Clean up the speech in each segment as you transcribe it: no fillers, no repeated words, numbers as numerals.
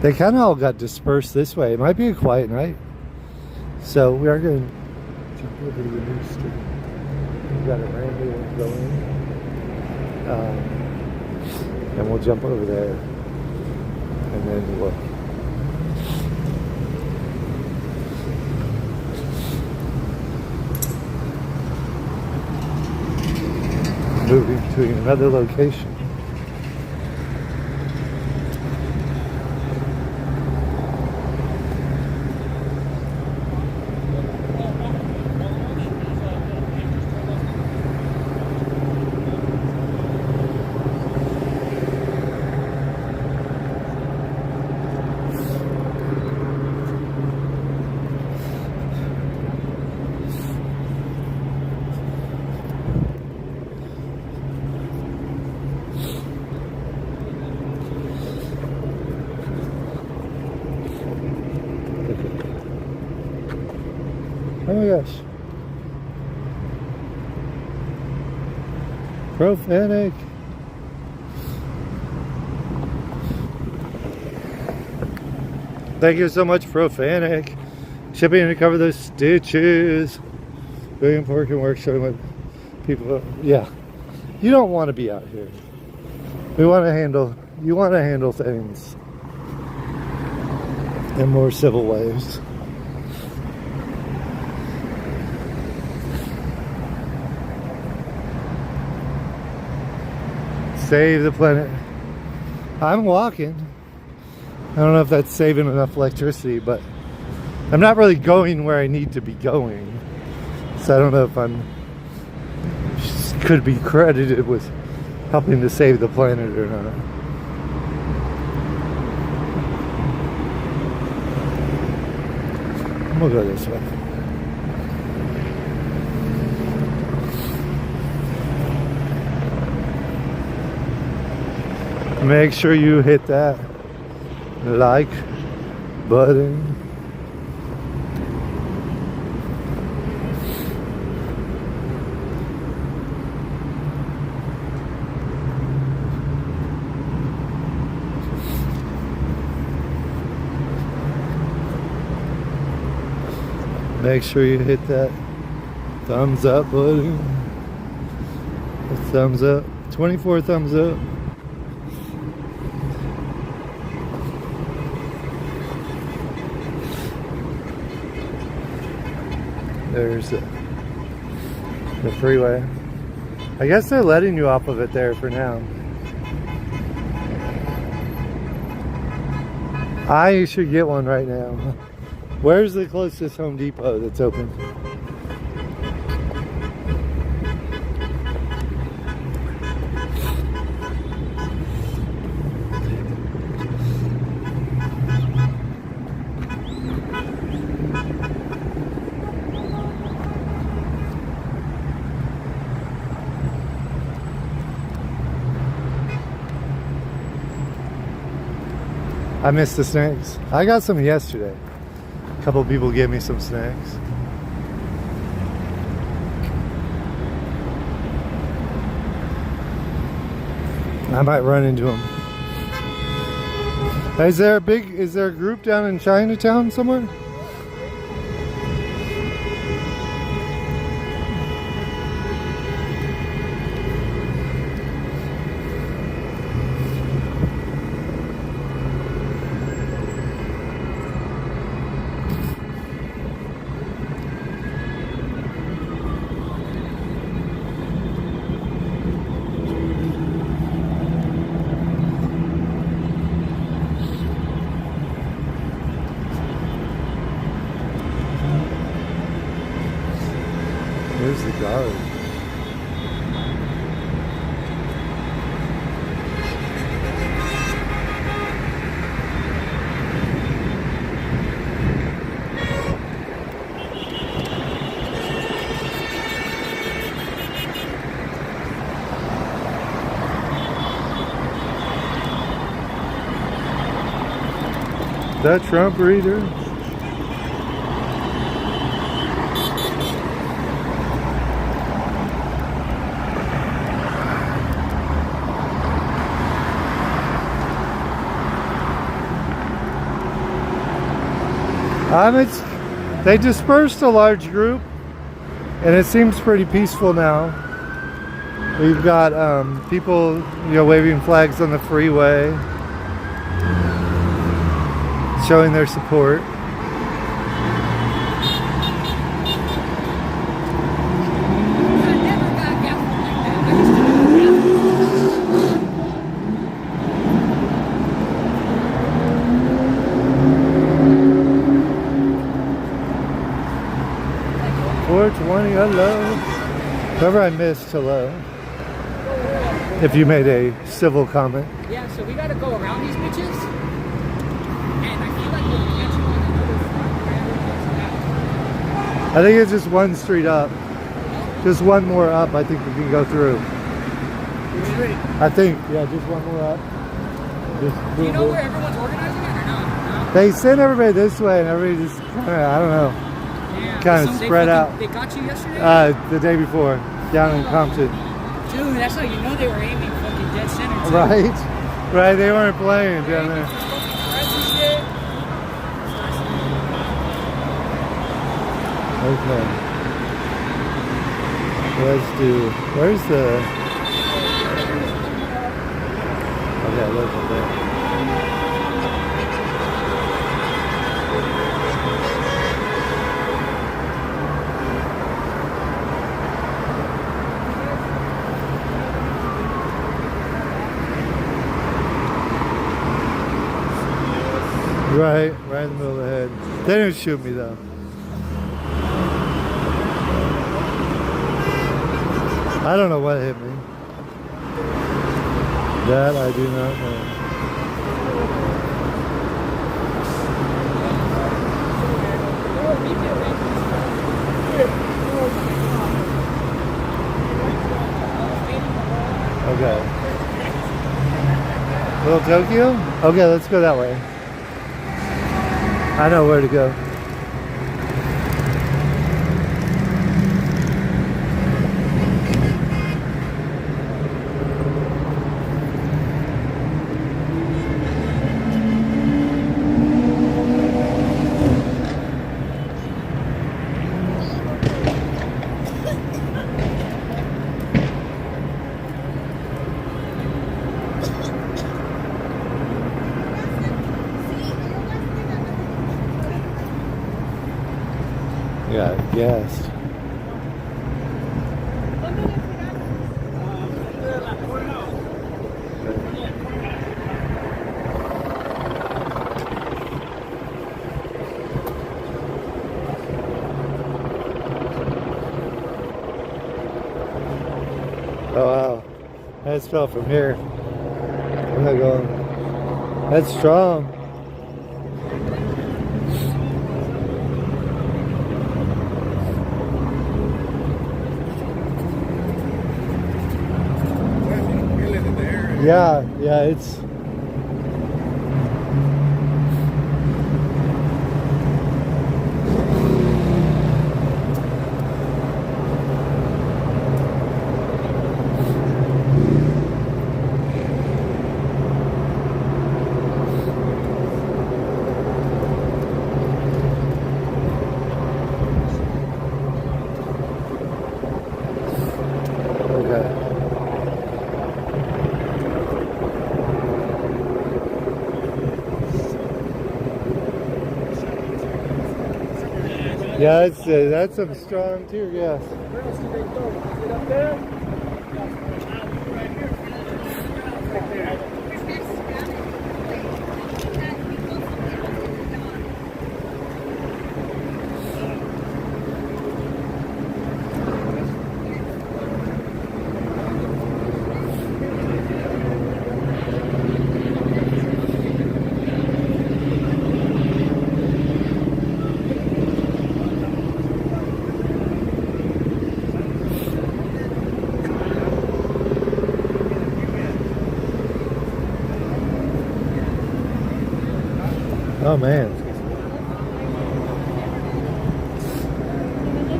They kind of all got dispersed this way. It might be a quiet night. So we are going to jump over to the new street. We've got a brand new one going. And we'll jump over there. And then we'll... moving to another location. Oh my gosh. Profanic. Thank you so much, Profanic. Shipping to cover those stitches. Very important work showing what people are, yeah. You don't want to be out here. You want to handle things in more civil ways. Save the planet. I'm walking. I don't know if that's saving enough electricity, but I'm not really going where I need to be going. So I don't know if could be credited with helping to save the planet or not. I'm gonna go this way. Make sure you hit that like button. Make sure you hit that thumbs up button. A thumbs up. 24 thumbs up. There's the freeway. I guess they're letting you off of it there for now. I should get one right now. Where's the closest Home Depot that's open? I missed the snacks. I got some yesterday. A couple people gave me some snacks. I might run into them. Is there a group down in Chinatown somewhere? Where's the guard? The Trump reader. They dispersed a large group, and it seems pretty peaceful now. We've got people, waving flags on the freeway, showing their support. Hello. Whoever I missed, hello. If you made a civil comment. Yeah, so we gotta go around these bitches. And I feel like we'll catch you on another front. I think it's just one street up. Just one more up, I think we can go through. I think, yeah, just one more up. Do you know where everyone's organizing it or not? No? They sent everybody this way and everybody just, I don't know. Kind of spread out. They got you yesterday? The day before, down in Compton. Dude, that's how you know they were aiming fucking dead center too. Right, they weren't playing down there. Okay. Let's do, where's the, okay, look at that. Right in the middle of the head. They didn't shoot me though. I don't know what hit me. That I do not know. Okay. Little Tokyo? Okay, let's go that way. I know where to go. Yeah, yes. Oh wow, that's fell from here. I'm not going. That's strong. Yeah, it's yeah, that's some strong tear gas. Oh man.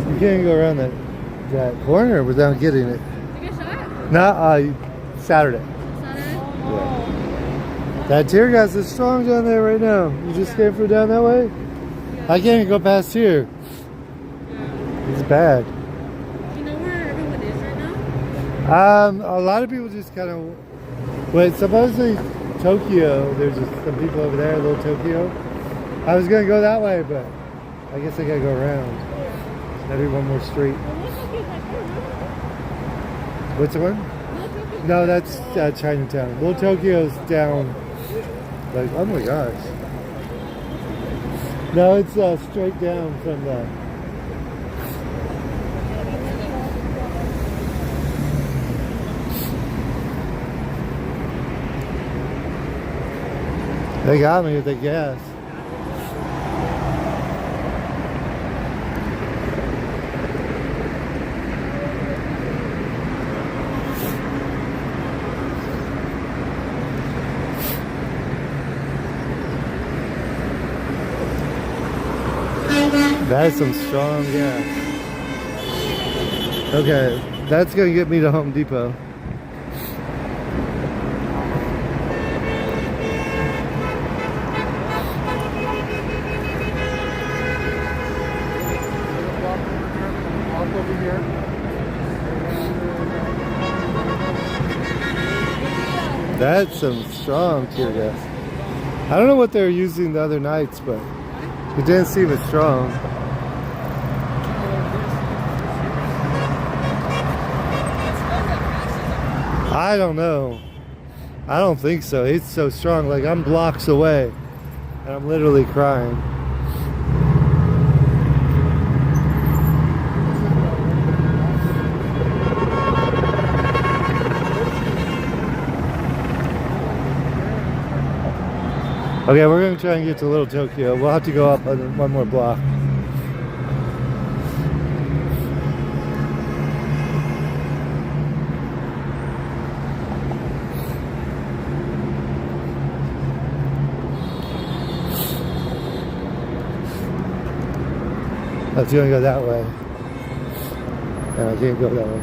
You can't go around that corner without getting it. You get shot? No, Saturday. Saturday? Yeah. That tear gas is strong down there right now. You just came from down that way? Yeah. I can't even go past here. It's bad. You know where everyone is right now? A lot of people just kind of. Wait, supposedly Tokyo. There's just some people over there, little Tokyo. I was gonna go that way, but I guess I gotta go around. Maybe one more street. What's the one? No, that's Chinatown. Little Tokyo's down. Like, oh my gosh. No, it's straight down from the. They got me with the gas. That is some strong gas. Okay, that's gonna get me to Home Depot. That's some strong tear gas. I don't know what they were using the other nights, but it didn't seem as strong. I don't know. I don't think so. It's so strong. Like, I'm blocks away and I'm literally crying. Okay, we're going to try and get to Little Tokyo. We'll have to go up one more block. I was going to go that way. And I can't go that way.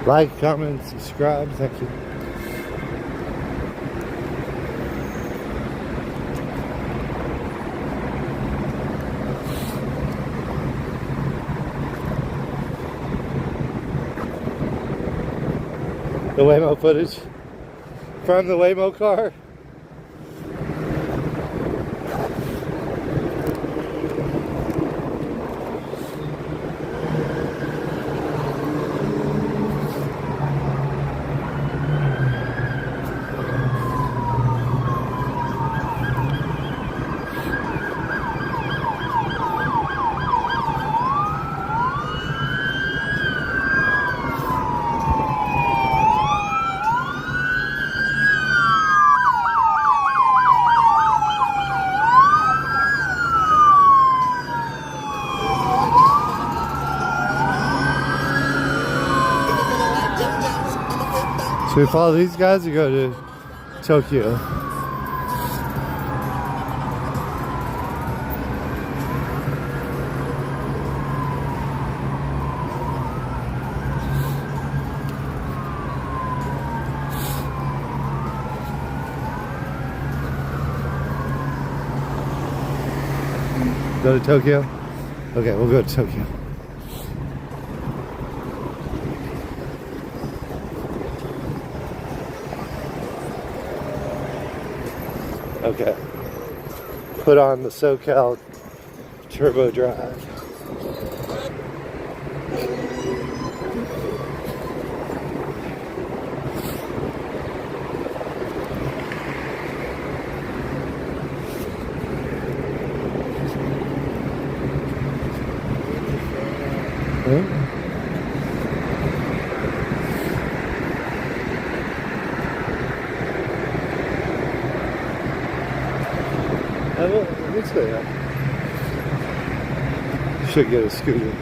Like, comment, subscribe. Thank you. The Waymo footage from the Waymo car. Should we follow these guys or go to Tokyo? Go to Tokyo? Okay, we'll go to Tokyo. Okay. Put on the SoCal turbo drive. Let me say that. Should get a scooter.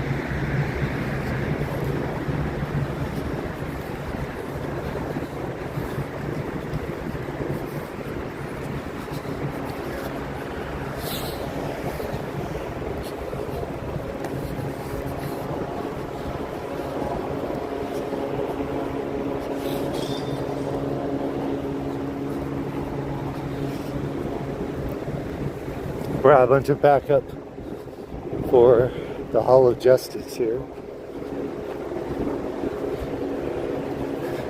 Brought a bunch of backup for the Hall of Justice here.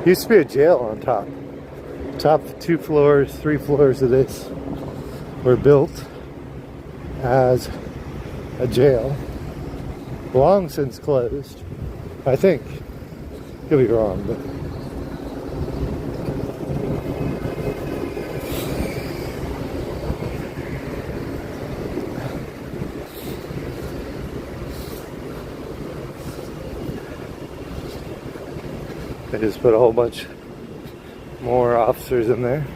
Used to be a jail on top. Top 2 floors, 3 floors of this were built as a jail. Long since closed, I think. Could be wrong, but they just put a whole bunch more officers in there.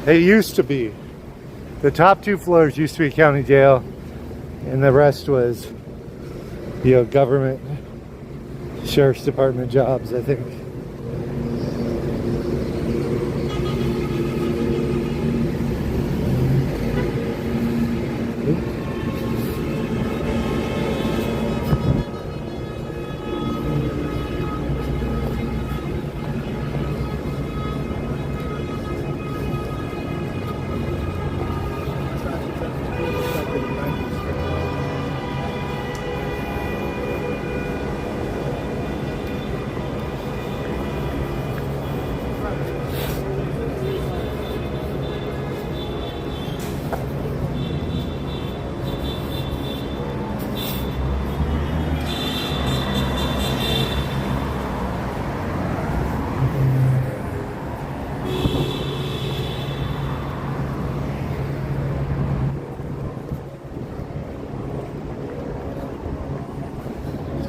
It used to be. The top 2 floors used to be county jail, and the rest was, you know, government, sheriff's department jobs, I think.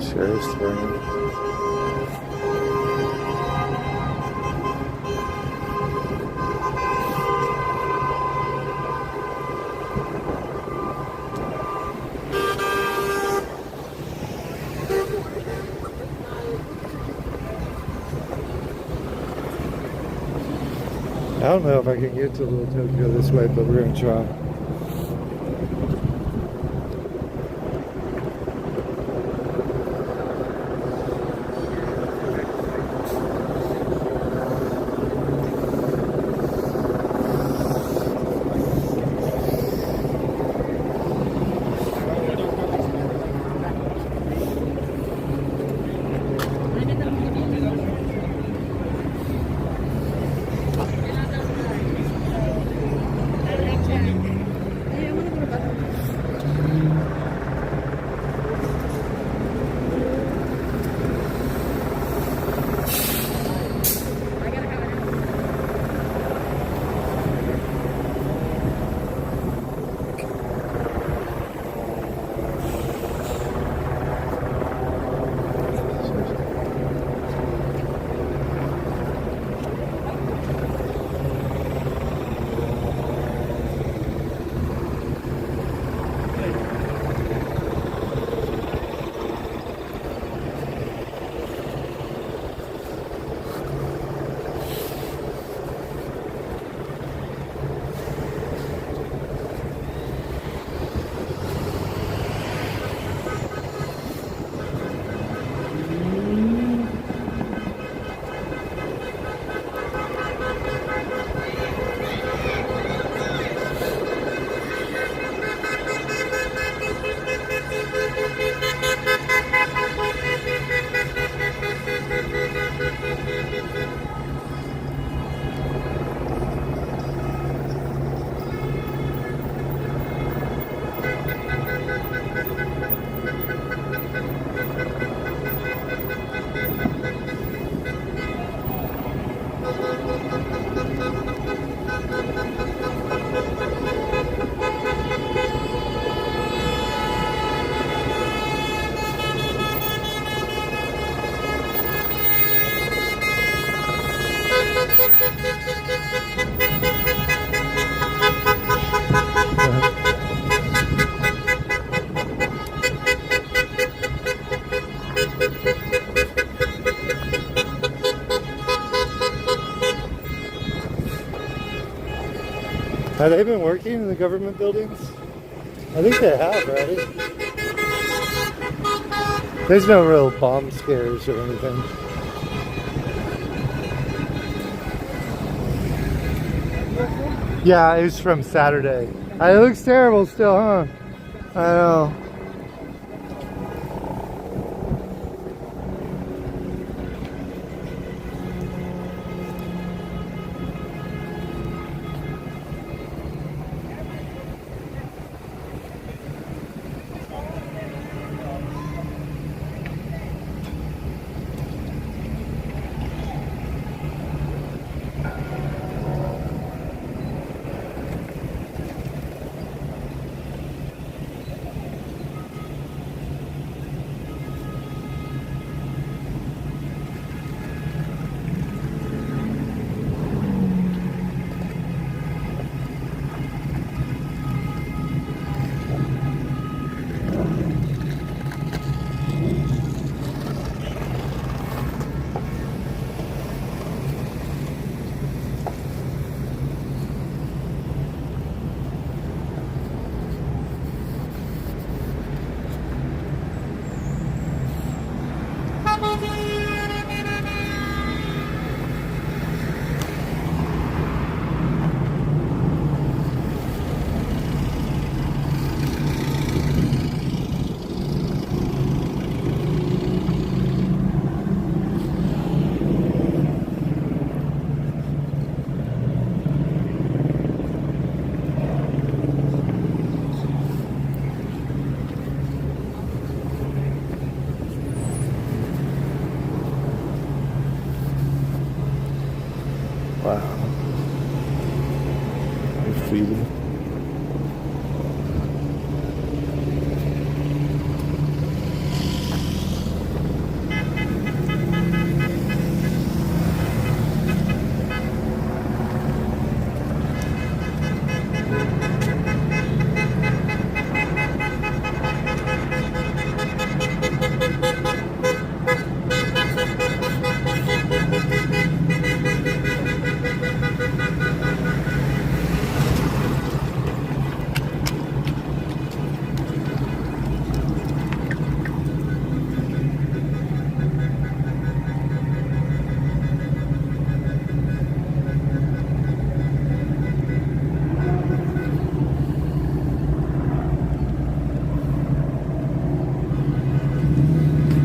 Sheriff's Department. I don't know if I can get to Little Tokyo this way, but we're gonna try. Have they been working in the government buildings? I think they have, right? There's no real bomb scares or anything. Yeah, it was from Saturday. It looks terrible still, huh? I know. Wow. Graffiti.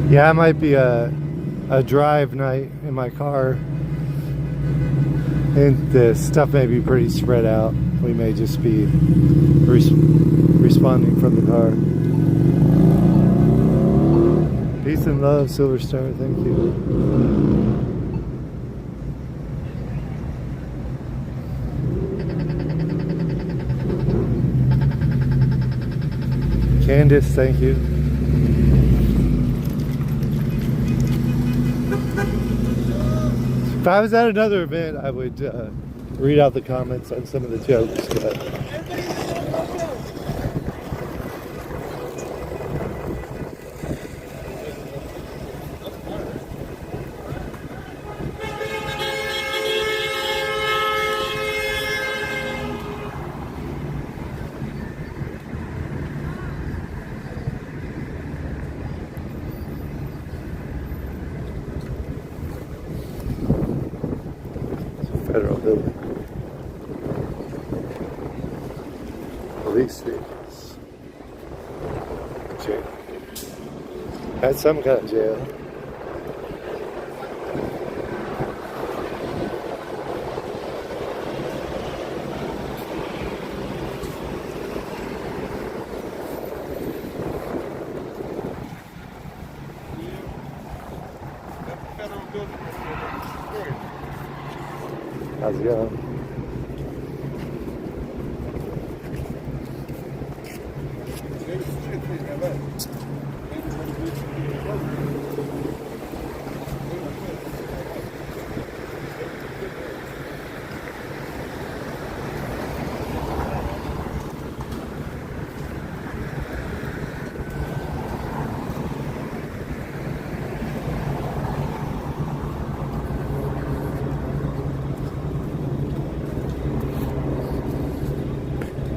Yeah, it might be a drive night in my car, and the stuff may be pretty spread out. We may just be responding from the car. Peace and love, Silver Star, thank you. Candace, thank you. If I was at another event, I would read out the comments on some of the jokes. But federal building. Police vehicles. Jail. That's some kind of jail. How's it going?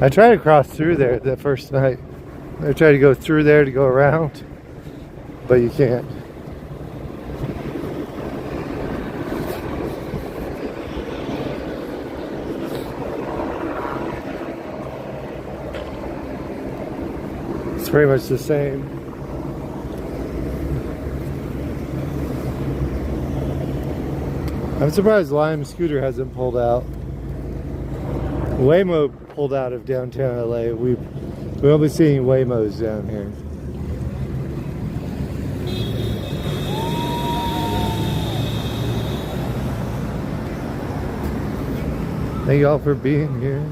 I tried to cross through there that first night. I tried to go through there to go around, but you can't. It's pretty much the same. I'm surprised Lime Scooter hasn't pulled out. Waymo pulled out of downtown LA. We won't be seeing Waymos down here. Thank y'all for being here.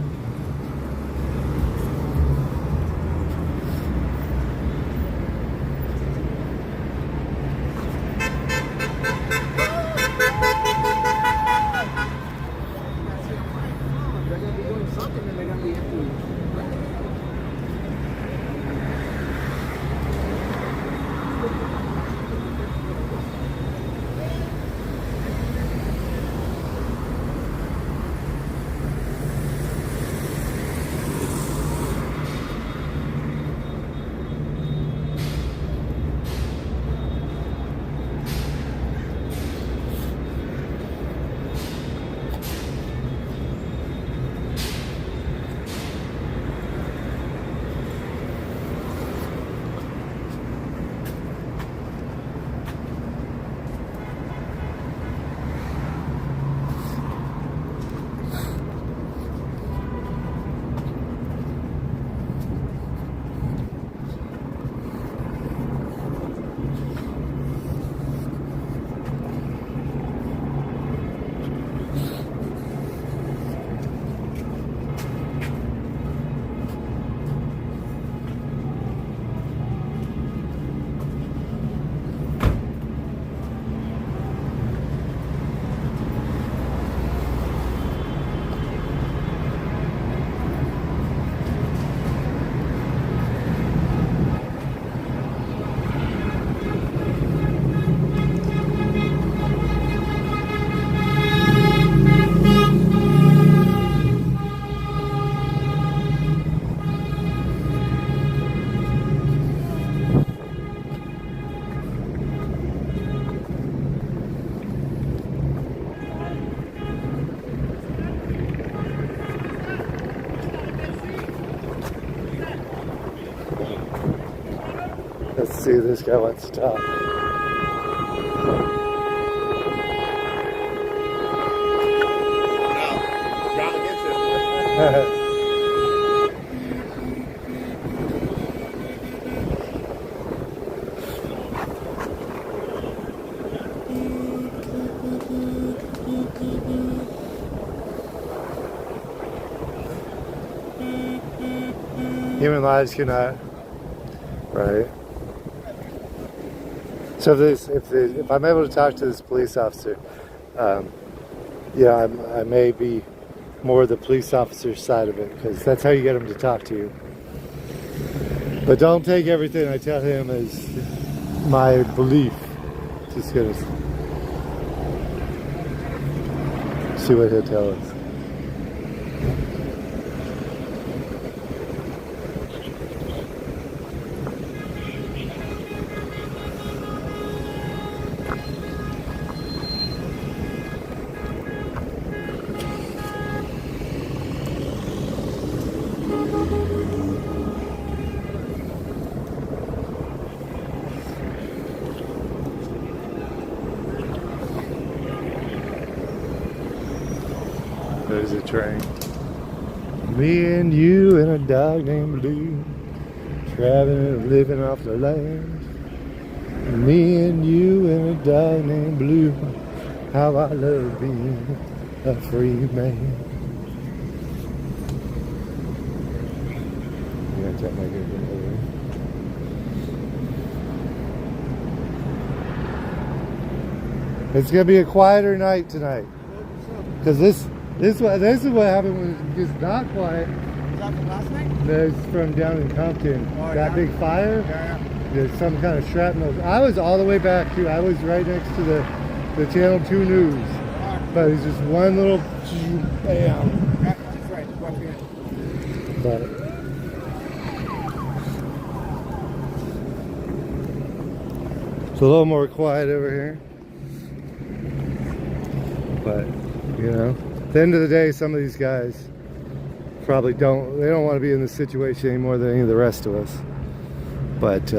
Let's see if this guy wants to talk. Human lives cannot, right? So if I'm able to talk to this police officer, yeah, I may be more the police officer's side of it, because that's how you get him to talk to you. But don't take everything I tell him as my belief. Just gonna see what he'll tell us. There's a train. Me and you and a dog named Blue, traveling, living off the land. Me and you and a dog named Blue, how I love being a free man. I'm gonna check my Google over. It's gonna be a quieter night tonight, because this is what happened when it gets not quiet. Was that from last night? That's from down in Compton. Oh, that yeah? big fire. Yeah. There's some kind of shrapnel. I was all the way back here. I was right next to the Channel 2 News. But it's just one little bam. Yeah, that's right. But it's a little more quiet over here. But, you know, at the end of the day, some of these guys probably don't want to be in this situation any more than any of the rest of us. But,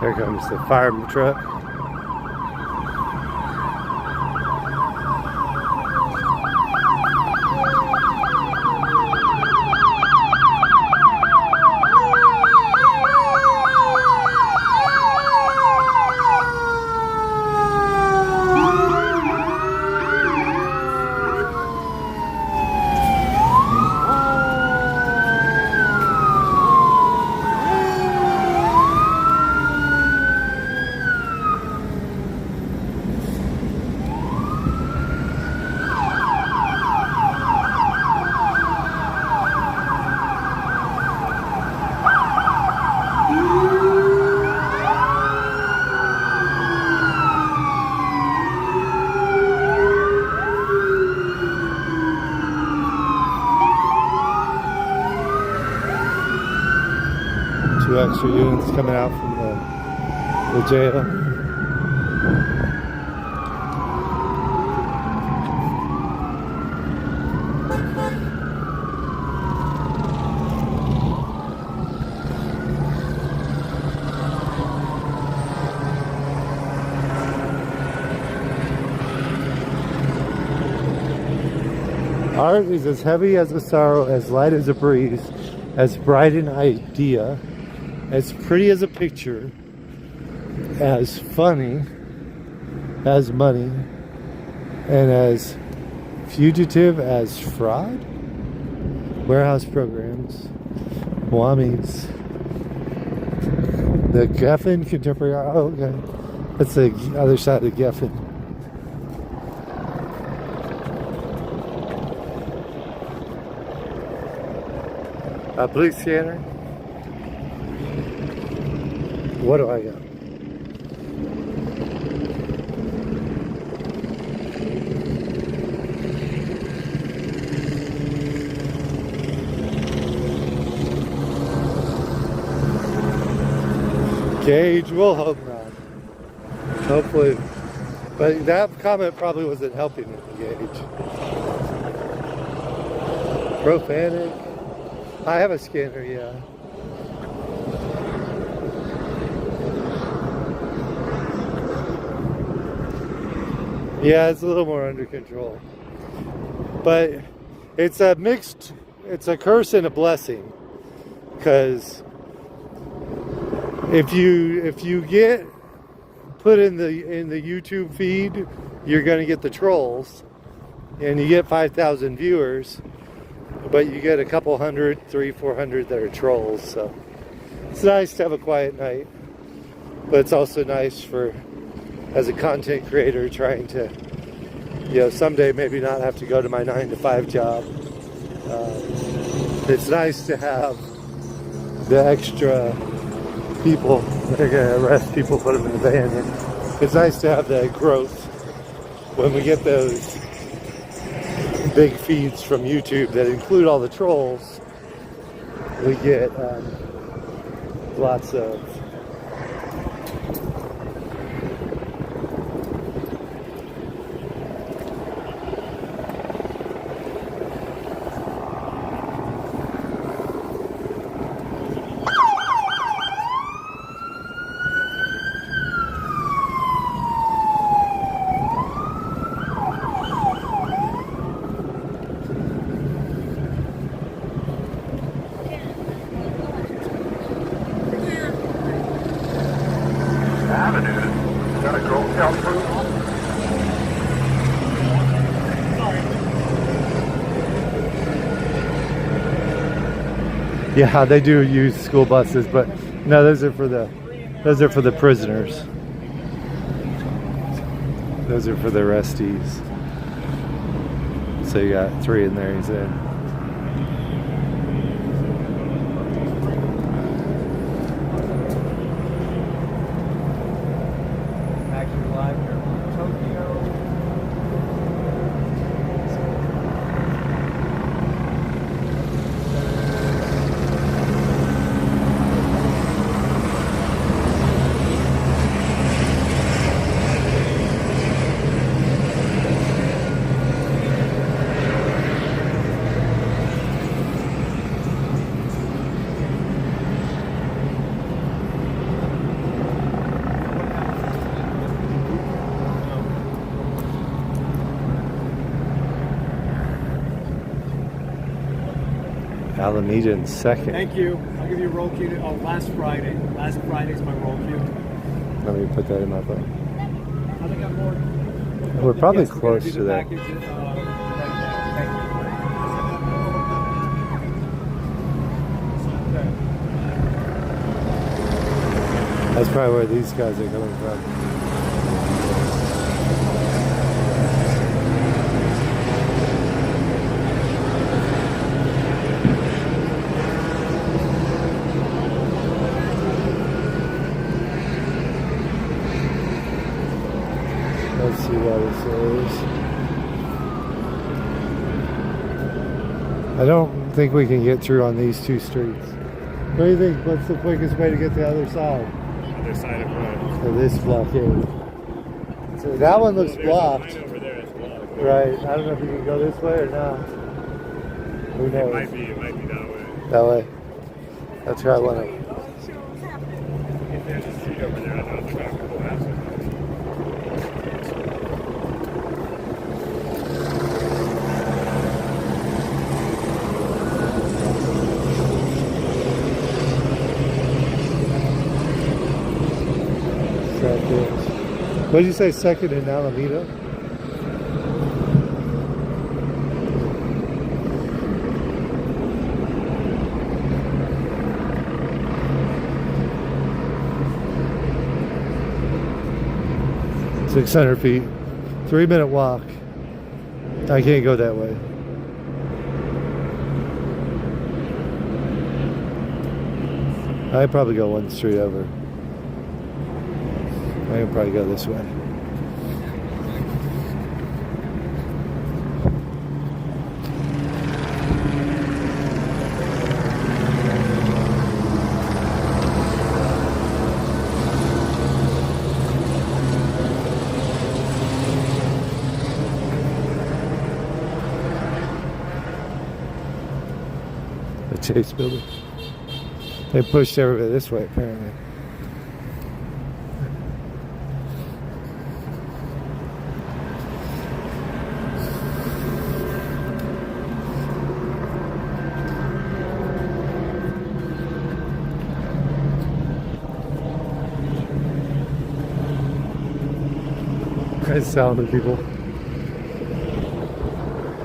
here comes the fire truck. Two extra units coming out from the jail. Art is as heavy as a sorrow, as light as a breeze, as bright an idea, as pretty as a picture, as funny as money, and as fugitive as fraud. Warehouse programs, Whammies, the Geffen contemporary. Oh, okay, that's the other side of Geffen. A police scanner. What do I got? Gauge, we'll hope not. Hopefully. But that comment probably wasn't helping with the gauge. Profanic. I have a scanner, yeah. Yeah, it's a little more under control. But it's a mixed, it's a curse and a blessing. Because if you get put in the YouTube feed, you're gonna get the trolls. And you get 5,000 viewers, but you get a couple hundred, 300-400 that are trolls. So it's nice to have a quiet night. But it's also nice for, as a content creator, trying to, you know, someday maybe not have to go to my 9-to-5 job. It's nice to have the extra people. They're gonna arrest people, put them in the van. And it's nice to have that growth when we get those big feeds from YouTube that include all the trolls. We get lots of Yeah, they do use school buses, but no, those are for the prisoners. Those are for the arrestees. So you got 3 in there, he said. Actually live here from Tokyo. Alameda in second. Thank you. I'll give you a roll cue. Oh, last Friday. Last Friday's my roll cue. Let me put that in my phone. I think I'm more. We're probably Yes, we're gonna close do to the that. package, thank you. That's probably where these guys are coming from. Let's see what it says. I don't think we can get through on these 2 streets. What do you think? What's the quickest way to get to the other side? Other side of what? So this blockade. So that one looks There's blocked. a line over there that's blocked. Right. I don't know if you can go this way or not. Who knows? It might be that way. That way. I'll try one of them. If there's a street over there, I know it's got a couple houses. What did you say, second in Alameda? $600 feet, 3-minute walk. I can't go that way. I'd probably go 1 street over. I can probably go this way. The Chase building. They pushed everybody this way, apparently. Nice sound of people.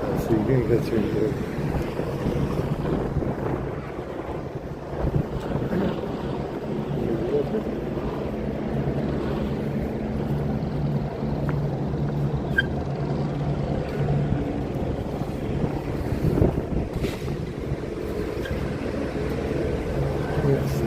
Let's see, you can go through here. Let's see.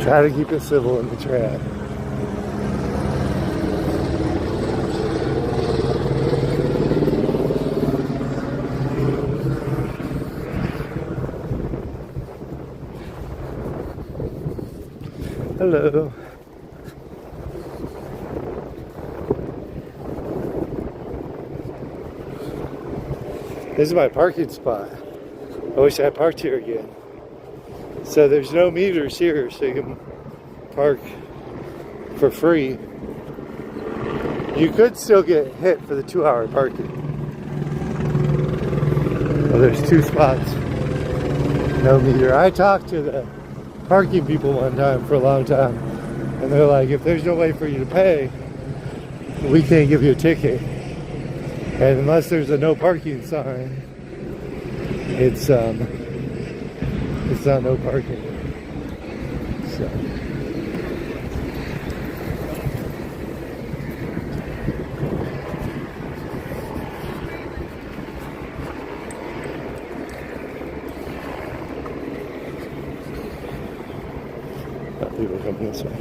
Try to keep it civil in the trap. Hello. This is my parking spot. I wish I had parked here again. So there's no meters here, so you can park for free. You could still get hit for the 2-hour parking. Well, there's 2 spots. No meter. I talked to the parking people one time for a long time, and they're like, if there's no way for you to pay, we can't give you a ticket. And unless there's a no parking sign, it's not no parking. So. People coming this way.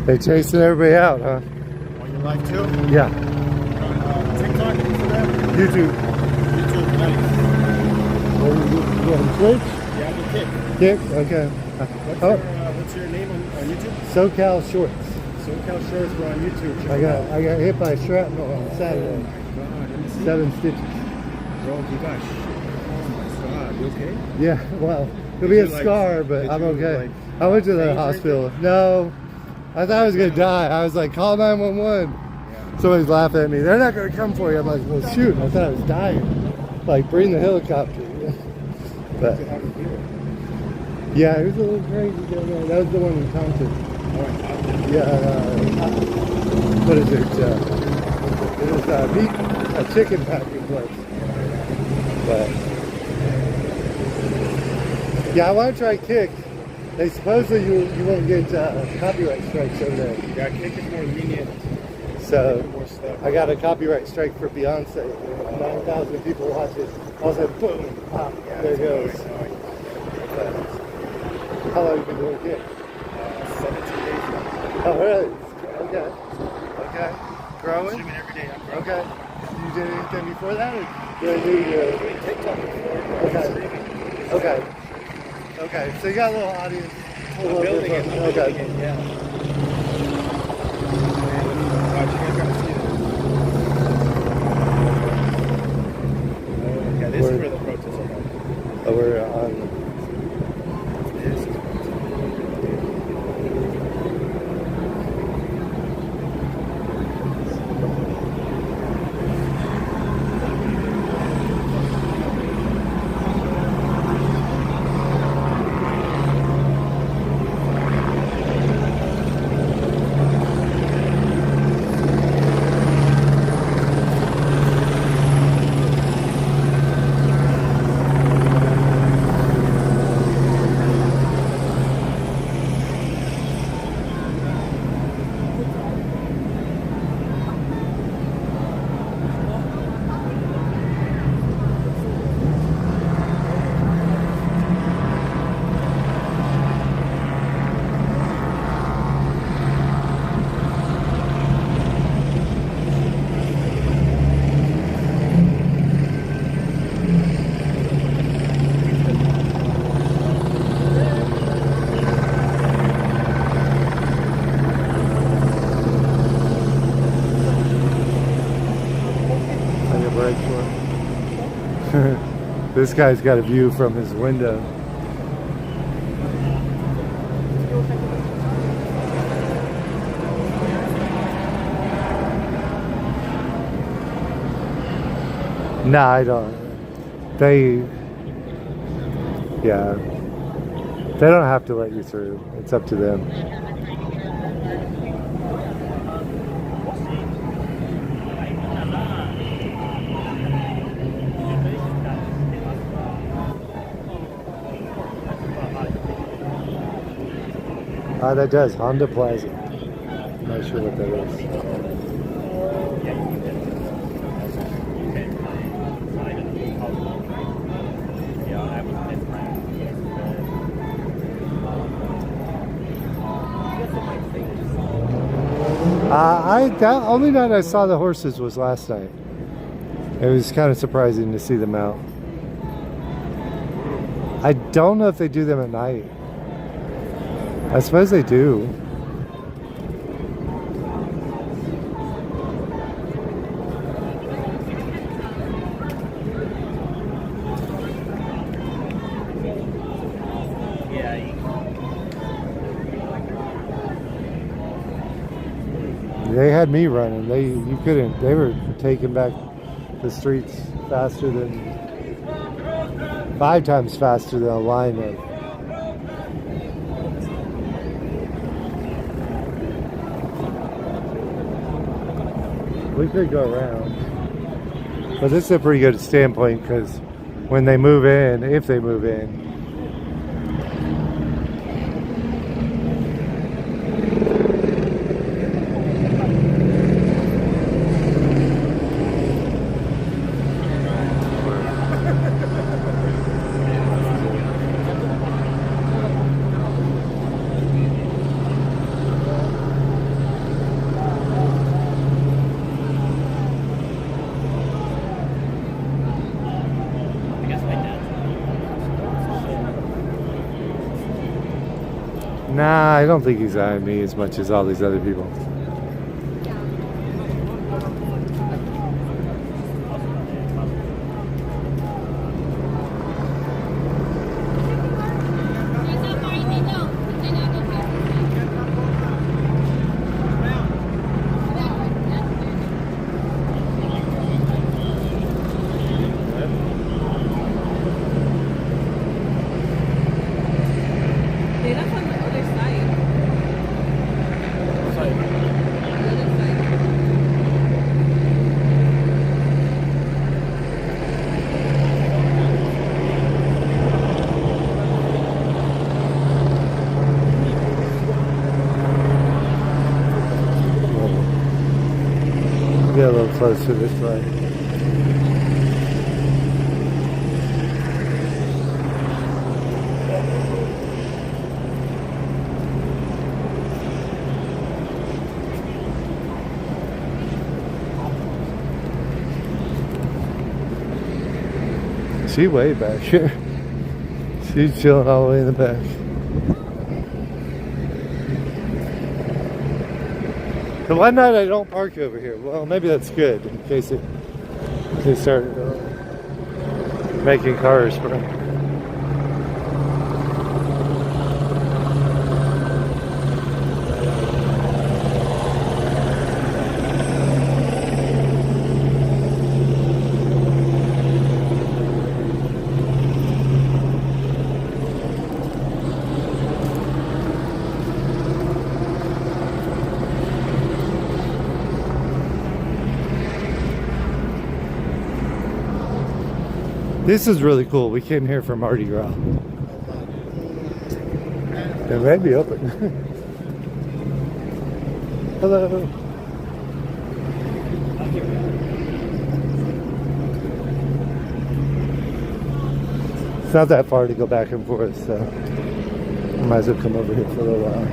They chasing everybody out, huh? On your live too? Yeah. TikTok, Instagram? YouTube. YouTube, nice. You on Twitch? Yeah, the kick. Kick? Okay. What's your name on YouTube? SoCal Shorts. SoCal Shorts, we're on YouTube. Check I it out. got hit by shrapnel on Saturday. Oh my God, let me see. 7 stitches. Bro, you got shit. Oh my God, you okay? Yeah, well, it'll be a scar, but I'm okay. I went to the hospital. No, I thought I was going to die. I was like, call 911. Somebody's laughing at me. They're not going to come for you. I'm like, well, shoot. I thought I was dying. Like, bring the helicopter. But, yeah, it was a little crazy down there. That was the one in Compton. Yeah, what is it? It was a chicken packing place. But, yeah, I want to try Kick. They supposedly you won't get copyright strikes over there. Yeah, Kick is more lenient. So I got a copyright strike for Beyonce. 9,000 people watch it. All of a sudden, boom, pop, there it goes. But, how long have you been doing Kick? 17 days now. Oh, really? Okay. Okay. Growing? Streaming every day. I'm growing. Okay. You did anything before that? Or did I do TikTok before. Okay. Okay. Okay. So you got a little audience. I'm building it. I'm Okay. building it, yeah. Watch, you guys gotta see this. Yeah, this is where the protests are. Oh, we're on. This is This guy's got a view from his window. Nah, I don't. Yeah. They don't have to let you through. It's up to them. Ah, that does. Honda Plaza. I'm not sure what that is. That only night I saw the horses was last night. It was kind of surprising to see them out. I don't know if they do them at night. I suppose they do. they had me running. You couldn't. They were taking back the streets faster than 5 times faster than a line of. We could go around, but this is a pretty good standpoint because when they move in, if they move in. Nah, I don't think he's eyeing me as much as all these other people. Get a little closer this way. She way back here. She's chilling all the way in the back. The one night I don't park over here. Well, maybe that's good in case they start making cars for them. This is really cool. We came here for Mardi Gras. It may be open. Hello. It's not that far to go back and forth, so I might as well come over here for a little while.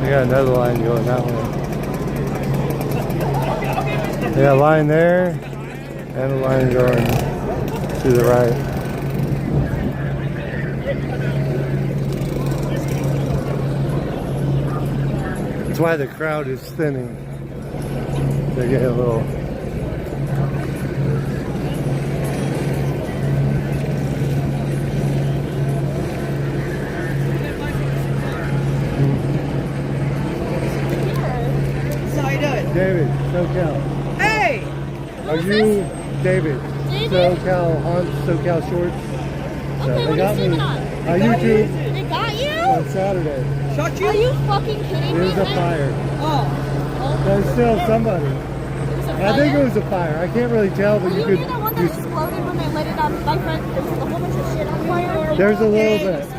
Got another line going that way. Yeah, a line there and a line going to the right. That's why the crowd is thinning. They're getting a little. So how you doing? David, SoCal. Hey! Are you David? David? SoCal Hunt, SoCal Shorts. Okay, what are you streaming on? YouTube They got you? on Saturday. Shot you? Are you fucking kidding me? There's a fire. Oh. There's still somebody. There's a I think it fire? was a fire. I can't really tell, but Were you you could. near the one that exploded when they lit it on my friend? There was a whole bunch of shit on fire. There's a little bit.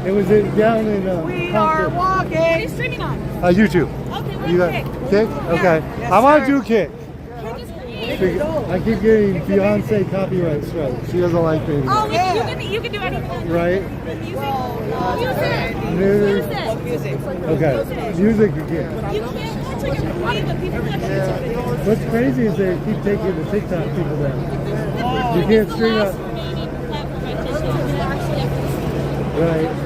It was down in We are Compton. What are you walking. streaming on? YouTube. Okay, You we're got Kick. kick? Okay. Yes, I want to sir. do kick. Kick is great. I keep getting Beyonce copyright strike. She doesn't like me anymore. Oh, you can do anything. Right? Music. Music. Music. Okay. Music you can. You can't watch like a movie, but people watch YouTube. What's crazy is they keep taking the TikTok people down. You It's can't the stream last up. remaining platform I just don't actually have to Right.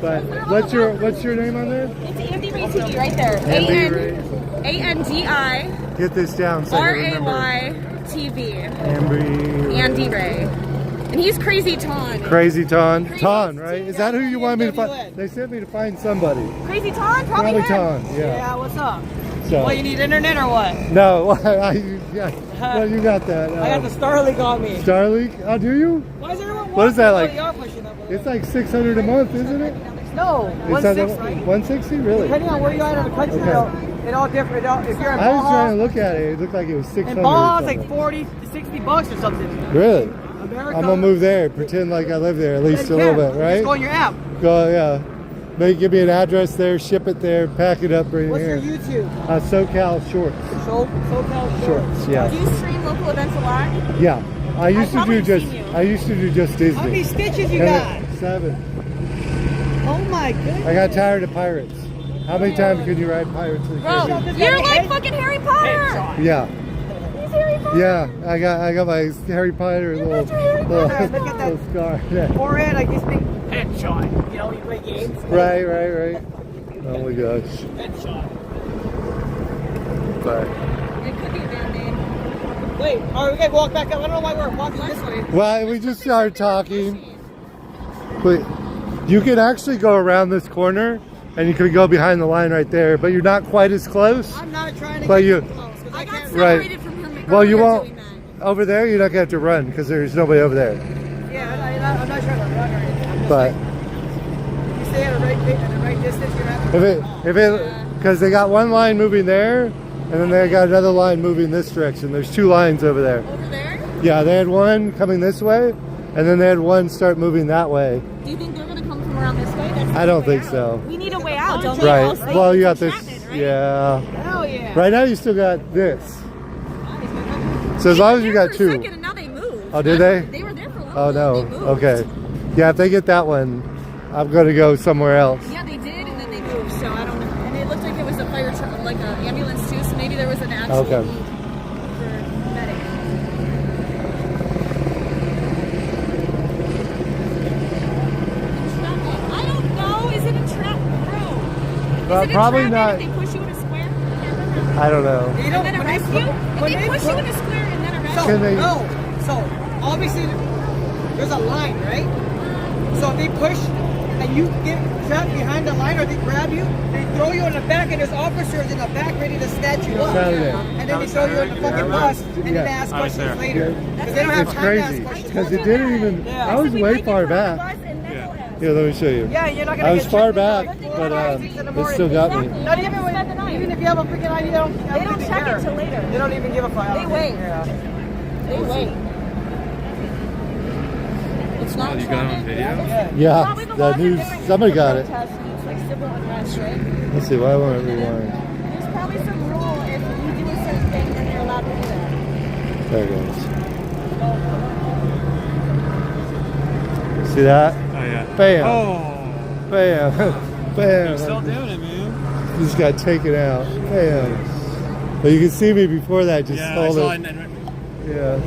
But what's your name on there? It's Andy Ray TV right there. Andy Ray. ANDI Get this down so I can remember. RAY TV. Andy. Andy Ray. And he's Crazy Ton. Crazy Ton. Crazy Ton, right? Is that who you want me to CWN. find? They sent me to find somebody. Crazy Ton? Probably him. Ton, yeah. Yeah, what's up? So, Well, you need internet or what? no, well, you got that. I got the Starlink on me. Starlink? Oh, do you? Why is everyone What is that like? Y'all pushing up. It's like $600 a month, isn't it? No, It's like 160. 160, really? Depending on where you are in the country, Okay. it all different. If you're in I was trying to Baja, look at it. It looked like it was 600. in Baja, or it's like something. 40 to 60 bucks or something. Really? America. I'm gonna move there. Pretend like I live there at least a you little can. bit, right? Just go on your app. Go, yeah. Give me an address there, ship it there, pack it up, bring it What's here. your YouTube? SoCal Shorts. SoCal Shorts, yeah. Do you stream local events a lot? Yeah. I used to probably do just seen you. I used to do just Disney. How many stitches you And got? then 7. Oh my goodness. I got tired of pirates. How many times can you ride pirates? in the Bro, Caribbean? you're like fucking Harry Potter. Yeah. He's Harry Potter. Yeah. I got my Harry Potter little Look at that. little scar. Yeah. Forehead, like this big headshot. You know, you play games. Right. Oh my gosh. Headshot. But It could be a band name. Wait, alright, we gotta walk back up. I don't know why we're walking this way. well, we just started talking. But you can actually go around this corner and you can go behind the line right there, but you're not quite as close. I'm not trying to But get you- too close because I I got can't. Right. separated from him. Well, you earlier won't. doing that. Over there, you're not gonna have to run because there's nobody over there. Yeah, I'm not trying to run or anything. I'm just But like, you stay at the right distance, you're happy. if it, because they got one line moving there, and then they got another line moving this direction. There's 2 lines over there. Over there? Yeah, they had one coming this way, and then they had one start moving that way. Do you think they're gonna come from around this way? That's I don't think so. We need a way out, don't we? Right. Also, Well, you got this. entrapment, right? Yeah. Hell yeah. Right now, you still got this. So as long as you got They were 2. there for a second and now they moved. Oh, did they? They were there for a Oh little no. bit. They moved. Okay. Yeah, if they get that one, I'm gonna go somewhere else. Yeah, they did, and then they moved. So I don't know. And it looked like it was a fire truck, like an ambulance too. So maybe there was an actual Okay. need for medic. Entrapment. I don't know. Is it a trap, bro? Well, Is it probably entrapment not. If they push you in a square. I can't remember. I don't know. You And know, then when arrest they- you. If when they they push you put- in a square and then arrest So, you. Can they- no. So, obviously, there's a line, right? So if they push and you get trapped behind the line or they grab you, they throw you in the back and there's officers in the back ready to snatch you up. Saturday. And then they throw you in the fucking bus and then they Yeah. ask I was questions there. later. Because they don't have It's time to ask crazy questions. because it didn't even. Yeah. I was way far back. Yeah, let me show you. Yeah, you're not gonna I was get far checked until back, like 4 but or 5, 6 in the it morning. still got me. Not even even if you have a freaking ID, they don't check it till later. They don't even give a fuck. They wait. Yeah. They wait. It's not You got it on entrapment. video? Yeah. Yeah, Probably the the laws are news. different Somebody for got it. protests and it's like civil unrest, right? Let's see. Why won't it rewind? There's probably some rule if you do a certain thing, then you're allowed to do that. There it goes. See that? Oh yeah. Bam. Oh. Bam. Bam. You're still doing it, man. Just got taken out. Bam. But you can see me before that. Just Yeah, I hold saw it. it. Yeah.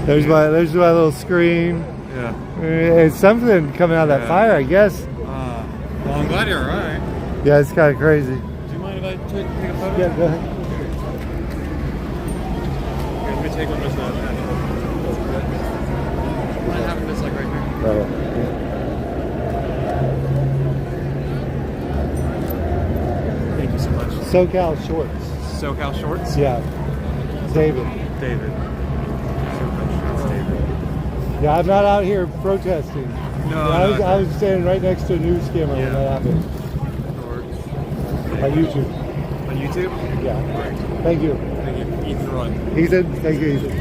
There's my little screen. Yeah. It's something coming out of that Yeah. fire, I guess. Well, I'm glad you're alright. Yeah, it's kind of crazy. Do you mind if I take a photo? Yeah, go ahead. take one of those. I have this like right here. Right. Thank you so much. SoCal Shorts. SoCal Shorts? Yeah. David. David. SoCal Shorts, David. Yeah, I'm not out here protesting. No, I was standing right next to a news camera when that happened. On YouTube. On YouTube? Yeah. Great. Thank you. Thank you. Ethan Run. Ethan, thank you, Ethan.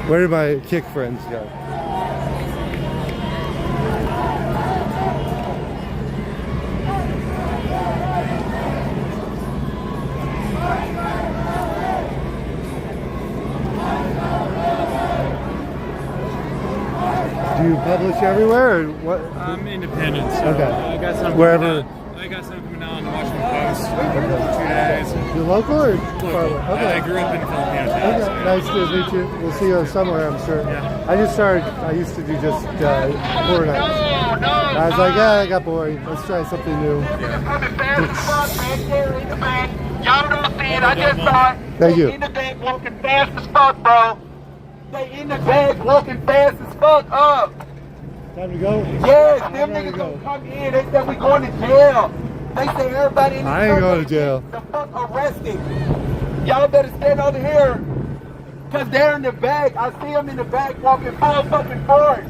Where did my kick friends go? Do you publish everywhere or what? I'm independent, so Okay. I got some Wherever. I got some coming out on the Washington Post for 2 days. You local or Local. far away? Okay. I grew up in Filipino town. Okay. so yeah. Nice to meet you. We'll see you somewhere, I'm sure. Yeah. I used to do just horror nights. I was like, yeah, I got bored. Let's try something new. Y'all don't see it. I just saw it. Thank you. They in the bag walking fast as fuck, bro. They in the bag walking fast as fuck up. Time to go? Yes, I'm them ready to niggas go. gonna come in. They said we going to jail. They say everybody in the I ain't going to jail. The fuck arrested. Y'all better stand over here. Cause they're in the bag. I see them in the bag walking full fucking force.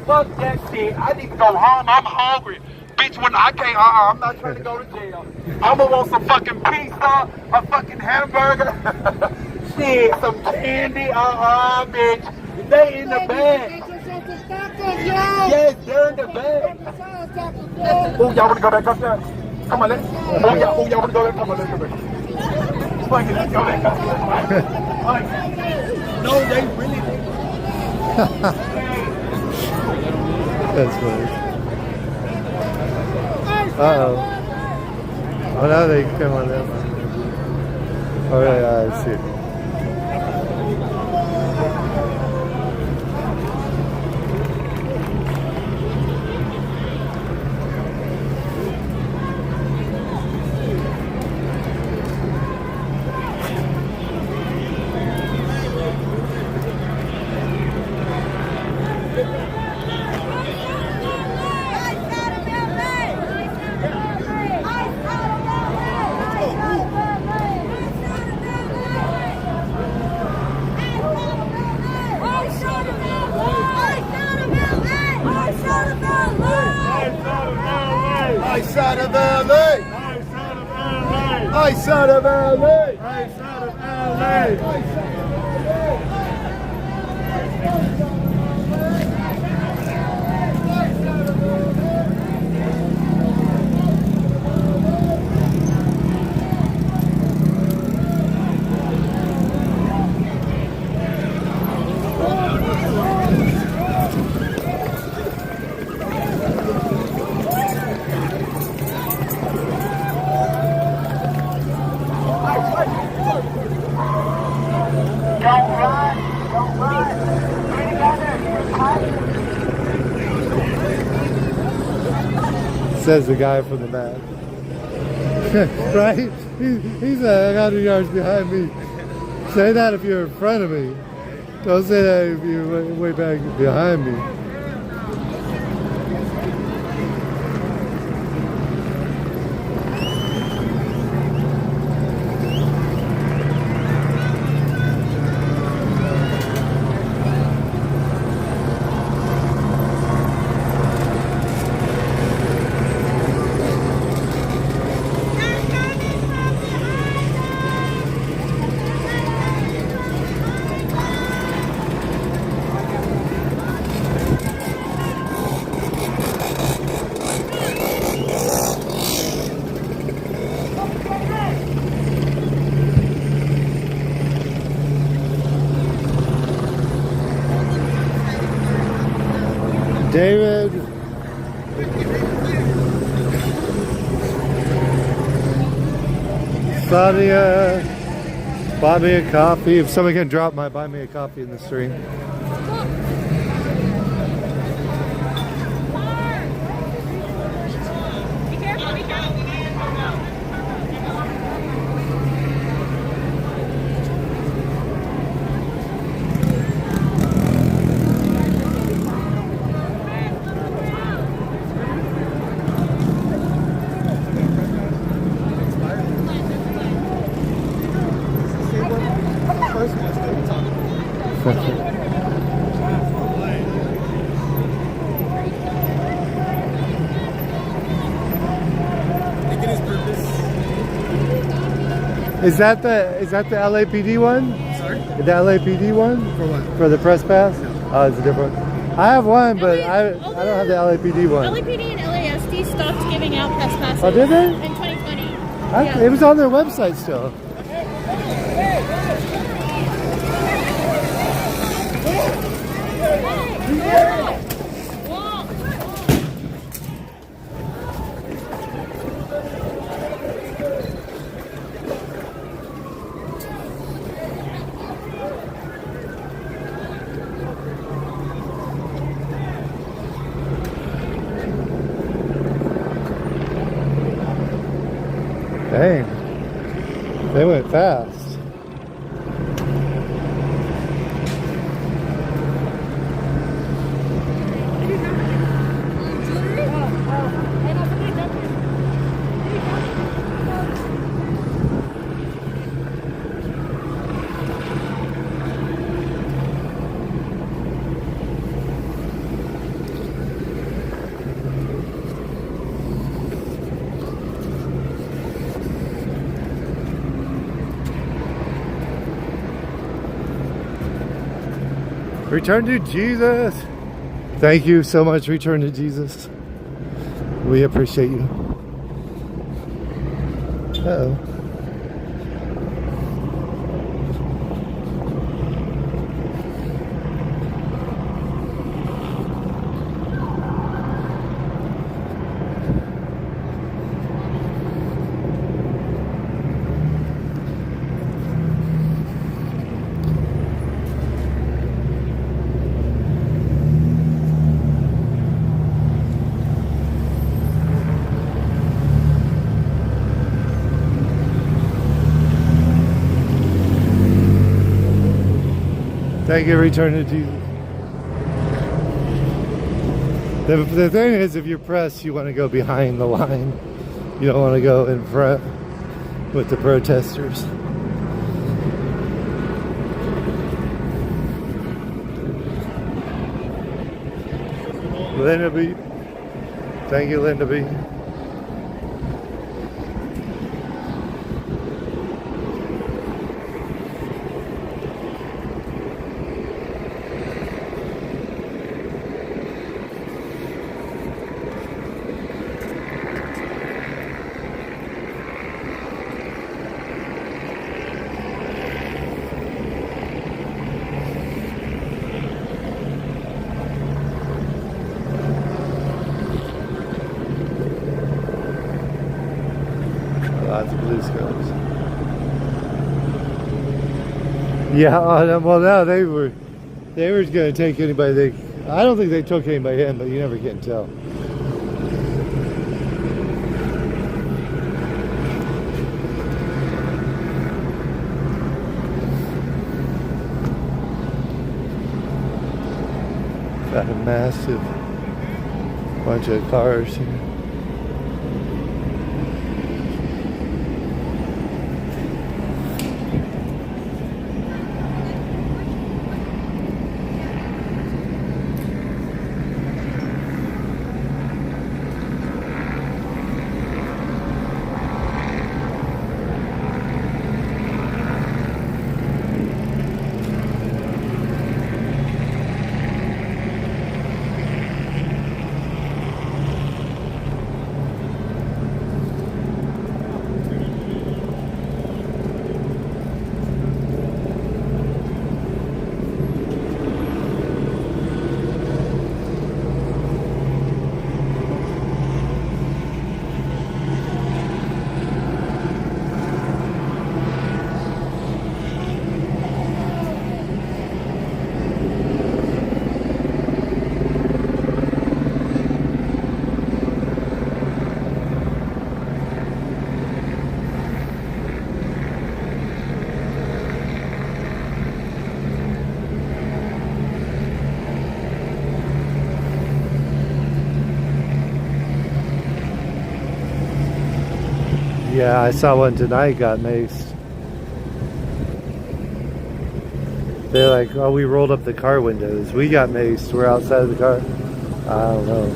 Fuck that shit. I need to go home. I'm hungry. Bitch, when I can't, I'm not trying to go to jail. I'ma want some fucking pizza, a fucking hamburger, shit, some candy, bitch. They in the bag. Yes, they're in the bag. Oh, y'all wanna go back up there? Come on, y'all wanna go back? Come on, let's go back. Fucking, let's go back up there. No, they really. That's funny. Uh-oh. Oh, now they come on up. Oh, yeah, I see. Side of LA! I side of LA! I side of LA! Says the guy from the back. Right? He's 100 yards behind me. Say that if you're in front of me. Don't say that if you're way back behind me. David. Sadia bought me a coffee. If somebody can drop my buy me a coffee in the stream. Is that the LAPD one? Sorry? The LAPD one? For what? For the press pass? Oh, it's a different one. I have one, but I don't have the LAPD one. LAPD and LASD stopped giving out press passes. Oh, did they? In 2020. It was on their website still. Dang, they went fast. Return to Jesus. Thank you so much, Return to Jesus. We appreciate you. Uh-oh. Thank you, Return to Jesus. The thing is, if you're pressed, you want to go behind the line. You don't want to go in front with the protesters. Linda B. Thank you, Linda B. Lots of blue scopes. Yeah, well, no, they were going to take anybody. I don't think they took anybody in, but you never can tell. Got a massive bunch of cars here. Yeah, I saw one tonight got maced. They're like, oh, we rolled up the car windows. We got maced. We're outside of the car. I don't know.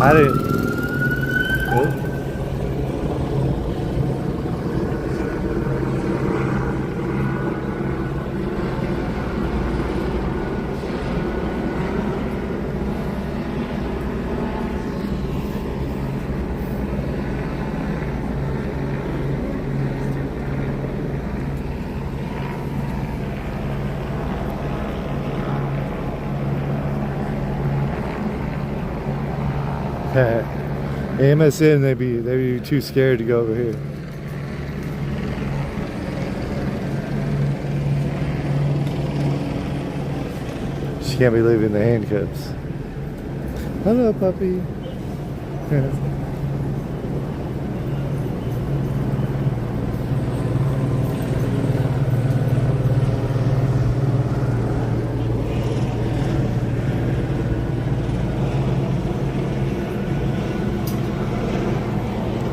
I didn't. AMSN, they'd be too scared to go over here. She can't be leaving the handcuffs. Hello, puppy.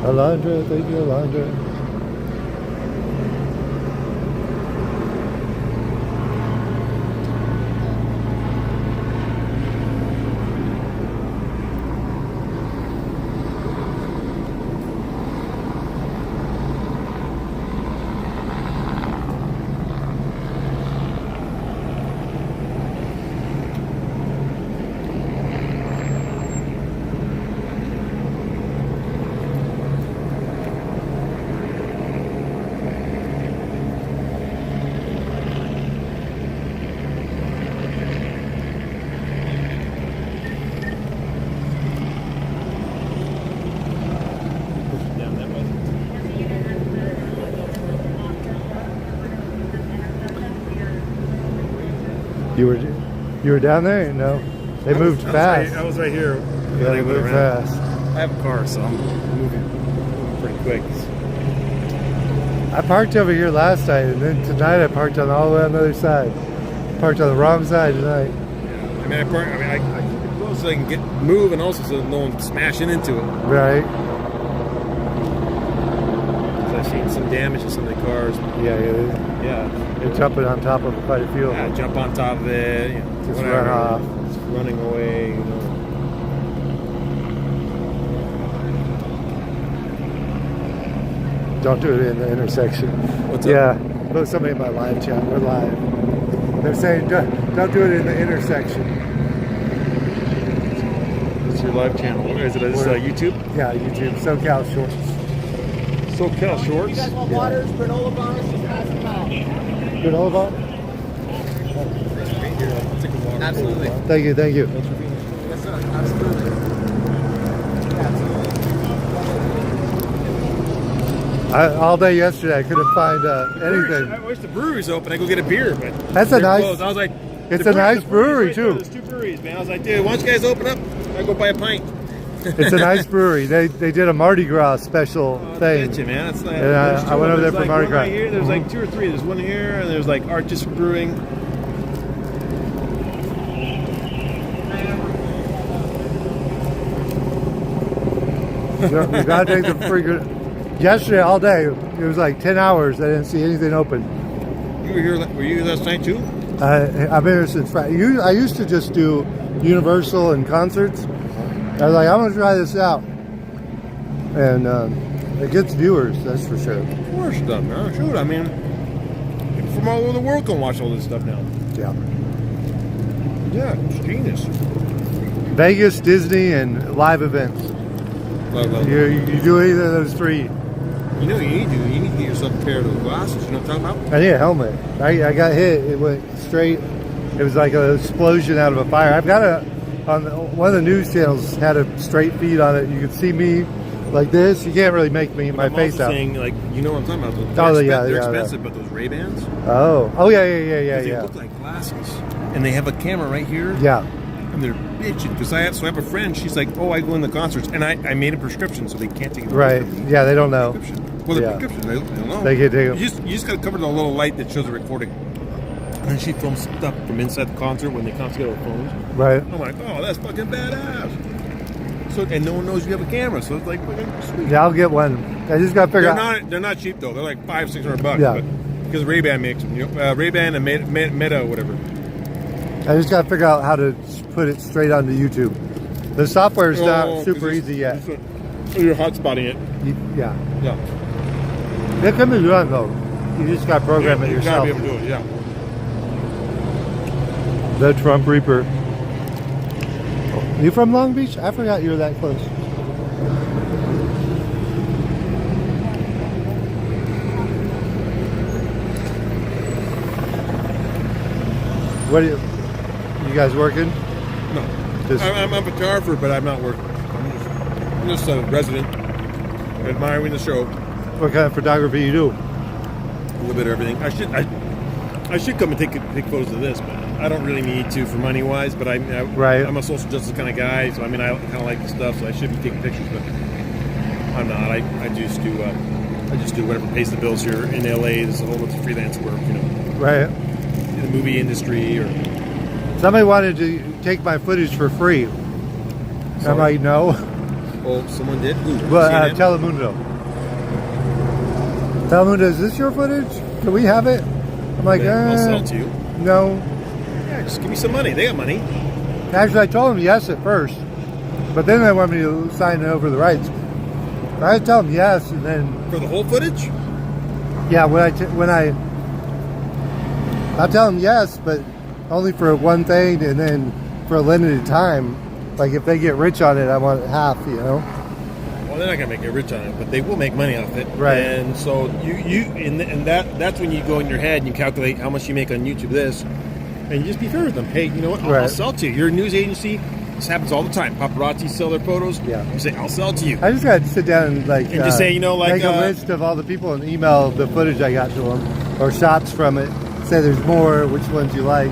Alondra, thank you, Alondra. You were down there? No. They moved fast. I was right here. Yeah, they moved fast. I have a car, so I'm moving pretty quick. I parked over here last night, and then tonight I parked on all the way on the other side. Parked on the wrong side tonight. I mean, I keep it close so I can move, and also so no one's smashing into it. Right. 'Cause I've seen some damage to some of the cars. Yeah. They're jumping on top of quite a few. Yeah, jump on top of it. You know, Just whatever. run off. Just running away. You know. Don't do it in the intersection. What's up? Yeah. Look, somebody in my live chat. We're live. They're saying don't do it in the intersection. What's your live channel? Is it YouTube? Yeah, YouTube. SoCal Shorts. SoCal Shorts. You guys want waters, granola bars, just pass them out. Good Oliver? Absolutely. Thank you. Yes, sir. Absolutely. All day yesterday, I couldn't find anything. I wish the brewery's open. I go get a beer, but That's a they're nice- closed. I was like, It's the a nice the brewery, right too. there. There's 2 breweries, man. I was like, dude, why don't you guys open up? I go buy a pint. It's a nice brewery. They did a Mardi Gras special thing. Get you, man. It's like, And I went over there for like Mardi one Gras. right here. There's like Mhm. 2 or 3. There's one here, and there's like Artist Brewing. You gotta take the freaking. Yesterday, all day, it was like 10 hours. I didn't see anything open. You were here. Were you here last night too? I've been here since Friday. I used to just do Universal and concerts. I was like, I'm gonna try this out, and it gets viewers. That's for sure. Of course it does, man. Shoot, I mean, people from all over the world can watch all this stuff now. Yeah. Yeah, it's genius. Vegas, Disney, and live events. You do either of those 3. You know what you need to do? You need to get yourself a pair of those glasses. You know what I'm talking about? I need a helmet. I got hit. It went straight. It was like an explosion out of a fire. I've got one of the news channels had a straight feed on it. You could see me like this. You can't really make me my I'm face also out. saying, like, you know what I'm talking about? They're Yeah, expensive, but those Ray-Bans, Oh, yeah. they look like glasses, and they have a camera right here. Yeah. And they're bitching because I have a friend. She's like, "Oh, I go in the concerts, and I made a prescription, so they can't take it away Right. from me." Yeah, they don't know. Prescription. Well, the Yeah. prescription, they don't know. They can take it. You just got to cover the little light that shows the recording. And then she films stuff from inside the concert when they come together with phones. Right. I'm like, oh, that's fucking badass. So, and no one knows you have a camera, so it's like fucking sweet. Yeah, I'll get one. I just got to figure out. They're not cheap though. They're like $500-600. Yeah. But because Ray-Ban makes them, you know, Ray-Ban and Meta, whatever. I just got to figure out how to put it straight onto YouTube. The software's not super easy yet. You're hotspotting it. Yeah. Yeah. It can be done though. You just got to program it You yourself. gotta be able to do it. Yeah. The Trump Reaper. You from Long Beach? I forgot you were that close. What you guys working? No. Just- I'm a photographer, but I'm not working. I'm just I'm just a resident, admiring the show. What kind of photography you do? A little bit of everything. I should come and take photos of this, but I don't really need to for money wise. But Right. I'm a social justice kind of guy, so I mean I kind of like the stuff, so I should be taking pictures, but I'm not. I just do whatever pays the bills here in LA. There's a whole bunch of freelance work, you know, Right. in the movie industry or. Somebody wanted to take my footage for free. I'm Sorry? like, no. Oh, someone did. Ooh, But CNN? Telemundo. Telemundo, is this your footage? Can we have it? I'm like, Yeah, I'll sell it to you. no. Yeah, just give me some money. They got money. Actually, I told them yes at first, but then they want me to sign over the rights. I tell them yes, and then For the whole footage? yeah, I'll tell them yes, but only for one thing, and then for a limited time. Like if they get rich on it, I want half, you know. Well, they're not gonna make it rich on it, but they will make money off it. Right. And so that's when you go in your head and you calculate how much you make on YouTube. This, and you just be fair with them. Hey, you know what? I'll Right. sell it to you. You're a news agency. This happens all the time. Paparazzi sell their photos. Yeah. You say, I'll sell it to you. I just got to sit down and like And just say, you know, like, make a list of all the people and email the footage I got to them or shots from it. Say there's more, which ones you like.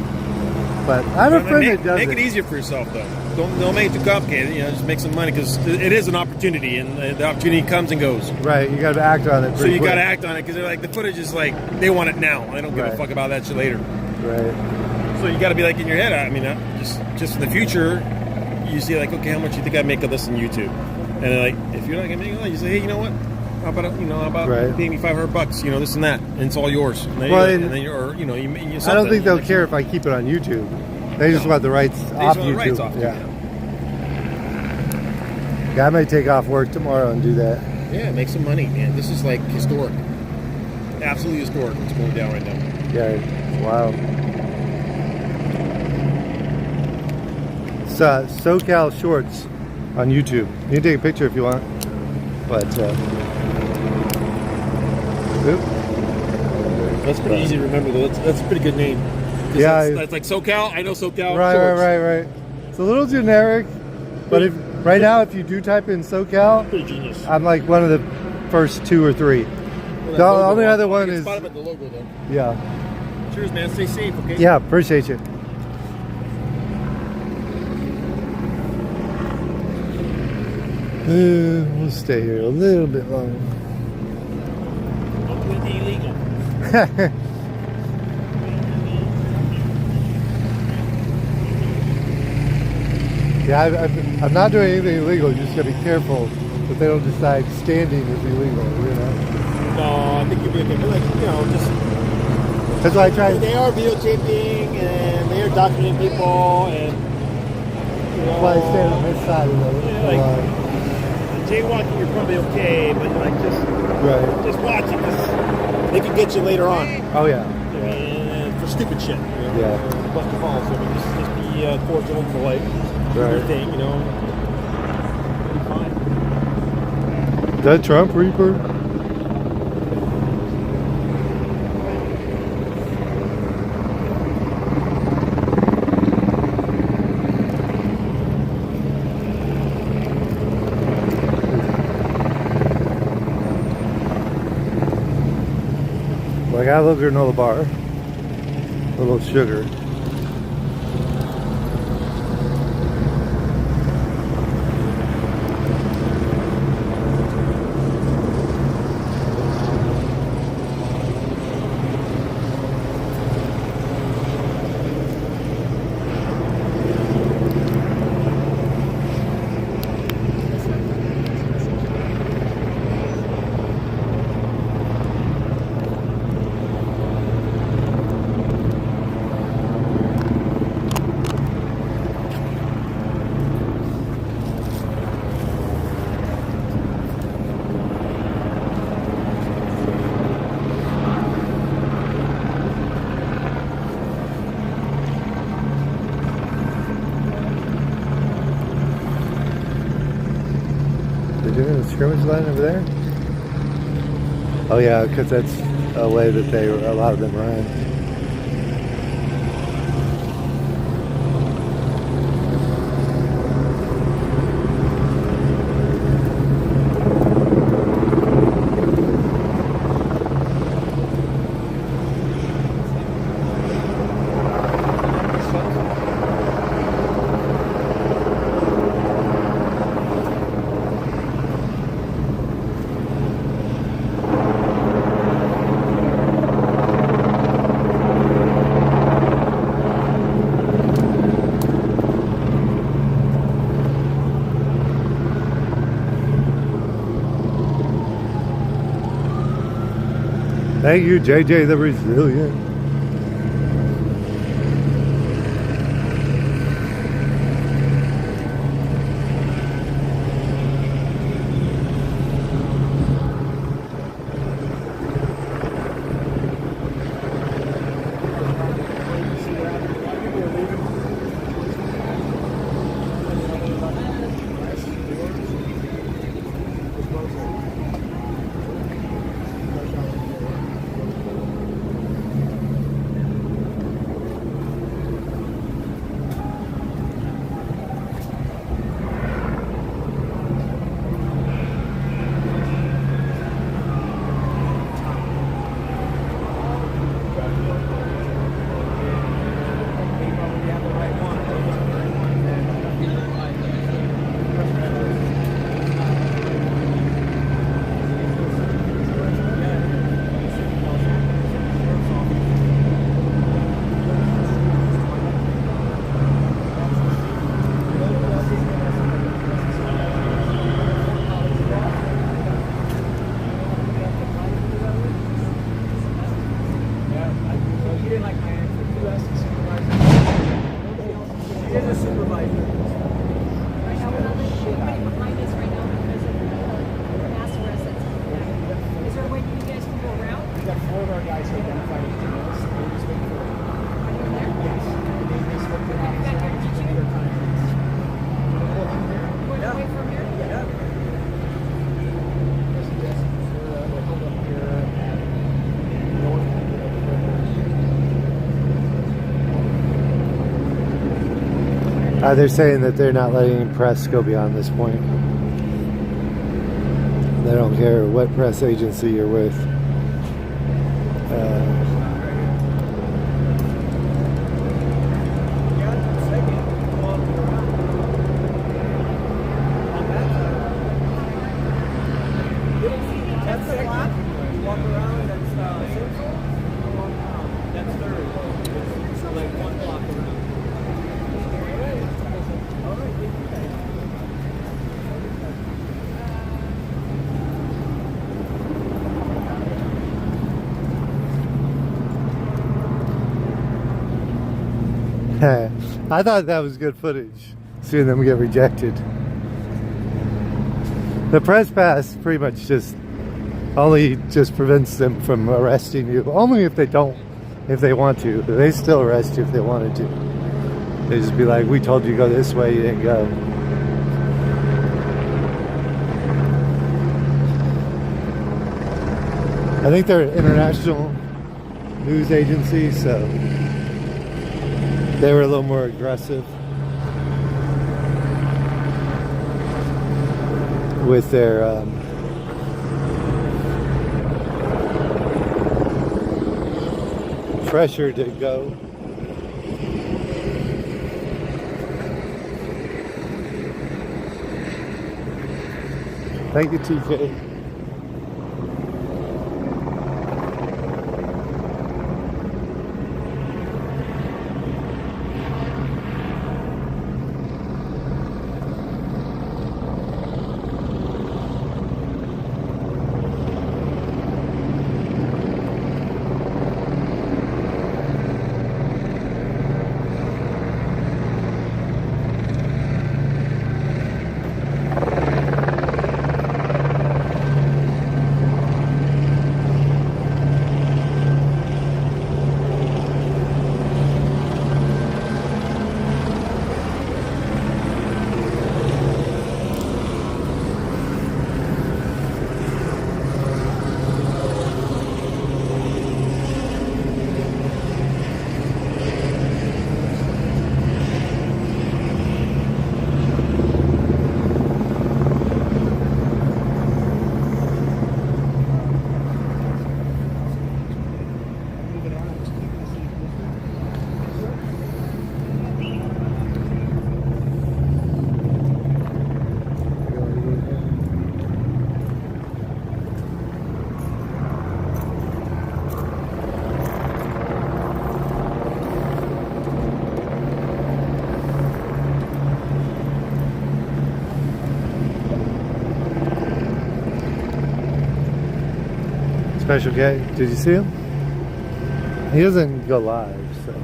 But I have a friend that does Make it. it easier for yourself, though. Don't make it too complicated. You know, just make some money because it is an opportunity, and the opportunity comes and goes. Right, you got to act on it. So pretty you got to quick. act on it because they're like the footage is like they want it now. They don't give a Right. fuck about that shit later. Right. So you got to be like in your head. I mean, just in the future, you see like, okay, how much you think I make of this on YouTube? And then, like, if you're not gonna make it, you say, hey, you know what? How about Right. paying me $500? You know, this and that, and it's all yours. And then, Well, and then you're, or, you know, you I don't something. think they'll care if I keep it on YouTube. They just want the rights off want the YouTube. rights off, yeah. Yeah, I may take off work tomorrow and do that. Yeah, make some money, man. This is like historic, absolutely historic. What's going down right now? Yeah, wow. It's SoCal Shorts on YouTube. You can take a picture if you want. But, oop. That's pretty easy to remember, though. That's a pretty good name. Yeah, that's like SoCal. I know SoCal. Right. Shorts. It's a little generic, but if right now if you do type in SoCal, Pretty genius. I'm like one of the first 2 or 3. Well, The only other one is Spot 'em at the logo, though. yeah. Cheers, man. Stay safe, okay? Yeah, appreciate you. We'll stay here a little bit longer. Don't do anything illegal. Yeah, I'm not doing anything illegal. You just gotta be careful that they don't decide standing is illegal. You know, No, I think you'll be okay. But like, you know, just that's why I try. they are videotaping and they are documenting people and you That's why I know, stand on this side of the like- line. jaywalking. You're probably okay, but like Right. just watch it 'cause they could get you later on. Oh yeah. For stupid shit. You know? Yeah. Bust the balls. So I mean, just be cordial and polite. Do your Right. thing, you know. Be fine. Is that Trump Reaper? Well, I got a little granola bar, a little sugar. They're doing a scrimmage line over there? Oh yeah, because that's a way that a lot of them run. Thank you, JJ the Resilient. They're saying that they're not letting press go beyond this point. They don't care what press agency you're with. I thought that was good footage, seeing them get rejected. The press pass pretty much just prevents them from arresting you, only if they want to. But they still arrest you if they wanted to. They just be like, we told you to go this way, you didn't go. I think they're an international news agency, so they were a little more aggressive with their pressure to go. Thank you, TK. special guy. Did you see him? He doesn't go live, so.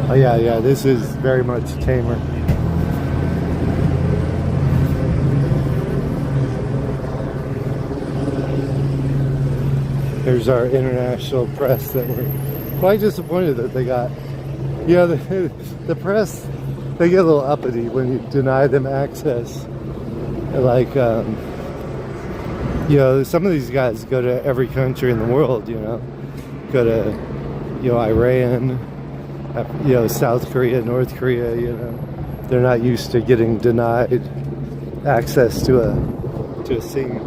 Oh yeah, this is very much tamer. There's our international press that we're quite disappointed that they got. You know, the press, they get a little uppity when you deny them access. Like, you know, some of these guys go to every country in the world, you know. Go to, you know, Iran, you know, South Korea, North Korea, you know. They're not used to getting denied access to a scene.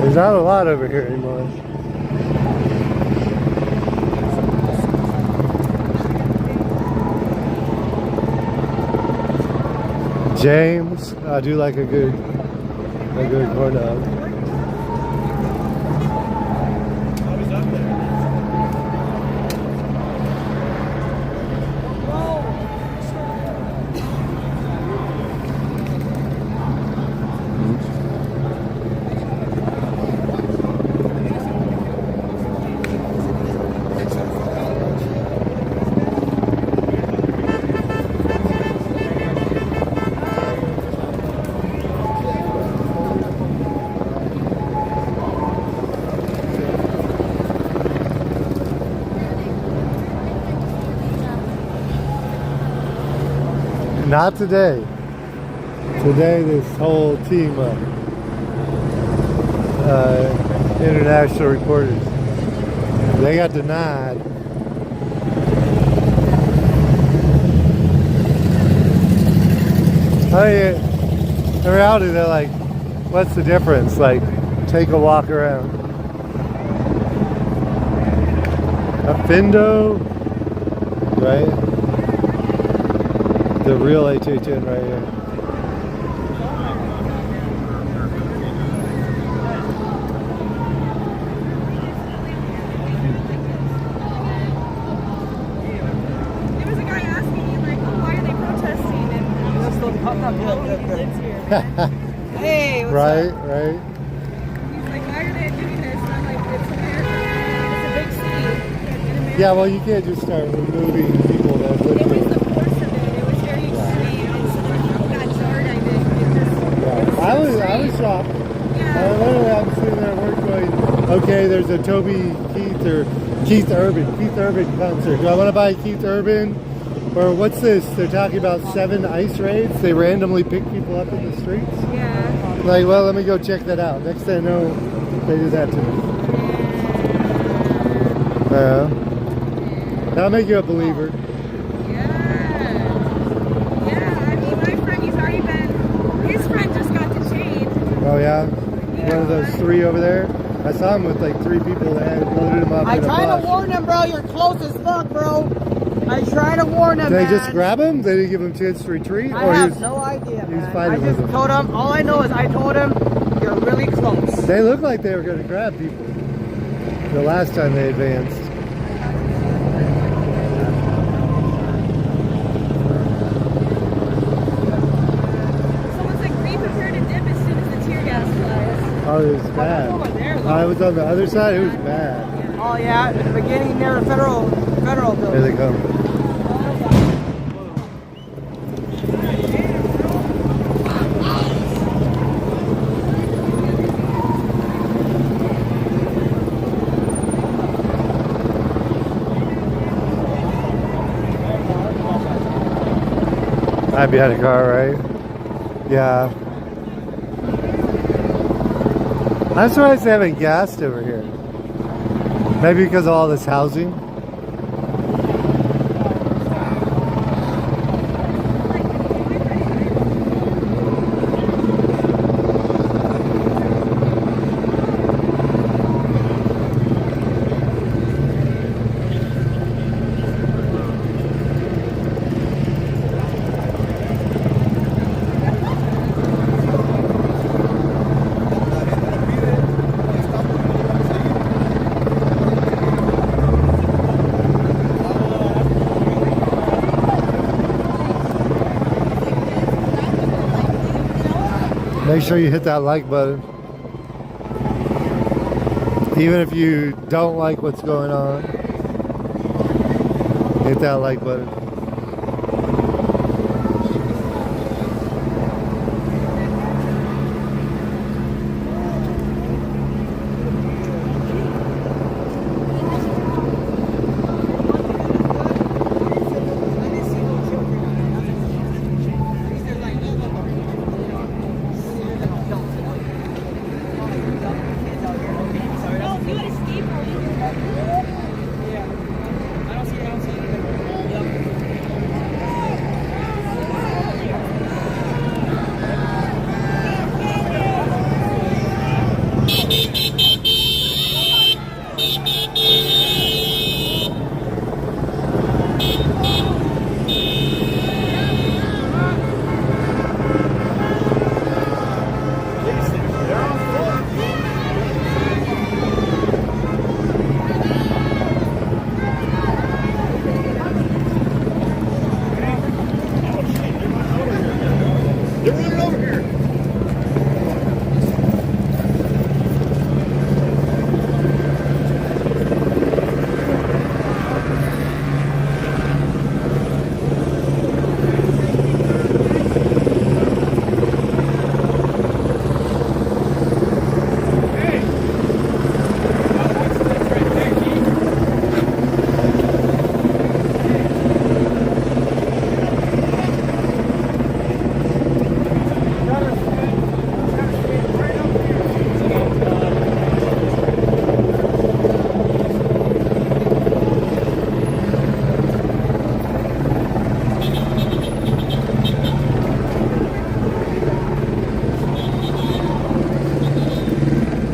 There's not a lot over here anymore. James, I do like a good corn dog. Not today. Today, this whole team of international reporters, they got denied. I mean, in reality, they're like, what's the difference? Like, take a walk around. A Findo, right? The real HHN right here. There was a guy asking me, like, oh, why are they protesting? And nobody lives here, man. Hey, what's Right, up? right. He's like, why are they doing this? And I'm like, it's America. It's a big city in America. Yeah, well, you can't just start removing people that live It was here. the force of it. It was very extreme. It's got jarred, I think. Yeah. I was shocked. Yeah. Literally, I'm sitting there at work going, okay, there's a Toby Keith or Keith Urban concert. Do I want to buy Keith Urban? Or what's this? They're talking about 7 ICE raids. They randomly pick people up in the streets. Yeah. Like, well, let me go check that out. Next thing I know, they did that to me. That'll make you a believer. Yeah. Yeah, I mean, my friend, he's already been, his friend just got detained. Oh yeah? One of those 3 over there? I saw him with like 3 people that had loaded him up I in a try to bus. warn him, bro. You're close as fuck, bro. I try to warn him, Did they man. just grab him? They didn't give him a chance to retreat? I Or have he's- no idea, he's man. I fighting with just him. told him, all I know is I told him, you're really close. They looked like they were going to grab people the last time they advanced. Someone's like, be prepared to dip as soon as the tear gas flies. Oh, it was bad. over there, though. I was on the other side. It was bad. Oh yeah, at the beginning near federal Here building. they come. Hide behind a car, right? Yeah. I'm surprised they haven't gassed over here. Maybe because of all this housing. Make sure you hit that like button. Even if you don't like what's going on, hit that like button.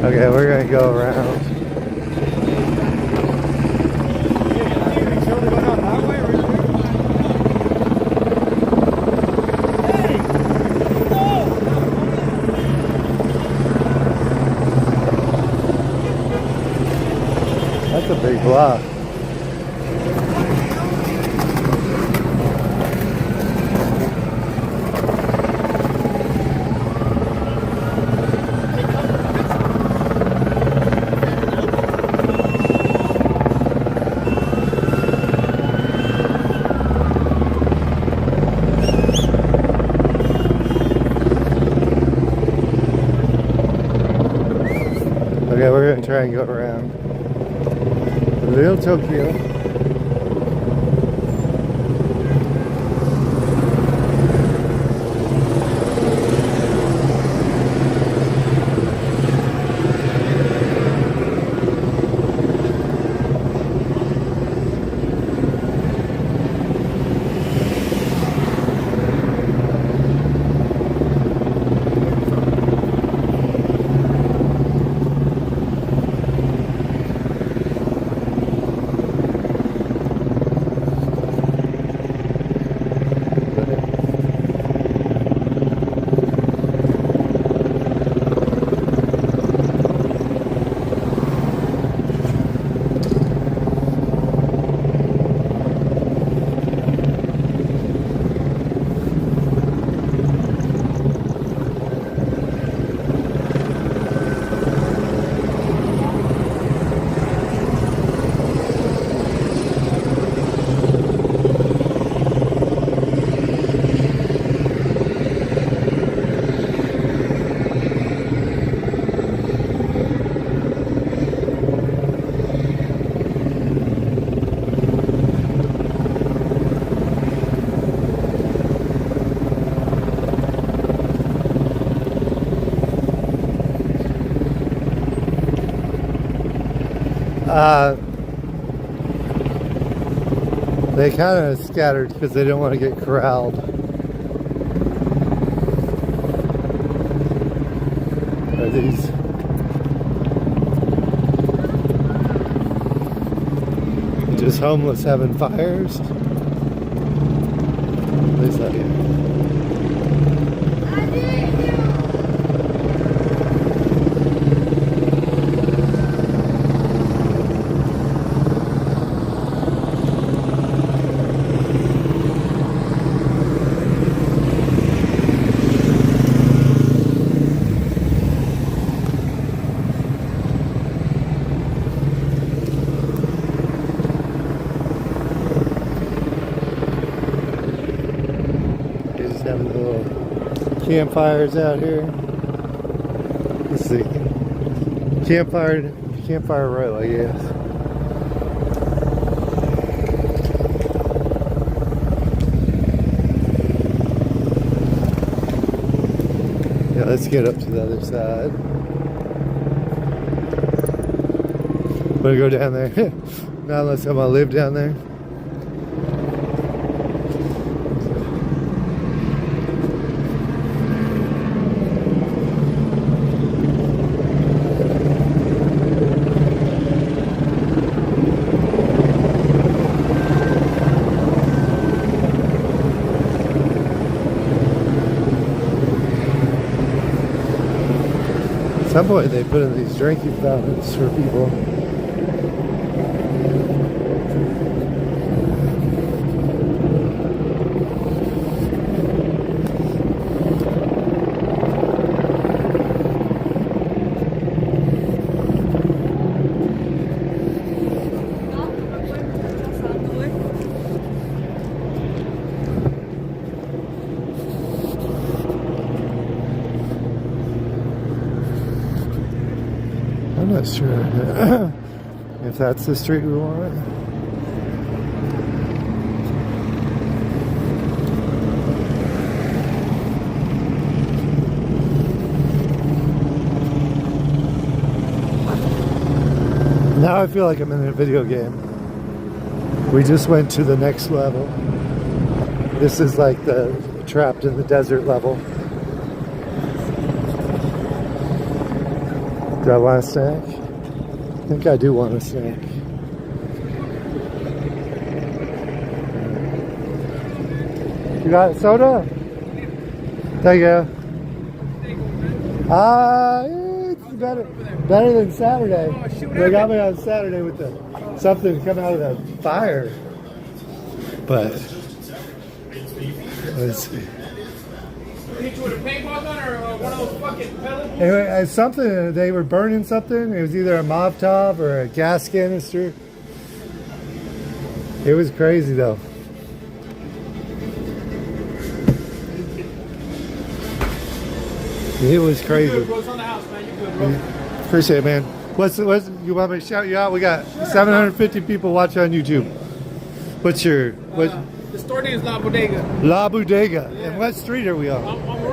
Okay, we're gonna go around. That's a big block. Okay, we're gonna try and go around Little Tokyo. They kind of scattered because they didn't want to get corralled. Are these? Just homeless having fires? At least I do. Having little campfires out here. Let's see. Campfire row, I guess. Yeah, let's get up to the other side. I'm gonna go down there. Not unless I'm gonna live down there. At some point they put in these drinking fountains for people. I'm not sure if that's the street we want. Now I feel like I'm in a video game. We just went to the next level. This is like the trapped in the desert level. Do I want a snack? I think I do want a snack. You got soda? Thank you. It's better than Saturday. They got me on Saturday with something coming out of the fire. But let's see. Anyway, something, they were burning something. It was either a Molotov or a gas canister. It was crazy though. It was crazy. Appreciate it, man. What's you want me to shout you out? We got 750 people watching on YouTube. What's your The store name is La Bodega. La Bodega. Yeah. And what street are we on? We're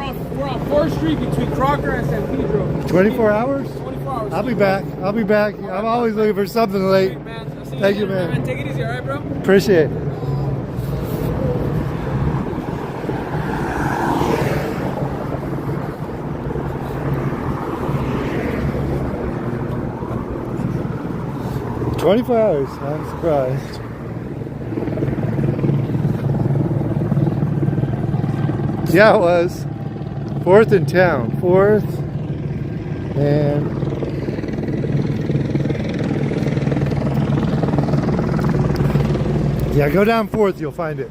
on 4th Street between Crocker and San Pedro. 24 hours? 24 hours. I'll be back. I'm always looking for something late. Thank you, man. Take it easy, alright, bro? Appreciate it. $24 hours. I'm surprised. Yeah, it was. 4th in town. 4th and yeah, go down 4th, you'll find it.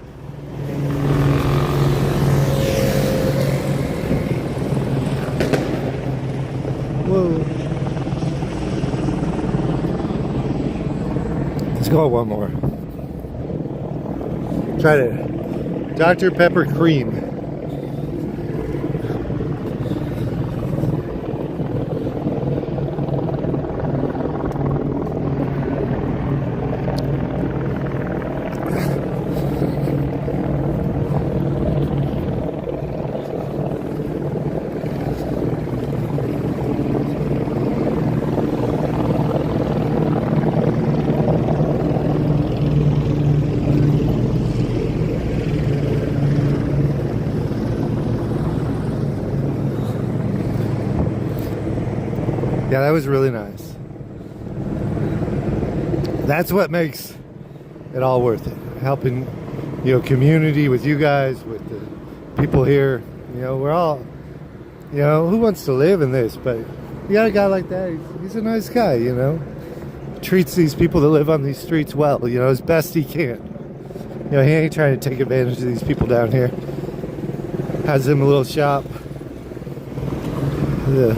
Whoa. Let's go one more. Try to Dr. Pepper Cream. it was really nice. That's what makes it all worth it. Helping, community with you guys, with the people here. We're all, who wants to live in this? But you got a guy like that, he's a nice guy, treats these people that live on these streets well, as best he can. He ain't trying to take advantage of these people down here. Has him a little shop. The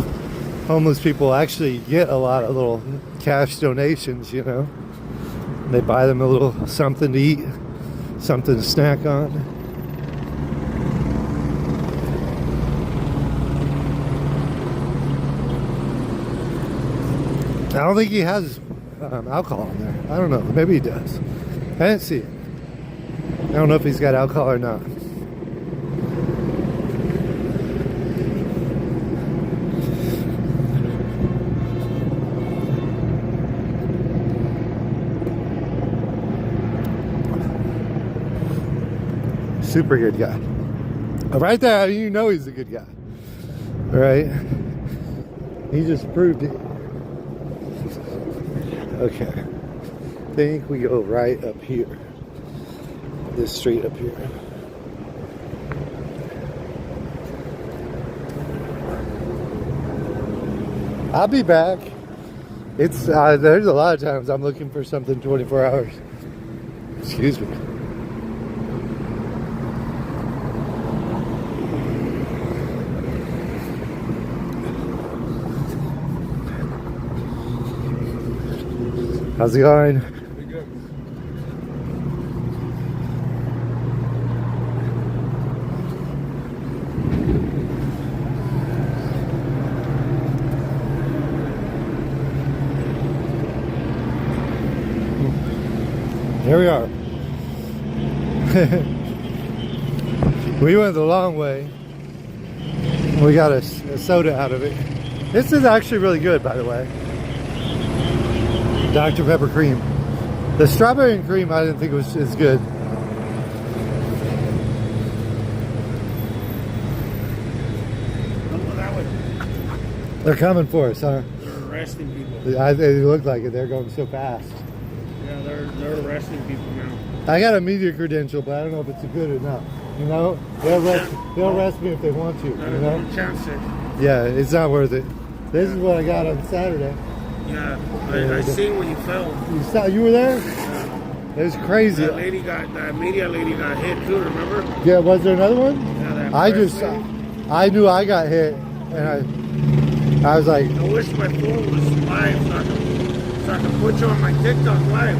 homeless people actually get a lot of little cash donations, They buy them a little something to eat, something to snack on. I don't think he has alcohol in there. I don't know. Maybe he does. I didn't see it. I don't know if he's got alcohol or not. Super good guy. Right there, he's a good guy. Right? He just proved it. Okay. I think we go right up here. This street up here. I'll be back. It's there's a lot of times I'm looking for something 24 hours. Excuse me. How's it going? Pretty good. Here we are. We went the long way. We got a soda out of it. This is actually really good, by the way. Dr. Pepper cream. The strawberry and cream I didn't think was as good. They're coming for us, huh? They're arresting people. They look like it. They're going so fast. Yeah, they're arresting people now. I got a media credential, but I don't know if it's good enough. They'll arrest me if they want to. Don't chance it. Yeah, it's not worth it. This is what I got on Saturday. Yeah, I seen when you fell. You were there? It was crazy. That media lady got hit too. Remember? Yeah, was there another one? Yeah, that I knew I got hit, and I was like, I wish my phone was live so I can put you on my TikTok live.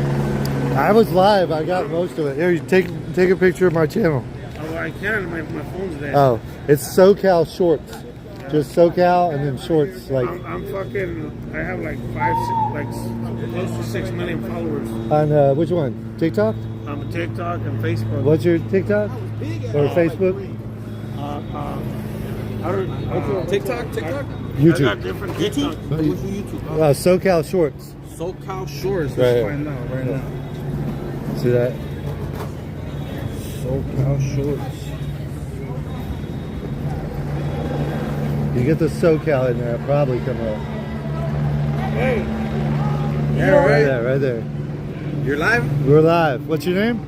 I was live. I got most of it. Here, you take a picture of my channel. Oh, I can. My phone's there. Oh, it's SoCal Shorts. Just SoCal and then Shorts. Like I'm fucking. I have like close to 6 million followers on which one? TikTok? on TikTok and Facebook. What's your TikTok or Facebook? TikTok? I got YouTube. different TikToks. SoCal Shorts. SoCal Shores. Right. Let's find out right now. See that? SoCal Shores. You get the SoCal in there, it'll probably come up. Hey. Yeah, Right there. You're live? We're live. What's your name?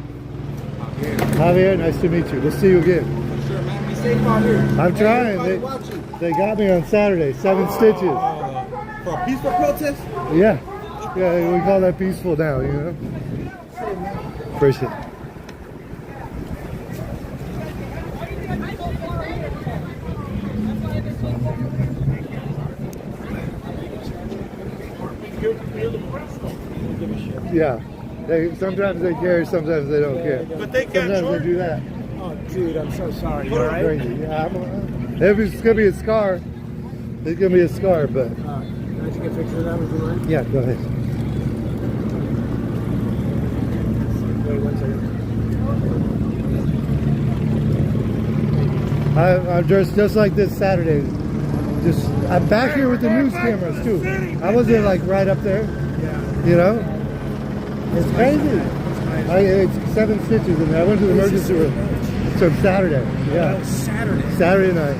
Javier. Nice to meet you. We'll see you again. Sure, man. Be safe out here. I'm trying. Watching. They got me on Saturday. 7 stitches. For a peaceful protest? Yeah. Yeah, we call that peaceful now, Appreciate it. Yeah. Sometimes they care, sometimes they don't care. But they can't Sometimes charge they do that. Oh, dude, I'm so sorry. It's crazy. Yeah, it's gonna be a scar. It's gonna be a scar, but Can I take a picture of that? Would you mind? yeah, go ahead. Wait 1 second. I'm dressed just like this Saturday. I'm back here with the news cameras too. I wasn't like right up there. Yeah. It's crazy. It's 7 stitches in there. I went to the emergency room. So Saturday. Yeah. Saturday. Saturday night.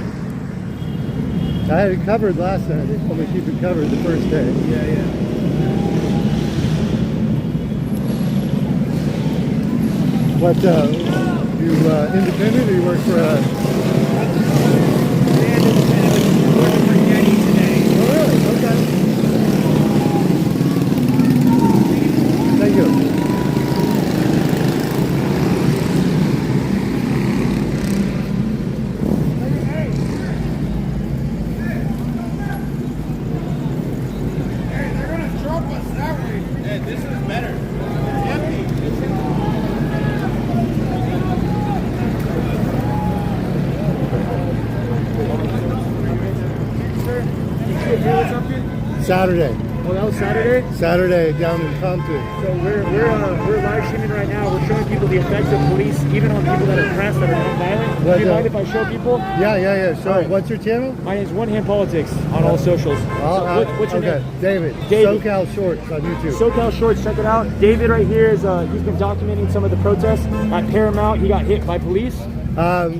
I had it covered last night. They told me to keep it covered the first day. Yeah, yeah. What, you independent or you work for a... Working for Getty today. Oh, really? Okay. Thank you. Hey, they're gonna drop us that way. Hey, this is better. It's empty. Saturday. Oh, that was Saturday? Saturday down in Compton. So we're live streaming right now. We're showing people the effects of police, even on people that are pressed, that are non-violent. Do you mind if I show people? Yeah. So, All right. what's your channel? My name's One Hand Politics on all socials. What's your name? David. David. SoCal Shorts on YouTube. SoCal Shorts, check it out. David right here is he's been documenting some of the protests at Paramount. He got hit by police.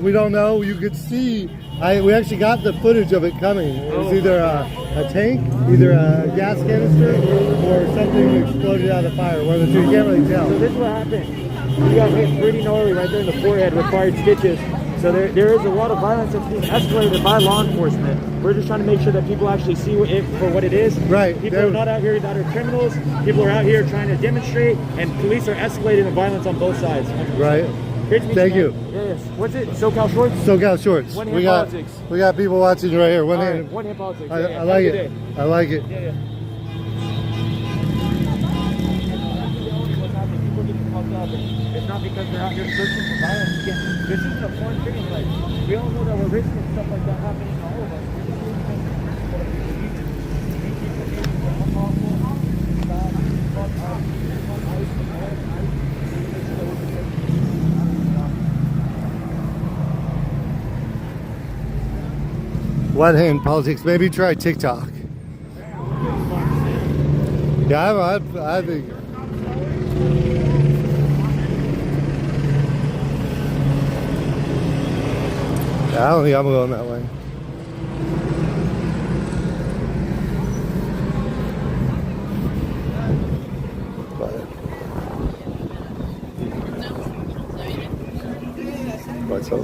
We don't know. You could see. We actually got the footage of it coming. It was either a tank, either a gas canister, or something that exploded out of the fire. One of the two. You can't really tell. So this is what happened. He got hit pretty gnarly right there in the forehead, required stitches. So there is a lot of violence that's being escalated by law enforcement. We're just trying to make sure that people actually see it for what it is. Right. People are not out here that are criminals. People are out here trying to demonstrate, and police are escalating the violence on both sides. 100%. Right. Great to meet Thank you. you. Man. Yes. What's it? SoCal Shorts? SoCal Shorts. One hand We got politics. we got people watching right here. One All hand. right, One Hand Politics. I Yeah, like have a good it. day. I like it. Yeah. It's not because they're out here searching for violence. Again, this isn't a foreign thing. Like, we all know that we're risking stuff like that happening to all of us. One hand politics. Maybe try TikTok. Yeah, I think. Yeah, I don't think I'm going that way. What's up?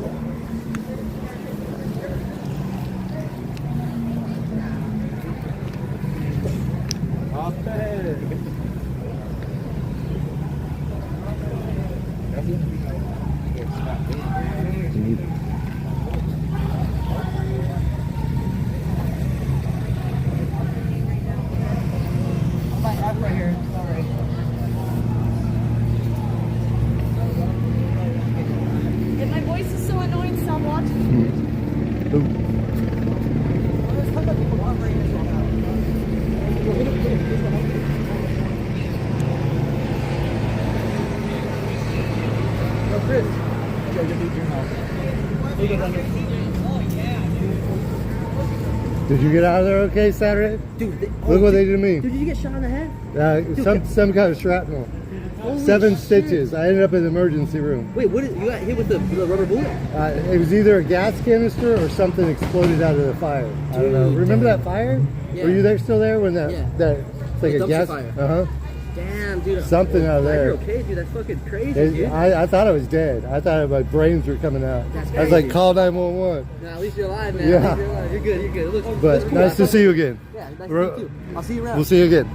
And my voice is so annoying somewhat. Did you get out of there okay Saturday? Dude, Look what they did to me. Did you get shot in the head? Some kind of shrapnel. 7 stitches. I ended up in the emergency room. Wait, what? You got hit with the rubber bullet? It was either a gas canister or something exploded out of the fire. I don't know. Remember that fire? Yeah. Were you there still there when that Yeah. it's like The a gas dumpster fire. Uh-huh. Damn, dude. Something out of Glad there. You're okay, dude. That's fucking crazy, dude. I thought I was dead. I thought my brains were coming out. That's I was like, crazy. call 911. Nah, at least you're alive, man. Yeah. At least you're alive. You're good. You're good. It looks But cool. nice to see you again. Yeah, nice to meet you. I'll see you around. We'll see you again.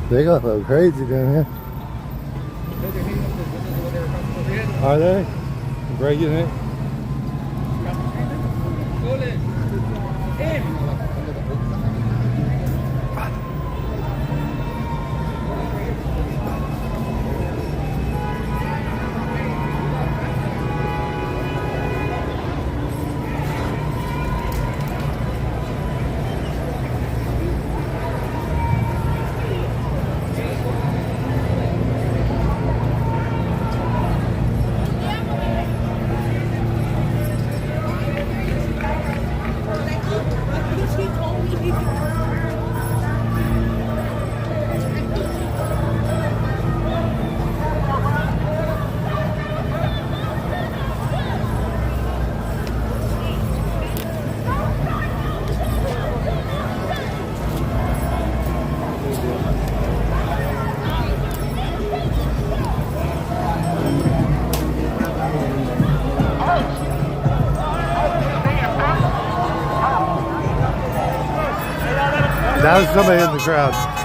They got a little crazy down here. Are they? Breaking it? That was somebody in the crowd.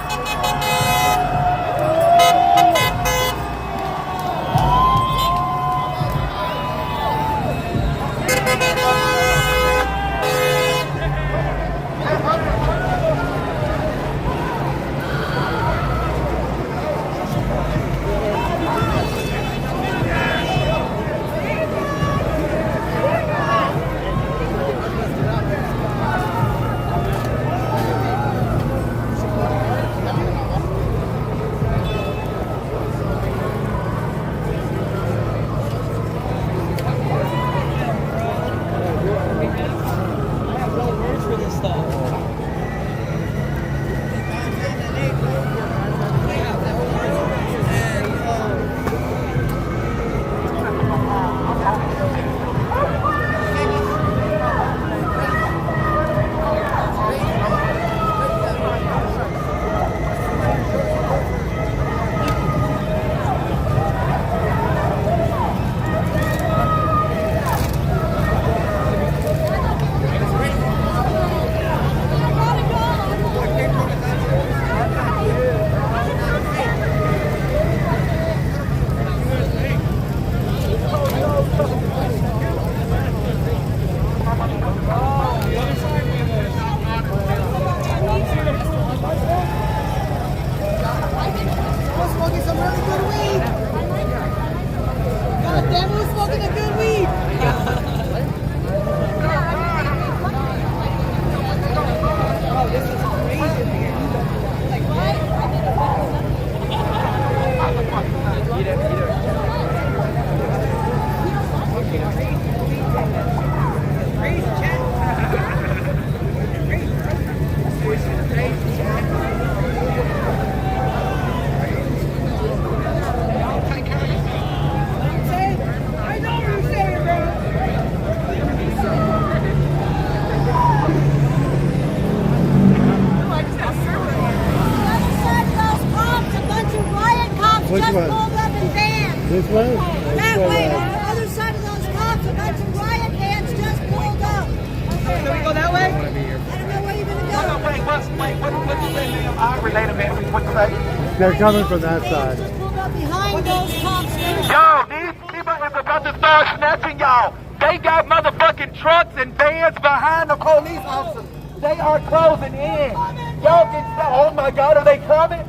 Which just one? pulled up in vans. This way? That way, on the other side of those cops, a bunch of riot vans just pulled up. Okay. Can we go that way? I don't know where you're gonna go. What you say, ma'am? I relate a man. What you say? They're coming from that Vans side. just pulled up behind those cops. Yo, these people is about to start snatching y'all. They got motherfucking trucks and vans behind the police officers. They are closing in. Y'all get oh my God, are they coming?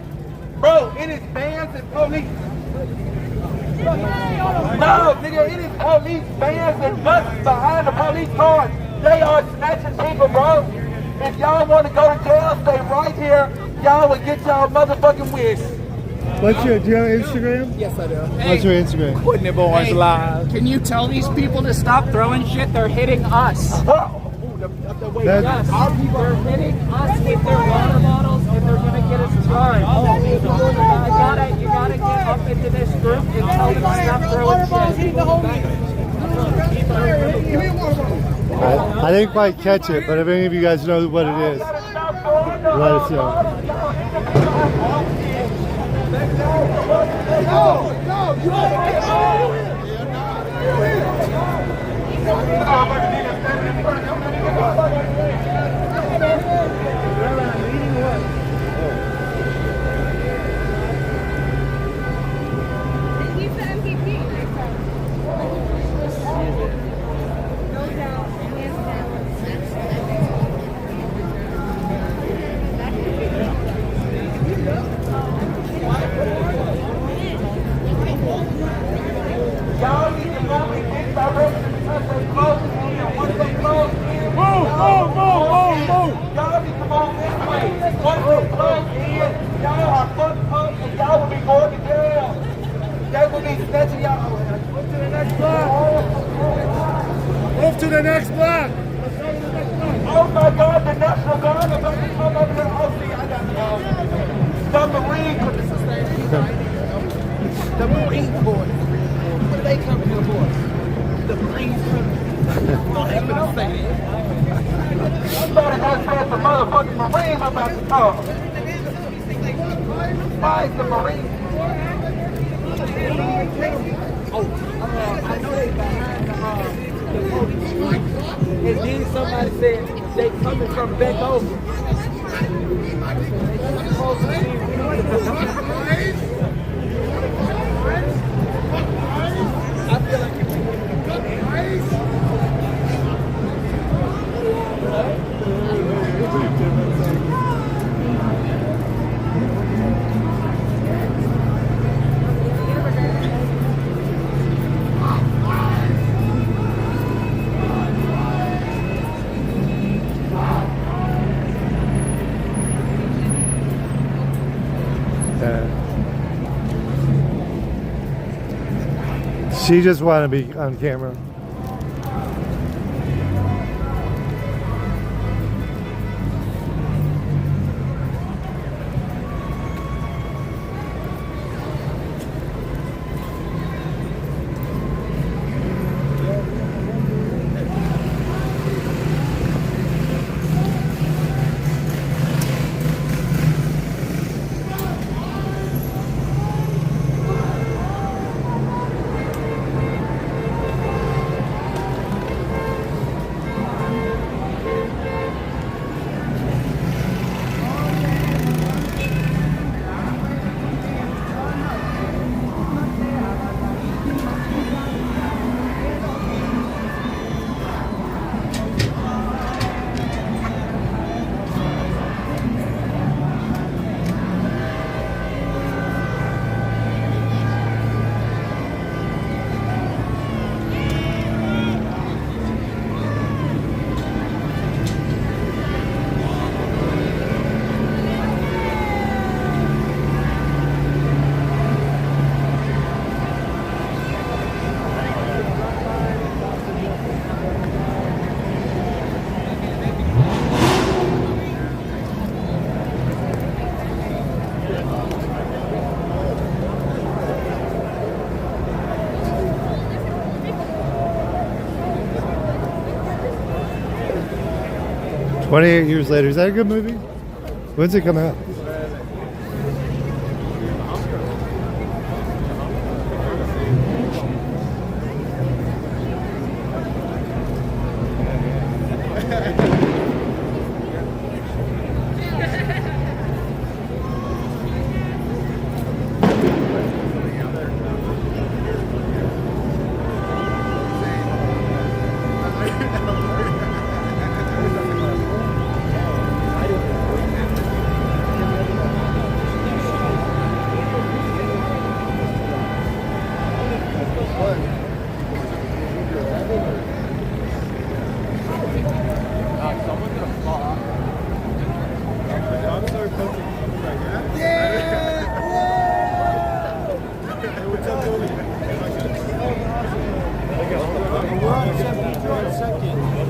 Bro, it is vans and police. No, nigga, it is police vans and buses behind the police cars. They are snatching people, bro. If y'all want to go to jail, stay right here. Y'all will get y'all motherfucking wish. What's your, do you have Instagram? Yes, I do. What's your Instagram? Putting it boys Hey, live. Can you tell these people to stop throwing shit? They're hitting us. That's- Our people are hitting us with their water bottles, and they're gonna get us charged. You gotta get up into this group and tell them to stop throwing shit. I didn't quite catch it, but if any of you guys know what it is, let us know. He's the MVP. No doubt, hands Y'all need to move in this direction because they close in. Once they close in, move. Y'all need to move this way. Once they close in, y'all are fucked up and y'all will be going to jail. They will be snatching y'all. Move to the next block. Move to the next block. Oh my God, the National Guard is about to come over here. Oh, see, I got the Marine Corps. The Marine Corps. What are they coming here for? The Marine Corps. Don't have to say it. Somebody has said the motherfucking Marines are about to come. Why is the Marine? I know they behind the police. And then somebody said they coming from back over. calls to see if we don't get the I feel like if we She just wanted to be on camera. "28 years later." Is that a good movie? When's it come out?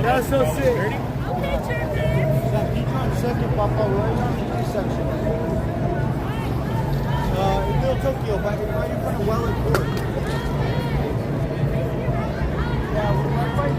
That's so sick. Okay, second, Papa, right section. In Little Tokyo, right in front of Welland Court. Yeah, we're right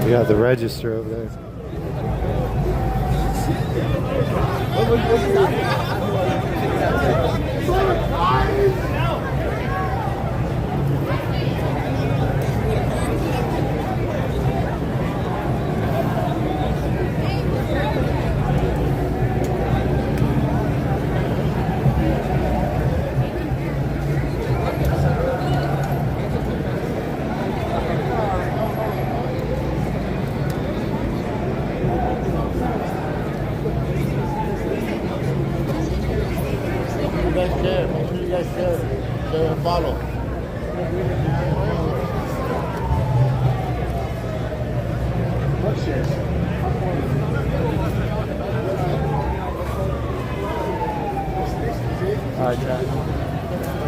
You got the register over there. Follow. All right, Jack.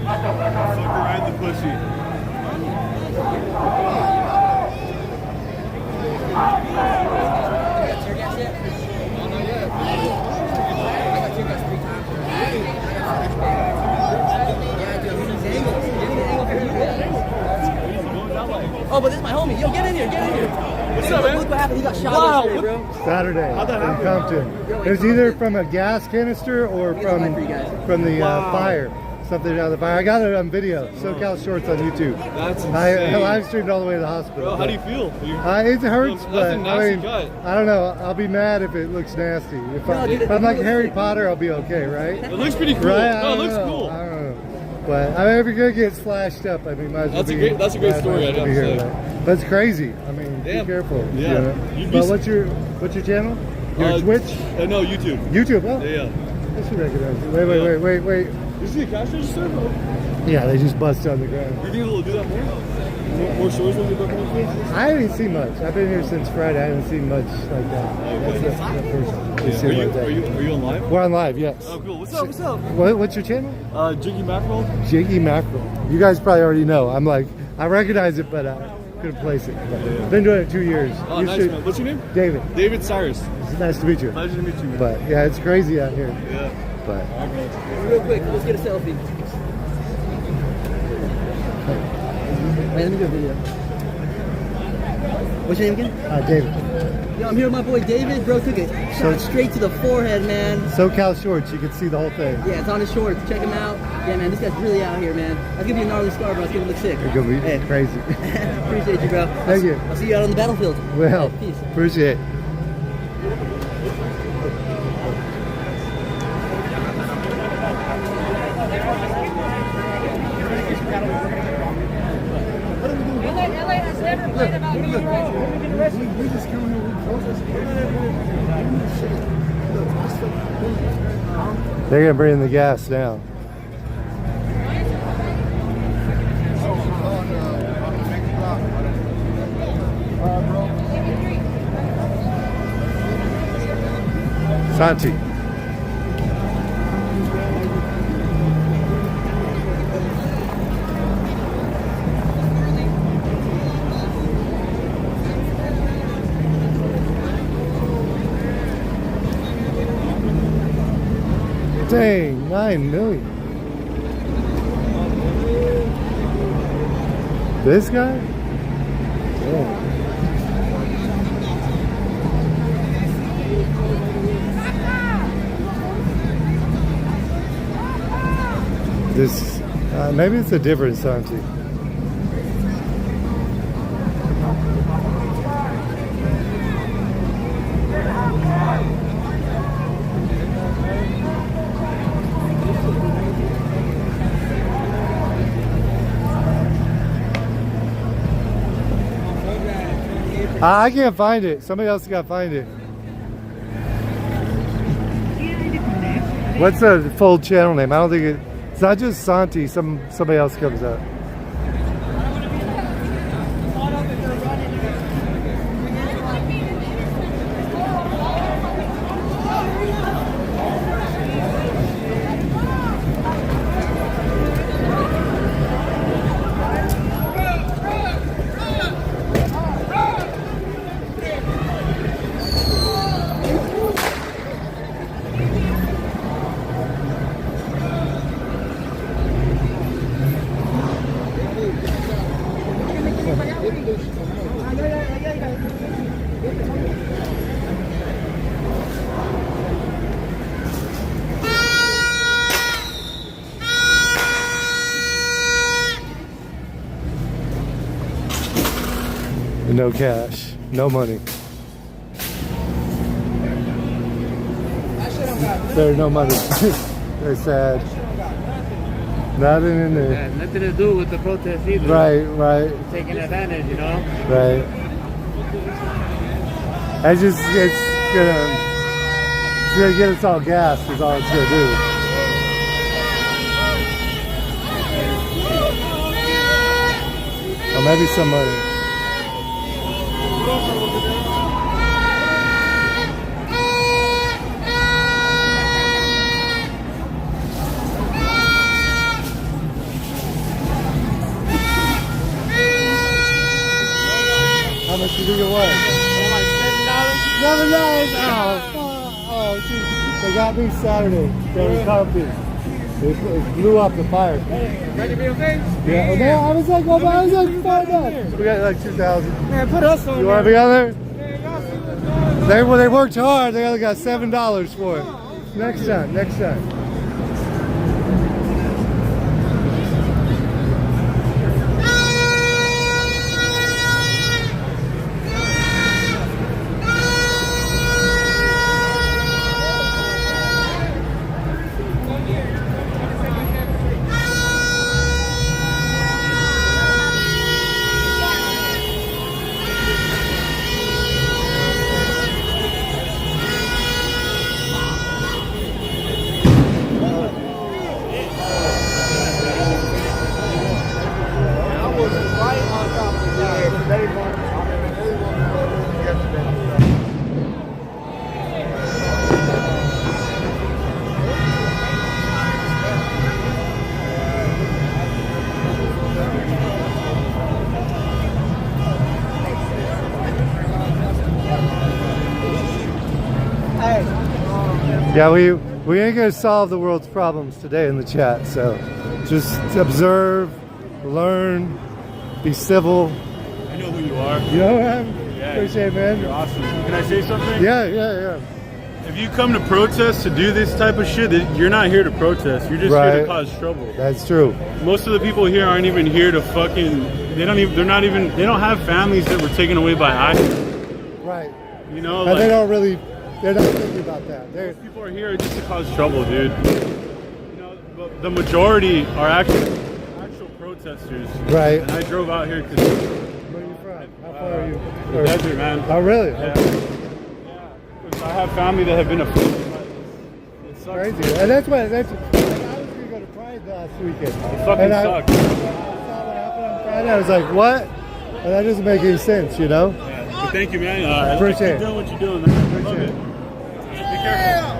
Ride the pussy. Oh, but this is my homie. Yo, get in here, get in here. What's up, man? Look what happened. He got shot Wow, yesterday, bro. Saturday How'd that in happen? Compton. It was either from a gas canister or from the Wow. fire. Something out of the fire. I got it on video. SoCal Shorts on YouTube. That's I insane. live streamed all the way to the hospital. Bro, how do you feel? It hurts, That's but a nasty I mean, cut. I don't know. I'll be mad if it looks nasty. If, if I'm like Harry Potter, I'll be okay, right? It looks pretty cool. Right? I No, it don't looks know. cool. I don't know. But I mean, if you're gonna get slashed up, I mean, might as well That's a be. great- that's a great might as story, well I'd have be to here, say. right? But it's crazy. I mean, Damn. be careful. Yeah. You know? You'd be But s- what's your channel? Your Twitch? No, YouTube. YouTube? Oh, Yeah. I should recognize you. Wait. You see the cash register? Bro? Yeah, they just bust on the ground. You think they'll do that more? More stores will be broken into? I haven't seen much. I've been here since Friday. I haven't seen much like that. That's the first we've seen like that. Are you on live? We're on live, yes. Oh, cool. What's up? What's up? What's your channel? Jiggy Mackerel. Jiggy Mackerel. You guys probably already know. I'm like, I recognize it, but I couldn't place it. But been doing it 2 years. Oh, You nice, should- man. What's your name? David. David Cyrus. It's nice to meet you. Pleasure to meet you, man. But yeah, it's crazy out here. Yeah. But Real quick, let's get a selfie. Wait, let me do a video. What's your name again? David. Yo, I'm here with my boy David. Bro took it shot straight to the forehead, man. SoCal Shorts, you can see the whole thing. Yeah, it's on his shorts. Check him out. Yeah, man, this guy's really out here, man. I'll give you a gnarly scar, bro. It's gonna look sick. It's gonna be Hey. crazy. Appreciate you, bro. Thank you. I'll see you out on the battlefield. Well, Yeah, peace. appreciate it. LA has never played about me. They're gonna bring the gas down. Santi. Dang, 9 million. This guy? Oh. This, maybe it's a different Santi. I can't find it. Somebody else got to find it. What's the full channel name? I don't think it's not just Santi. Somebody else comes up. And no cash, no money. There's no money. They're sad. Nothing in there. Yeah, nothing to do with the protest either. Right. Taking advantage, you know? Right. It's gonna get us all gassed is all it's gonna do. Or maybe some money. How much you think it was? Like $7? $7. Oh, geez. They got me Saturday. They were Compton. It blew up the fire. Ready to be okay? Yeah. No, I was like, well, I was like $5. We got like 2,000. Man, put us on You want to be on there? They worked hard. They only got $7 for it. Next time. Yeah, we ain't gonna solve the world's problems today in the chat, so just observe, learn, be civil. I know who you are. You know what I'm Yeah, appreciate it, man. You're awesome. Can I say something? Yeah. If you come to protest to do this type of shit, you're not here to protest. You're just here to cause trouble. That's true. Most of the people here aren't even here to fucking. They don't have families that were taken away by ICE. Right. You know, And they're not thinking about that. people are here just to cause trouble, dude. You know, the majority are actual protesters. Right. And I drove out here because. Where are you from? How far are you? The desert, man. Oh, really? Yeah. I have family that have been affected. It sucks. Crazy. And that's why I was going to go to Pride last weekend. It fucking sucks. I saw what happened on Friday. I was like, what? And that doesn't make any sense, you know? Yeah. But thank you, man. Appreciate keep it. doing what you're doing, man. I love it. Be careful.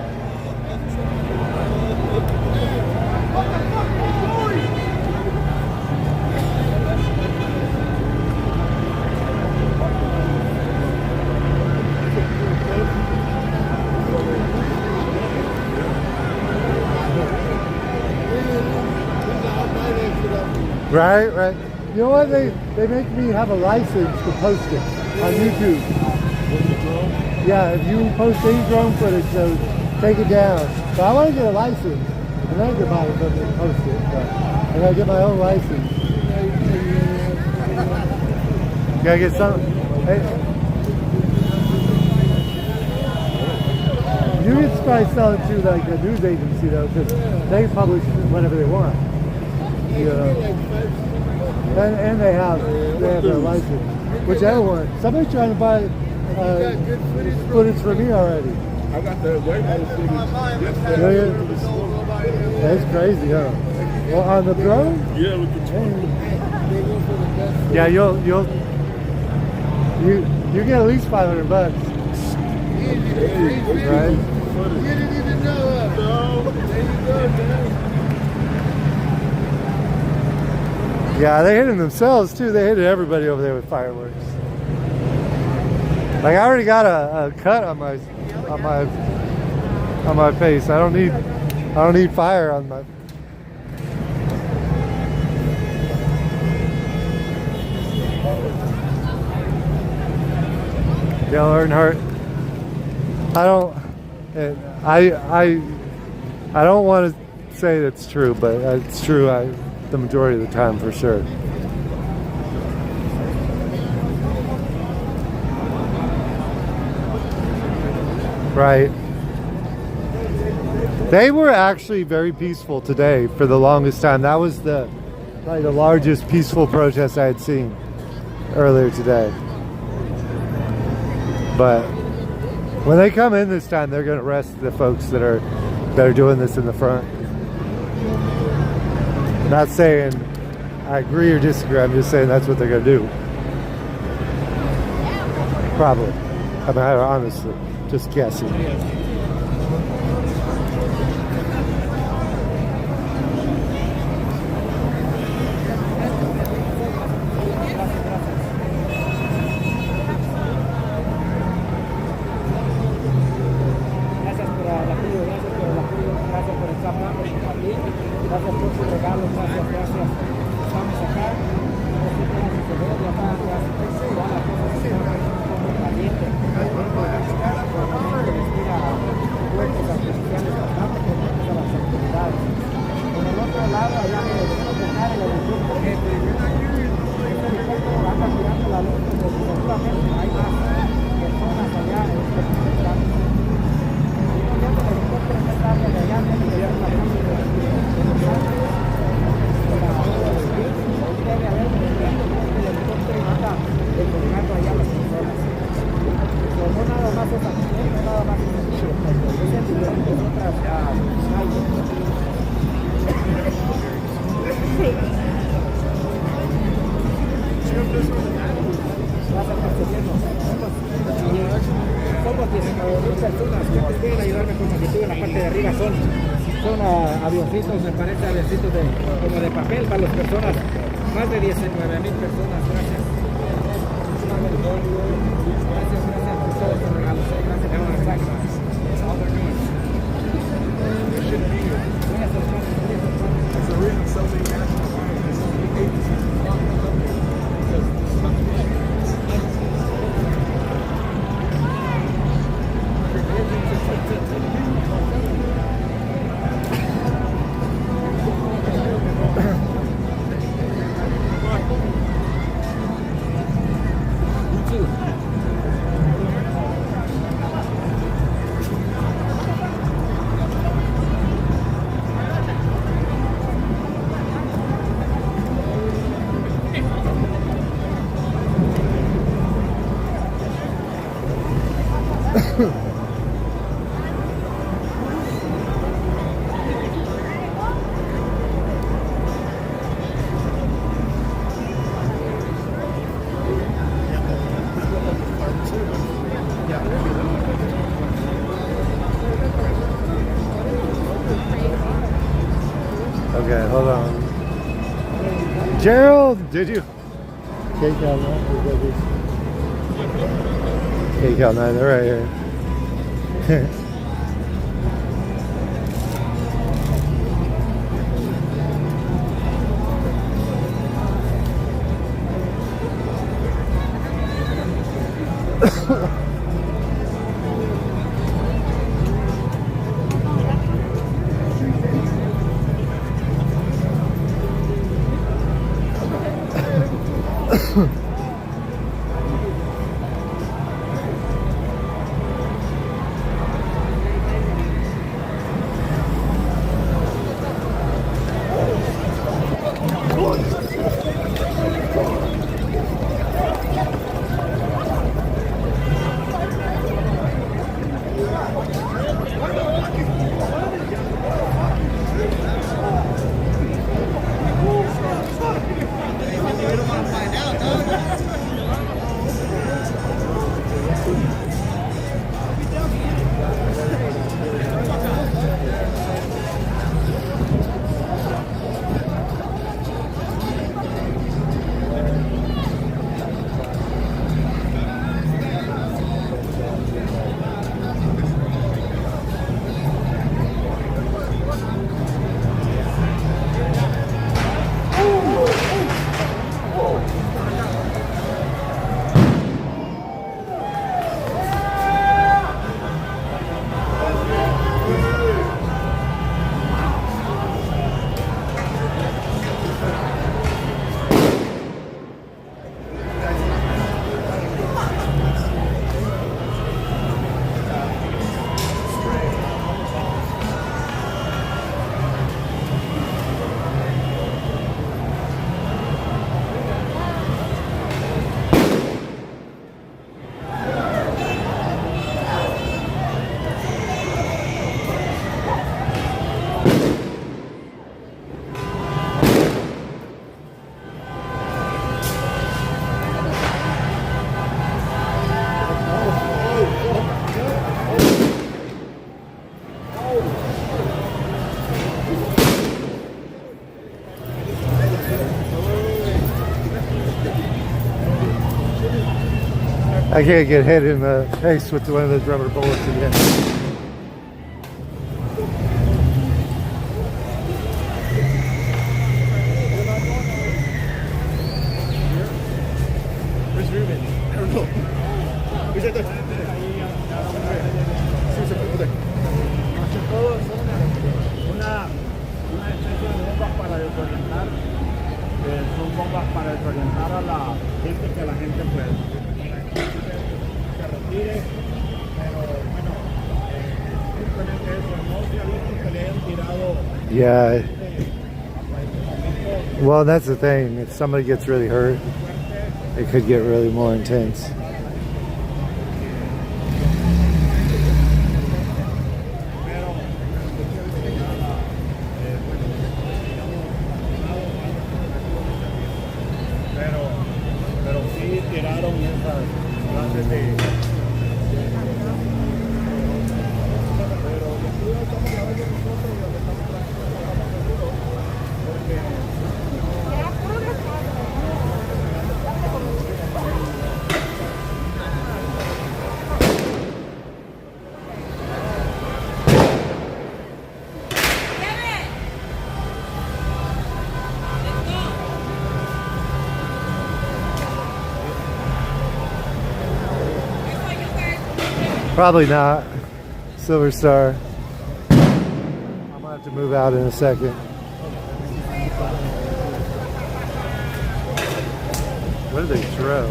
Right. You know what? They make me have a license to post it on YouTube. Yeah, if you post any drone footage, they'll take it down. So I want to get a license, and then I can buy it and post it. But I gotta get my own license. Gotta get some. Hey. You can probably sell it to like a news agency though, because they publish whatever they want. And they have their license. Whichever one. Somebody's trying to buy footage for me already. I got the Waymo footage. That's crazy, huh? Well, on the drone? Yeah, with the drone. Yeah, you get at least $500. Right? You didn't even know it. No. There you go, man. Yeah, they hit them themselves too. They hit everybody over there with fireworks. Like I already got a cut on my face. I don't need fire on my. Dale Earnhardt. I don't want to say that's true, but it's true the majority of the time for sure. Right. They were actually very peaceful today for the longest time. That was probably the largest peaceful protest I had seen earlier today. But when they come in this time, they're going to arrest the folks that are doing this in the front. Not saying I agree or disagree. I'm just saying that's what they're going to do. Probably. I mean, honestly, just guessing. avioncitos, me parece avioncitos como de papel para las personas, más de 19,000 personas, gracias. Gracias por todos los regalos, gracias. Okay, hold on. Gerald, did you? KCal 9. KCal 9, they're right here. Find out, dog. I can't get hit in the face with one of those rubber bullets again. Where's Ruben? I don't know. Who's that? Son bombas para desorientar a la gente, que la gente pues se retire, pero bueno, simplemente eso, no se ha visto que le hayan tirado. Yeah. Well, that's the thing. If somebody gets really hurt, it could get really more intense. Pero sí tiraron esas clases de... Pero nosotros estamos a ver de nosotros y lo que estamos tratando porque Probably not. Silver Star. I'm gonna have to move out in a second. What do they throw?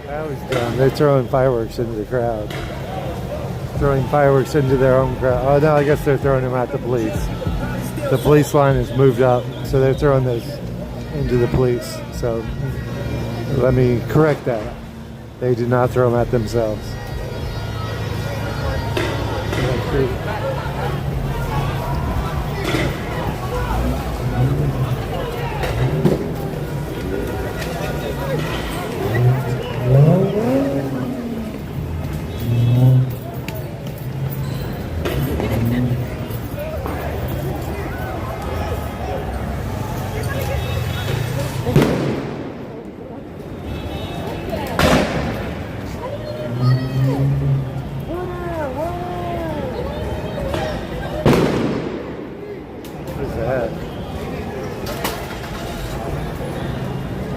That was dumb. They're throwing fireworks into the crowd. Throwing fireworks into their own crowd. Oh no, I guess they're throwing them at the police. The police line is moved up, so they're throwing those into the police. So let me correct that. They did not throw them at themselves.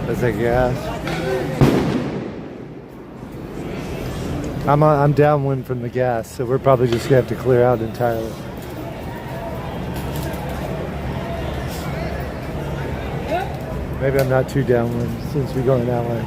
That's a gas. I'm downwind from the gas, so we're probably just gonna have to clear out entirely. Maybe I'm not too downwind since we're going that way.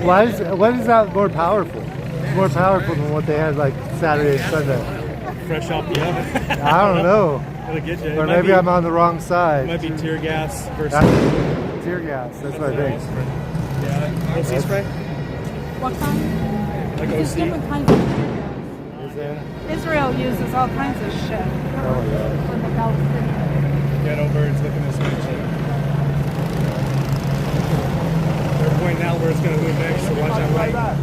Why is that more powerful? It's more powerful than what they had like Saturday and Sunday. Fresh off the oven. I don't know. It'll get you. Or maybe I'm on the wrong side. It might be tear gas versus tear gas. That's what I think. Yeah. OC spray? What kind? Like There's OC? different kinds of tear Is there? gas. Israel uses all kinds of shit. Oh yeah. For the Palestinians. Get over, it's looking this way. They're pointing out where it's going to move next, so watch that right.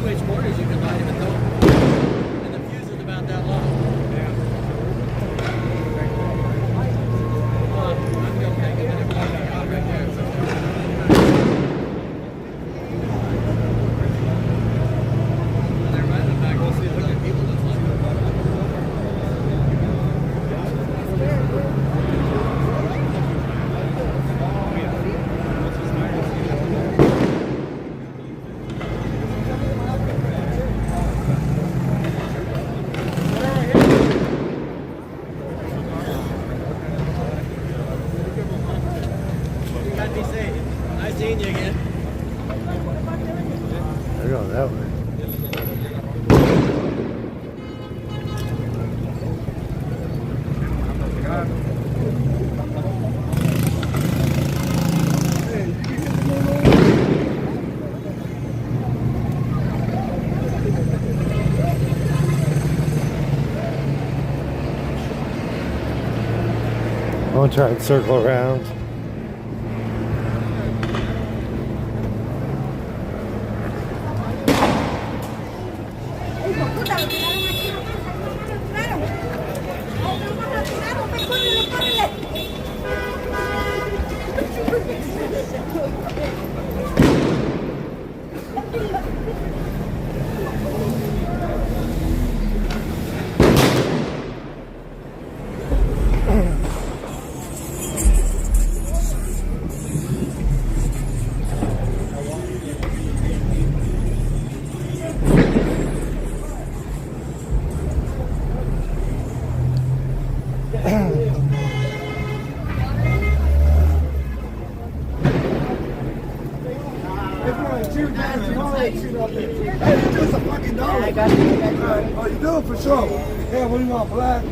2-way quarters you can light him at home. And the fuse is about that long. Nice seeing you again. They're going that way. I'm gonna try and circle around. Oh, you do it for sure. Yeah, what do you want, black?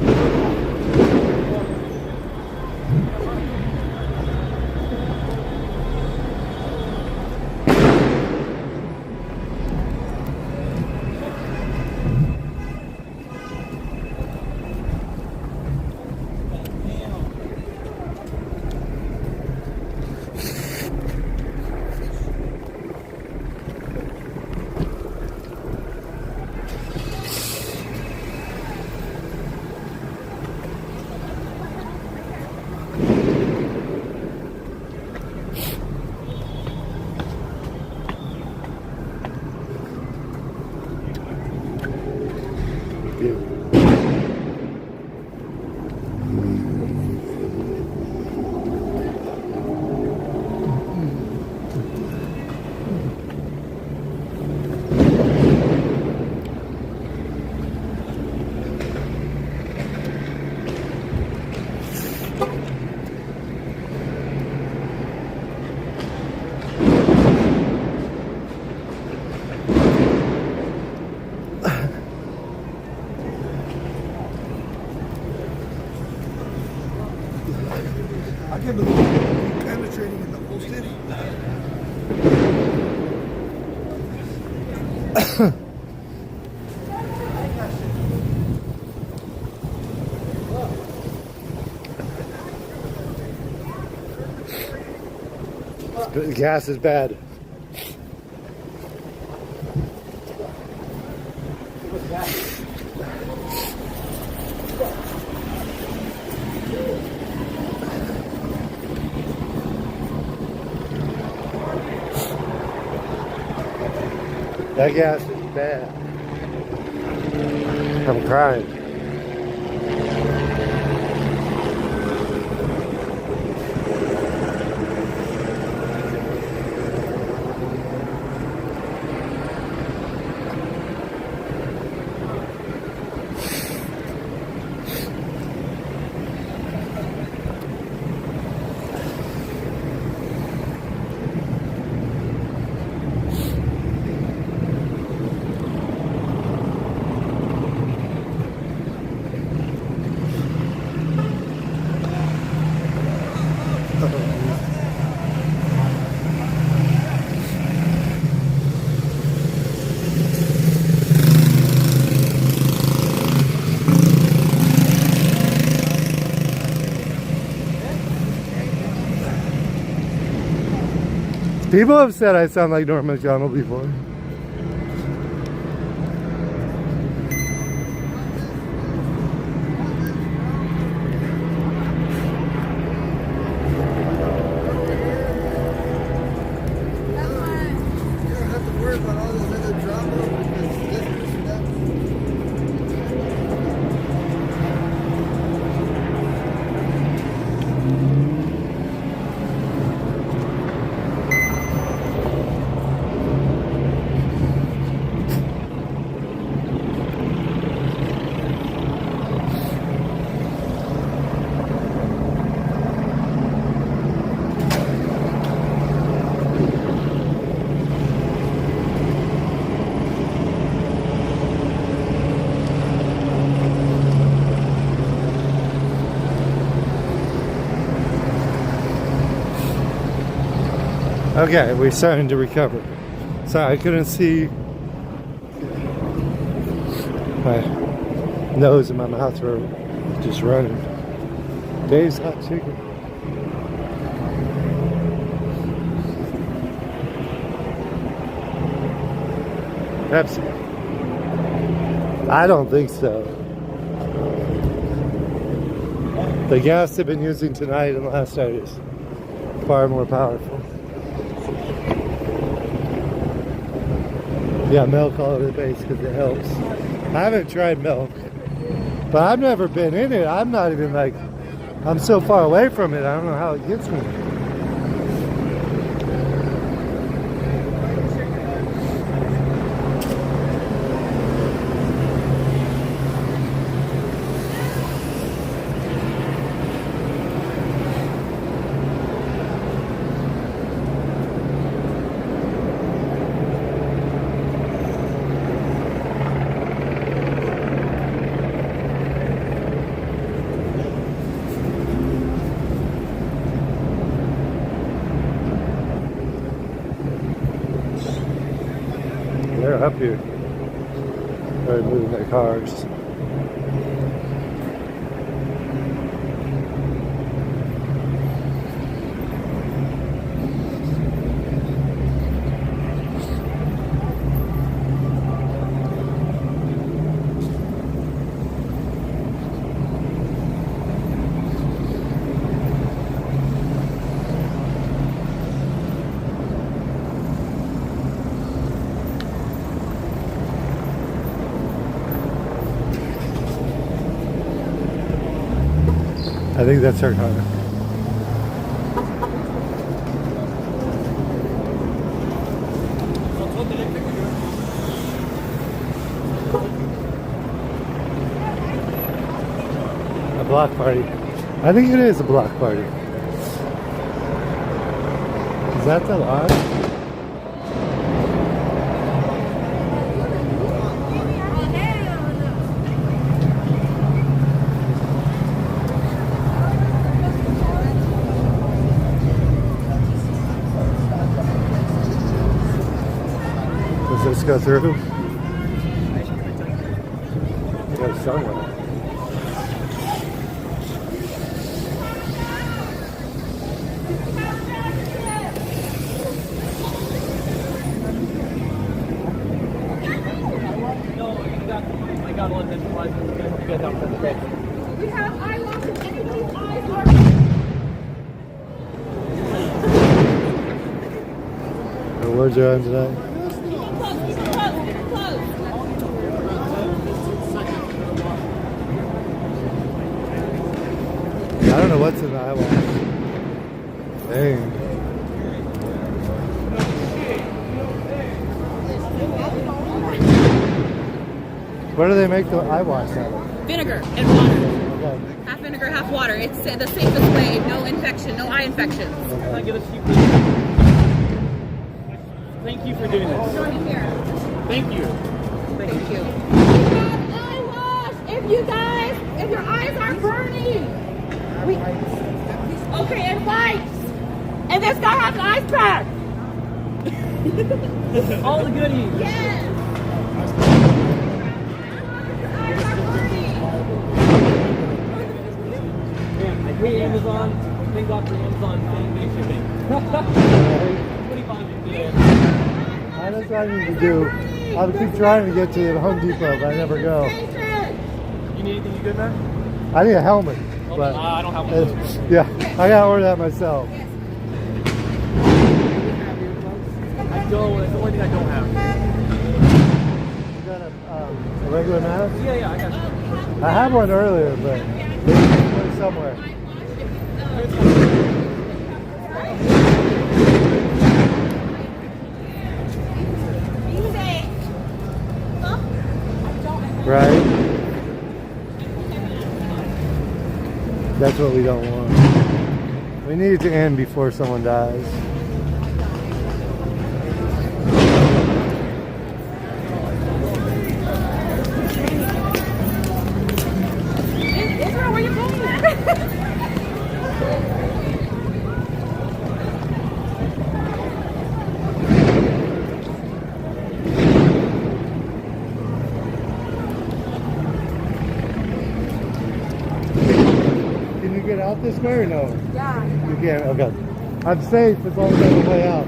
I can't believe we're penetrating in the whole city. The gas is bad. That gas is bad. I'm crying. People have said I sound like Norm Macdonald before. Okay, we're starting to recover. Sorry, I couldn't see my nose and my mouth were just running. Dave's hot chicken. Pepsi. I don't think so. The gas they've been using tonight and last night is far more powerful. Yeah, milk all over the base because it helps. I haven't tried milk, but I've never been in it. I'm not even like, I'm so far away from it. I don't know how it gets me. They're up here. They're moving their cars. I think that's her car. A block party. I think it is a block party. Is that the lot? Let's go through. You got somewhere. I got one that's fine. You guys out for the day. We have eyelashes. Anybody's eyes are. Words are on tonight. I don't know what's in the eyewash. Dang. What do they make the eyewash out of? Vinegar and water. Okay. Half vinegar, half water. It's the safest way. No infection, no eye infections. Can I get a seat? Thank you for doing this. Thank you. Thank you. Eyewash. If you guys, if your eyes are burning, okay, and wipes. And this guy has an ice pack. All the goodies. Yes. Man, I hate Amazon. Thank God for Amazon same-day shipping. 25 days. That's what I need to do. I keep trying to get to the Home Depot, but I never go. You need anything? You good, man? I need a helmet. But I don't have one. yeah, I gotta order that myself. I don't. It's the only thing I don't have. You got a regular mask? Yeah, I got you. I had one earlier, but it's went somewhere. Right? That's what we don't want. We need it to end before someone dies. Israel, where you going? out this way or no? Yeah. You can't. Okay. I'm safe as long as I'm on the way out.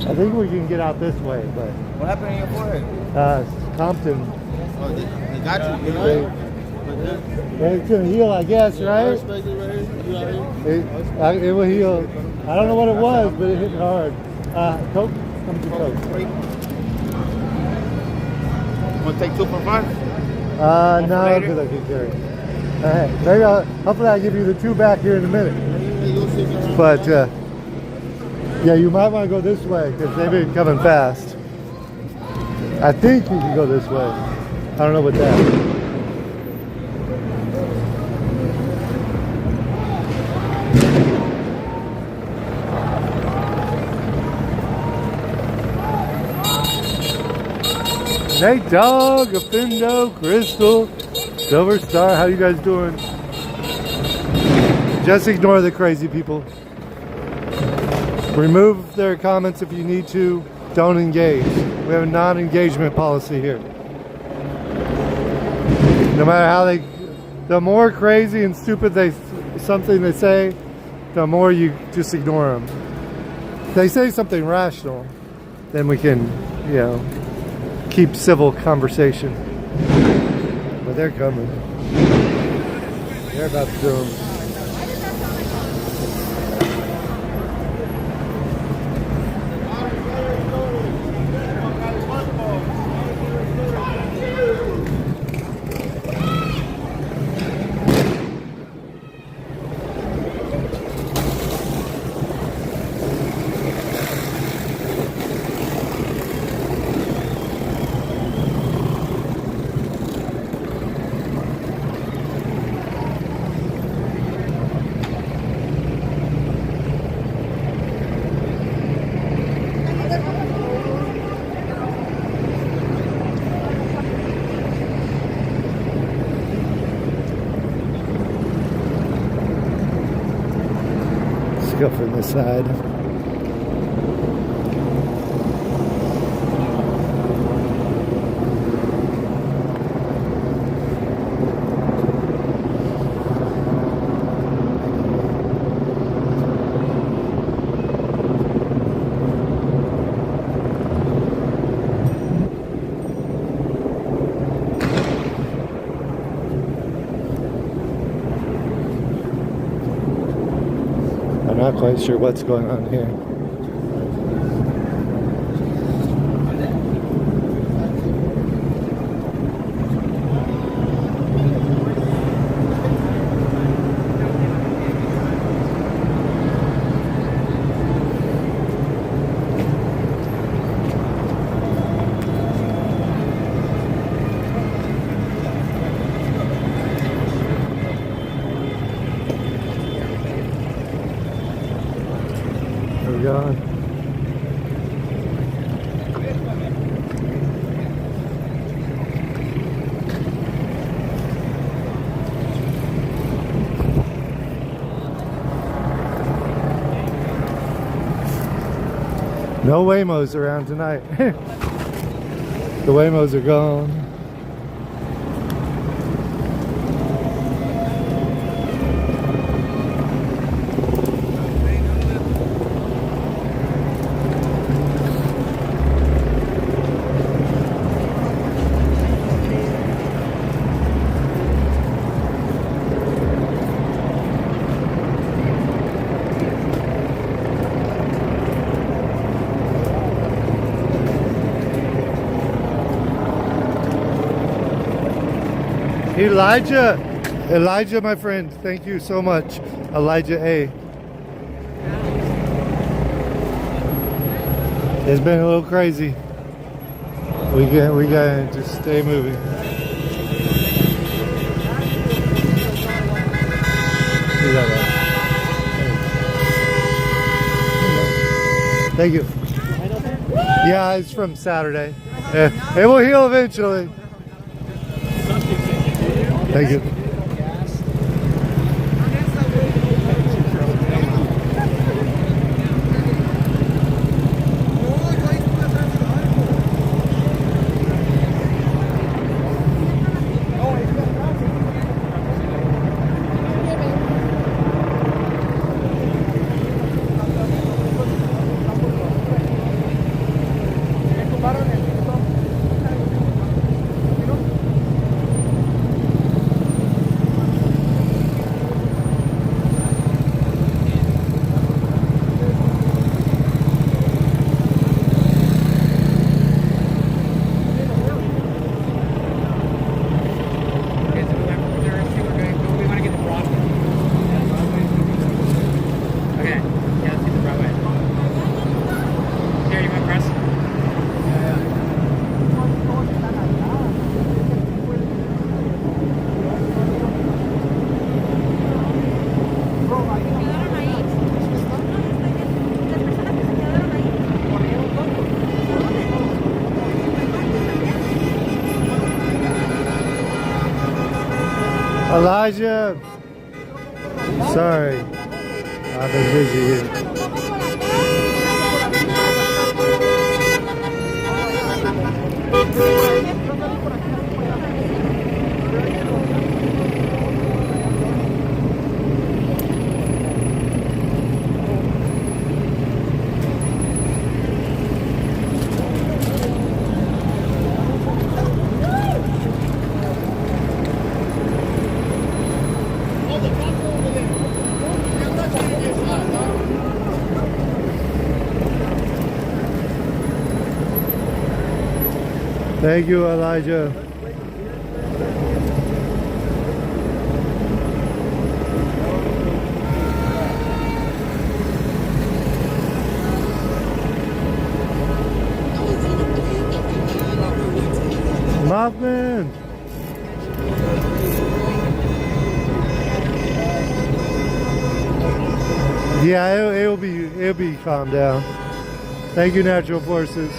I think we can get out this way, but What happened in your forehead? Compton. Oh, they got you. It's gonna heal, I guess, right? It will heal. I don't know what it was, but it hit hard. Coke? Come to Coke. Want to take 2 for 5? No, because I can carry it. Maybe hopefully I'll give you the 2 back here in a minute. But yeah, you might want to go this way because they've been coming fast. I think you can go this way. I don't know what that. Nate Dog, Afindo, Crystal, Silver Star, how you guys doing? Just ignore the crazy people. Remove their comments if you need to. Don't engage. We have a non-engagement policy here. No matter how the more crazy and stupid something they say, the more you just ignore them. If they say something rational, then we can, keep civil conversation. But they're coming. They're about to do them. Go from this side. I'm not quite sure what's going on here. God. No Waymos around tonight. The Waymos are gone. Elijah, my friend, thank you so much. Elijah A. It's been a little crazy. We gotta just stay moving. Thank you. Yeah, it's from Saturday. Yeah, it will heal eventually. Thank you. Elijah, sorry, I've been busy here. Thank you, Elijah. Mothman. Yeah, it'll be calmed down. Thank you, Natural Forces.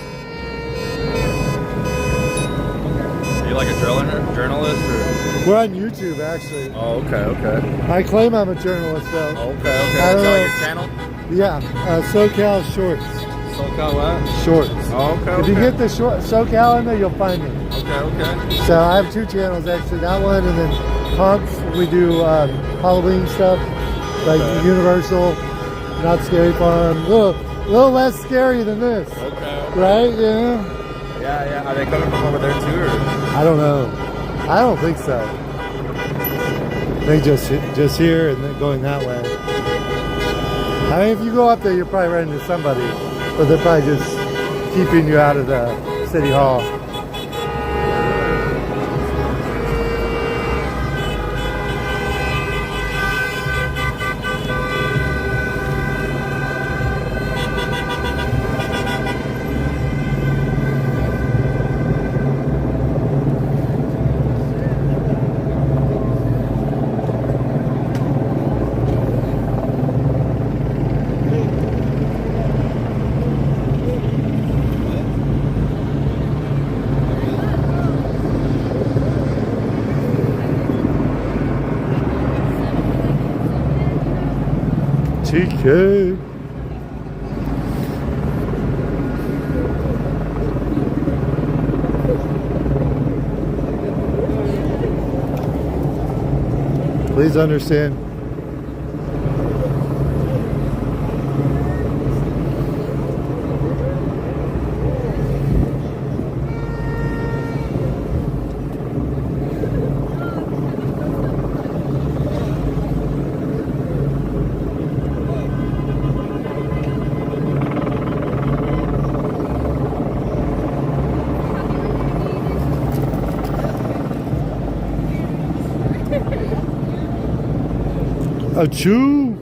You like a journalist or? We're on YouTube, actually. Oh, okay. I claim I'm a journalist, though. Oh, okay. I Is don't that know. your channel? Yeah, SoCal Shorts. SoCal what? Shorts. Oh, okay. If you get the SoCal in there, you'll find me. Okay. So I have two channels, actually. That one, and then Punks. We do Halloween stuff, like Universal, Not Scary Farm. A little less scary than this. Okay. Right? Yeah. Yeah. Are they coming from over there too, or? I don't know. I don't think so. They just here and then going that way. I mean, if you go up there, you'll probably run into somebody, but they're probably just keeping you out of the city hall. TK. Please understand. Achoo!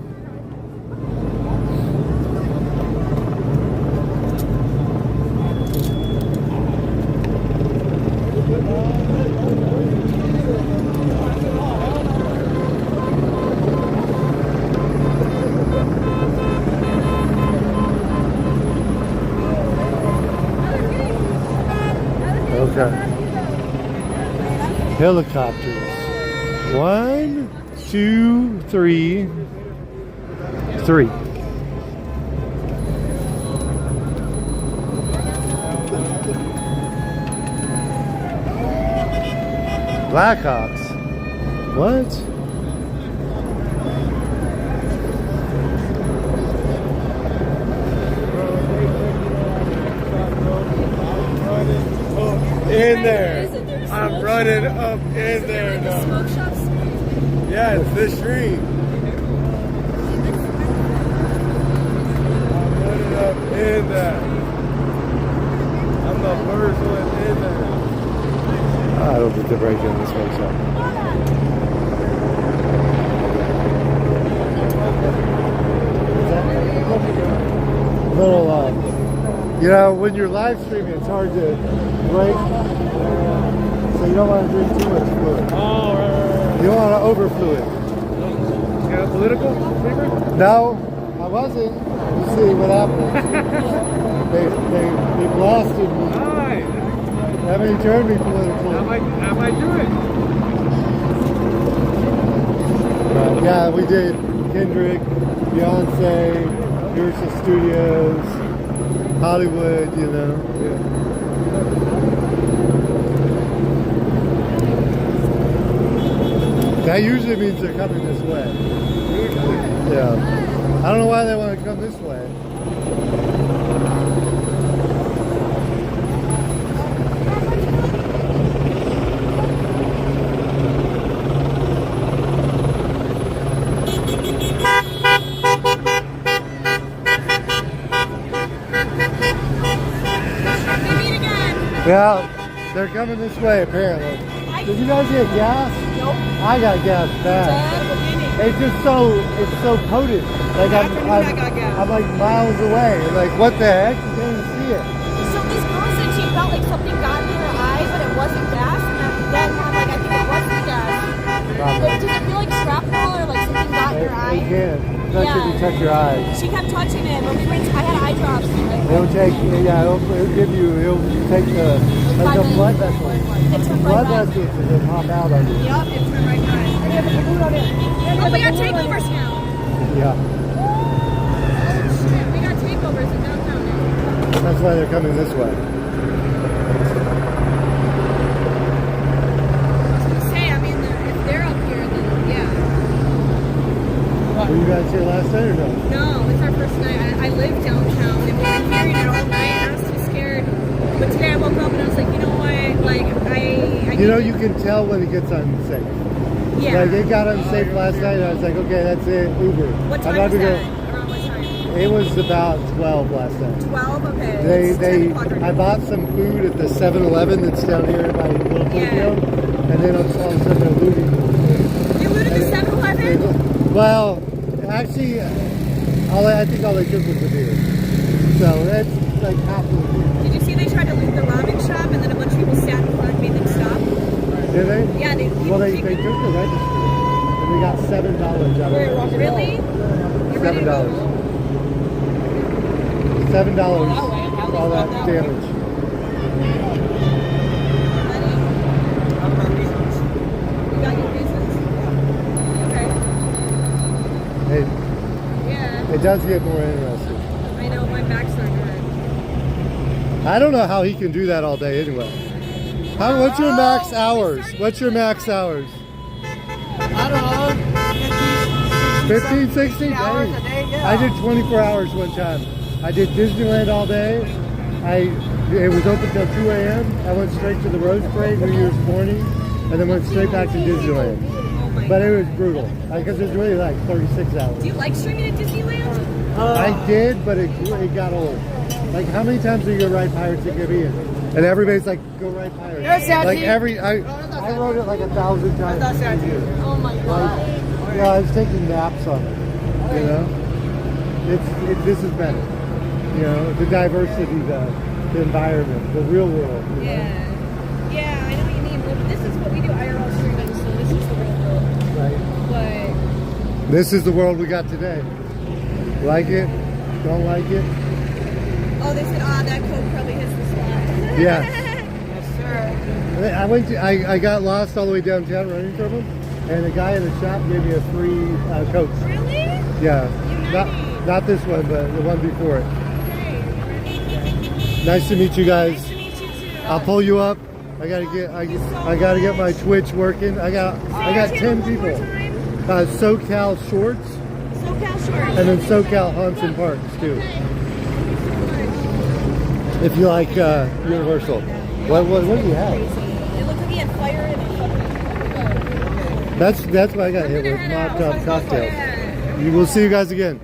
Okay. Helicopters. 1, 2, 3. 3. Blackhawks. What? In there. I'm running up in there now. Smoke shops? Yeah, it's this street. I'm running up in there. I'm the first one in there. I don't think they're breaking this smoke shop. Little, you know, when you're live streaming, it's hard to break, so you don't want to drink too much fluid. Oh, right. You don't want to over fluid. You got a political paper? No, I wasn't. You see what happened. they blasted me. Hi. That may turn me political. How am I doing? Yeah, we did Kendrick, Beyonce, Universal Studios, Hollywood, you know. Yeah. That usually means they're coming this way. Yeah. I don't know why they want to come this way. Yeah, they're coming this way apparently. Did you guys get gas? Nope. I got gas fast. It's just so potent. Like I'm like miles away. Like what the heck? You can't even see it. So this girl said she felt like something got in her eye, but it wasn't gas. And then I'm like, I think it was the gas. Does it feel like shrapnel or like something got in your eye? It can. Especially if you touch your eyes. She kept touching it, but I had eye drops. It'll take, it'll give you, it'll take the, like the blood vessels. Blood vessels and it'll pop out on you. Yep, it turned right on. Oh, we got takeovers now. Yeah. Oh shit, we got takeovers in downtown now. That's why they're coming this way. If they're up here, then yeah. Were you guys here last night or no? No, it's our first night. I live downtown and we've been hearing it all night and I was too scared. But today I woke up and I was like, you know what? Like I You know, you can tell when it gets unsafe. Yeah. Like it got unsafe last night and I was like, okay, that's it, Uber. What time was that? Around what time? It was about 12 last night. 12? Okay. I bought some food at the 7-Eleven that's down here in my little Tokyo, and then all of a sudden they're looting. You looted the 7-Eleven? Well, actually, I think all they took was the beer. So that's like half of the beer. Did you see they tried to loot the ramen shop and then a bunch of people sat in front and made them stop? Did they? Yeah, they took the register and they got $7 out of it. Really? $7. $7 for all that damage. You got your reasons? Okay. It does get more interesting. I know, my back's starting to hurt. I don't know how he can do that all day anyway. What's your max hours? What's your max hours? I don't know. 15, 16 hours a day, yeah. I did 24 hours one time. I did Disneyland all day. It was open till 2 a.m. I went straight to the Rose Parade, New Year's morning, and then went straight back to Disneyland. But it was brutal because it was really like 36 hours. Do you like streaming at Disneyland? I did, but it got old. Like, how many times are you gonna ride Pirates of the Caribbean? And everybody's like, go ride Pirates. Yes, like I rode it like 1,000 times. Oh my god. Yeah, I was taking naps on it. You know, this is better. You know, the diversity, the environment, the real world. You know? Yeah, I know what you mean. Well, this is what we do IRL streaming, so this is the real world. Right. But This is the world we got today. Like it? Don't like it? oh, they said, that code probably hits the spot. Yeah. Yes, sir. I got lost all the way downtown running from him, and the guy in the shop gave me a free coach. Really? Yeah. Not this one, but the one before it. Nice to meet you guys. Nice to meet you too. I'll pull you up. I gotta get my Twitch working. I got 10 people. SoCal Shorts. SoCal Shorts. And then SoCal Hunts and Parks too. Okay. Thank you so much. If you like Universal. What do you have? It looked like he had fire in it. That's why I got hit with Molotov cocktails. We'll see you guys again.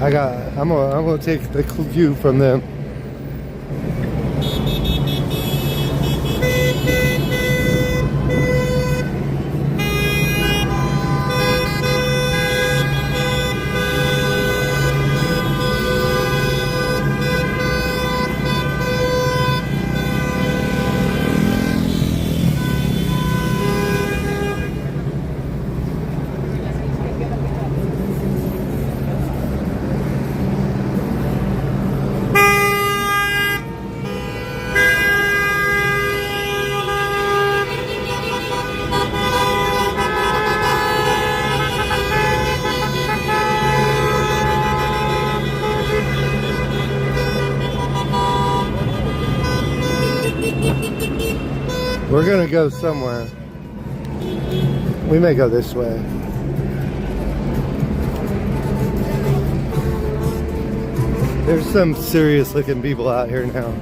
I'm gonna take the view from them. We're gonna go somewhere. We may go this way. There's some serious looking people out here now.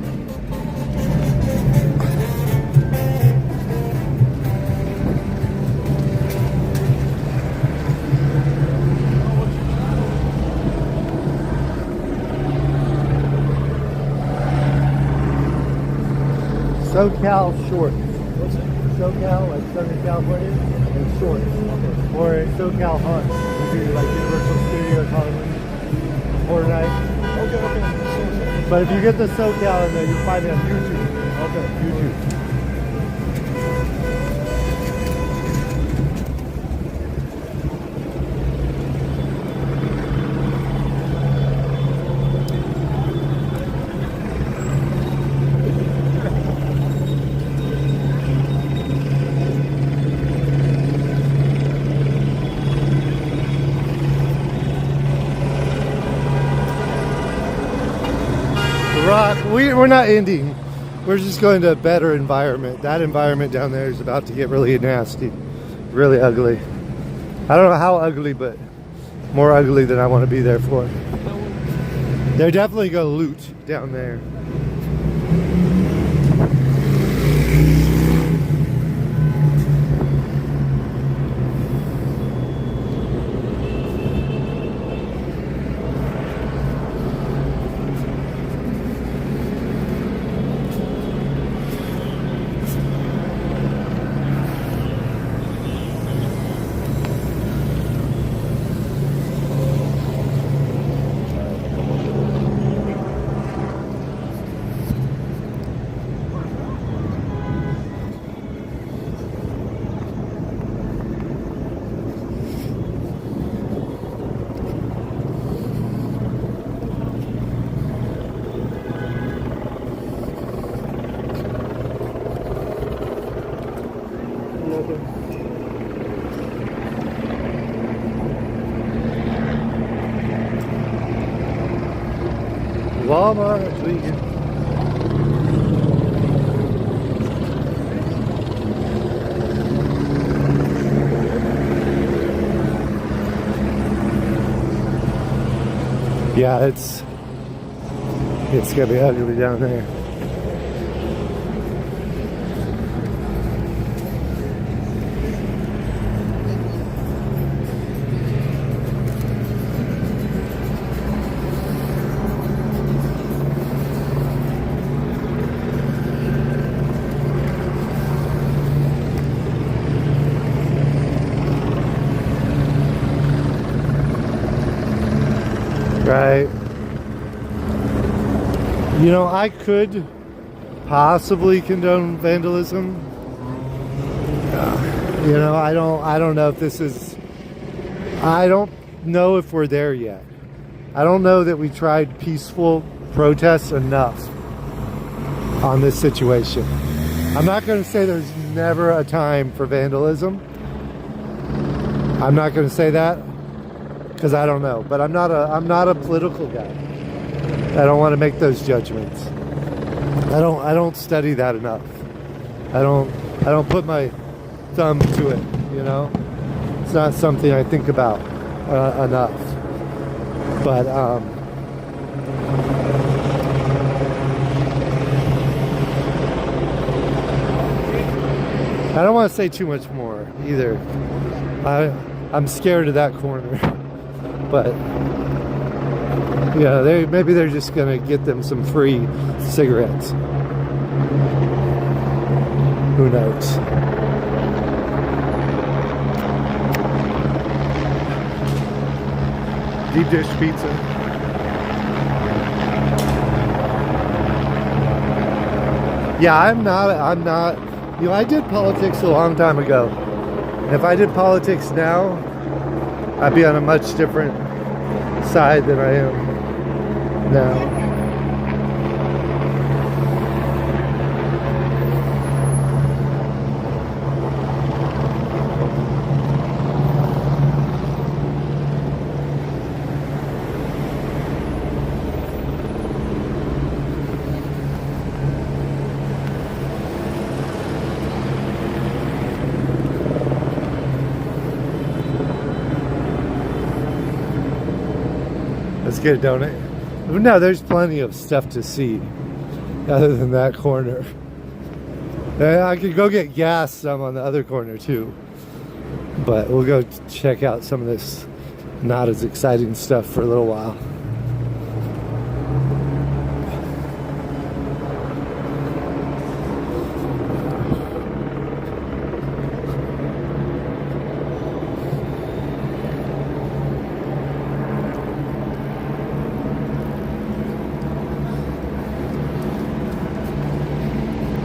SoCal Shorts. What's it? SoCal, like Southern California, and Shorts. Okay. Or SoCal Hunts. We do like Universal Studios, Hollywood, Fortnite. Okay. But if you get the SoCal in there, you'll find it on YouTube. Okay, YouTube. We're not ending. We're just going to a better environment. That environment down there is about to get really nasty, really ugly. I don't know how ugly, but more ugly than I want to be there for. They're definitely going to loot down there. Walmart, vegan. Yeah, it's gonna be ugly down there. Right. You know, I could possibly condone vandalism. You know, I don't know if this is, I don't know if we're there yet. I don't know that we tried peaceful protests enough on this situation. I'm not going to say there's never a time for vandalism. I'm not going to say that because I don't know, but I'm not a political guy. I don't want to make those judgments. I don't study that enough. I don't put my thumb to it, you know? It's not something I think about enough. But I don't want to say too much more either. I'm scared of that corner. But yeah, maybe they're just gonna get them some free cigarettes. Who knows? Deep dish pizza. Yeah, I'm not, you know, I did politics a long time ago. And if I did politics now, I'd be on a much different side than I am now. Let's get a donut. No, there's plenty of stuff to see other than that corner. I could go get gas some on the other corner too. But we'll go check out some of this not as exciting stuff for a little while.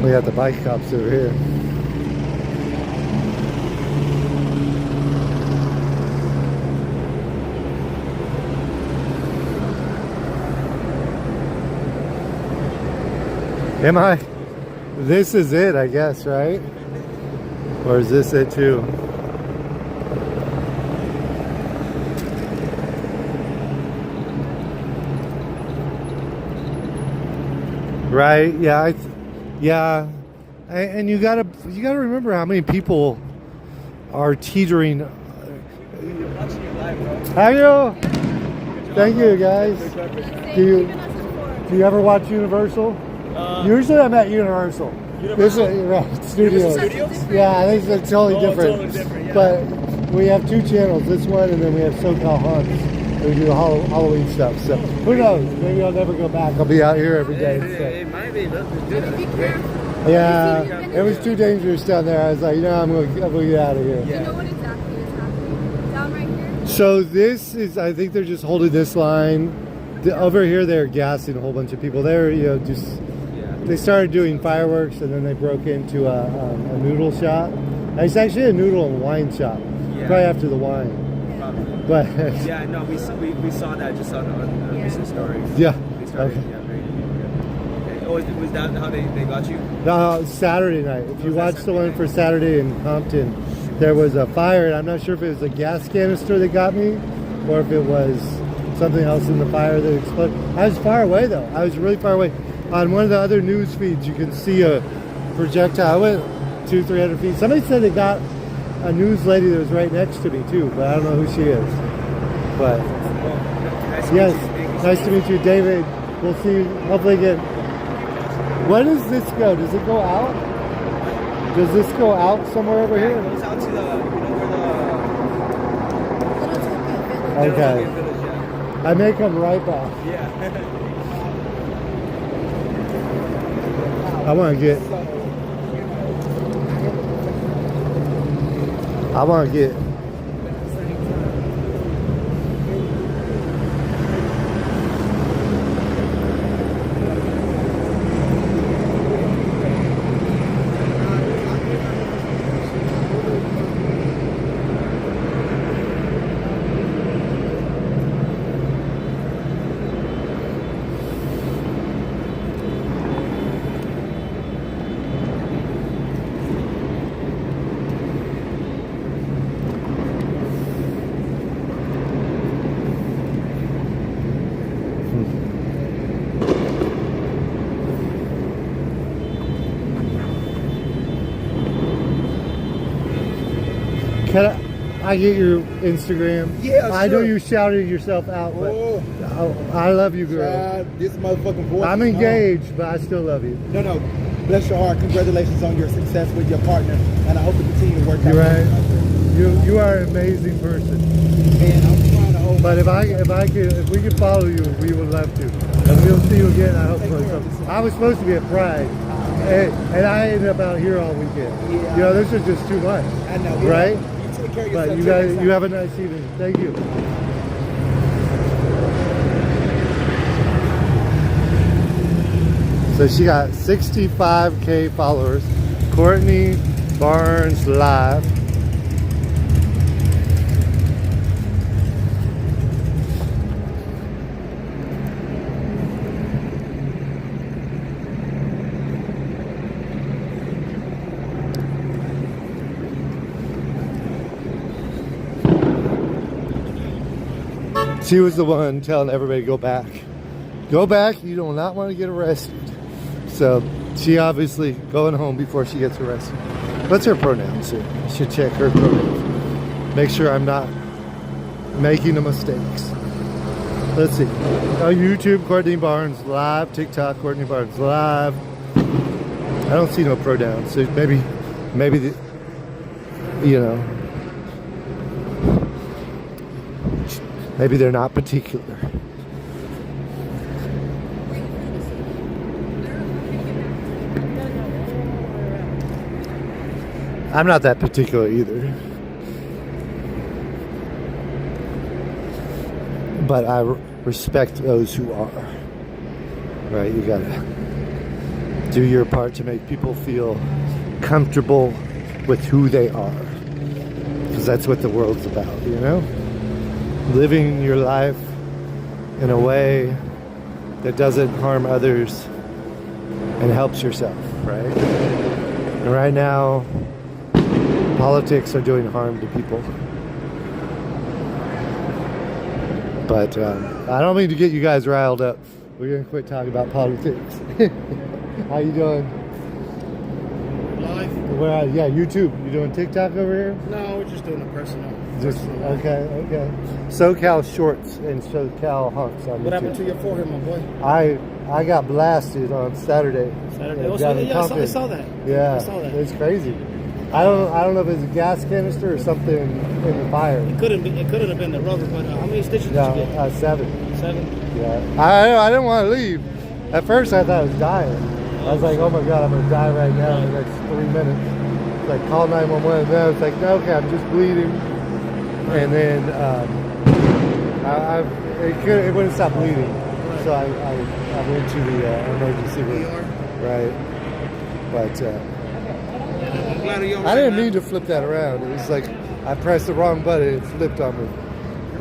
We got the bike cops over here. Am I? This is it, I guess, right? Or is this it too? Right? Yeah. Yeah, and you gotta remember how many people are teetering. How you? Thank you, guys. Do you ever watch Universal? Usually I'm at Universal. This is right, studios. Yeah, this is totally different. Yeah. But we have two channels. This one, and then we have SoCal Haunts. We do Halloween stuff. So who knows? Maybe I'll never go back. I'll be out here every day. It might be. Yeah, it was too dangerous down there. I was like, I'm going to get out of here. Do you know what exactly is happening down right here? So this is, I think they're just holding this line. Over here, they're gassing a whole bunch of people. They started doing fireworks, and then they broke into a noodle shop. It's actually a noodle and wine shop. Yeah. Probably after the wine. But yeah, no, we saw that just on recent stories. Yeah. They started, Okay. Yeah, very. Oh, was that how they got you? No, Saturday night. If you watch the one for Saturday in Compton, there was a fire, and I'm not sure if it was a gas canister that got me, or if it was something else in the fire that exploded. I was far away though. I was really far away. On one of the other news feeds, you can see a projectile. I went 200-300 feet. Somebody said they got a news lady that was right next to me too, but I don't know who she is. But nice to meet you, David. We'll see you hopefully again. Where does this go? Does it go out? Does this go out somewhere over here? It goes out to the Okay. I may come right back. Yeah. I want to get I get your Instagram? Yeah, I know sure. you shouted yourself out, but I love you, girl. This motherfucking voice. I'm engaged, but I still love you. No. Bless your heart. Congratulations on your success with your partner, and I hope to continue to work out. You're right. You are an amazing person. And I'm trying to hold. But if we could follow you, we would love to. And we'll see you again. I hope so. I was supposed to be at Pride, and I ended up out here all weekend. Yeah. You know, this is just too much. I know. Right? You take care of yourself. But you guys, you have a nice evening. Thank you. So she got 65K followers. Courtney Barnes Live. She was the one telling everybody to go back. Go back, you do not want to get arrested. So she obviously going home before she gets arrested. What's her pronouns here? I should check her pronouns. Make sure I'm not making the mistakes. Let's see. On YouTube, Courtney Barnes Live. TikTok, Courtney Barnes Live. I don't see no pronouns. So maybe the, you know, maybe they're not particular. I'm not that particular either. But I respect those who are. Right? You gotta do your part to make people feel comfortable with who they are. Because that's what the world's about, you know? Living your life in a way that doesn't harm others and helps yourself, right? And right now, politics are doing harm to people. But I don't mean to get you guys riled up. We're gonna quit talking about politics. How you doing? Live? Where? Yeah, YouTube. You doing TikTok over here? No, we're just doing a personal. Okay. SoCal shorts and SoCal hunks on YouTube. What happened to your forehead, my boy? I got blasted on Saturday. Down in I Compton. saw that. Yeah, I saw that. it's crazy. I don't know if it's a gas canister or something in the fire. It couldn't have been the rubber, but how many stitches did No, you get? 7. 7? Yeah. I didn't want to leave. At first I thought I was dying. I was like, oh my God, I'm going to die right now in the next 3 minutes. It's like, call 911. And then I was like, no, okay, I'm just bleeding. And then it wouldn't stop bleeding. So I went to the emergency room. Right. But I didn't mean to flip that around. It was like I pressed the wrong button and it flipped on me.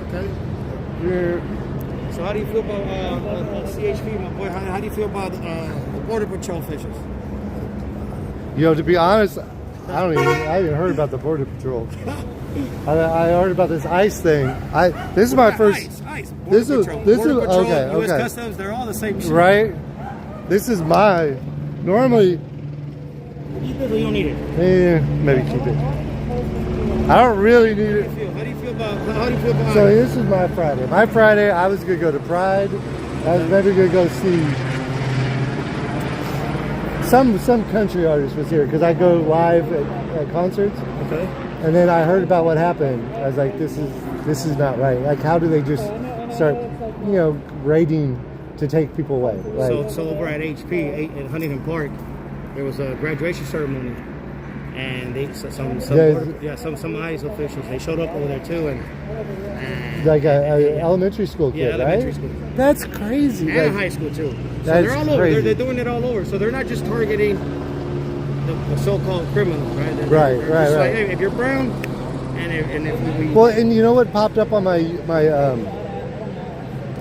Okay. Yeah. So how do you feel about CHP, my boy? How do you feel about the Border Patrol officials? You know, to be honest, I haven't heard about the Border Patrol. I heard about this ICE thing. This is my first. ICE. Border Patrol, okay. U.S. Customs, they're all the same shit. Right. This is my. Normally. You really don't need it. Maybe keep it. I don't really need it. How do you feel about So this is my Friday. My Friday, I was gonna go to Pride. I was maybe gonna go see some country artist was here because I go live at concerts. Okay. And then I heard about what happened. I was like, this is not right. Like, how do they just start, raiding to take people away? Like, So over at HP at Huntington Park, there was a graduation ceremony, and some ICE officials, they showed up over there too, and like a elementary school kid, yeah, elementary right? school. That's crazy. And high school too. So That's they're all over. crazy. They're doing it all over. So they're not just targeting the so-called criminals, right? Right. Like, hey, if you're brown, and if we Well, and you know what popped up on my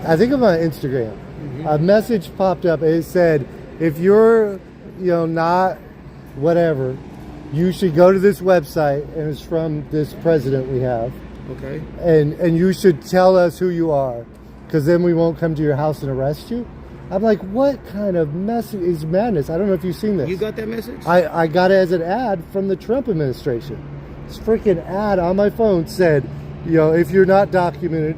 I think on my Instagram, a message popped up. It said, if you're not whatever, you should go to this website, and it's from this president we have. Okay. And you should tell us who you are, because then we won't come to your house and arrest you. I'm like, what kind of message is madness? I don't know if you've seen this. You got that message? I got it as an ad from the Trump administration. freaking ad on my phone said, you know, if you're not documented,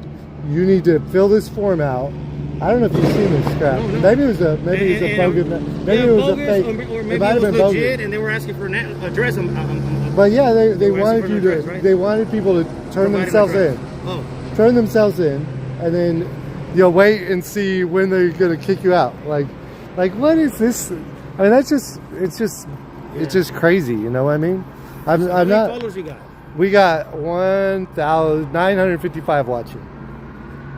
you need to fill this form out. I don't know if you've seen this crap. No. Maybe it was a bogus. Maybe it was a fake. Or maybe it might it have was been legit, bogus. and they were asking for an address. But yeah, they were wanted asking you for an to. address, right? They wanted people to turn Provide an themselves address. in. Oh. Turn themselves in, and then wait and see when they're gonna kick you out. Like what is this? I mean, it's just crazy. You know what I mean? I'm How many not. followers you got? We got 1,955 watching,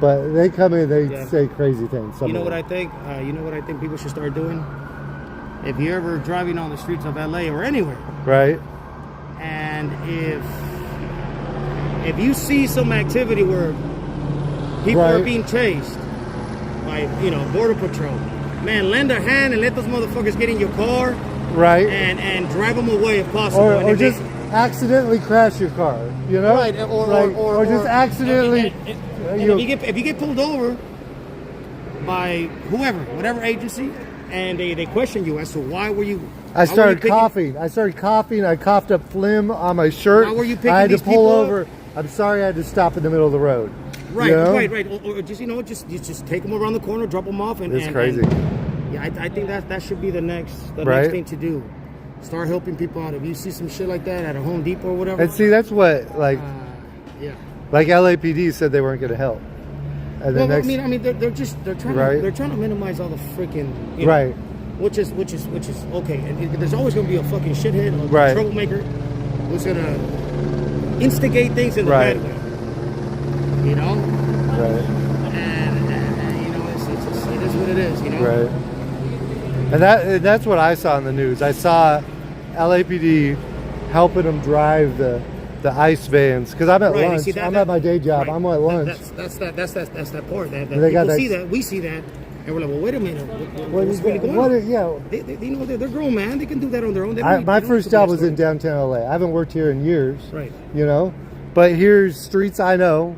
but they come in, they say crazy things. You know what I think? You know what I think people should start doing? If you're ever driving on the streets of LA or anywhere, right? And if you see some activity where people are being chased by, you know, Border Patrol, man, lend a hand and let those motherfuckers get in your car, right? And drive them away if possible. Or just accidentally crash your car, you know? Right, or just accidentally. If you get pulled over by whoever, whatever agency, and they question you as to why were you. I started coughing. I coughed up phlegm on my shirt. Why were you picking I had to these pull people over. up? I'm sorry, I had to stop in the middle of the road. Right, you know? right. Or just, you know, just take them around the corner, drop them off, and it's crazy. I think that should be the next right? thing to do. Start helping people out. If you see some shit like that at a Home Depot or whatever. And see, that's what like LAPD said they weren't going to help. And well, next, I mean, they're trying to minimize all the freaking right. Which is okay. And there's always going to be a fucking shithead or right. a troublemaker who's going to instigate things in the right. bad way. You know. Right. And you know, it is what it is. You know. Right. And that's what I saw in the news. I saw LAPD helping them drive the ICE vans because I'm at lunch. I'm at my day job. Right. I'm at lunch. That's that part. That they people see that. We see that. And we're like, well, wait a minute. What's really going on? They know they're grown, man. They can do that on their own. My first job was in downtown LA. I haven't worked here in years. Right. You know? But here's streets I know.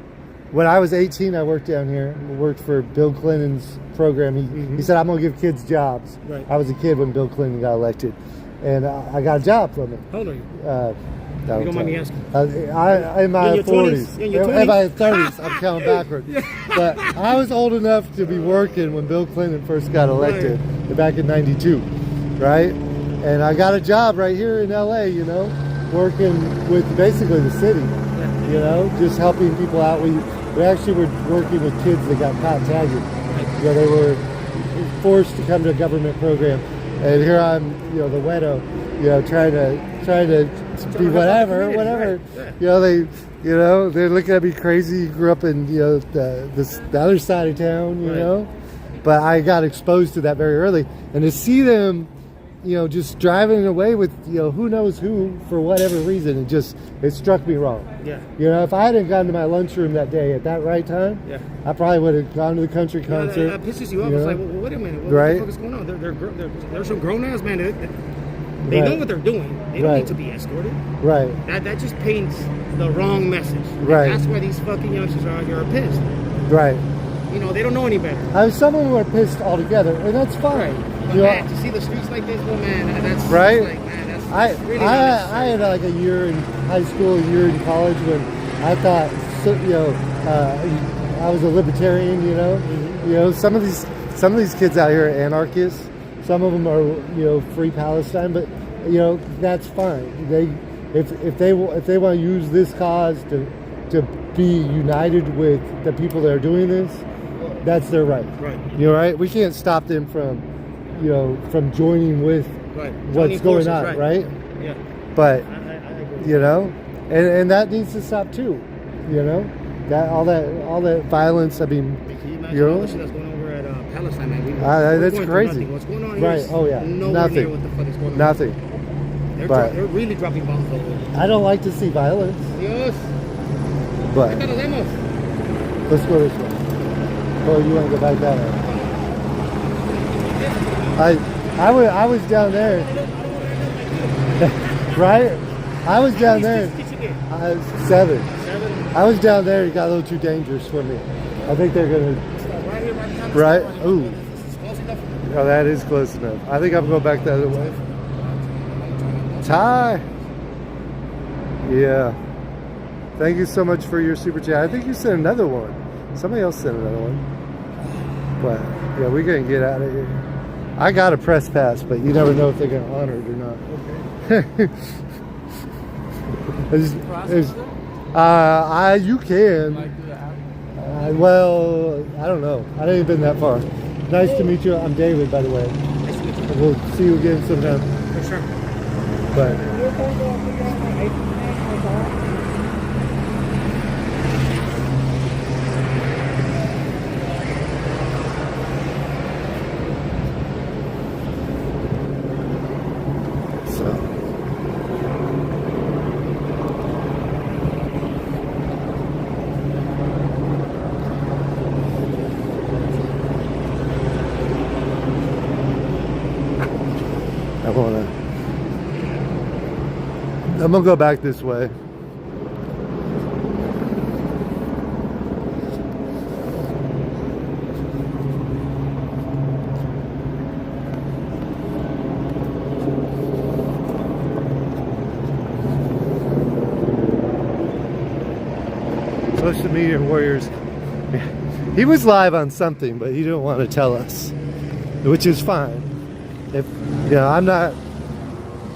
When I was 18, I worked down here. I worked for Bill Clinton's program. He said, I'm going to give kids jobs. Right. I was a kid when Bill Clinton got elected. And I got a job from it. How old are you? You don't mind me asking. I'm in my 40s. In my 30s, I'm counting backwards. But I was old enough to be working when Bill Clinton first got elected back in '92, right? And I got a job right here in LA, you know, working with basically the city, you know, just helping people out. We actually were working with kids that got caught tagging. You know, they were forced to come to a government program. And here I'm, you know, the widow, you know, trying to be whatever. Right. You know, they're looking at me crazy. Grew up in, you know, the other side of town, you know. But I got exposed to that very early, and to see them, you know, just driving away with, you know, who knows who for whatever reason, it struck me wrong. Yeah. You know, if I hadn't gone to my lunchroom that day at that right time, I probably would have gone to the country concert. That pisses you off. It's like, well, wait a minute. What the fuck is going on? They're some grown ass man. They know what they're doing. They don't need to be escorted. Right. That just paints the wrong message. Right. That's why these fucking youngsters are out here pissed. Right. You know, they don't know any better. Some of them are pissed altogether, and that's fine. But man, to see the streets like this, well, man, that's right. Like, man, that's really I had like a year in high school, a year in college when I thought, you know, I was a libertarian. You know, you know, some of these kids out here are anarchists. Some of them are, you know, free Palestine, but you know, that's fine. If they want to use this cause to be united with the people that are doing this, that's their right. Right. You know, right? We can't stop them from, you know, from joining with what's going on, right? Yeah. But you know, and that needs to stop too. You know, that all that violence. I mean, can you imagine you know, all the shit that's going over at Palestine, man? that's crazy. What's going on right? Is oh yeah. Nowhere near what the fuck is going on. Nothing. They're really dropping bombs over. I don't like to see violence. Dios. But let's go this way. Oh, you want to go back that way? I was down there. Right? I was down there. 7. I was down there. It got a little too dangerous for me. I think they're gonna. Right? Ooh. Oh, that is close enough. I think I'm going back the other way. Ty. Yeah. Thank you so much for your super chat. I think you sent another one. Somebody else sent another one. But yeah, we're gonna get out of here. I got a press pass, but you never know if they're gonna honor it or not. You can. Well, I don't know. I haven't been that far. Nice to meet you. I'm David, by the way. Nice to meet you. We'll see you again sometime. For sure. But I'm gonna go back this way. Social media warriors. He was live on something, but he didn't want to tell us, which is fine. If I'm not,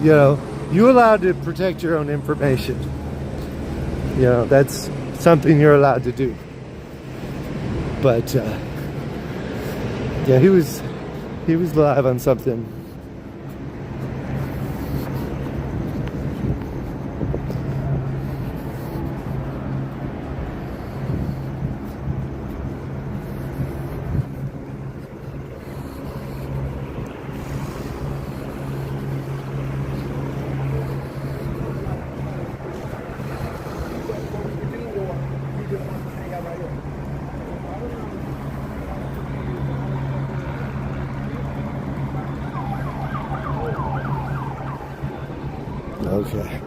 you're allowed to protect your own information. That's something you're allowed to do. But yeah, he was live on something. Okay.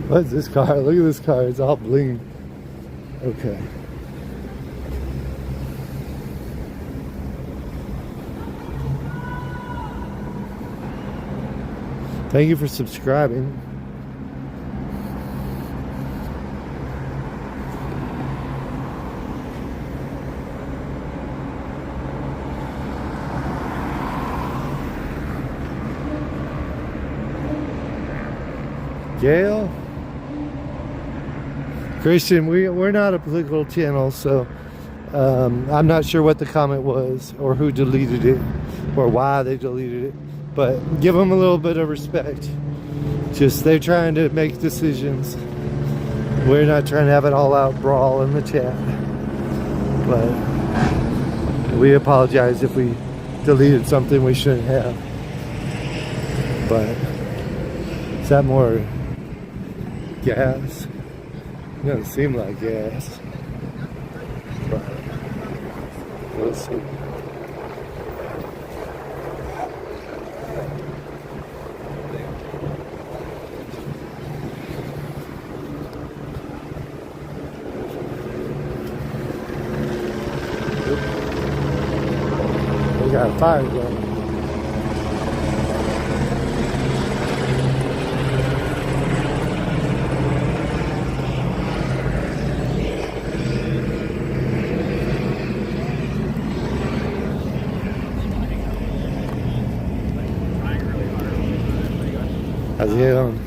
What's this car? Look at this car. It's all bling. Okay. Thank you for subscribing. Gail? Christian, we're not a political channel, so I'm not sure what the comment was or who deleted it or why they deleted it. But give them a little bit of respect. Just they're trying to make decisions. We're not trying to have it all out brawl in the chat. But we apologize if we deleted something we shouldn't have. But is that more gas? It doesn't seem like gas. But we'll see. We got a fire going. How's it going?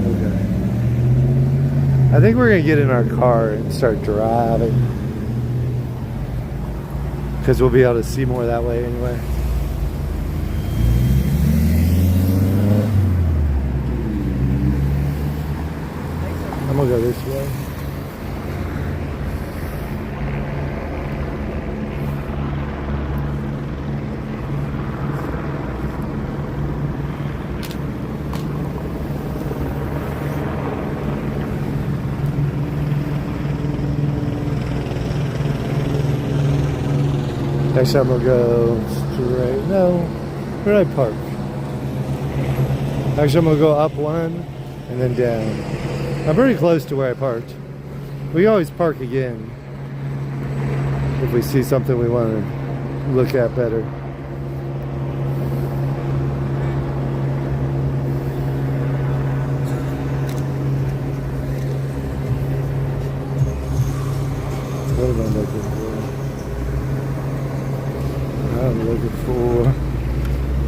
Okay. I think we're gonna get in our car and start driving. Because we'll be able to see more that way anyway. I'm gonna go this way. Actually, I'm gonna go straight. No, Where did I park? Actually, I'm gonna go up one and then down. I'm pretty close to where I parked. We always park again if we see something we want to look at better. What am I looking for? I'm looking for...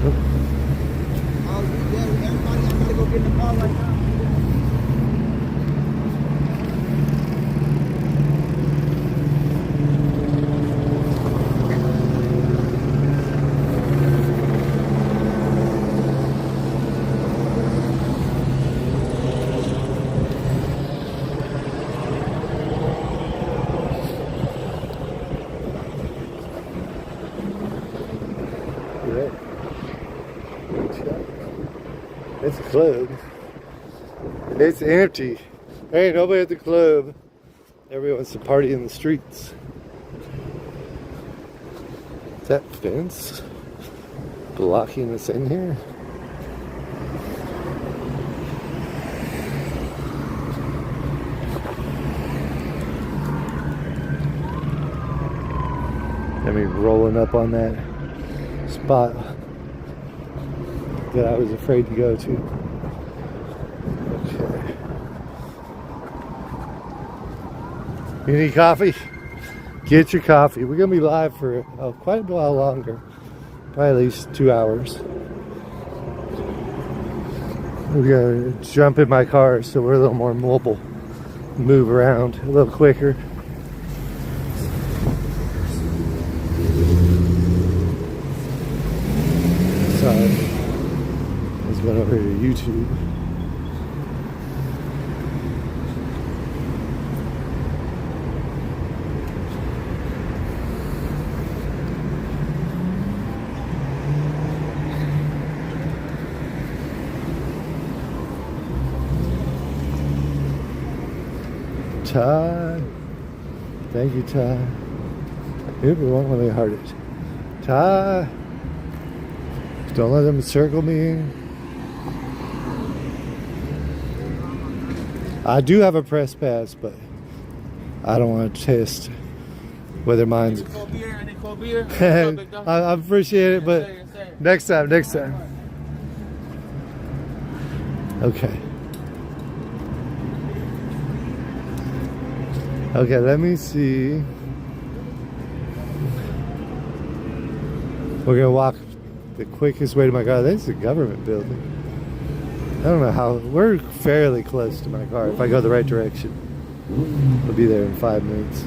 Oh, yeah, everybody, I'm gonna go get in the car right now. It's a club. It's empty. There ain't nobody at the club. Everyone wants to party in the streets. Is that fence blocking us in here? I mean, rolling up on that spot that I was afraid to go to. Okay. You need coffee? Get your coffee. We're gonna be live for quite a while longer. Probably at least 2 hours. We're gonna jump in my car so we're a little more mobile. Move around a little quicker. Sorry. Let's go over to YouTube. Ty. Thank you, Ty. Oop, it won't let me heart it. Ty. Don't let them circle me. I do have a press pass, but I don't want to test whether mine's... I appreciate it, but next time. Okay. Okay, let me see. We're gonna walk the quickest way to my car. This is a government building. I don't know how. We're fairly close to my car. If I go the right direction, we'll be there in 5 minutes.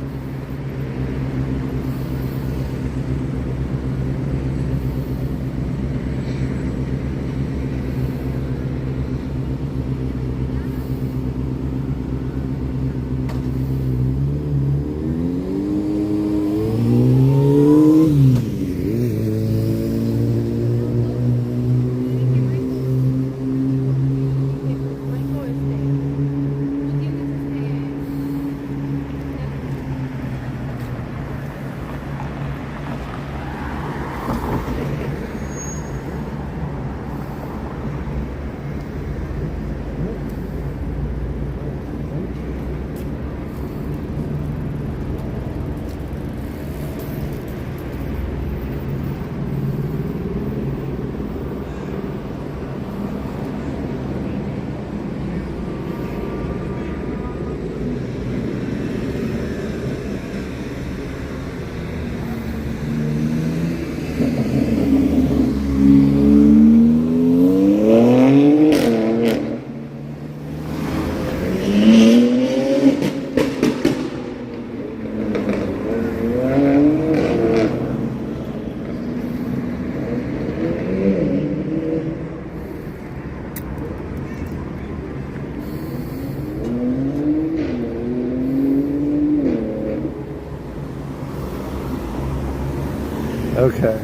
Okay.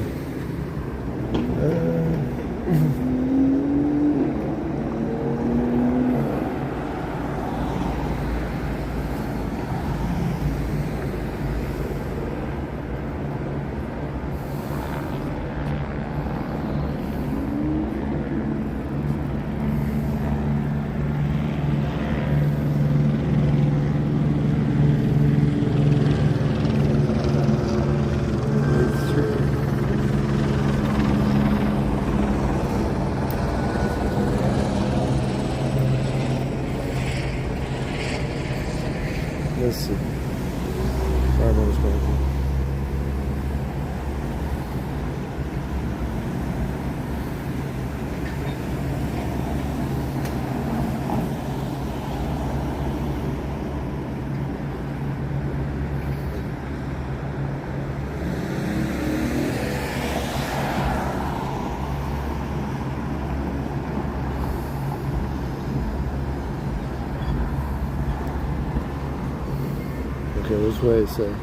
Which way is it?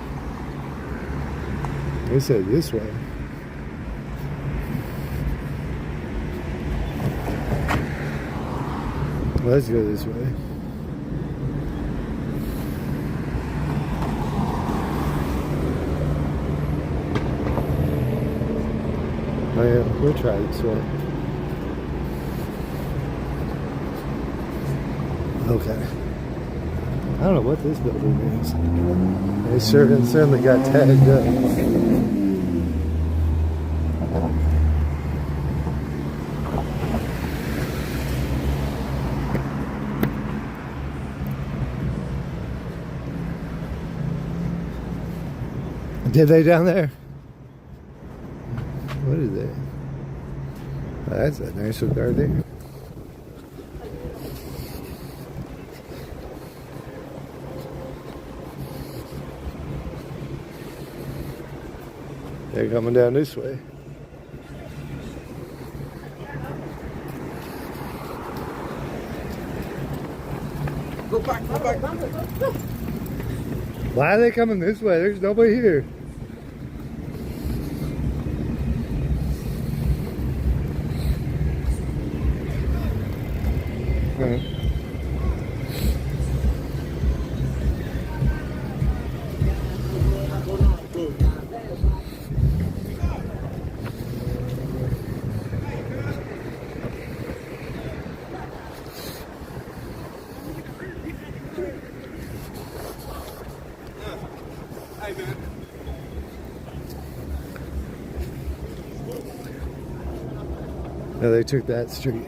They said this way. Let's go this way. Oh yeah, we'll try this way. Okay. I don't know what this building is. They certainly got tagged up. Did they down there? What is that? Oh, that's a nice cigar there. They're coming down this way. Go back, go back. Why are they coming this way? There's nobody here. No, they took that street.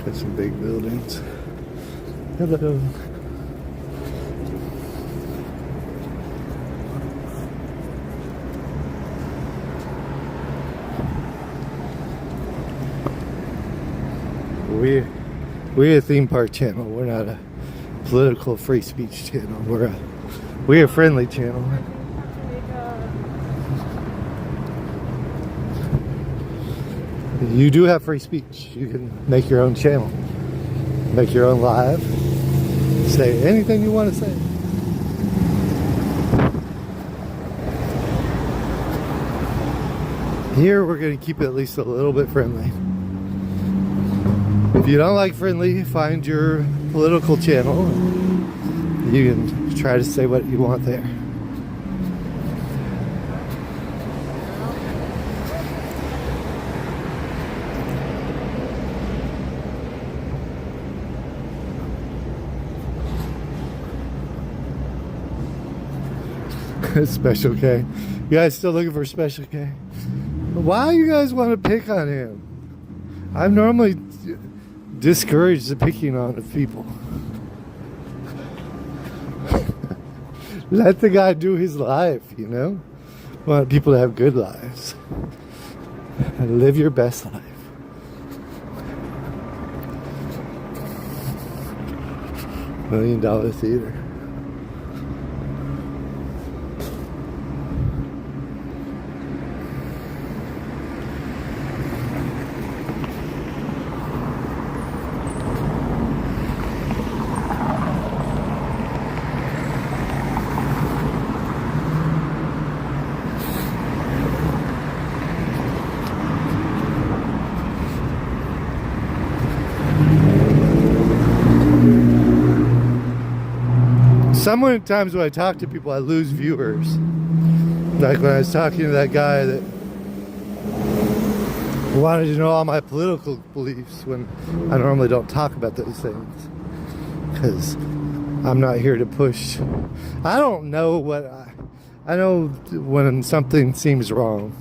Got some big buildings. Hello. We're a theme park channel. We're not a political free speech channel. We're a friendly channel. You do have free speech. You can make your own channel, make your own live, say anything you want to say. Here we're going to keep it at least a little bit friendly. If you don't like friendly, find your political channel. You can try to say what you want there. Special K. You guys still looking for Special K? Why you guys want to pick on him? I'm normally discouraged the picking on of people. Let the guy do his life, you know? I want people to have good lives. And live your best life. $1 Million Theater. Sometimes when I talk to people, I lose viewers. Like when I was talking to that guy that wanted to know all my political beliefs when I normally don't talk about those things. Because I'm not here to push. I don't know what I know when something seems wrong.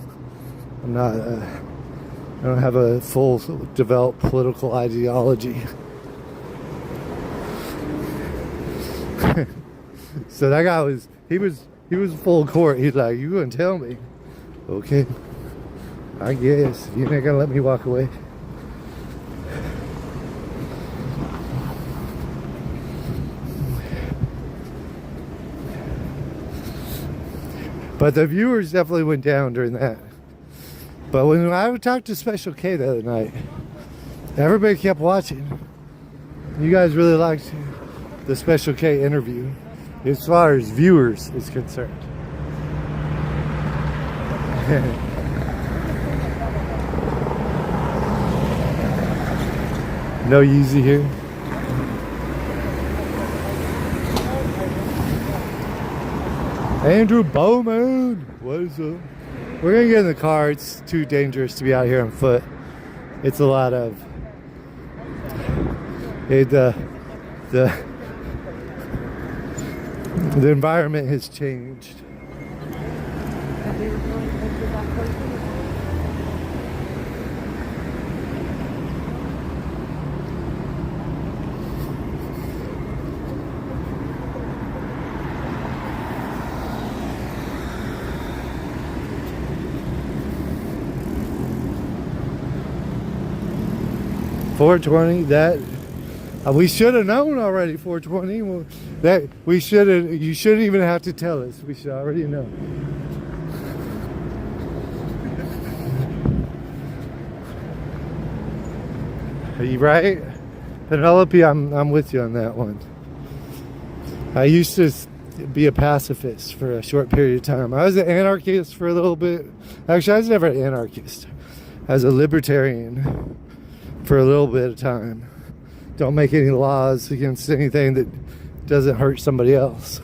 I'm not. I don't have a full developed political ideology. So that guy was full court. He's like, "You gonna tell me?" Okay, I guess you're not gonna let me walk away. But the viewers definitely went down during that. But when I talked to Special K the other night, everybody kept watching. You guys really liked the Special K interview as far as viewers is concerned. No Yeezy here. Andrew Bowman, what is up? We're gonna get in the car. It's too dangerous to be out here on foot. It's a lot of the environment has changed. $420, that we should have known already. $420, well, that we should have. You shouldn't even have to tell us. We should already know. Are you right, Penelope? I'm with you on that one. I used to be a pacifist for a short period of time. I was an anarchist for a little bit. Actually, I was never an anarchist. I was a libertarian for a little bit of time. Don't make any laws against anything that doesn't hurt somebody else.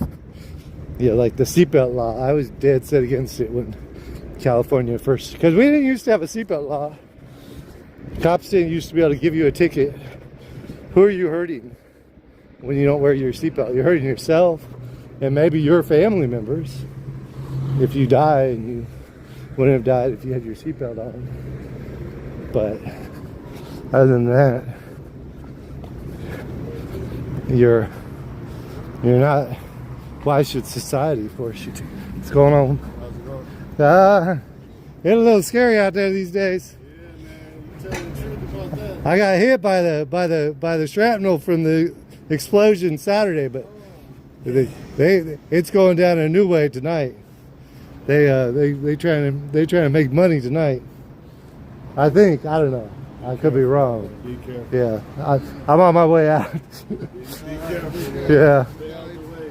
Yeah, like the seatbelt law. I was dead set against it when California first, because we didn't used to have a seatbelt law. Cops didn't used to be able to give you a ticket. Who are you hurting when you don't wear your seatbelt? You're hurting yourself and maybe your family members. If you die, and you wouldn't have died if you had your seatbelt on. But other than that, you're not. Why should society force you to? What's going on? How's it going? It's a little scary out there these days. Yeah, man. You tell the truth about that. I got hit by the shrapnel from the explosion Saturday, but it's going down a new way tonight. They trying to make money tonight. I think. I don't know. I could be wrong. Be careful. Yeah, I'm on my way out. Be careful. Yeah. Stay out of the way.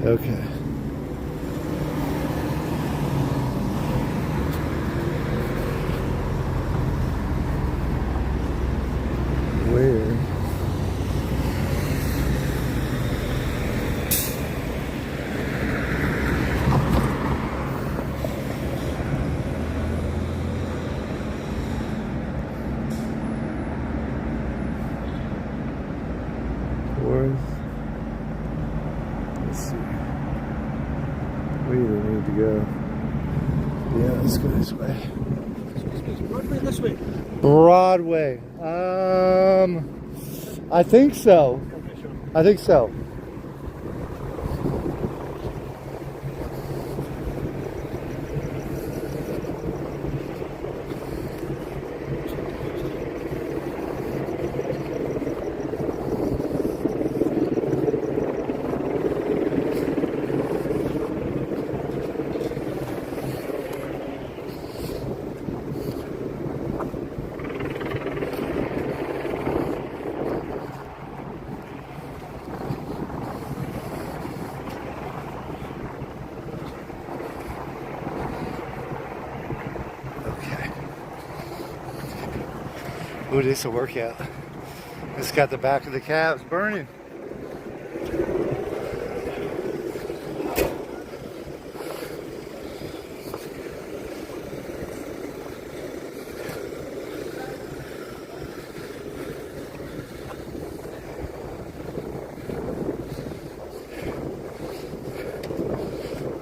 Okay. Where? Let's see. Where do we need to go? Yeah, let's go this way. Broadway this way. Broadway. I think so. I think so. Ooh, this is a workout. It's got the back of the calves burning.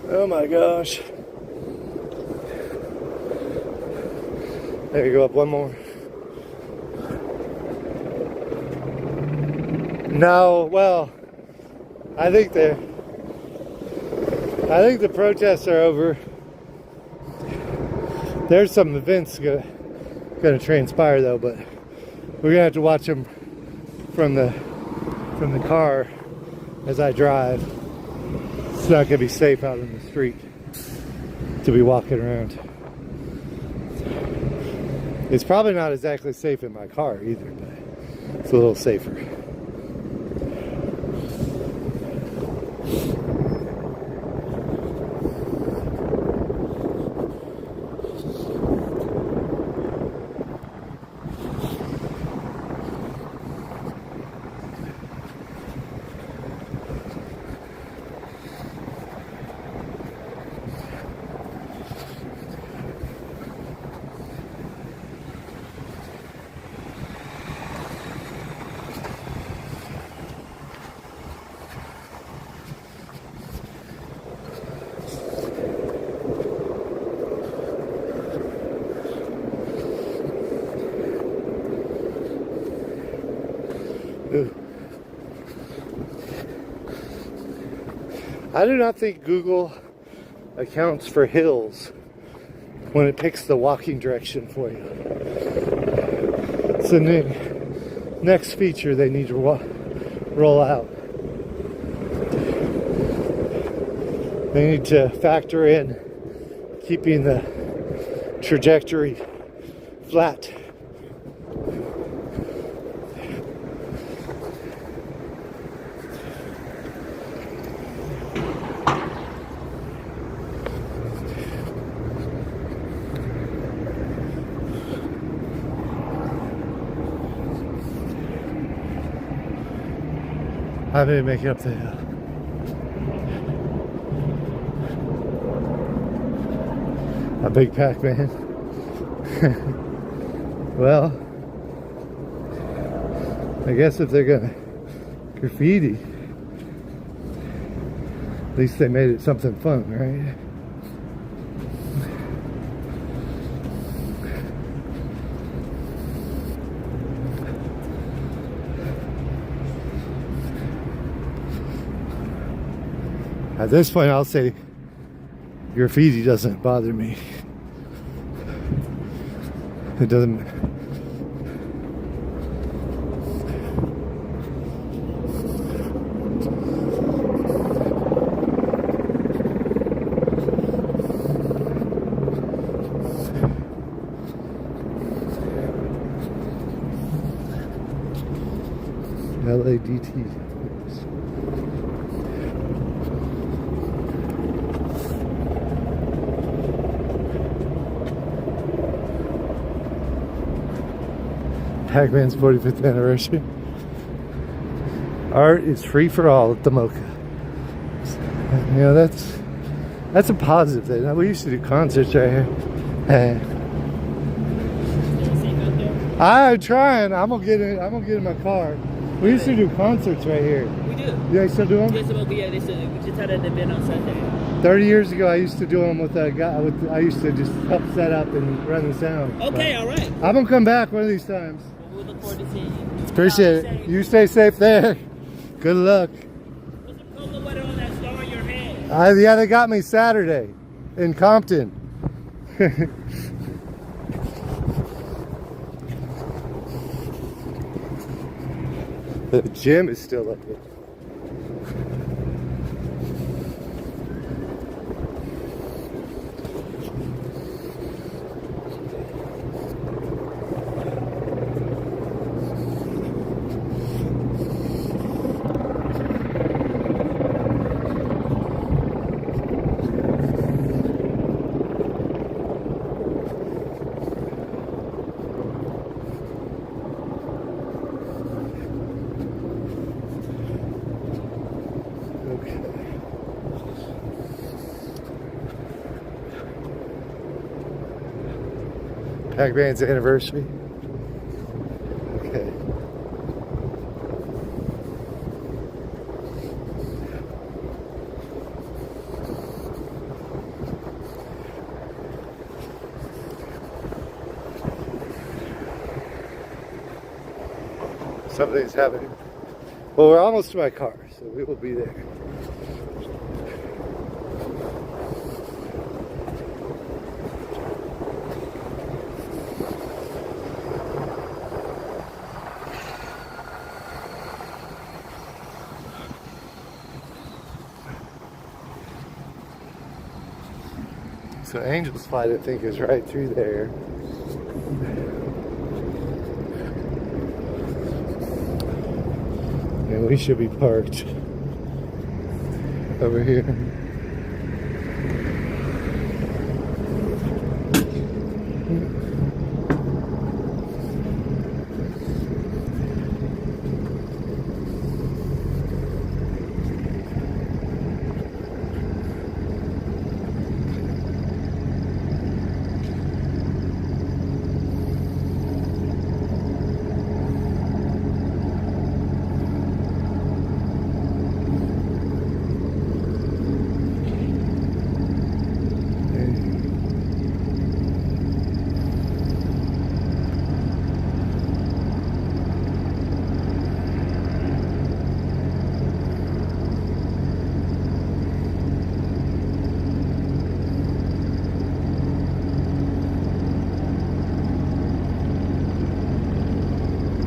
Oh my gosh. There you go, up one more. No, well, I think the protests are over. There's some events gonna transpire though, but we're gonna have to watch them from the car as I drive. It's not gonna be safe out in the street to be walking around. It's probably not exactly safe in my car either, but it's a little safer. I do not think Google accounts for hills when it picks the walking direction for you. It's the next feature they need to roll out. They need to factor in keeping the trajectory flat. I'm gonna make it up the hill. A big pack, man. Well, I guess if they're gonna graffiti, at least they made it something fun, right? At this point, I'll say graffiti doesn't bother me. It doesn't. LADT. Pac-Man's 45th anniversary. Art is free for all at the Mocha. You know, that's a positive thing. We used to do concerts right here. Hey. I'm trying. I'm gonna get in my car. We used to do concerts right here. We do. You guys still do them? Yes, we just had an event on Sunday. 30 years ago, I used to do them with a guy. I used to just help set up and run the sound. Okay, all right. I'm gonna come back one of these times. We look forward to seeing you. Appreciate it. You stay safe there. Good luck. What's the cold weather on that star on your head? Yeah, they got me Saturday in Compton. The gym is still up there. Pac-Man's anniversary. Okay. Something's happening. Well, we're almost to my car, so we will be there. So Angel's Flight, I think, is right through there. And we should be parked over here.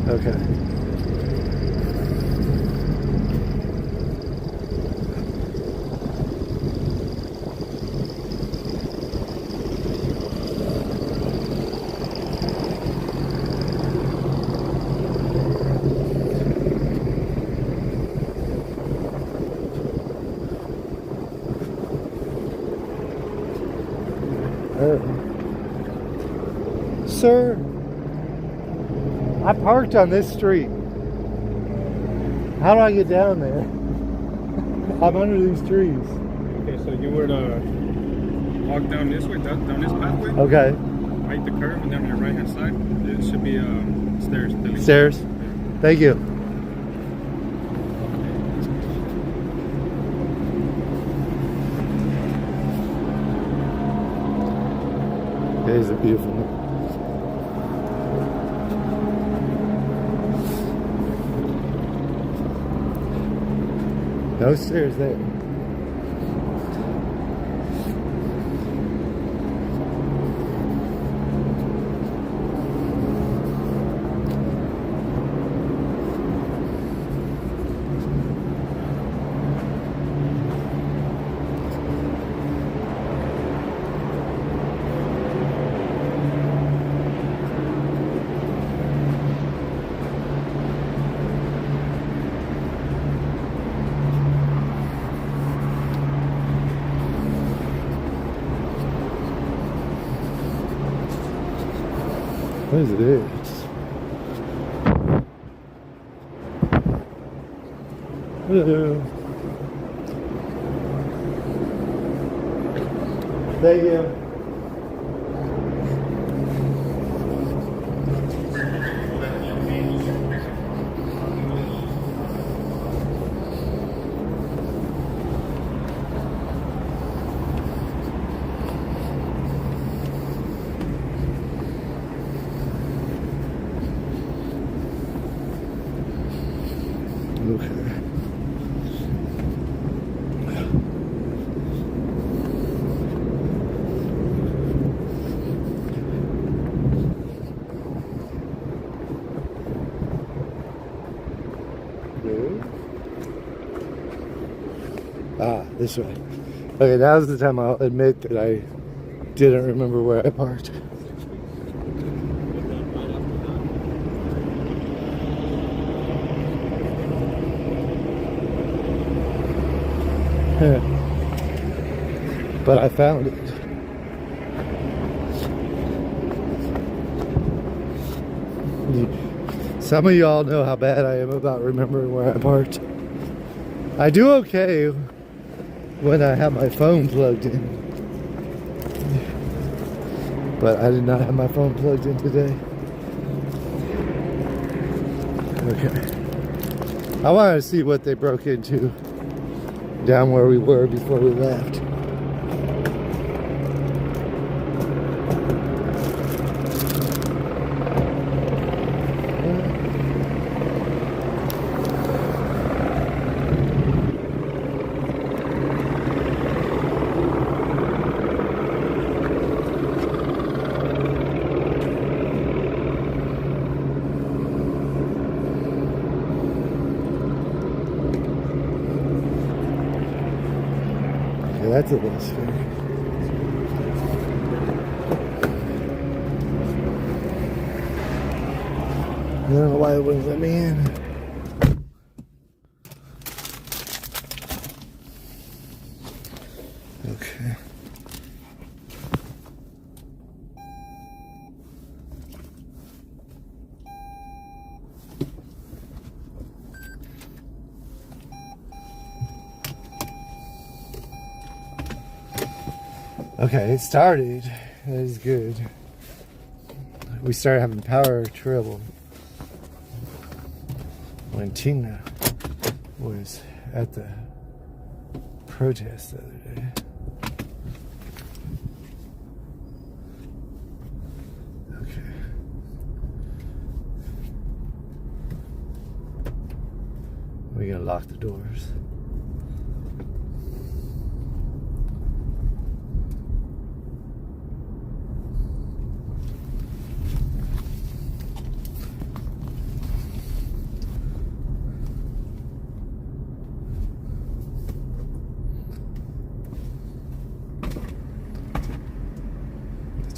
Okay. Sir, I parked on this street. How do I get down there? I'm under these trees. Okay, so you were to walk down this way, down this pathway. Okay. Right the curve, and then on your right hand side, it should be stairs. Stairs? Thank you. It is a beautiful one. No stairs there. What is this? Hello. Thank you. Okay. Ah, this way. Okay, now's the time I'll admit that I didn't remember where I parked. But I found it. Some of y'all know how bad I am about remembering where I parked. I do okay when I have my phone plugged in. But I did not have my phone plugged in today. Okay. I wanted to see what they broke into down where we were before we left. That's a little scary. I don't know why it wouldn't let me in. Okay. Okay, it started. That is good. We started having power trouble when Tina was at the protest the other day. Okay. We're gonna lock the doors.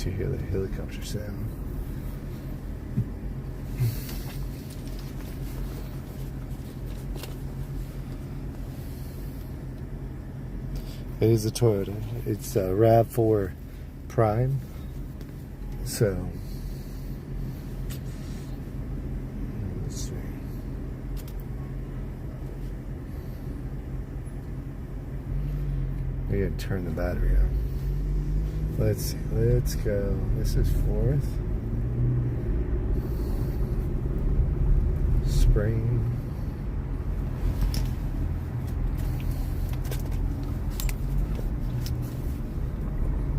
You hear the helicopter sound. It is a Toyota. It's a RAV4 Prime. So let's see. We're gonna turn the battery on. Let's see, let's go. This is 4th. Spring.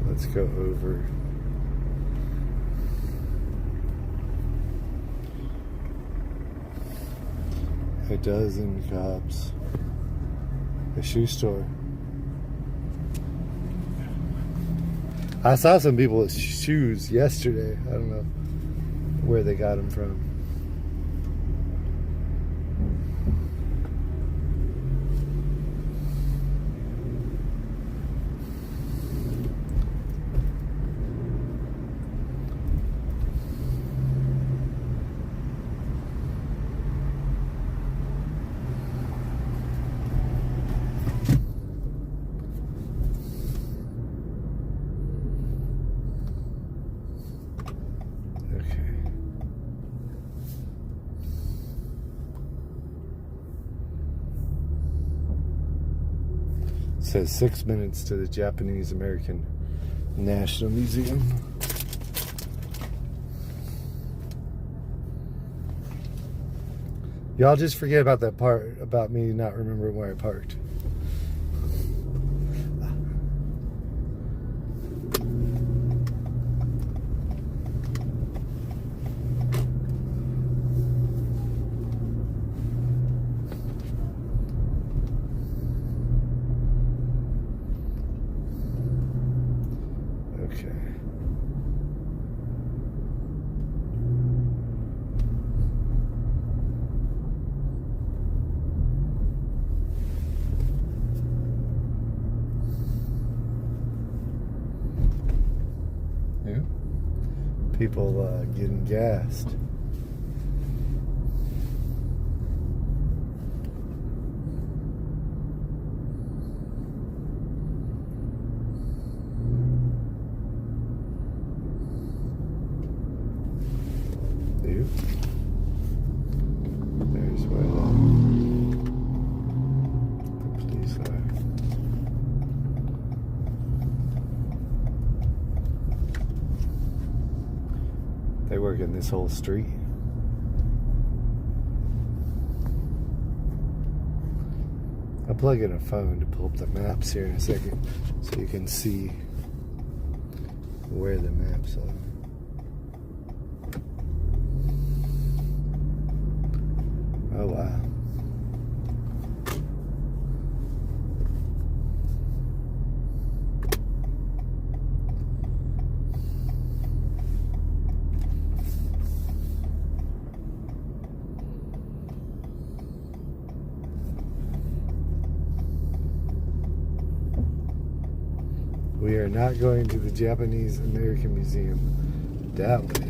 Let's go over. A dozen cops. A shoe store. I saw some people with shoes yesterday. I don't know where they got them from. It says 6 minutes to the Japanese American National Museum. Y'all just forget about that part about me not remembering where I parked. People getting gassed. Ew. There's where the police are. plugging this whole street. I'll plug in a phone to pull up the maps here in a second so you can see where the maps are. Oh wow. We are not going to the Japanese American Museum that way.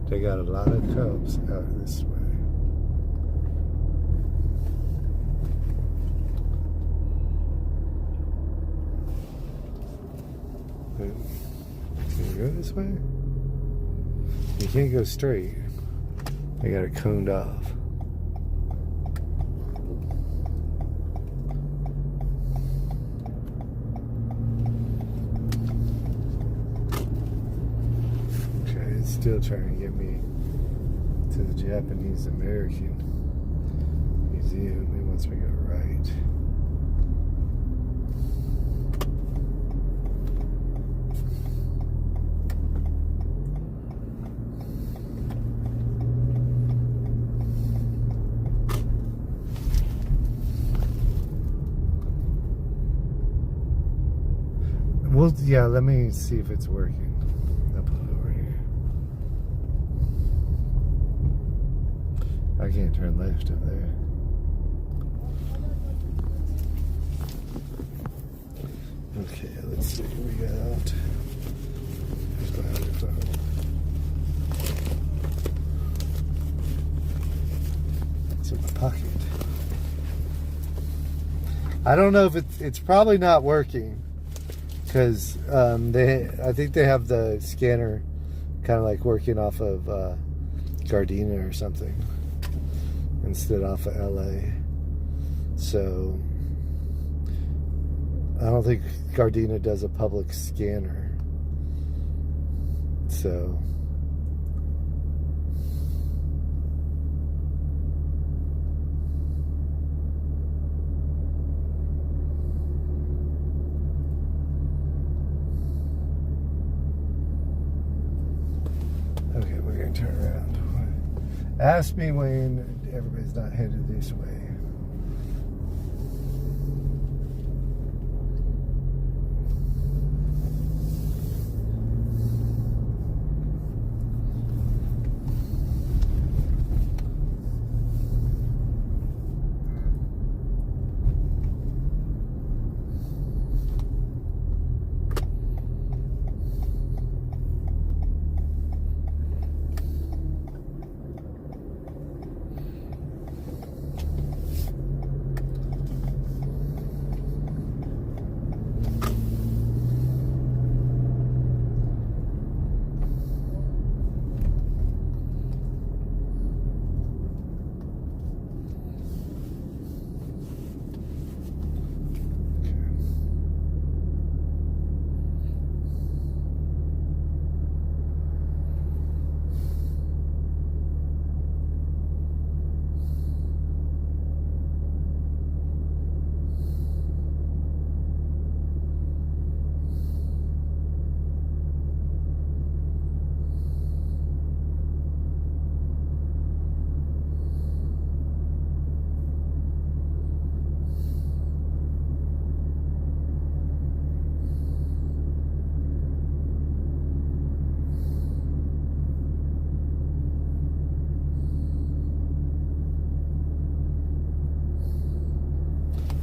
They got a lot of cubs out this way. Can you go this way? You can't go straight. I got it coned off. Okay, it's still trying to get me to the Japanese American Museum. It wants me to go right. Well, yeah, let me see if it's working. I'll put it over here. I can't turn left up there. Okay, let's see what we got. Here's my other phone. It's in my pocket. I don't know if it's probably not working. Because I think they have the scanner kind of like working off of Gardena or something instead off of LA. So I don't think Gardena does a public scanner. So okay, we're gonna turn around. Ask me when everybody's not headed this way.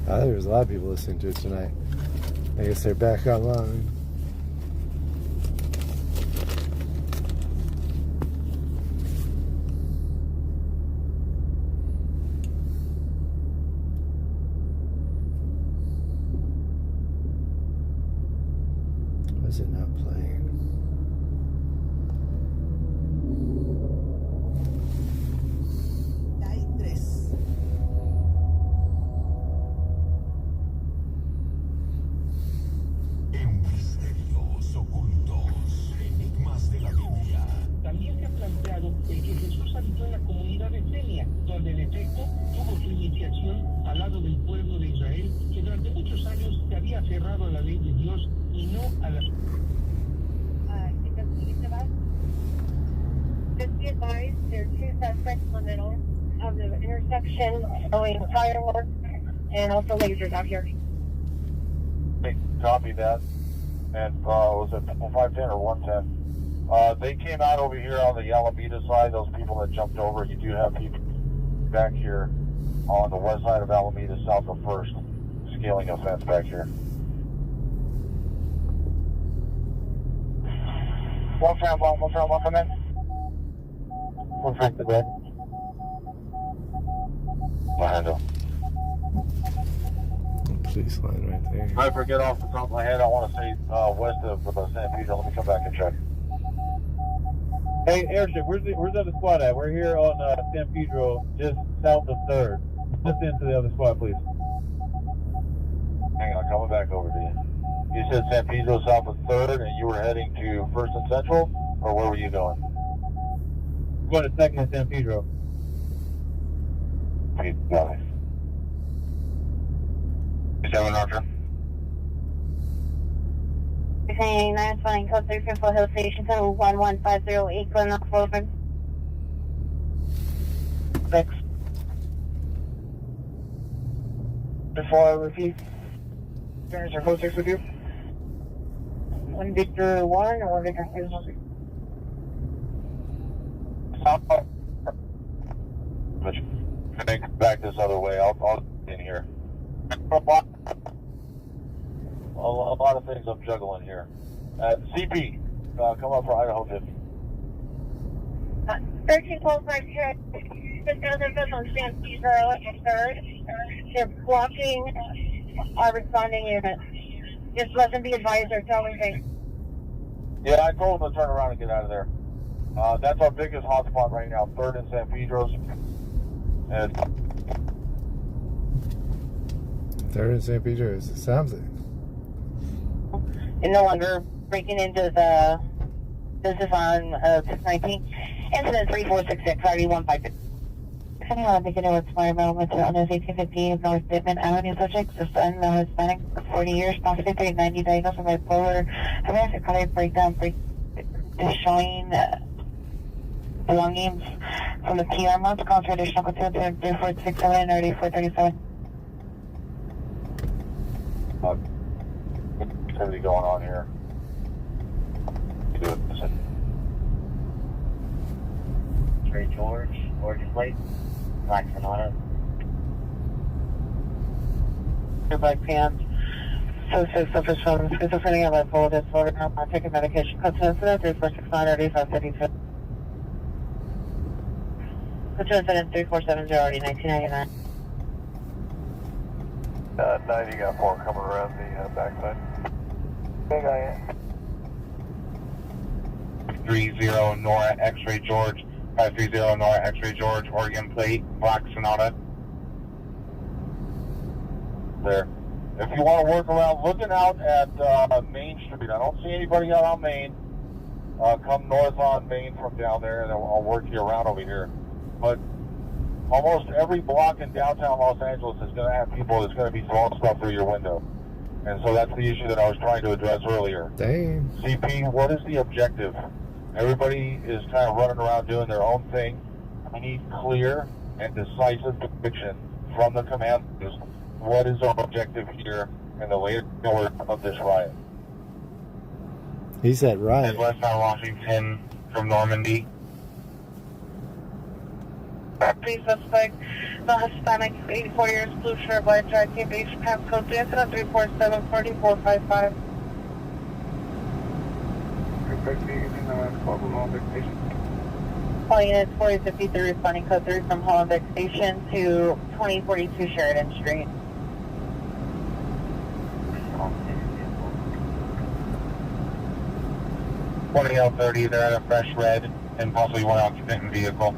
There's a lot of people listening to it tonight. I guess they're back online. not playing. En misterios ocultos, enigmas de la Biblia. También se ha planteado el que Jesús habitó en la comunidad de Cenia, donde en efecto tuvo su iniciación al lado del pueblo de Israel, que durante muchos años se había cerrado a la ley de Dios y no a las... Just be advised, there are two suspects in the middle of the intersection showing fireworks and also lasers out here. Copy that. And was it 510 or 110? They came out over here on the Alameda side, those people that jumped over. You do have people back here on the west side of Alameda, south of 1st, scaling a fence back here. One front, come in. One front to bed. My handle. Police line right there. I forget off the top of my head, I want to say west of San Pedro. Let me come back and check. Hey, Airship, where's the other squad at? We're here on San Pedro, just south of 3rd. Just into the other squad, please. Hang on, coming back over to you. You said San Pedro south of 3rd, and you were heading to 1st and Central, or where were you going? We're going to 2nd and San Pedro. Okay, got it. 7 Roger. Saying 9 flying code 3 Full Hill Station to 11508 Glen Road. Thanks. Before I repeat, is your code 6 with you? 1 Victor 1 or 1 Victor 2? Back this other way. I'll in here. A lot of things I'm juggling here. CP, come up for Idaho 50. 1312 here. Just other vessel on San Pedro and 3rd. They're blocking our responding unit. Just let them be advised or tell anything. Yeah, I told them to turn around and get out of there. That's our biggest hotspot right now, 3rd and San Pedro's. And 3rd and San Pedro is something. And no longer breaking into the... This is on 619. Incident 3466, RD156. Anyone on beginning with smart movement to under 1850 North Pittman Avenue subject, just unknown Hispanic, 40 years, possibly 390 diagnosed with bipolar, having a cardiac breakdown, showing belongings from the PR month, call for additional control to 3467 and 3437. Activity going on here. You do it. Trey George, Oregon plate, Black Sonata. Black pants. So suffers from schizophrenia, bipolar disorder, not taking medication. Code incident 3469 or 8552. Code incident 3470 already 1999. 90 got 4 coming around the backside. Big guy in. 30 Nora X-Ray George. 530 Nora X-Ray George, Oregon plate, Black Sonata. There. If you want to work around, looking out at Main Street, I don't see anybody out on Main. Come north on Main from down there, and I'll work you around over here. But almost every block in downtown Los Angeles is going to have people that's going to be throwing stuff through your window. And so that's the issue that I was trying to address earlier. Dang. CP, what is the objective? Everybody is kind of running around doing their own thing. We need clear and decisive conviction from the commanders. What is our objective here in the later hours of this riot? He said riot. Westbound Washington from Normandy. Please suspect, the Hispanic, 84 years, blue shirt, white jacket, beige pants, code 3 incident 347-4455. All units 4053 responding code 3 from Hollenbeck Station to 2042 Sheridan Street. 20L30, they're at a fresh red and possibly one occupant in vehicle.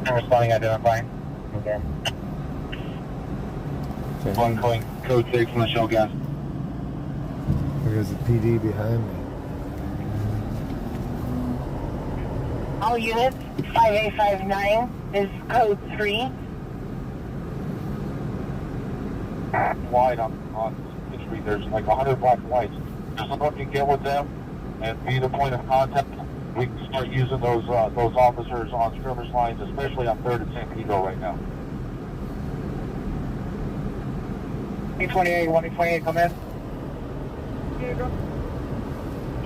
I'm responding, identifying. Okay. One code 6 from the shell gas. There's a PD behind me. All units, 5859 is code 3. Wide on the street, there's like 100 black and whites. Just look what you get with them and be the point of contact. We can start using those officers on skirmish lines, especially on 3rd and San Pedro right now. 128, 128, come in.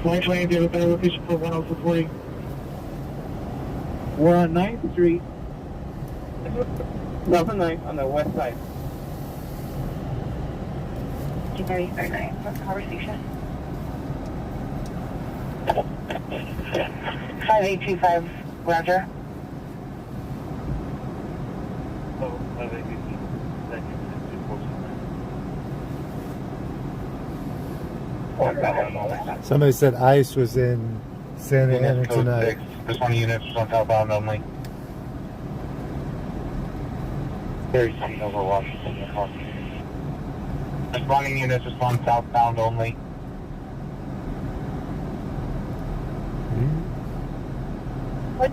128, do you have a better location for 10440? We're on 9th Street. Number 9 on the west side. 23039, what's the conversation? 5825, Roger. Oh, 5825. Somebody said ICE was in Santa Ana tonight. This one units is on southbound only. Very seen over Washington. Responding units respond southbound only. What?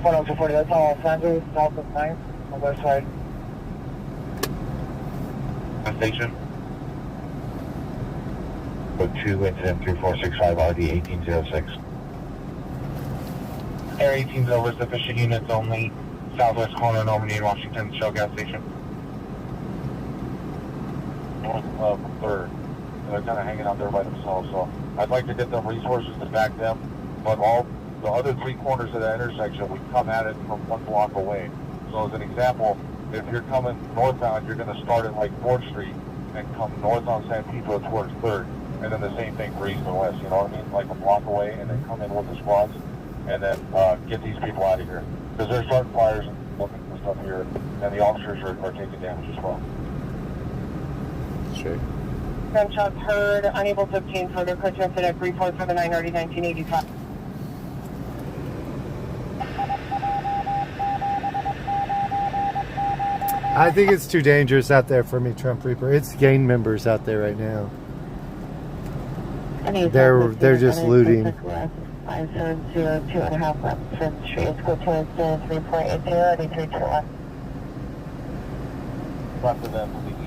10240, that's all Los Angeles, south of 9th, on the west side. Station. Code 2, incident 3465, RD 1806. Air 18's over, sufficient units only. Southwest corner, Normandy and Washington, Shell gas station. North of 3rd. They're kind of hanging out there by themselves, so I'd like to get them resources to back them, but all the other 3 corners of that intersection, we come at it from 1 block away. So as an example, if you're coming northbound, you're going to start at like 4th Street and come north on San Pedro towards 3rd, and then the same thing for east and west, you know what I mean? Like a block away, and then come in with the squads, and then get these people out of here. Because they're starting fires and looking for stuff here, and the officers are taking damage as well. Sure. Gunshots heard, unable to obtain further contested at 3479 RD 1985. I think it's too dangerous out there for me, Trump Reaper. It's gang members out there right now. They're just looting. 5702.5 left from street. Let's go to 3.80 RD 321. Left of them to the east.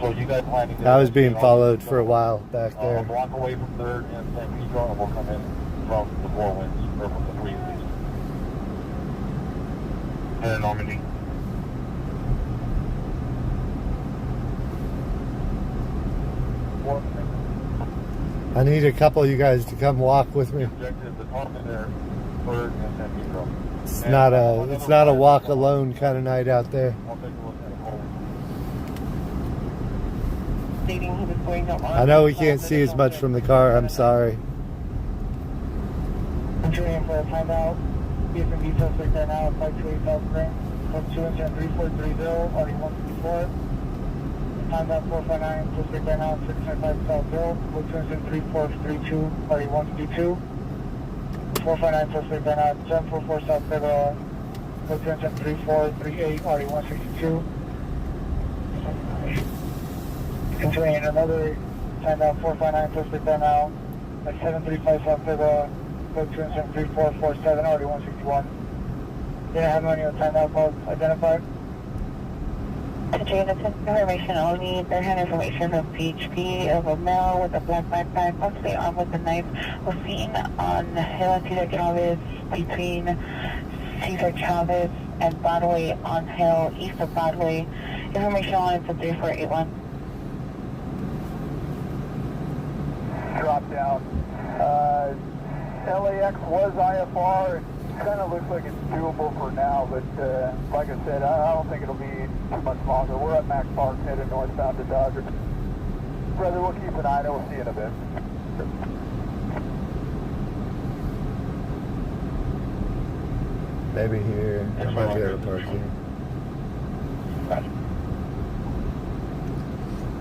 So you guys planning to... I was being followed for a while back A there. block away from 3rd and San Pedro, and we'll come in from the 4 winds, or from the 3 at least. And Normandy. I need a couple of you guys to come walk with me. Objective, the top in there, 3rd and San Pedro. It's not a walk alone kind of night out there. I'll take a look at it. Stating he was going to... I know we can't see as much from the car. I'm sorry. I'm trying for a timeout. Be some details right there now. 528 South Spring. Code 2 and 3430, already 154. Timeout 459, close right there now. 695 South Hill. Code 2 and 3432, already 152. 459, close right there now. 744 South Federal. Code 2 and 3438, already 162. Continuing another timeout 459, close right there now. At 735 South Federal. Code 2 and 3447, already 161. Didn't have any of the timeout calls identified. Jane, that's information only. They had information of PHP of a male with a black backpack, possibly armed with a knife, was seen on the hill of Cesar Chavez between Cesar Chavez and Broadway on hill east of Broadway. Information on it to 3481. Drop down. LAX was IFR. It kind of looks like it's doable for now, but like I said, I don't think it'll be too much longer. We're at Max Park headed northbound to Dodger. Brother, we'll keep an eye on it. We'll see you in a bit. Maybe here. I might be able to park here.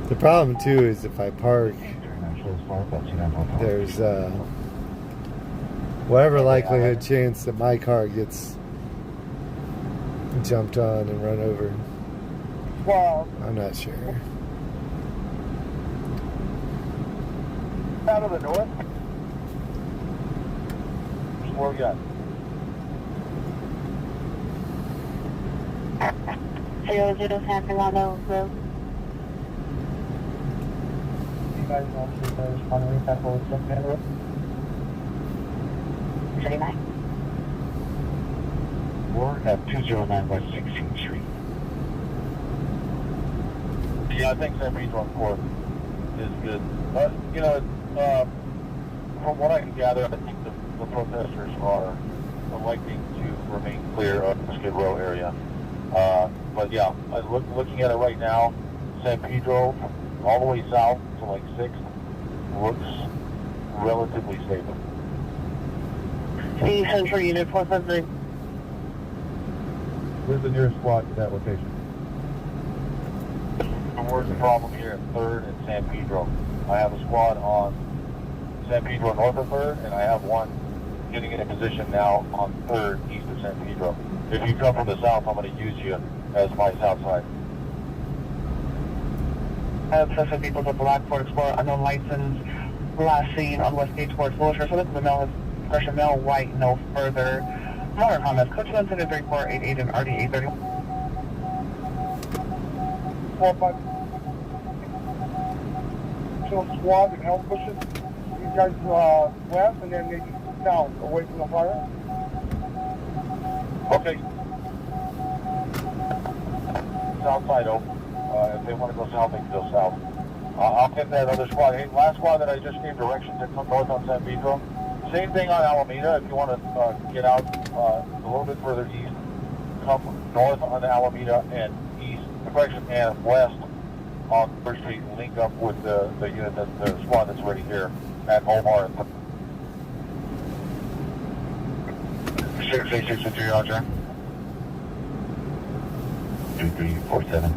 The problem too is if I park there's whatever likelihood chance that my car gets jumped on and run over. Well, I'm not sure. out of the north. What we got? 00 San Fernando Road. You guys know if there's one way that goes up that road? 39. We're at 209 West 16th Street. Yeah, I think San Pedro on 4th is good. From what I can gather, I think the protesters are electing to remain clear of the Skid Row area. But yeah, looking at it right now, San Pedro, all the way south to like 6th, looks relatively stable. The Central Unit 453. Where's the nearest squad to that location? And where's the problem here at 3rd and San Pedro? I have a squad on San Pedro north of 3rd, and I have one getting in a position now on 3rd east of San Pedro. If you come from the south, I'm going to use you as my south side. I have such people to Black Ford Explorer, unknown license, last seen on West Gate towards Wilshire. So this is the mail, pressure mail, white, no further. Motor Honda, Coach 173-488 and RD 831. 4-5. So squad and help pushing. You guys west and then maybe south, away from the fire. Okay. South side open. If they want to go south, they can go south. I'll get that other squad. Hey, last squad that I just gave direction to come north on San Pedro. Same thing on Alameda. If you want to get out a little bit further east, come north on Alameda and east, correction, and west on 3rd Street and link up with the unit, the squad that's already here at Omar. 686 Roger. 2347.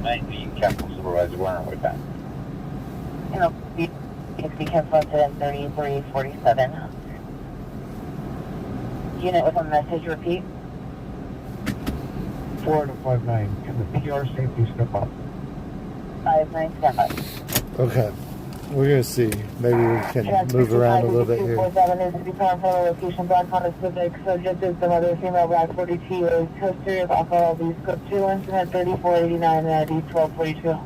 19 Capitol Supervisor, we're on our way back. You know, BXB cancel incident 3347. Unit with a message, repeat. 4059, can the PR safety step up? 59 standby. Okay. We're going to see. Maybe we can move around a little bit here. 247 is to be found for the location, Black Honda Civic, subject is the mother, female, Black 42 is history of alcohol abuse, code 2, incident 3489, and ID 1242.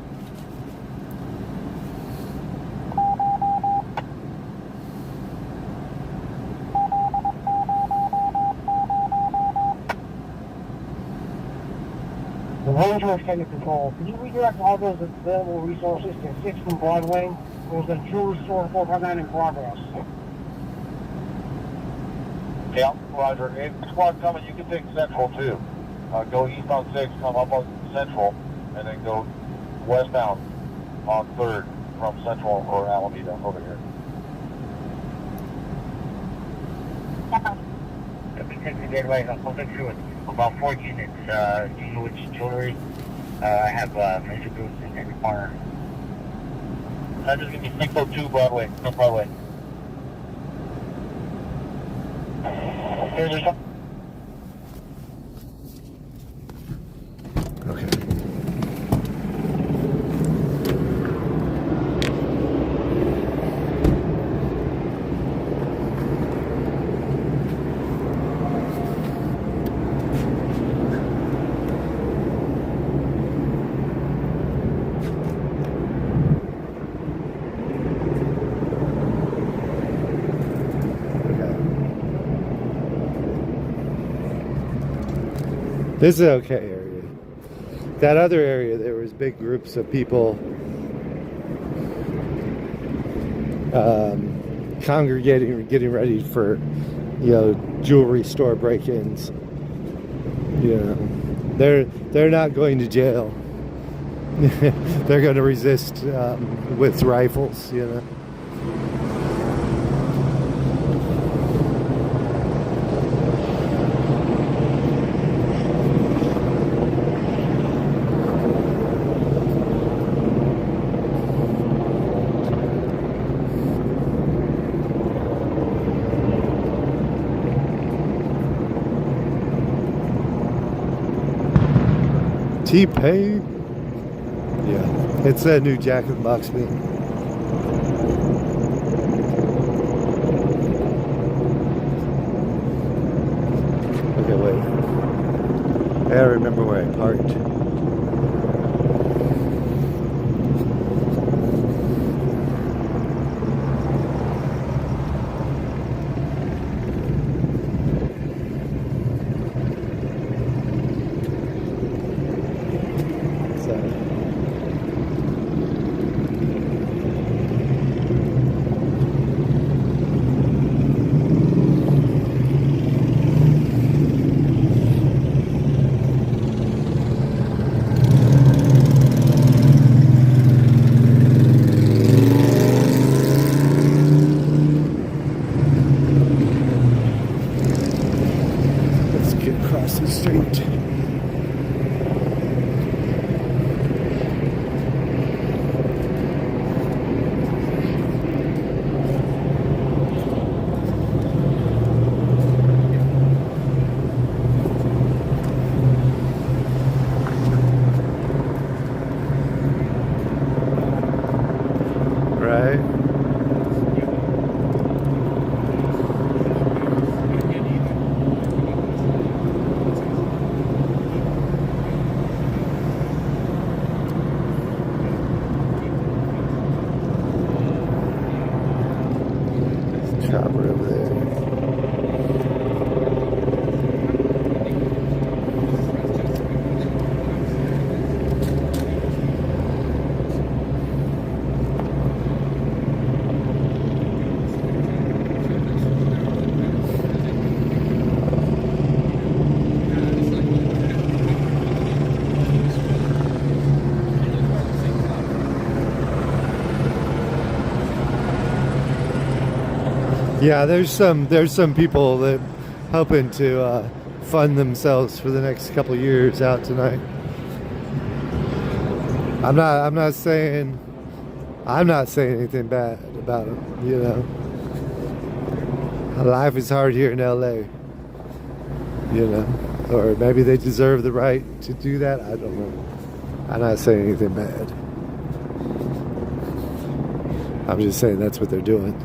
The Ranger is taking control. Could you redirect all those available resources to 6th and Broadway? There's a jewelry store 459 in progress. Yeah, Roger. If the squad coming, you can take Central too. Go east on 6th, come up on Central, and then go westbound on 3rd from Central or Alameda over here. About 4 units. Do you know which jewelry? I have major goods in every corner. Just give me 602 Broadway, no Broadway. There's some. Okay. This is an okay area. That other area, there was big groups of people congregating, getting ready for, jewelry store break-ins. They're not going to jail. They're going to resist with rifles. T-Pain. Yeah, it's that new Jack in the Box meal. Okay, wait. I remember where I parked. Across the street. Right. Chopper over there. Yeah, there's some people that hoping to fund themselves for the next couple years out tonight. I'm not saying anything bad about them, you know. Life is hard here in LA, you know, or maybe they deserve the right to do that. I don't know. I'm not saying anything bad. I'm just saying that's what they're doing.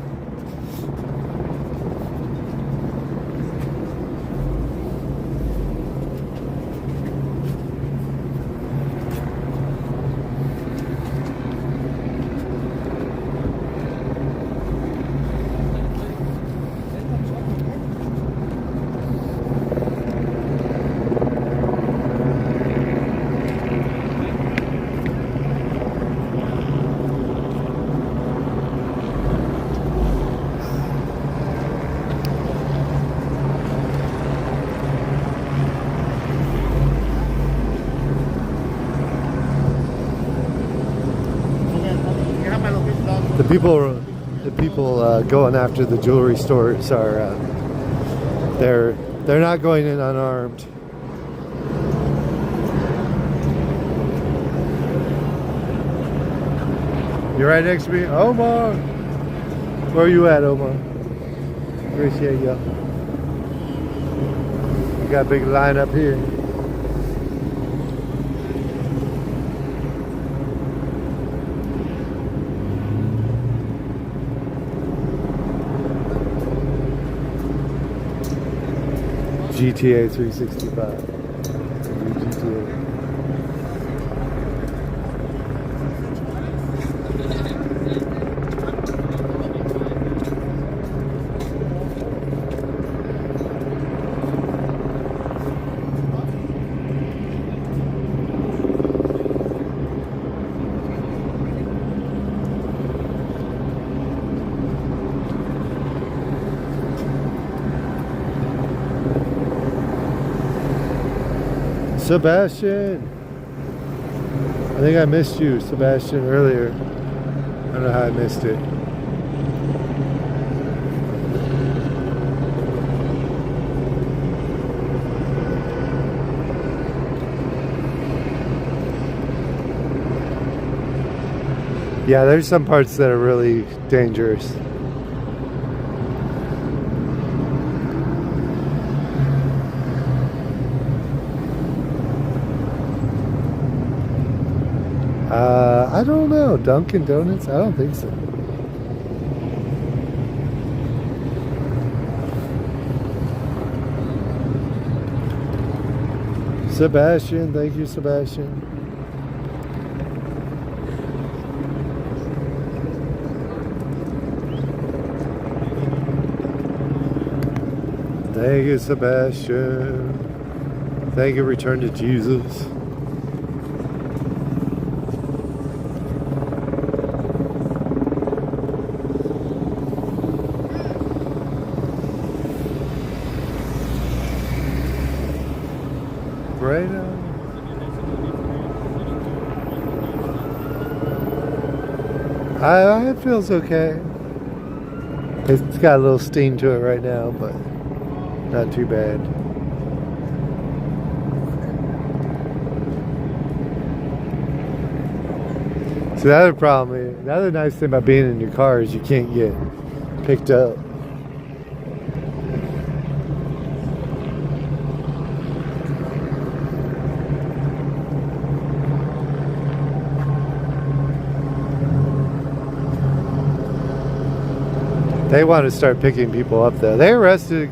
The people going after the jewelry stores are they're not going in unarmed. You're right next to me, Omar. Where are you at, Omar? Appreciate you. We got a big line up here. GTA 365. GTA. Sebastian, I think I missed you, Sebastian, earlier. I don't know how I missed it. Yeah, there's some parts that are really dangerous. I don't know. Dunkin' Donuts? I don't think so. Sebastian, thank you, Sebastian. Thank you, Sebastian. Thank you, Return to Jesus. Right now. It feels okay. It's got a little sting to it right now, but not too bad. So the other problem, the other nice thing about being in your car is you can't get picked up. They want to start picking people up though. They arrested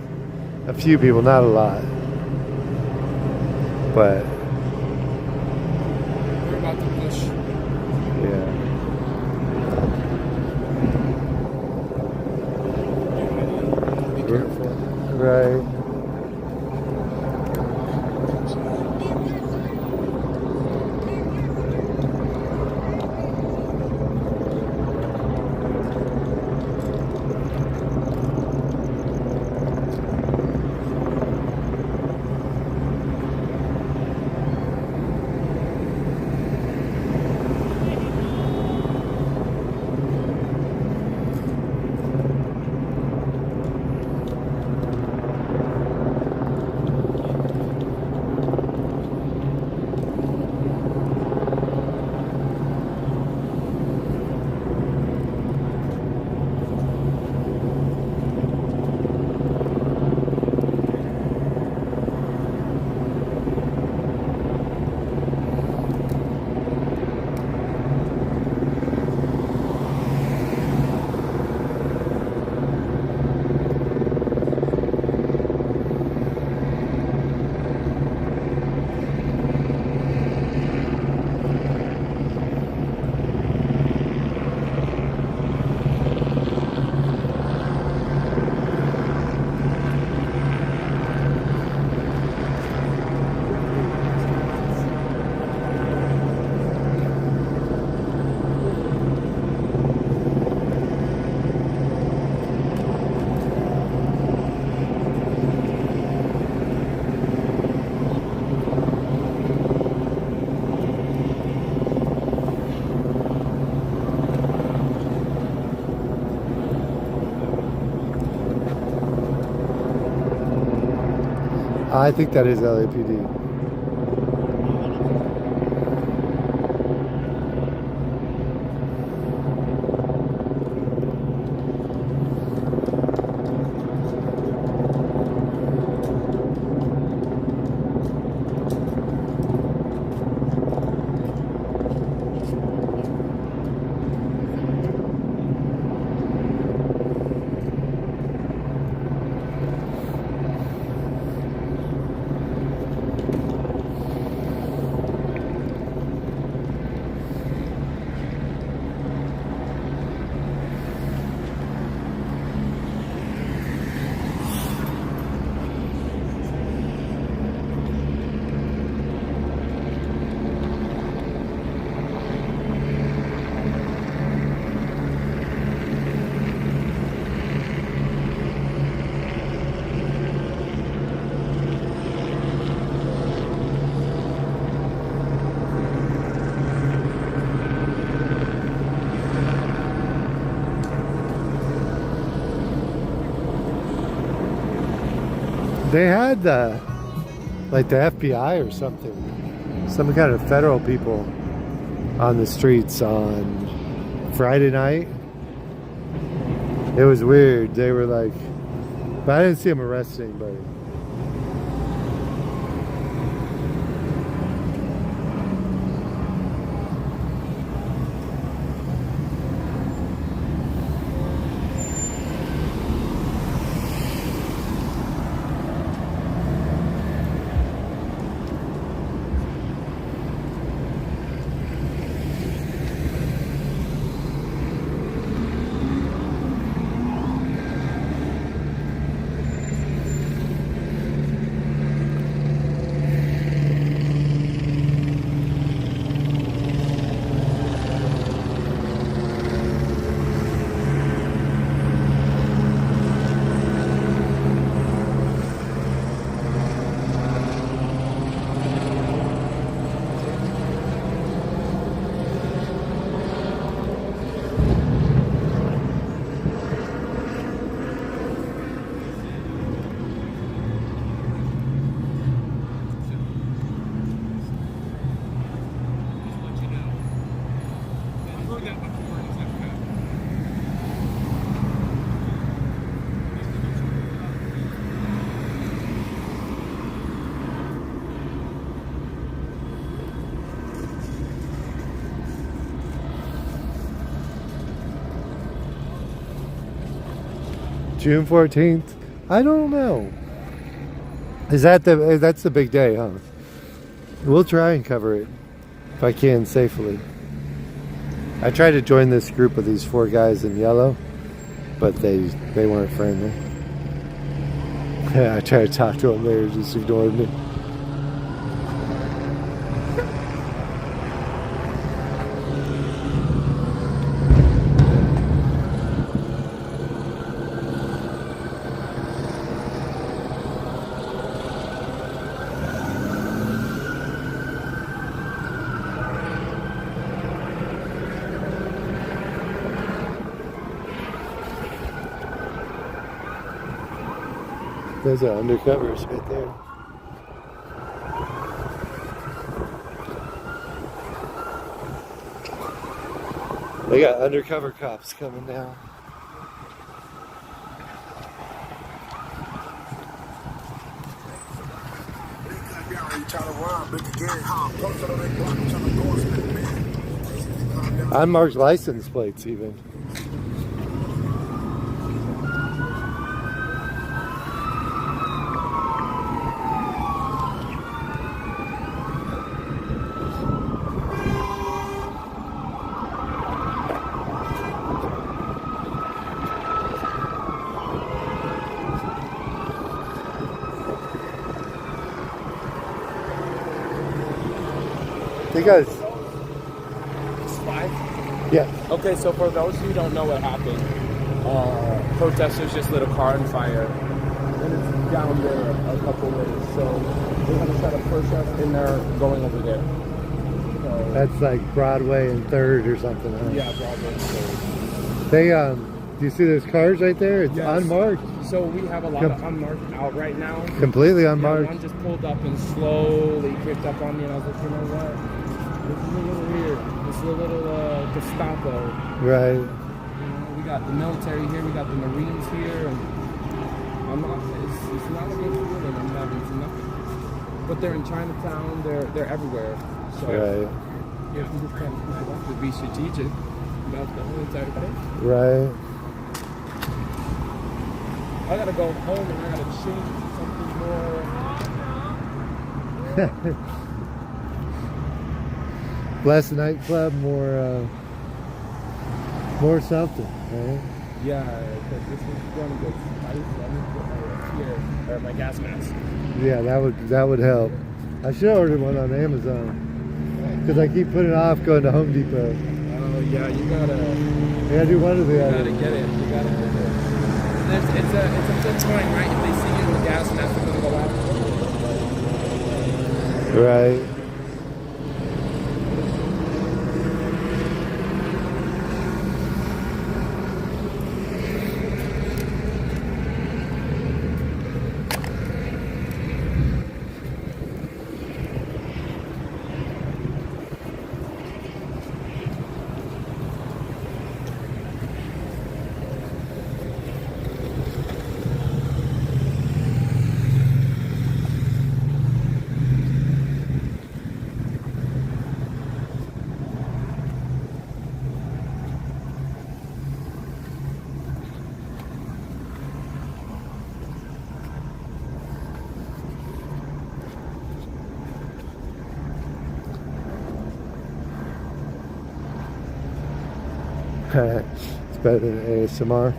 a few people, not a lot. But we're about to push. Yeah. Be careful. Right. I think that is LAPD. They had the FBI or something, some kind of federal people on the streets on Friday night. It was weird. They were like, but I didn't see them arrest anybody. June 14th? I don't know. That's the big day, huh? We'll try and cover it if I can safely. I tried to join this group of these 4 guys in yellow, but they weren't friendly. I tried to talk to them, they were just ignoring me. Those are undercovers right there. They got undercover cops coming down. Unmarked license plates even. They got Spy? Yeah. Okay, so for those who don't know what happened, protesters just lit a car on fire, and it's down there a couple ways. So they're gonna try to push us, and they're going over there. So, that's like Broadway and 3rd or something, huh? yeah, Broadway and 3rd. They do you see those cars right there? It's Yes. unmarked. So we have a lot of unmarked out right now. Completely unmarked. Yeah, one just pulled up and slowly picked up on me, and I was like, you know what? This is a little weird. This is a little Gestapo. Right. You know, we got the military here, we got the Marines here, and I'm not. It's not against feeling. I'm having nothing. But they're in Chinatown. They're everywhere. So Right. you have to just kind of keep it up to be strategic about the whole entire thing. Right. I gotta go home and I gotta change something more. Less nightclub, more something, right? Yeah, because this is going to get spicy. I need to put my here or my gas mask. Yeah, that would help. I should order one on Amazon because I keep putting off going to Home Depot. Oh yeah, you gotta. Yeah, do one of the other. You gotta get it. You gotta get it. It's a good point, right? If they see you in the gas mask, they're gonna go after you. Right. It's better than ASMR.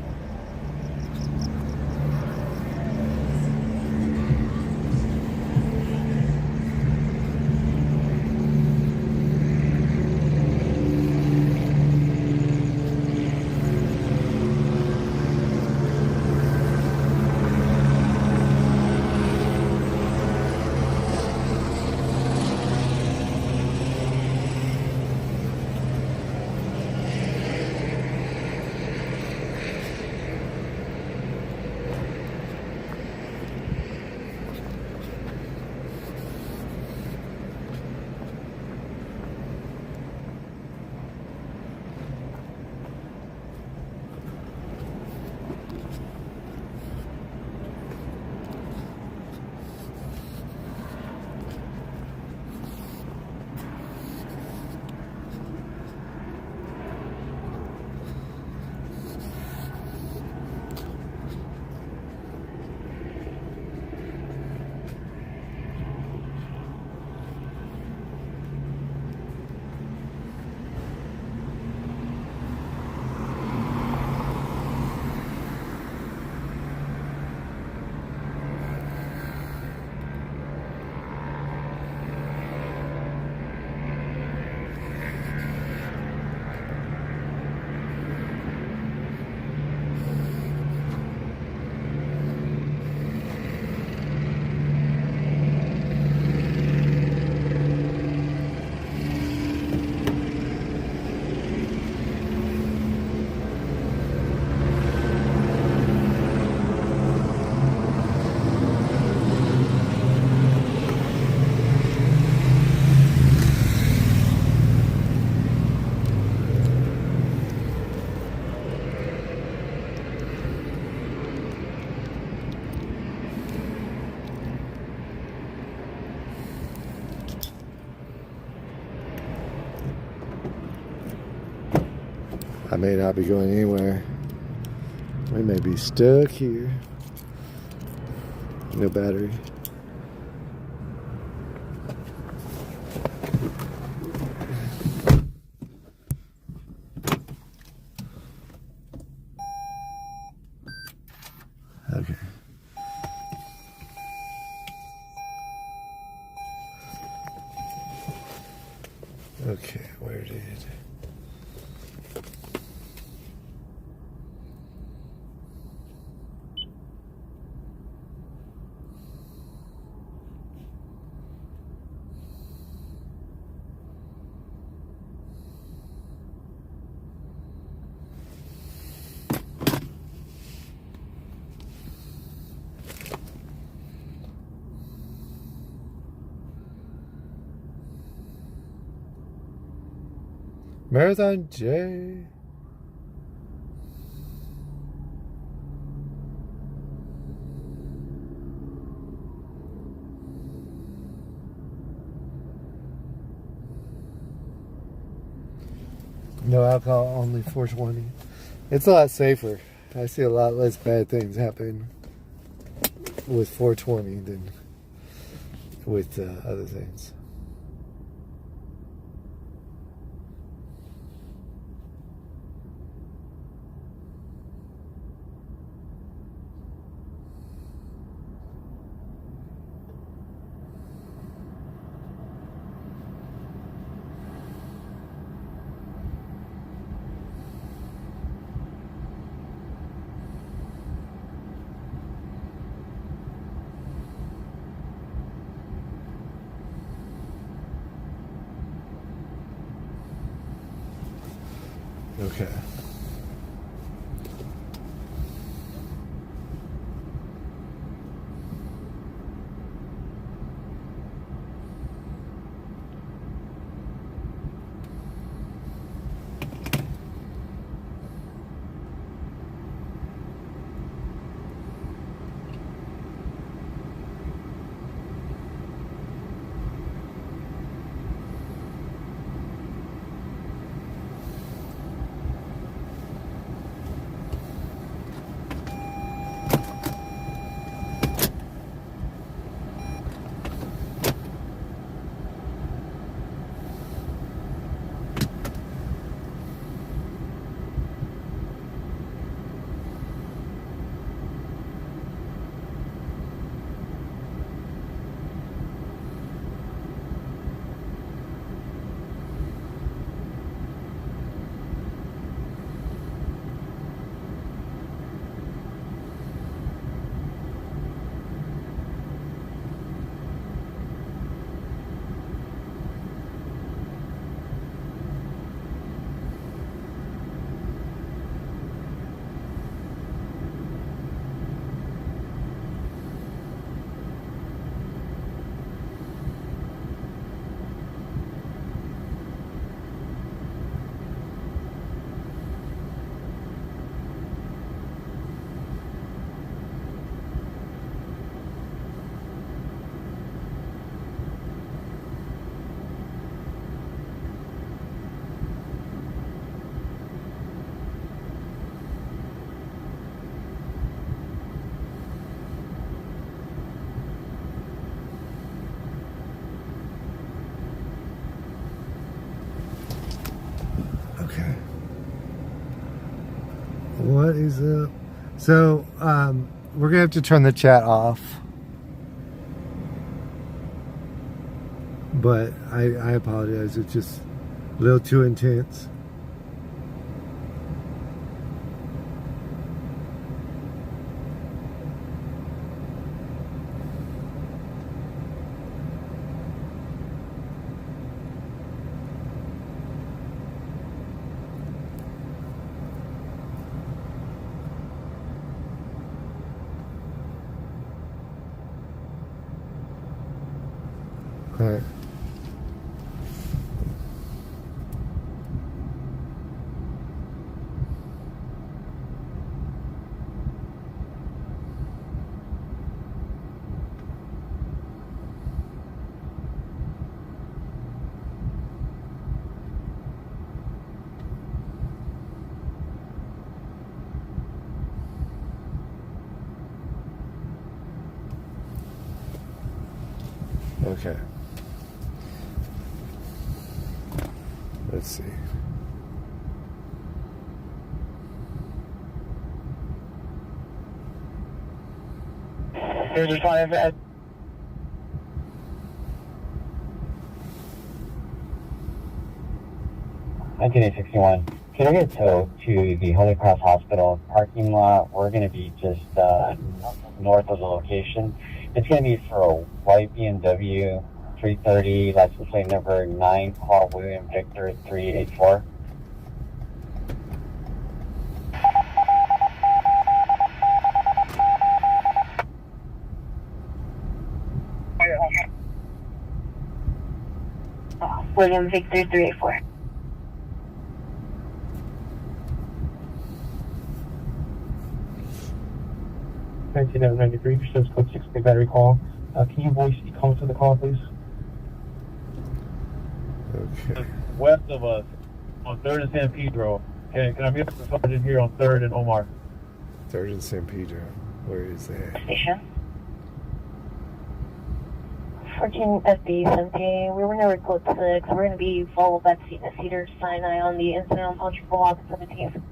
may not be going anywhere. We may be stuck here. No battery. Okay. Okay, where did... Marathon J. No alcohol, only 420. It's a lot safer. I see a lot less bad things happen with 420 than with other things. Okay. Okay. What is up? So, we're gonna have to turn the chat off. But I apologize. It's just a little too intense. All right. Okay. Let's see. There's 5 at 1961. Can I get towed to the Holy Cross Hospital parking lot? We're going to be just north of the location. It's going to be for a white BMW 330, license plate number 9, Paul William Victor 384. William Victor 384. says code 6 battery call. Can you voice the comments of the call, please? Okay. West of us, on 3rd and San Pedro. Can I meet the sergeant here on 3rd and Omar? 3rd and San Pedro. Where is that? Station. 14 FB Sente. We were never code 6. We're going to be followed by Cedar Sinai on the incident on Punchable Walk 17th.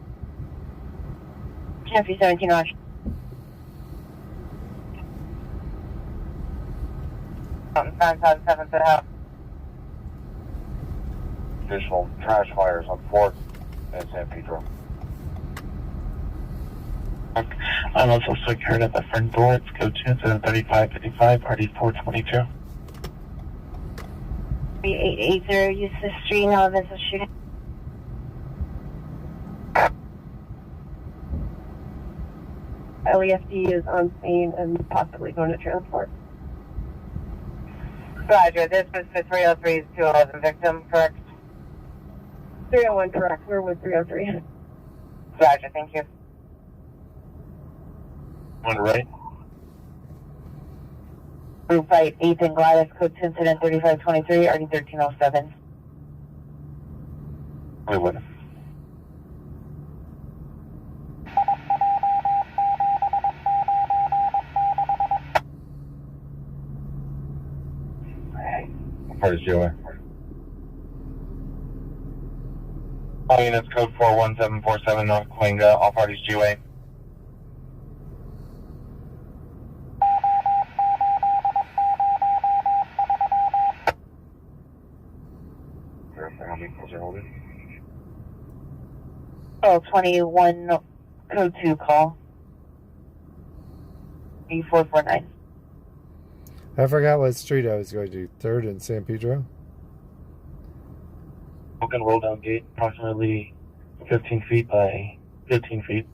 FB 17, Roger. Mountain 957 to the house. Additional trash fires on 4th and San Pedro. I'm also secured at the front door. It's code 23555, RD 422. 3880, use the street, no events of shooting. LEFD is on scene and possibly going to transport. Roger, this was for 303's 211 victim, correct? 301, correct. We're with 303. Roger, thank you. On right. Group fight, 8th and Gladys, code 2 incident 3523, RD 1307. Hollywood. What part is GOA? All units code 41747 North Cahuenga, all parties GOA. How many calls are holding? Oh, 21, code 2 call. E449. I forgot what street I was going to. 3rd and San Pedro? Broken roll down gate, approximately 15 feet by 15 feet.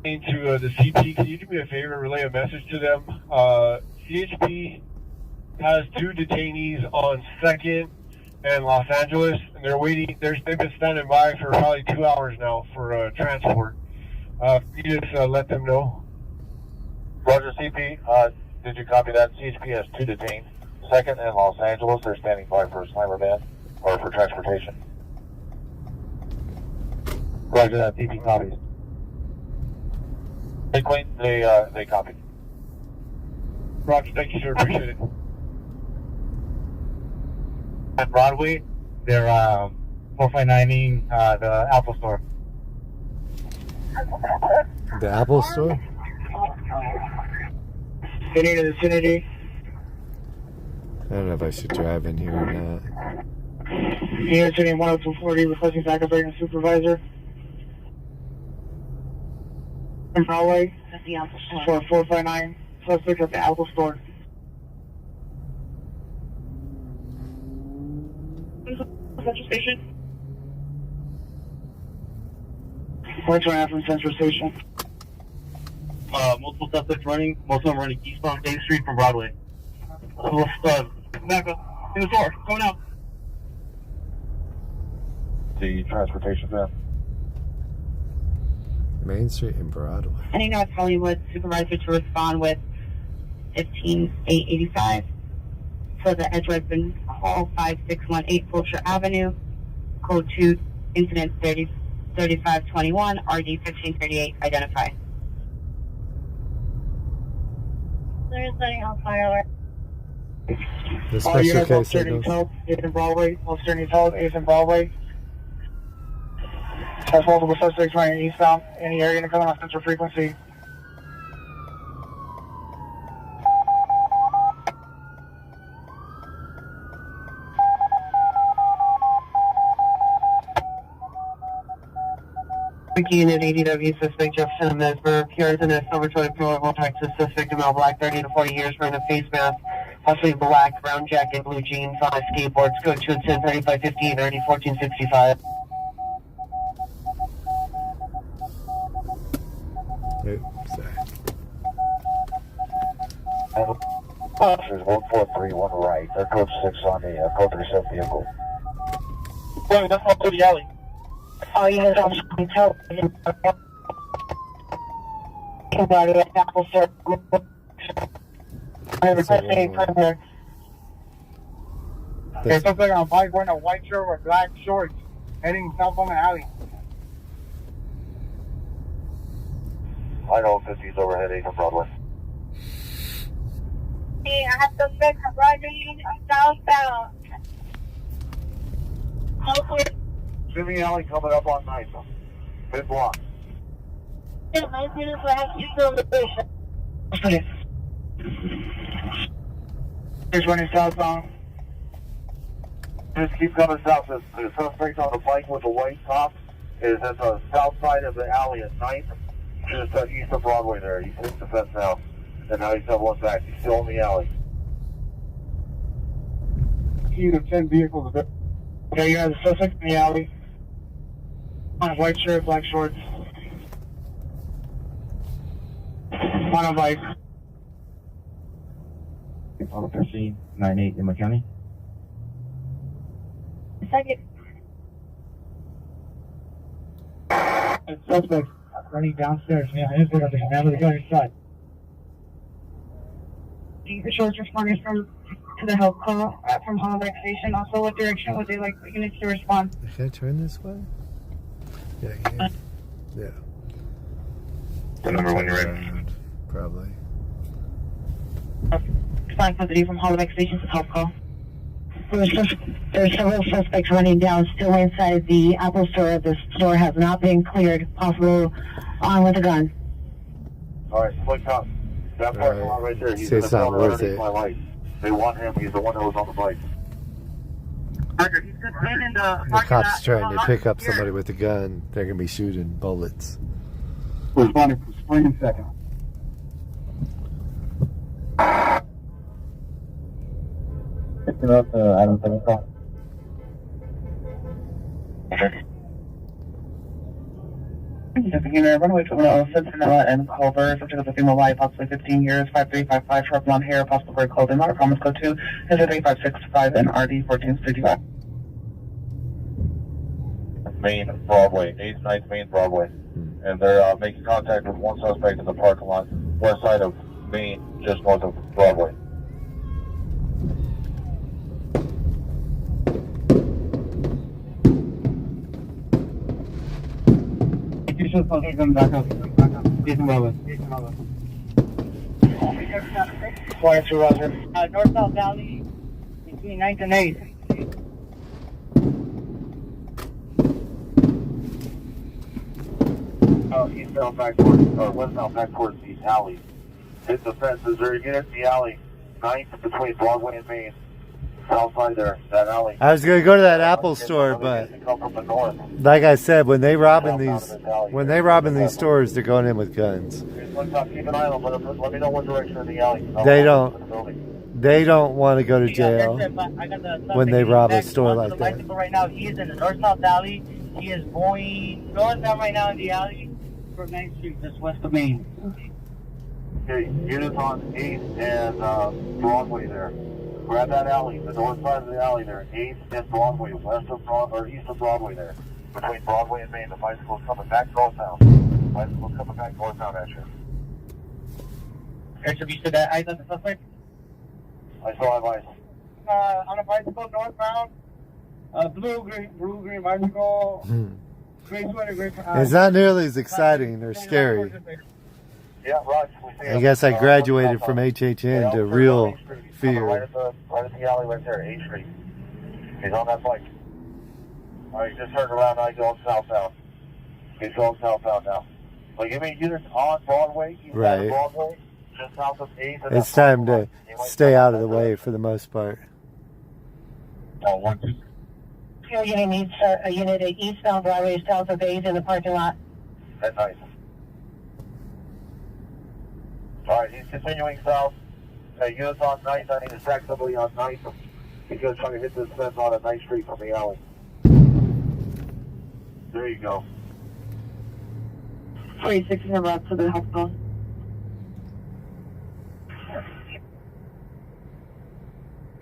To the CP, can you do me a favor, relay a message to them? CHP has 2 detainees on 2nd and Los Angeles, and they're waiting. They've been standing by for probably 2 hours now for transport. You just let them know. Roger, CP. Did you copy that? CHP has 2 detained. 2nd and Los Angeles. They're standing by for a slammer ban or for transportation. Roger that. CP copies. Hey, Queen. They copied. Roger. Thank you, sir. Appreciate it. At Broadway, they're 459ing the Apple Store. The Apple Store? Vicinity to vicinity. I don't know if I should drive in here or not. Unit 10240 requesting backup rating supervisor. In Broadway, That's the Apple Store. for 459, suspect at the Apple Store. Central Station. Point to from Central Station. Multiple suspects running, most of them running eastbound Main Street from Broadway. Back up. In the door. Going out. The transportation van. Main Street and Broadway. Any North Hollywood supervisor to respond with 15885 for the Edgewood Hall 5618 Fulcher Avenue, code 2, incident 3521, RD 1538, identify. They're setting off fire alert. The special case signals. Asian Broadway, Officer needs help, Asian Broadway. Has multiple suspects running eastbound. Any area to come on central frequency. Unit ADW suspect Jefferson Mesmer, PRs in a silver toilet paper, Texas suspect in all black, 30 to 40 years, wearing a face mask, possibly black, brown jacket, blue jeans, on a skateboard, scope 210 3515, already 1465. Oops, sorry. Officers 1431 right. They're code 6 on the code 37 vehicle. Wait, that's not to the alley. All units on hotel. Everybody at Apple Store. I request a perimeter. There's something on a bike wearing a white shirt with black shorts, heading south on the alley. I know 50's overhead 8 on Broadway. I have suspect riding southbound. Jimmy Alley coming up on 9. Mid block. Yeah, my units will have to go on the station. There's running southbound. Just keep coming south. The suspect on the bike with the white top is at the south side of the alley at 9th. Just east of Broadway there. He's hit the fence now. And now he's doubling back. He's still in the alley. Either 10 vehicles. Yeah, you have the suspect in the alley. On a white shirt, black shorts. On a bike. Officer C 98 in McKinney. Second. Suspect running downstairs. Yeah, I didn't pick up the man with the gun inside. The shorts responders to the help call from Holiday Station. Also, what direction would they like the units to respond? Can I turn this way? Yeah, I can. Yeah. The number when you're ready. Probably. Respond positive from Holiday Station to help call. There's several suspects running down, still inside the Apple Store. The store has not been cleared. Possible on with a gun. Alright, split up. That parking lot right there. He's See, in the it's not corner worth underneath it. my light. They want him. He's the one that was on the bike. The cops trying to pick up somebody with a gun. They're going to be shooting bullets. Responding from Spring and Second. Picking up Adam 7 call. Stepping in there, runaway criminal, Cincinnati and Culver, subject of a female life, possibly 15 years, 5355, short blonde hair, possible gray clothing, not a promise code 2, is 3565 and RD 1465. Main Broadway, 8th, 9th Main Broadway. And they're making contact with one suspect in the parking lot, west side of Main, just north of Broadway. You should probably come back up. Jason Roberts. Quiet to Roger. North-South Valley between 9th and 8th. Eastbound back towards, or westbound back towards the alley. Hit the fences, or you get into the alley. 9th between Broadway and Main. South side there, that alley. I was going to go to that Apple store, but like I said, when they robbing these stores, they're going in with guns. Keep an eye on them. Let me know what direction in the alley. They don't want to go to jail when they rob a store like that. Right now, he is in the North-South Valley. He is going north-south right now in the alley for 9th Street, just west of Main. Okay, units on 8th and Broadway there. Grab that alley, the north side of the alley there, 8th and Broadway, west of or east of Broadway there. Between Broadway and Main, the bicycle's coming back northbound. The bicycle's coming back northbound at you. Have you said that eyes on the suspect? I still have eyes. On a bicycle northbound, blue green bicycle, gray sweater, gray. It's not nearly as exciting or scary Yeah, right. I guess I graduated from HHN to real fear. Right at the alley right there, 8th Street. He's on that bike. All right, he just turned around now. He's going southbound. He's going southbound now. Like, you mean you're on Broadway? He's Right. on Broadway, just south of 8th. It's time to stay out of the way for the most part. Oh, 1, 2. Fuel unit needs a unit at eastbound Broadway, south of 8th in the parking lot. That's nice. All right, he's continuing south. Units on 9th. I need to track somebody on 9th. He's going to try to hit this fence on a 9th Street from the alley. There you go. 46 is about to the hospital.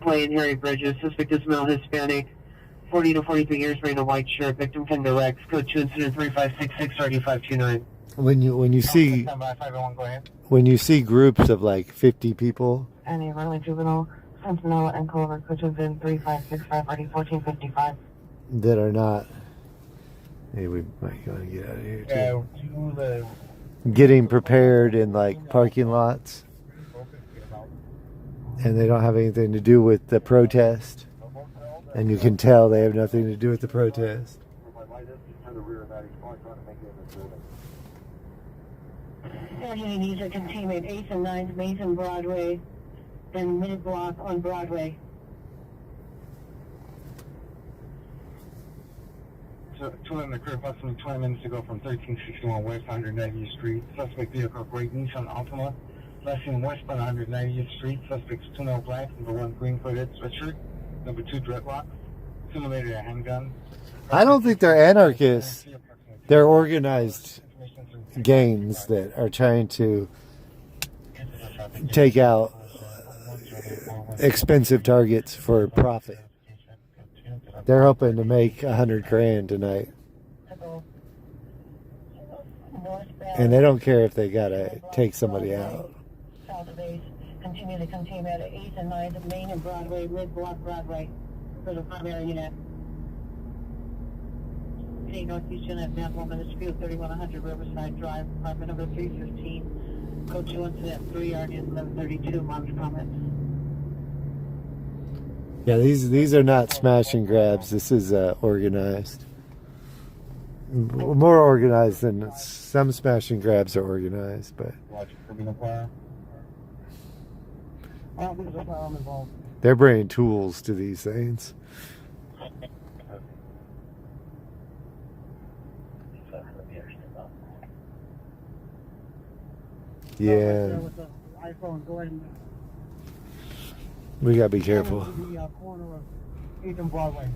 Playing Harry Bridges, suspect is male Hispanic, 40 to 43 years, wearing a white shirt. Victim can direct. Code 2 incident 3566 RD529. When you see groups of like 50 people, Any runaway juvenile, Sentinel and Clover, code 2 incident 3565 RD1455. that are not. Hey, we might want to get out of here too. Getting prepared in like parking lots, and they don't have anything to do with the protest, and you can tell they have nothing to do with the protest. Unit needs a containment 8th and 9th Mason Broadway, then mid-block on Broadway. Two in the curve, approximately 20 minutes ago from 1361 West 190th Street. Suspect vehicle, great Nissan Altima. Last seen westbound 190th Street. Suspects 2 male black, number 1 green hooded sweatshirt, number 2 dreadlocks. Simulated a handgun. I don't think they're anarchists. They're organized gangs that are trying to take out expensive targets for profit. They're hoping to make $100,000 tonight, and they don't care if they gotta take somebody out. South of 8th, continue to containment at 8th and 9th Main and Broadway, mid-block Broadway for the primary unit. Northeast unit, man, woman, dispute 3100 Riverside Drive, apartment number 315, code 2 incident 3 RD 1132, mom's comments. Yeah, these are not smash and grabs. This is organized. More organized than some smash and grabs are organized, but they're bringing tools to these things. Yeah. We gotta be careful. The corner of 8th and Broadway.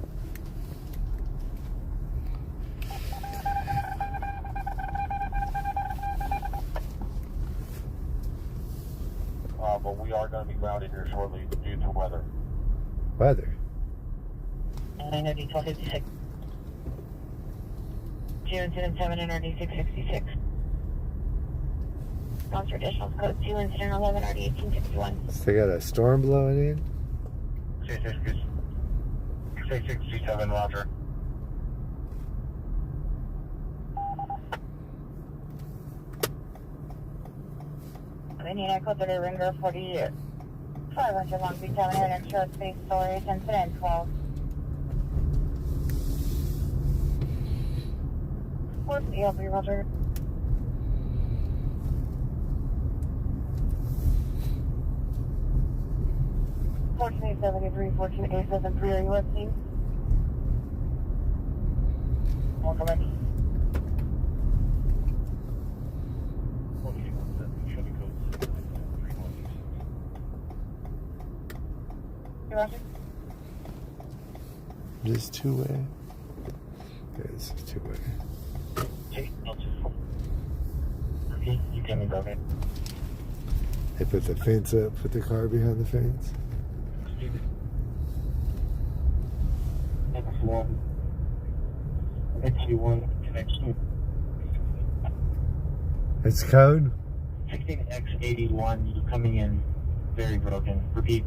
But we are going to be grounded here shortly due to weather. Weather? 990 1256. 077 and RD 666. Monster additional code 2 incident 11 RD 1861. So they got a storm blowing in? 6627, roger. I need echo to the Ringer 40 500 Long Beach Avenue and extra space storage incident 12. What's the LB, roger? Fortune 73, Fortune 873, are you listening? Welcome in. This two-way? It's two-way. Okay, you can go ahead. They put the fence up, put the car behind the fence. X1. X1 connection. It's code? 16X81, you're coming in very broken. Repeat.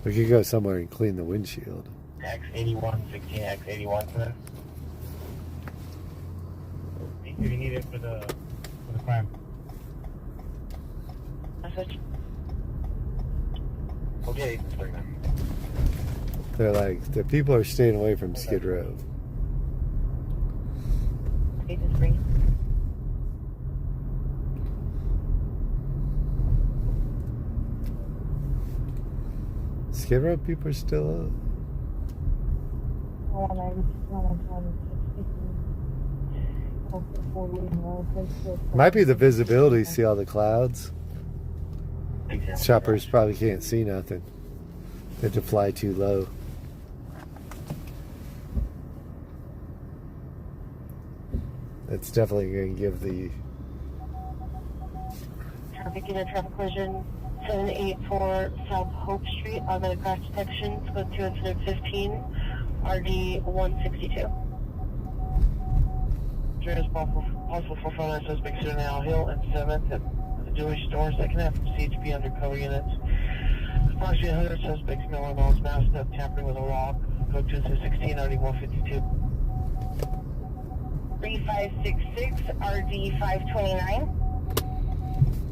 We could go somewhere and clean the windshield. X81, 16X81 for that. Do you need it for the crime? Message. Okay, They're like, the people are staying away from Skid Row. Agent Spring. Skid Row people are still up. Might be the visibility, see all the clouds. Choppers probably can't see nothing. They have to fly too low. It's definitely going to give the... Traffic in a traffic collision 784 South Hope Street, automatic crash detection, code 2 incident 15, RD 162. Is possible for front suspects in Al Hill and 7th at the jewelry store, second half from CHP undercover units. Approximately 100 suspects, no one knows, masked up, tampering with a rock, code 2 to 16, RD 152. 3566, RD 529.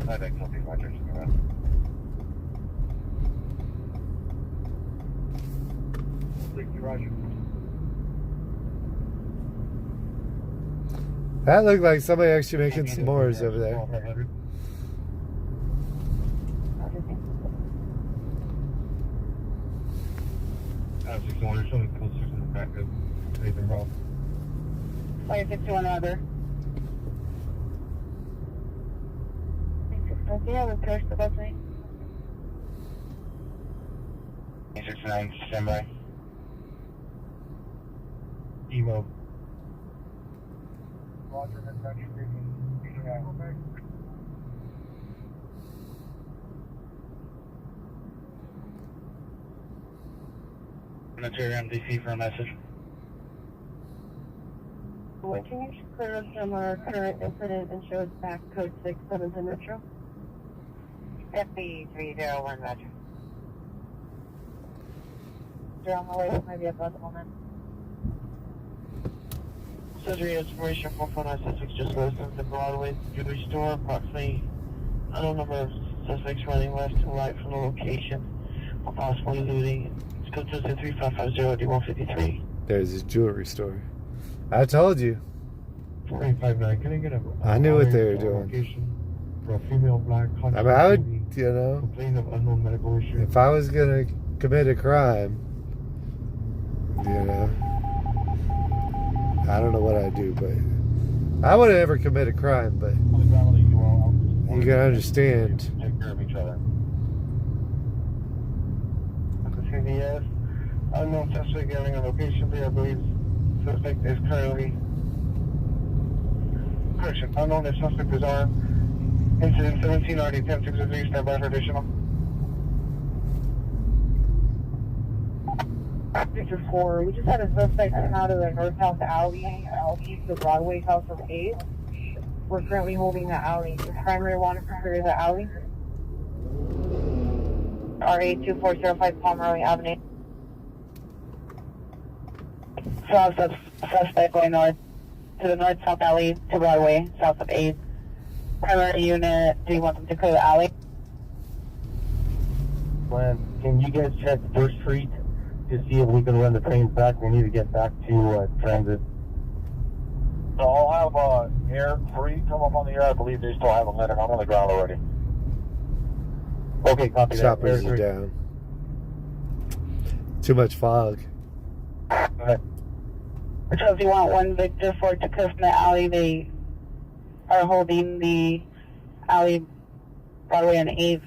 I think something like this. Roger. That looked like somebody actually making s'mores over there. There's something closer to the back of Nathan Roth. 561 other. Yeah, we've cursed the bus name. 69, stand by. Emo. Roger, dispatch, okay. Military MDC for a message. What can you clear us from our current incident and show us back code 6, 7 to Metro? FB 301 Roger. You're on the way, maybe a bus moment. Surgery inspiration 44966 just west of the Broadway jewelry store. Approximately unknown number of suspects running left to right from the location, possibly looting. It's code 3550 D153. There's his jewelry store. I told you. 4859. Can I get a? I knew what they were doing. Location for a female black. I mean, I would, you know, complain of unknown medical issue. if I was gonna commit a crime, you know, I don't know what I'd do, but I wouldn't ever commit a crime, but you can understand. Take care of each other. CVS. Unknown suspect getting a location there. I believe suspect is currently. Correction. Unknown if suspect is armed. Incident 17 RD 1063. Stand by for additional. Picture 4, we just had a suspect come out of the North South Alley, the Broadway South of 8. We're currently holding the alley. The primary wanted to clear the alley. RA2405 Pomeroy Avenue. So suspect going north to the North South Alley to Broadway, south of 8. Primary unit, do you want them to clear the alley? Can you guys check First Street to see if we can run the trains back? We need to get back to transit. So I'll have air 3 come up on the air. I believe they still haven't landed. I'm on the ground already. Okay, copy that. Choppers are down. Too much fog. Alright. So if you want 1 Victor 4 to clear from the alley, they are holding the alley Broadway and 8th.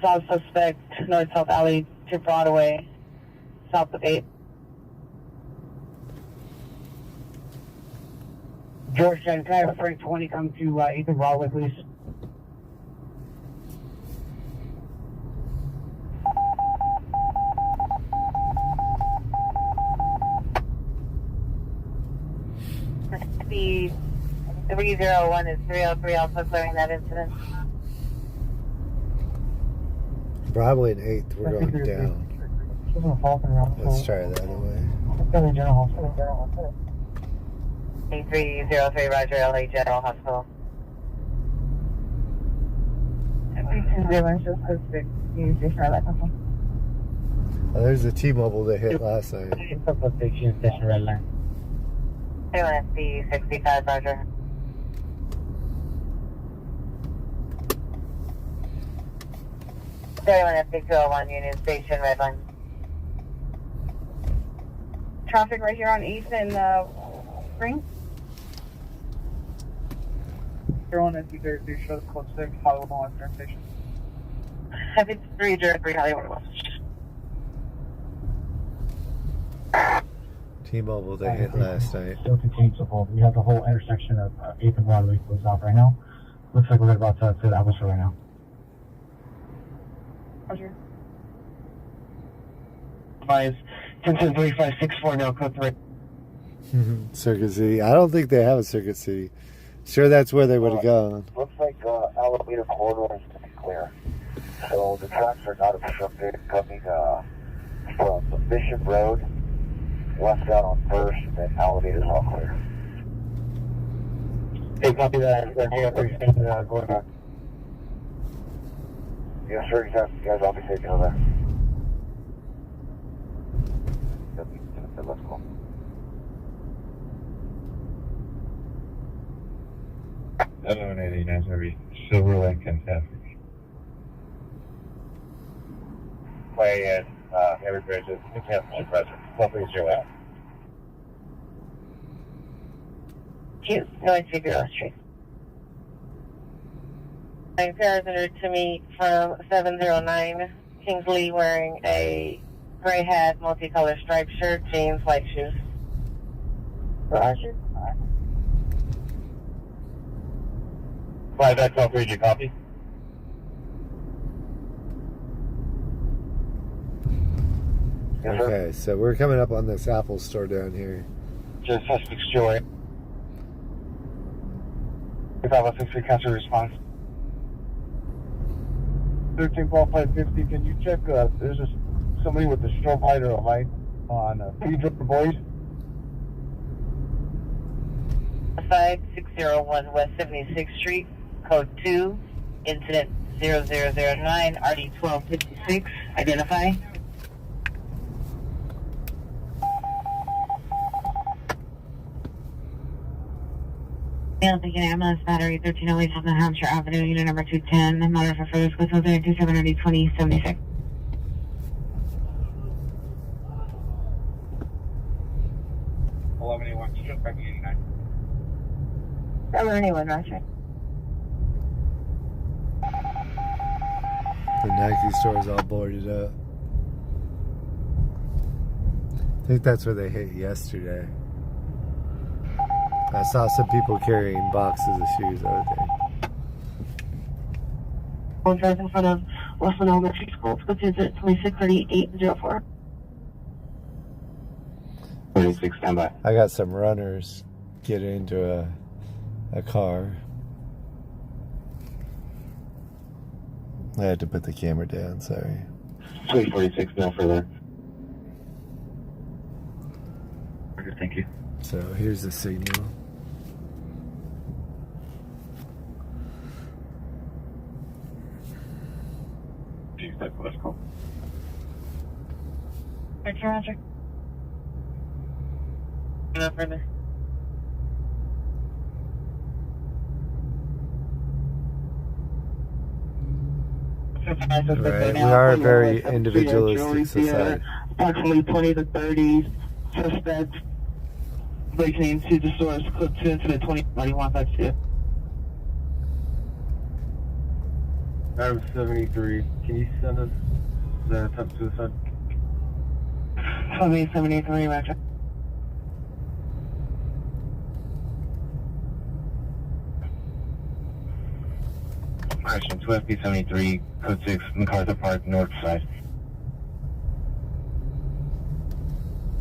South suspect, North South Alley to Broadway, south of 8. Georgetown, can I have Frank 20 come to 8th and Broadway, please? The 301 is 303 also clearing that incident. Broadway and 8th, we're going down. Let's try it the other way. 8303 Roger, LA General Hospital. Oh, there's the T-Mobile that hit last night. KLSB 65 Roger. FB201 Union Station, red line. Traffic right here on 8th and Spring. You're on SB33, show code 6, Hollywood Western Station. FB303 Hollywood West. T-Mobile that hit last night. Still continues to hold. We have the whole intersection of 8th and Broadway closed off right now. Looks like we're about to the Apple Store right now. Roger. 10-3564 now, code 3. Circuit City. I don't think they have a Circuit City. Sure, that's where they would have gone. Looks like Alameda corridor is pretty clear. So the tracks are not obstructed coming from the Bishop Road, west out on 1st, and then Alameda is all clear. Hey, copy that. Going back. Yes, sir. You guys all be taking over. Let's go. Eliminating as every Silver Lake and Traffic. Play and heavy bridges. You can't play present. Hopefully it's your way. Noise Figure Street. Passenger to me from 709 Kingsley wearing a gray hat, multicolored striped shirt, jeans, white shoes. Roger. Fly back off, read your copy. Okay, so we're coming up on this Apple Store down here. Just suspect's Joy. If I have a 6 cancel response. 13-12-550, can you check, there's somebody with a strobe light or a light on Pedro Boys? 5601 West 76th Street, code 2, incident 0009, RD 1256, identify. Taking ambulance battery 1308 South New Hampshire Avenue, unit number 210, motor for further with 2790 2076. Anyone, Roger. The Nike store is all boarded up. I think that's where they hit yesterday. I saw some people carrying boxes of shoes over there. One drive in front of Westland Elementary School. Let's go to 263804. 26, stand by. I got some runners getting into a car. I had to put the camera down, sorry. 346, no further. Thank you. So here's the signal. Let's go. Roger. No further. Right. We are a very individualistic society. Approximately 20 to 30 suspects breaking into the source, code 2 incident 209152. Adam 73, can you send us the attempt suicide? 73, Roger. Question 2FP73, code 6, MacArthur Park, north side.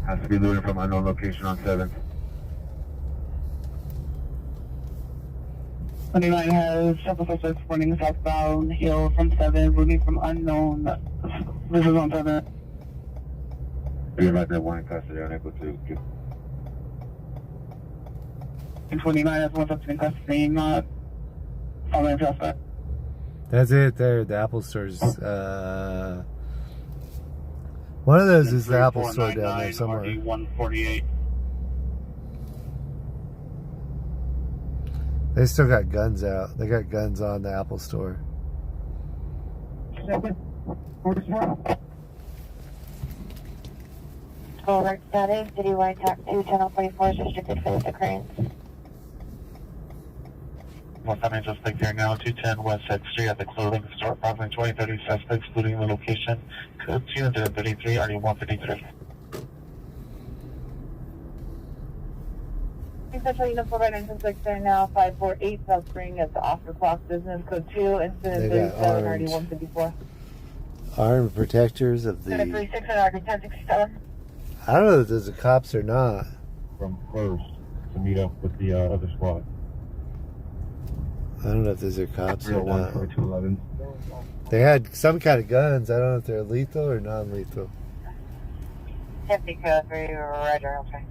Has to be looted from unknown location on 7th. 29 has several suspects running southbound hill from 7, moving from unknown. This is on 7. You're right there, one in custody, unable to get. 29 has one suspect in custody, not following suspect. That's it there, the Apple Store's, one of those is the Apple Store down there somewhere. RD148. They still got guns out. They got guns on the Apple Store. Alright, status, City Wide TAC 2, Channel 44 is restricted for this occurrence. One family suspect here now, 210 West 6th Street at the clothing store, approximately 20-30 suspects, excluding the location. Code 233, RD153. Central Uniform Riding Suspects there now, 548 South Spring at the Offer Clock Business, Code 2, Incident 37, RD154. Armed protectors of the... 36 and RD1067. I don't know if those are cops or not. From first to meet up with the other squad. I don't know if those are cops or not. 211. They had some kind of guns. I don't know if they're lethal or non-lethal. 50 code 3, Roger, okay.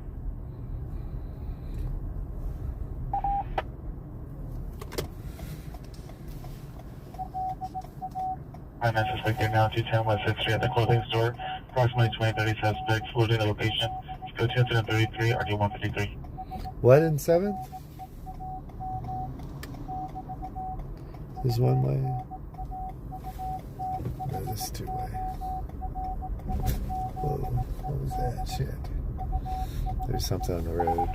I'm a suspect here now, 210 West 6th Street at the clothing store, approximately 20-30 suspects, excluding the location. Code 233, RD153. What in 7th? This one way? No, this is two way. Whoa, what was that? Shit. There's something on the road.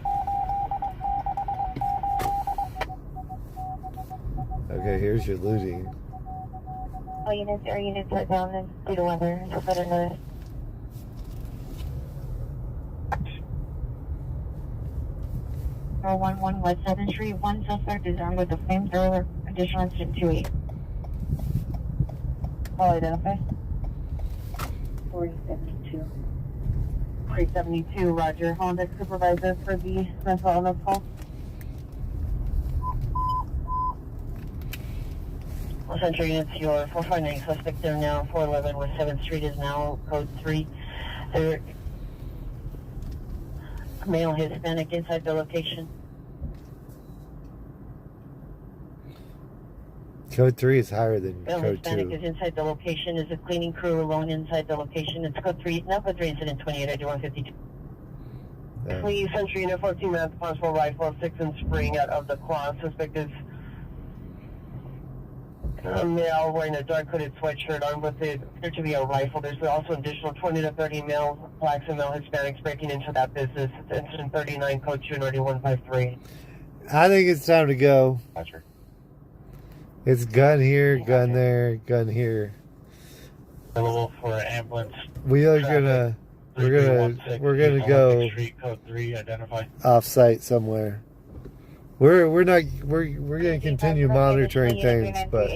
Okay, here's your looting. All units are down and due to weather until better notice. Or 11 West 7th Street. One suspect is armed with a flamethrower. Additional incident 28. All identified. 4072. 372, Roger. Honda supervisor for the mental illness call. Central units, your 459 suspect there now. 411 West 7th Street is now code 3. There, male Hispanic inside the location. Code 3 is higher than Male code Hispanic 2. is inside the location. Is a cleaning crew alone inside the location. It's code 3. Now code 3 incident 28. I do 152. Please, Central Unit 14 minutes, possible rifle 6 and spring out of the claw. Suspect is a male wearing a dark hooded sweatshirt armed with it appeared to be a rifle. There's also additional 20 to 30 male blacks and male Hispanics breaking into that business. It's incident 39, code 29153. I think it's time to go. Roger. It's gun here, gun there, gun here. Available for ambulance. We're gonna go Street, code 3, identified. off site somewhere. We're gonna continue monitoring things, but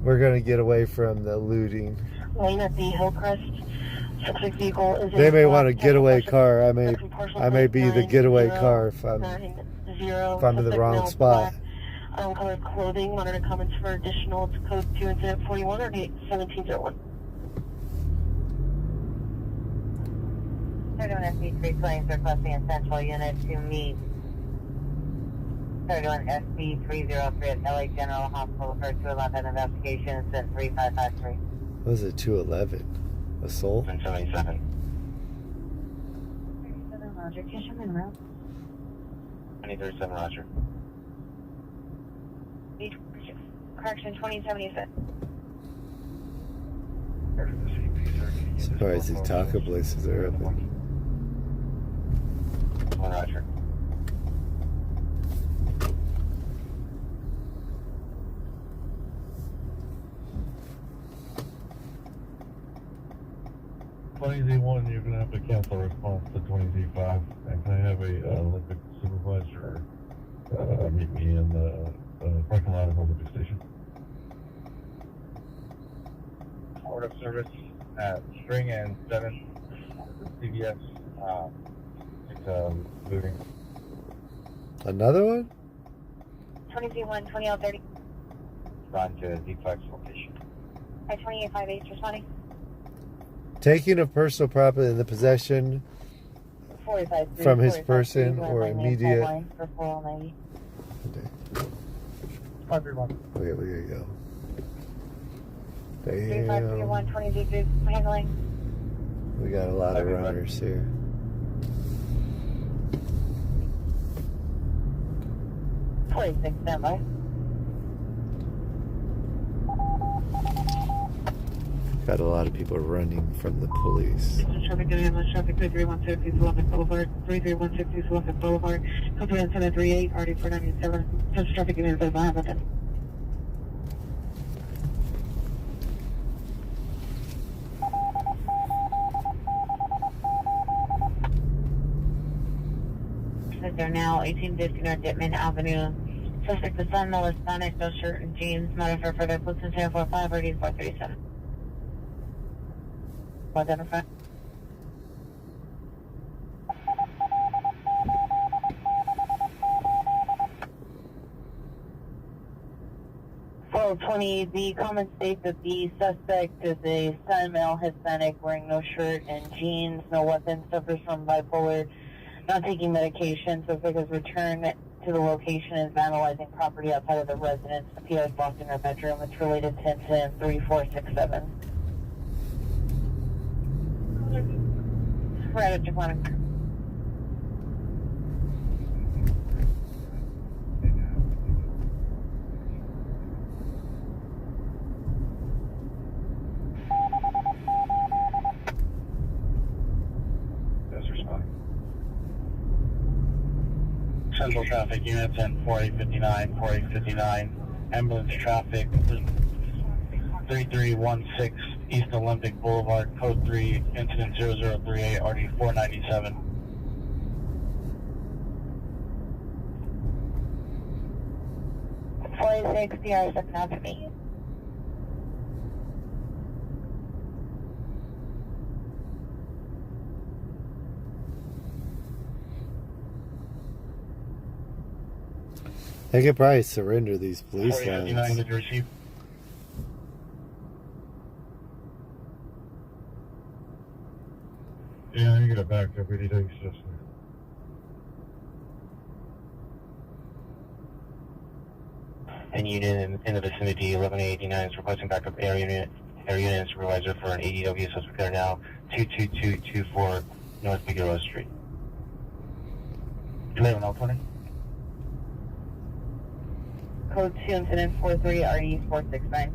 we're gonna get away from the looting. Lane at the Hillcrest. Suspect vehicle is They may want a getaway car. I may be the getaway car if I'm in the wrong spot. Colored clothing. Monitor comments for additional. It's code 2 incident 41 or 1701. 31 SB3 claims requesting a central unit to meet 31 SB303 at LA General Hospital for 211 investigation. Incident 3553. What was it? 211 assault. 77. 37 Roger. Kish him in route. 2037, Roger. Correction 2077. Surprised these taco places are open. Roger. Z1, you're gonna have to cancel response to 20Z5. And can I have a Olympic supervisor meet me in the parking lot of Olympic Station? Order of service at String and 7 CVS. It's moving. Another one? 22-1, 20-30. Respond to D-Flex location. At 2858, responding. Taking of personal property in the possession 453, from his person or immediate. For 4090. Okay, we gotta go. Damn. 3531, 20 handling. We got a lot of runners here. Standby. Got a lot of people running from the police. Traffic in ambulance traffic 33160 Swift Boulevard, 33160 Swift Boulevard, Compton 738, RD 497. Such traffic in ambulance by Hamilton. They're now 18 Disconnect Dittman Avenue. Suspect is son, male Hispanic, no shirt and jeans. Matter for further posted 1045 RD 437. Identify. .20, the comment states that the suspect is a son, male Hispanic, wearing no shirt and jeans, no weapons, suffers from bipolar, not taking medication. Suspect has returned to the location and vandalizing property outside of the residence. The PI is locked in her bedroom. It's related to incident 3467. Right at your corner. Central traffic units and 4859, ambulance traffic 3316 East Olympic Boulevard, code 3, incident 0038, RD 497. PR is not to me. They could probably surrender these police lines. Did you receive? Yeah, you get it back up. We need to exist. And unit in the vicinity 1189 is requesting backup air unit and supervisor for an ADW suspect there now 22224 North Bigelow Street. 1120. Code 2, incident 43, RE 469.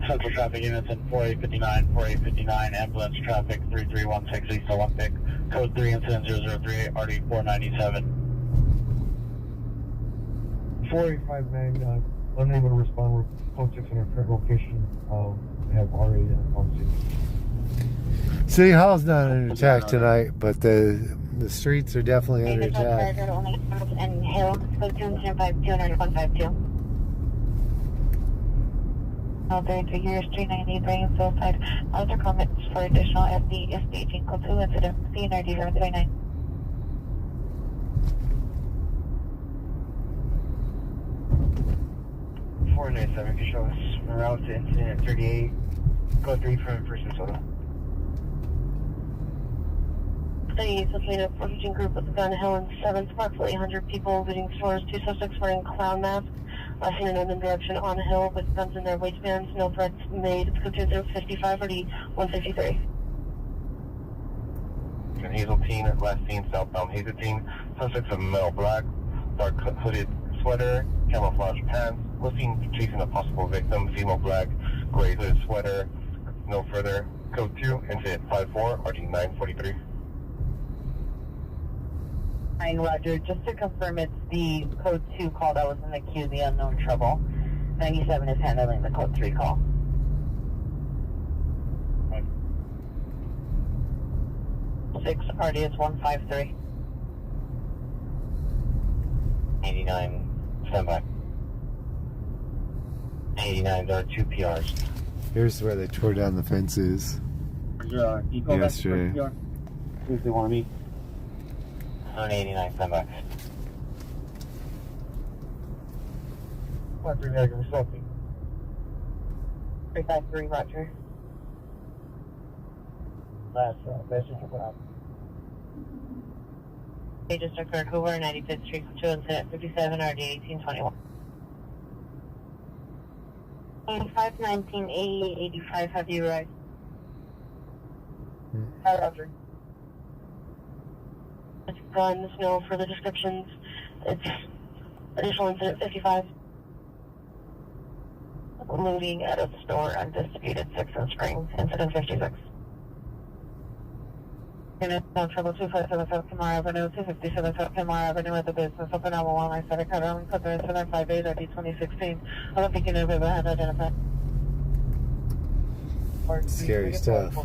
Central traffic units in 4859, ambulance traffic 3316 East Olympic, code 3, incident 0038, RD 497. 4859, unable to respond. We're code 6 in our current location. We have already on scene. City Hall's not under attack tonight, but the streets are definitely under attack. And Hill, code 2, incident 529152. 33 years, 398, bringing suicide. Other comments for additional FD is staging code 2 incident, CNRD 039. .497, can show us route to incident 38, code 3 from First Minnesota. The associated foraging group with the gun Hill and 7th, approximately 100 people looting stores, 2 suspects wearing clown masks. In an unknown direction on a hill with guns in their waistbands. No threats made. It's code 255 or 153. Hazeltine, last seen southbound Hazeltine. Suspects of metal black, dark hooded sweater, camouflage pants. Listing chasing a possible victim, female black, gray hooded sweater. No further. Code 2, incident 54, RD 943. Roger, just to confirm, it's the code 2 call that was in the queue, the unknown trouble. 97 is handling the code 3 call. Right. 6 RD is 153. 89, standby. 89, there are 2 PRs. Here's where they tore down the fences yesterday. If they want to meet. 189, stand by. 13 negative, something. 353, roger. Last message about. They just occurred Hoover, 95th Street, 2 incident 57, RD 1821. 519 85, have you arrived? Hi, roger. It's gone, there's no further descriptions. It's additional incident 55. Looting out of store, undisputed 6 in Spring, incident 56. Chinatown, trouble 257 South Kamar Avenue, 257 South Kamar Avenue at the business. Open hour 1, I said a cut on, cut the incident 58 RD 2016. I don't think you know if I had identified. Scary stuff.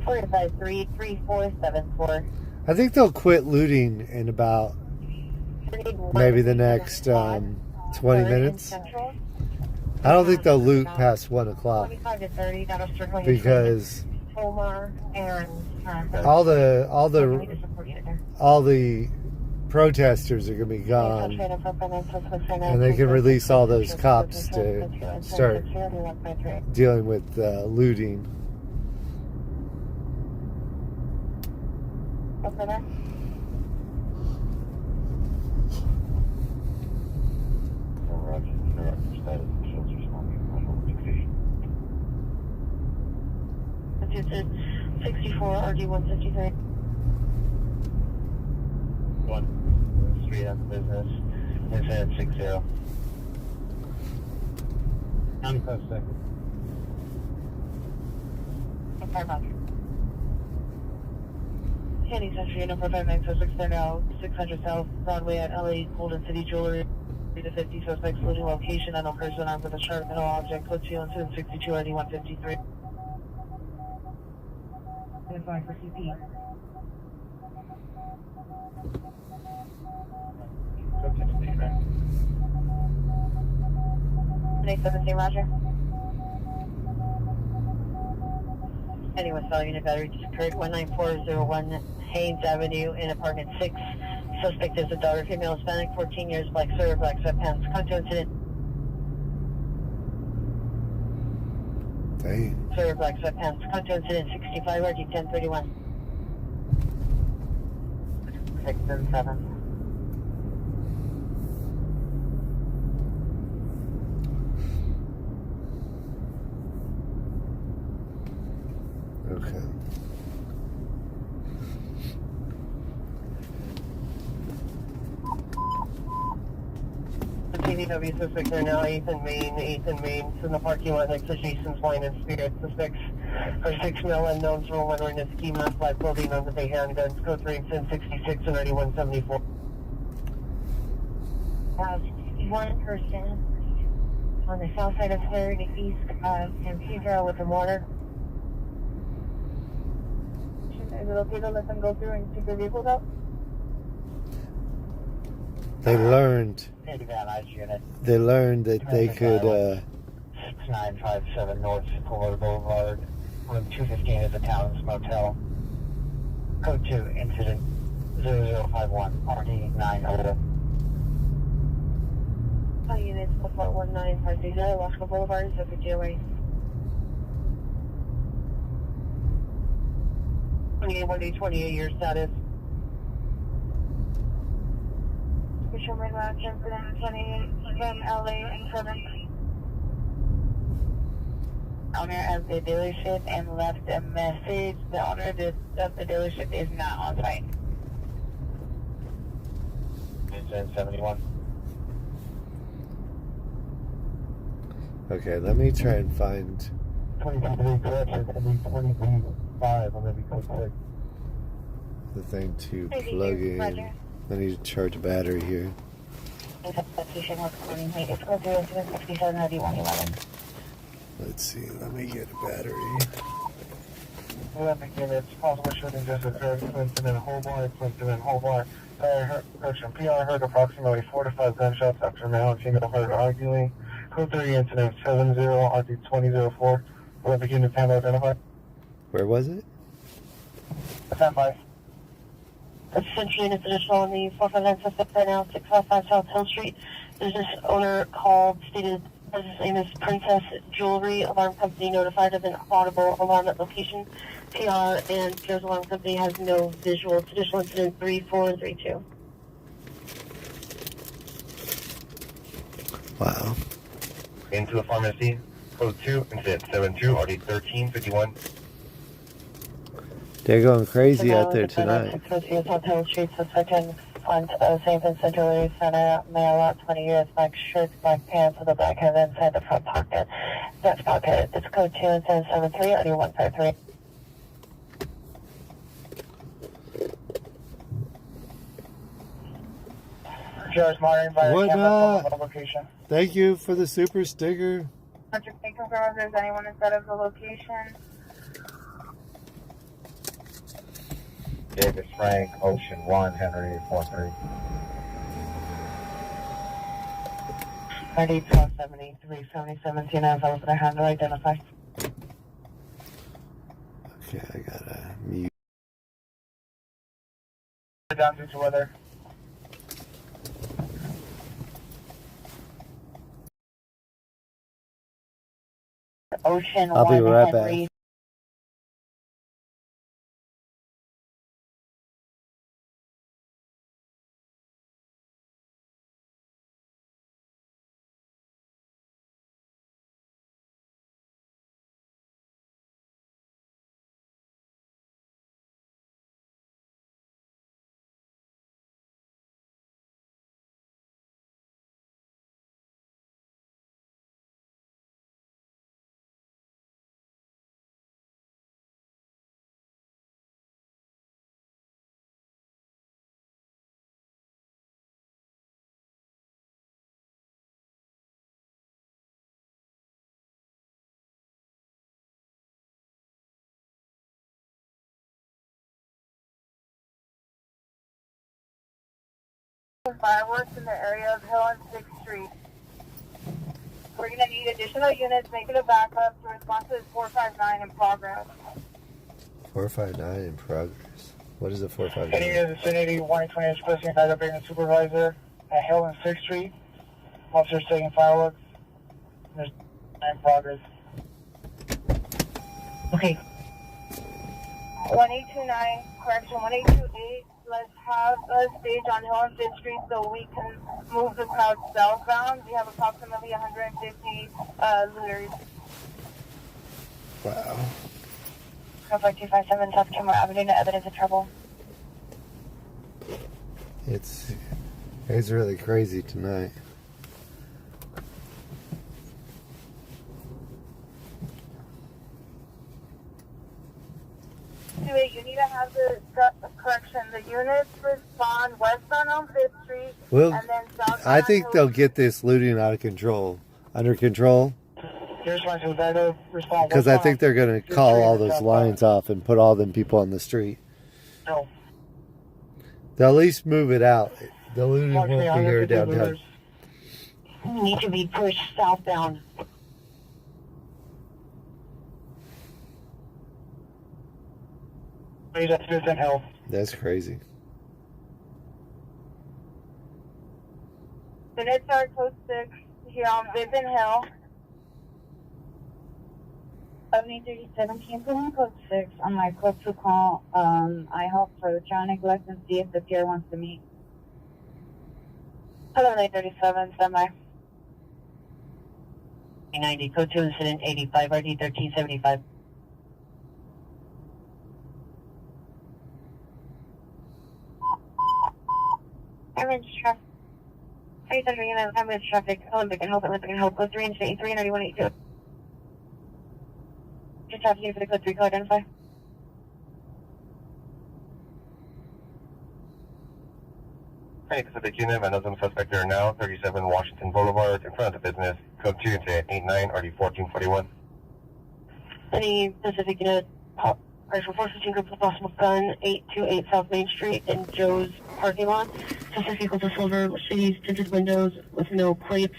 453-3474. I think they'll quit looting in about maybe the next 20 minutes. I don't think they'll loot past 1 o'clock 25 to 30, that'll circle because Omar and all the protesters are going to be gone, and they can release all those cops to start dealing with looting. Okay, there. It's 64 RD 153. 1 street on business. Incident 60. 95 seconds. Okay, roger. Candy Century, number 5966, they're now 600 South Broadway at LA Golden City Jewelry. To 50 suspects, looting location, unknown person armed with a sharp metal object. Code 2 incident 62 RD 153. Identifying for CP. Next 17, roger. Anyone selling unit battery just occurred 19401 Haynes Avenue in apartment 6. Suspect is a daughter, female, Hispanic, 14 years, black sweater, black sweatpants. Compton incident. Dang. Sweater, black sweatpants. Compton incident 65 RG 1031. 6 and 7. Okay. TVW suspects are now 8th and Main, in the parking lot next to Jason's Wine and Spirit. Suspects are 6 male unknowns rolling in a ski mask, black clothing, on with a handguns. Code 3 incident 66 and 9174. One person on the south side of 3rd east of San Pedro with a mortar. Is it okay to let them go through and take their vehicles out? They learned that they could 6957 North Florida Boulevard, room 215 is the town's motel. Code 2, incident 0051, RD 900. All units, 41950, Wasco Boulevard, is over GOA. 28 year status. Fisherman Lodge, incident 28 from LA and 7. Owner of the dealership and left a message. The owner of the dealership is not on site. Incident 71. Okay, let me try and find 23 correction, 25, I'm going to be code 6. the thing to plug in. I need to charge a battery here. Let's see, let me get a battery. 11 units, possible shooting just occurred. Clinton and Hobart. PR heard approximately 4 to 5 gunshots after male and female heard arguing. Code 3 incident 70 RD 2004. 11 units handle identified. Where was it? Stand by. Essentially, an additional on the 459 suspect right now, 655 South Hill Street. Business owner called, stated business name is Princess Jewelry. Alarm company notified of an audible alarm at location. PR and Joe's Alarm Company has no visual. Additional incident 34 and 32. Wow. Into the pharmacy, code 2, incident 72, RD 1351. They're going crazy out there tonight. South Hill Street, suspect in front of St. Vincent Jewelry Center, male, about 20 years, black shirt, black pants with a black head inside the front pocket. That's pocket. It's code 2 incident 73, RD 153. Just monitoring by What the camera not? from the location. Thank you for the super sticker. Can you confirm if there's anyone inside of the location? David Frank, Ocean 1, Henry 43. ID 1273, 77, as I was going to handle identify. Okay, I gotta mute. Down due to weather. Ocean I'll be 1, right Henry. back. Fireworks in the area of Hill and 6th Street. We're going to need additional units making a backup to respond to this 459 in progress. 459 in progress. What is a Any 459? in the vicinity, 120 expressing either being a supervisor at Hill and 6th Street. Officers taking fireworks. There's in progress. Okay. 1829, correction, 1828. Let's have a stage on Hill and 5th Street so we can move the crowd southbound. We have approximately 150 looters. Wow. Code 257 South Kimmer Avenue, no evidence of trouble. It's really crazy tonight. You need to have the correction. The units respond westbound on 5th Street Well, and then southbound. I think they'll get this looting out of control, under control, Here's my supervisor. Respond. because I think they're going to call all those lines off and put all them people on the street. No. They'll at least move it out. The looting won't be here downtown. Need to be pushed southbound. Please, that's Vincent Hill. That's crazy. Units are code 6 here on Vincent Hill. 7037, can you put in code 6 on my code to call IHOP for the child neglect and see if the peer wants to meet? Hello, 937, standby. 90, code 2 incident 85, RD 1375. Average traffic. 300 units, average traffic, Olympic and Help, code 3 incident 83, 9182. Just traffic unit for the code 3, call identify. Hey, Pacific Unit, Vandalism suspect there now, 37 Washington Boulevard, in front of the business. Code 2, incident 89, RD 1441. Any Pacific unit, Rifle 415 group with possible gun, 828 South Main Street in Joe's parking lot. Suspect equals a silver Mercedes, tinted windows with no plates.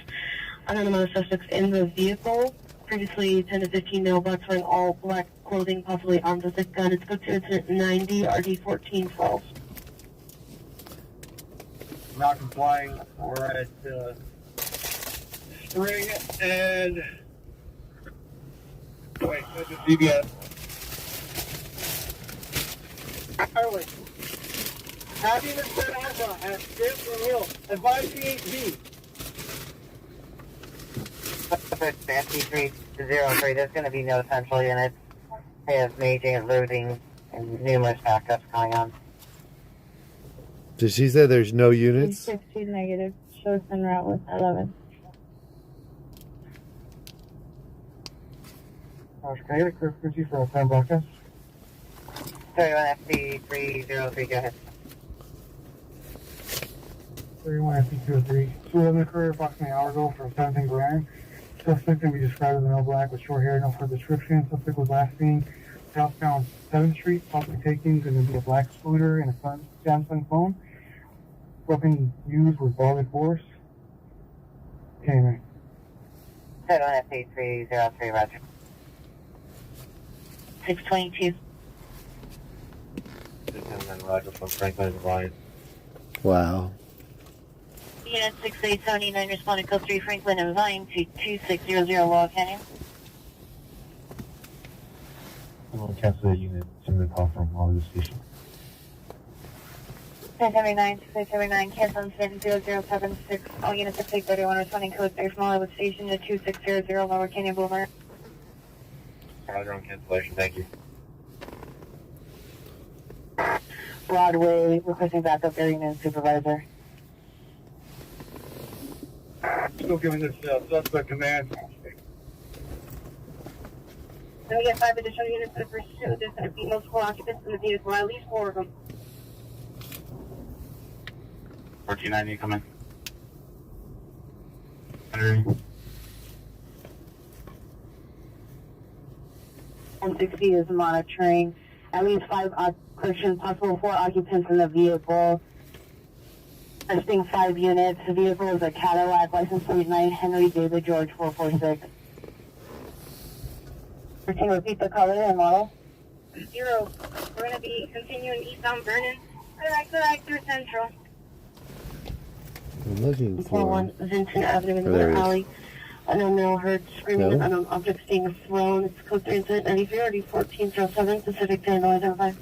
Unknown amount of suspects in the vehicle. Previously 10 to 15 male blacks wearing all black clothing, possibly armed with a gun. It's code 2 incident 90, RD 1412. not complying. We're at Spring and wait, this is CBS. Early. Having the Bonanza at Scripps Hill. Advise CHB. SC303, there's going to be no central units. They have major loading and numerous backups going on. Did she say there's no units? 16 negative. Shows en route with 11. Can I get a clear frequency for a fan broadcast? 31 SC303, go ahead. 31 SC203. So we have an occurred approximately an hour ago for 17 grand. Suspect can be described as a male black with short hair, no further description. Suspect was last seen southbound 7th Street, possibly taking going to be a black scooter and a Samsung phone. Weapon used with violent force. Tamer. 31 SC303, roger. 622. Roger from Franklin Ryan. Wow. Unit 6879 responded code 3 Franklin and Vine to 2600 Log Canyon. I'm going to cancel the unit. Send a call from all the station. 679, cancel incident 0076. All units at 631 responding code 3 from Hollywood Station to 2600 Lower Canyon Boulevard. Roger on cancellation. Thank you. Broadway, requesting backup area unit supervisor. Still giving this suspect command. Then we get 5 additional units to pursue. There's going to be multiple occupants in the vehicle, at least 4 of them. 1490, come in. 160 is monitoring at least 5 possible 4 occupants in the vehicle. Testing 5 units. The vehicle is a Cadillac, license plate 9 Henry David George 446. 13, repeat the color and model. 0. We're going to be continuing eastbound Vernon. Correct through Central. I'm looking for 41 Vincent Avenue in Oh, the there it is. alley. Unknown male heard screaming No? and unknown objects being thrown. It's code 3 incident 93 already 1407 Pacific 10 identified.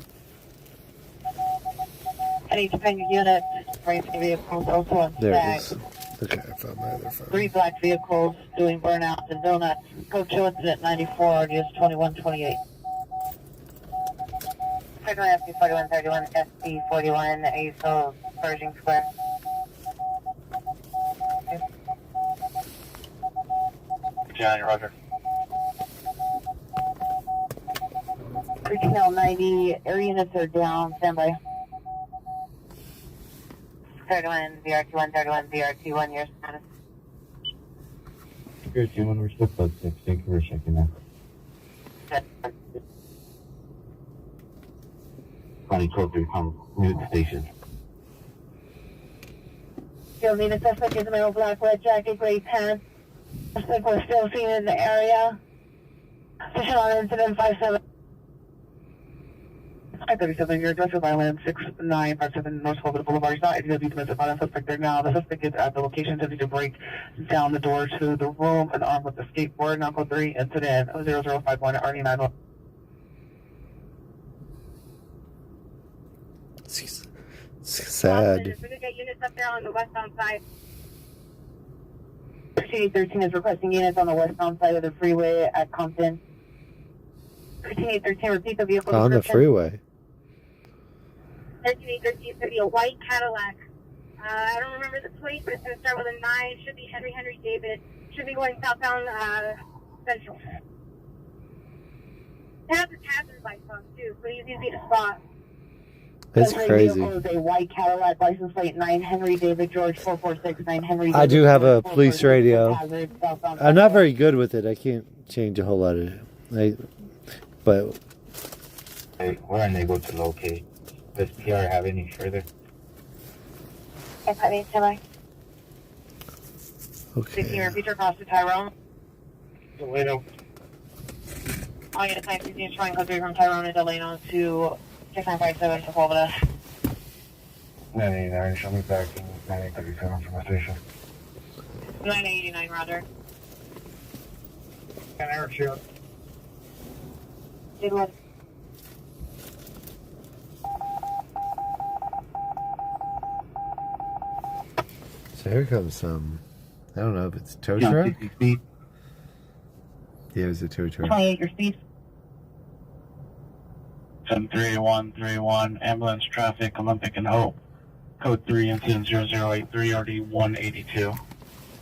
Any dependent unit, racing vehicles also on There it stack. is. Okay, I found my other phone. 3 black vehicles doing burnouts and donuts. Code 2 incident 94 radius 2128. 41 SC 4131 SC 41 ASO Pershing Square. Johnny, Roger. 1390, air units are down, standby. 31 BRT1, 31 BRT1, your status. Good, Jim, we're still close 6. Thank you for checking that. County Code 3 from Newt Station. You'll need a suspect in the middle, black, red jacket, gray pants. Suspect was still seen in the area. Position on incident 57. 537, you're addressed by land 6957 North Hollywood Boulevard. He's not able to be domestic violence suspect there now. The suspect is at the location attempting to break down the door to the room and armed with a skateboard. Now code 3 incident 0051 RD9. It's sad. We're going to get units up there on the westbound side. 1313 is requesting units on the westbound side of the freeway at Compton. 1313, repeat the vehicle On the description. freeway. 1313 is going to be a white Cadillac. I don't remember the plate, but it's going to start with a 9. Should be Henry David. Should be going southbound Central. It has a hazard light on too, so it's easy to spot. It's Every crazy. vehicle is a white Cadillac, license plate 9 Henry David George 446 9 Henry. I do have a police radio. Hazard, southbound I'm not very good with it. I can't change a whole lot of it. But We're unable to locate. Does PR have any further? Okay, semi. Okay. 16 repeat your cross to Tyrone. Delano. All units 916 trying code 3 from Tyrone and Delano to 6957 for Fulvina. 989, show me back in 9837 from the station. 989, roger. An airship. Good one. So here comes some, I don't know if it's a tow Yeah, truck? 50 feet. Yeah, it was a tow truck. 28, your speed. 381, ambulance traffic, Olympic and Hope. Code 3, incident 0083, RD 182.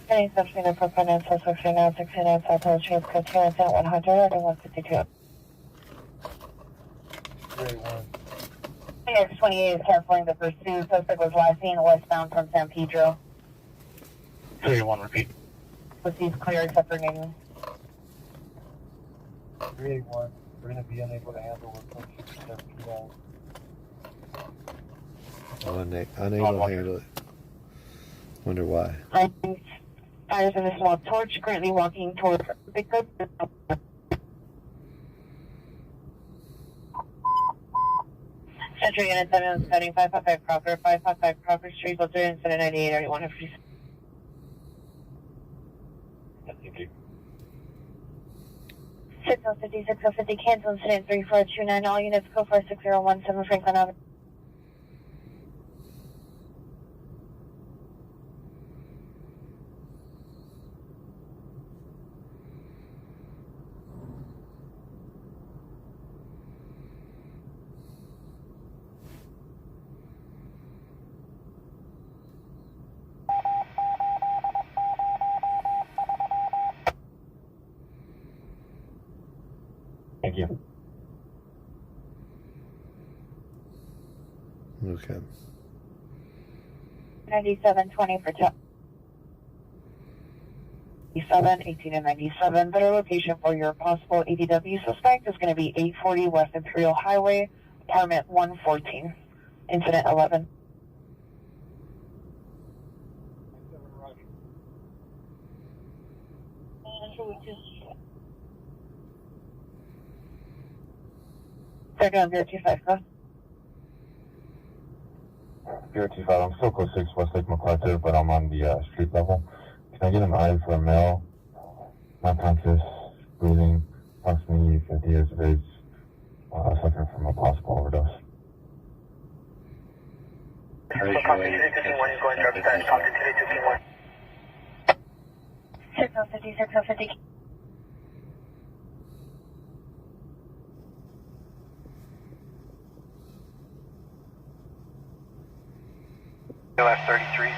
Any subsequent for finance, suspect now 69 South Hill Street, code 2, incident 100, RD 152. 28 is canceling the pursuit. Suspect was last seen westbound from San Pedro. 381, repeat. Proceeds clear except for Newton. 381, we're going to be unable to handle with 167 people. Unable to handle it. Wonder why. Fires in a small torch, currently walking toward pickup. Century Unit 7 is cutting 555 Crawford, 555 Crawford Street, 03 and 798, 31 of 3. Thank you. 6050, 6050, cancel incident 3429, all units go for 6017 Franklin Avenue. Thank you. Okay. 9720 for 18 and 97. Better location for your possible ADW suspect is going to be 840 West Imperial Highway, apartment 114, incident 11. Second 025, go. 025, I'm still close 6 West Lake MacArthur, but I'm on the street level. Can I get an eye for a male, not conscious, breathing, approximately 50 years of age, suffering from a possible overdose? Compton 6050, 6050. LF 33.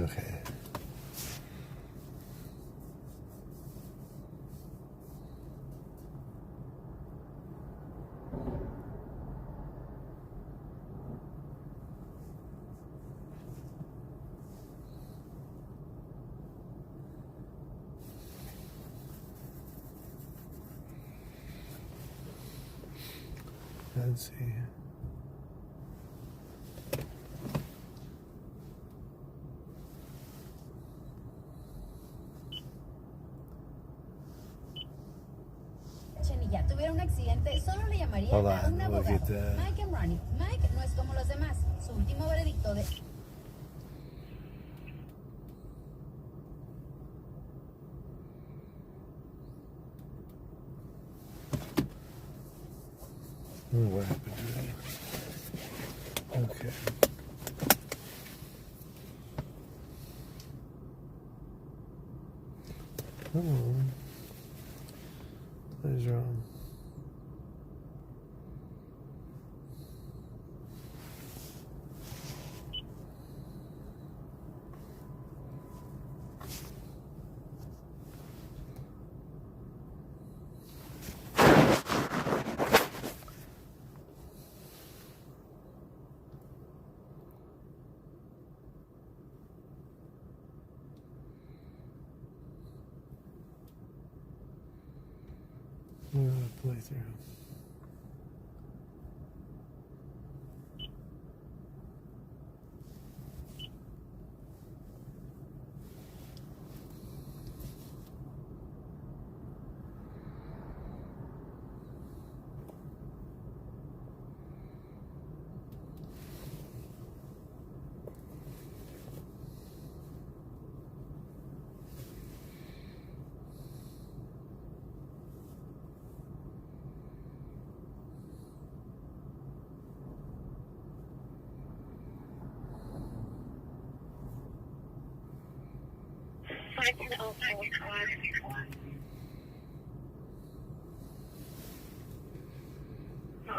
Okay. Let's see. Y ya tuviera un accidente, solo le llamaría a un abogado. Mike and Ronnie. Mike no es como los demás. Su último veredicto de... What happened to that? Okay. Oh. What is wrong? Playthrough. All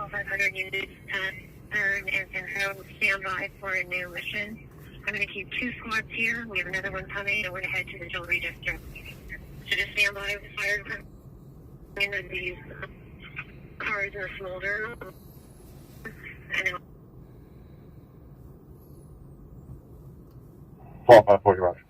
500 units turn and confirm standby for a new mission. I'm going to keep 2 squads here. We have another one coming, and we're going to head to the jewelry district. So just stand by with the fire department and these cars in the smolder. And 12-540, Roger.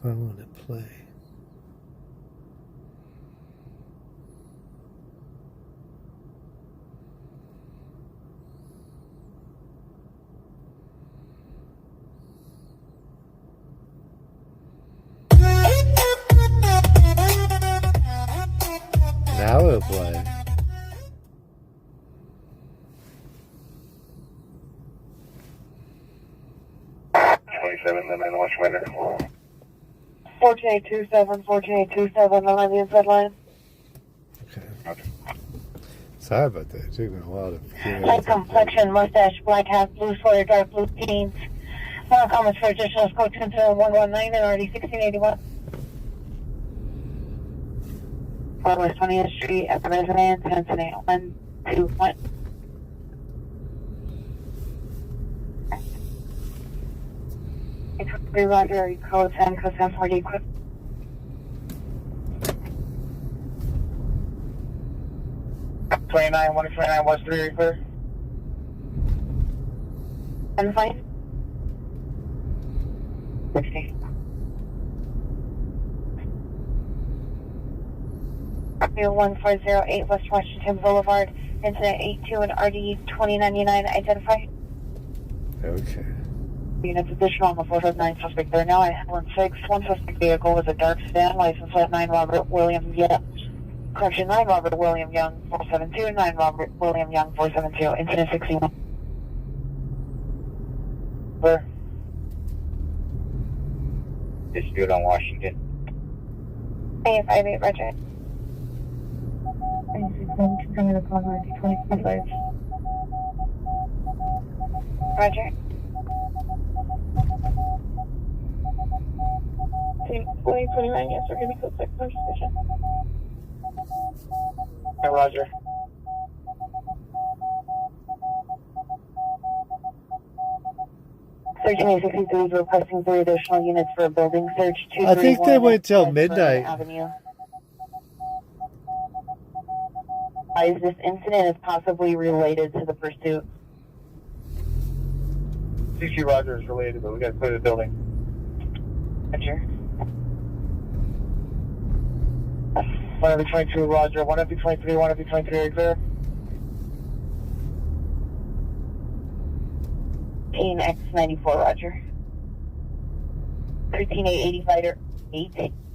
I want to play. Now it'll play. Then I watch winner. 14827, 14827, I'm on the inside line. Okay. Sorry about that. It took me a while to Light complexion, mustache, black hat, blue sweater, dark blue jeans. Final comments for additional code 119 and already 1681. West 20th Street at the residence, Cincinnati. 121. Roger, code 10, code 1040, quick. $29, 129, West 3, clear. And fine. 60. New 1408 West Washington Boulevard, incident 82 and RD 2099 identified. Okay. Units additional on the 459 suspect there now. I have 16. One suspect vehicle was a dark sedan, license plate 9 Robert William Young. Correction 9 Robert William Young 472, 9 Robert William Young 472, incident 61. Where? Dispute on Washington. 858, Roger. 26, confirming the call on 25. Roger. Team 2029, yes, we're going to be close to position. Hey, Roger. Searching A63 is requesting 3 additional units for a building search. I think they went till midnight. Avenue. Is this incident is possibly related to the pursuit? 60 Roger is related, but we got to clear the building. Roger. 1 of 22 Roger, 1 of 23, 1 of 23, are you clear? X94 Roger. 13885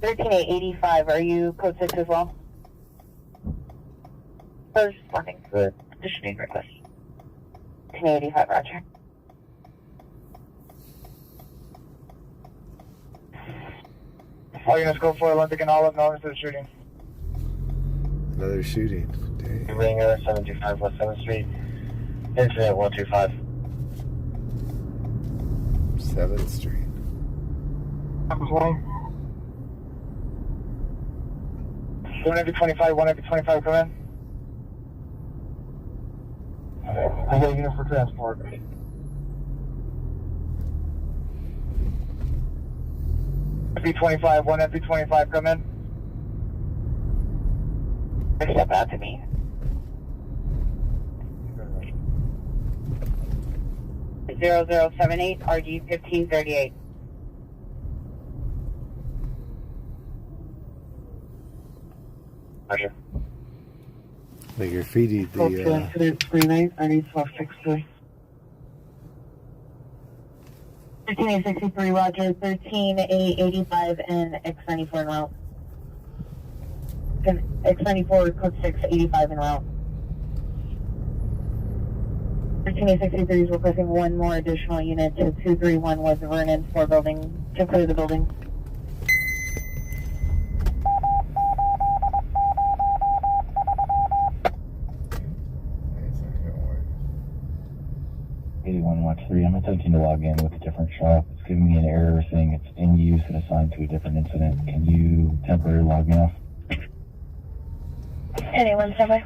13885, are you code 6 as well? First responding. Good. Additional request. 13885 Roger. All units go for Olympic and Olive, notice of the shooting. Another shooting. Dang. Ringer, 725 West 7th Street. Incident 125. 7th Street. 1 every 25, 1 every 25, come in. I got a unit for transport. 1 every 25, come in. Step out to me. 0078 RG 1538. Roger. They graffitied the. Incident 29, I need 1263. 13863 Roger, 13885 and X94 route. X94 code 685 en route. 13863 is requesting one more additional unit to 231 West Vernon for building to clear the building. Watch 3. I'm attempting to log in with a different shop. It's giving me an error saying it's in use and assigned to a different incident. Can you temporarily log me off? Anyone, standby.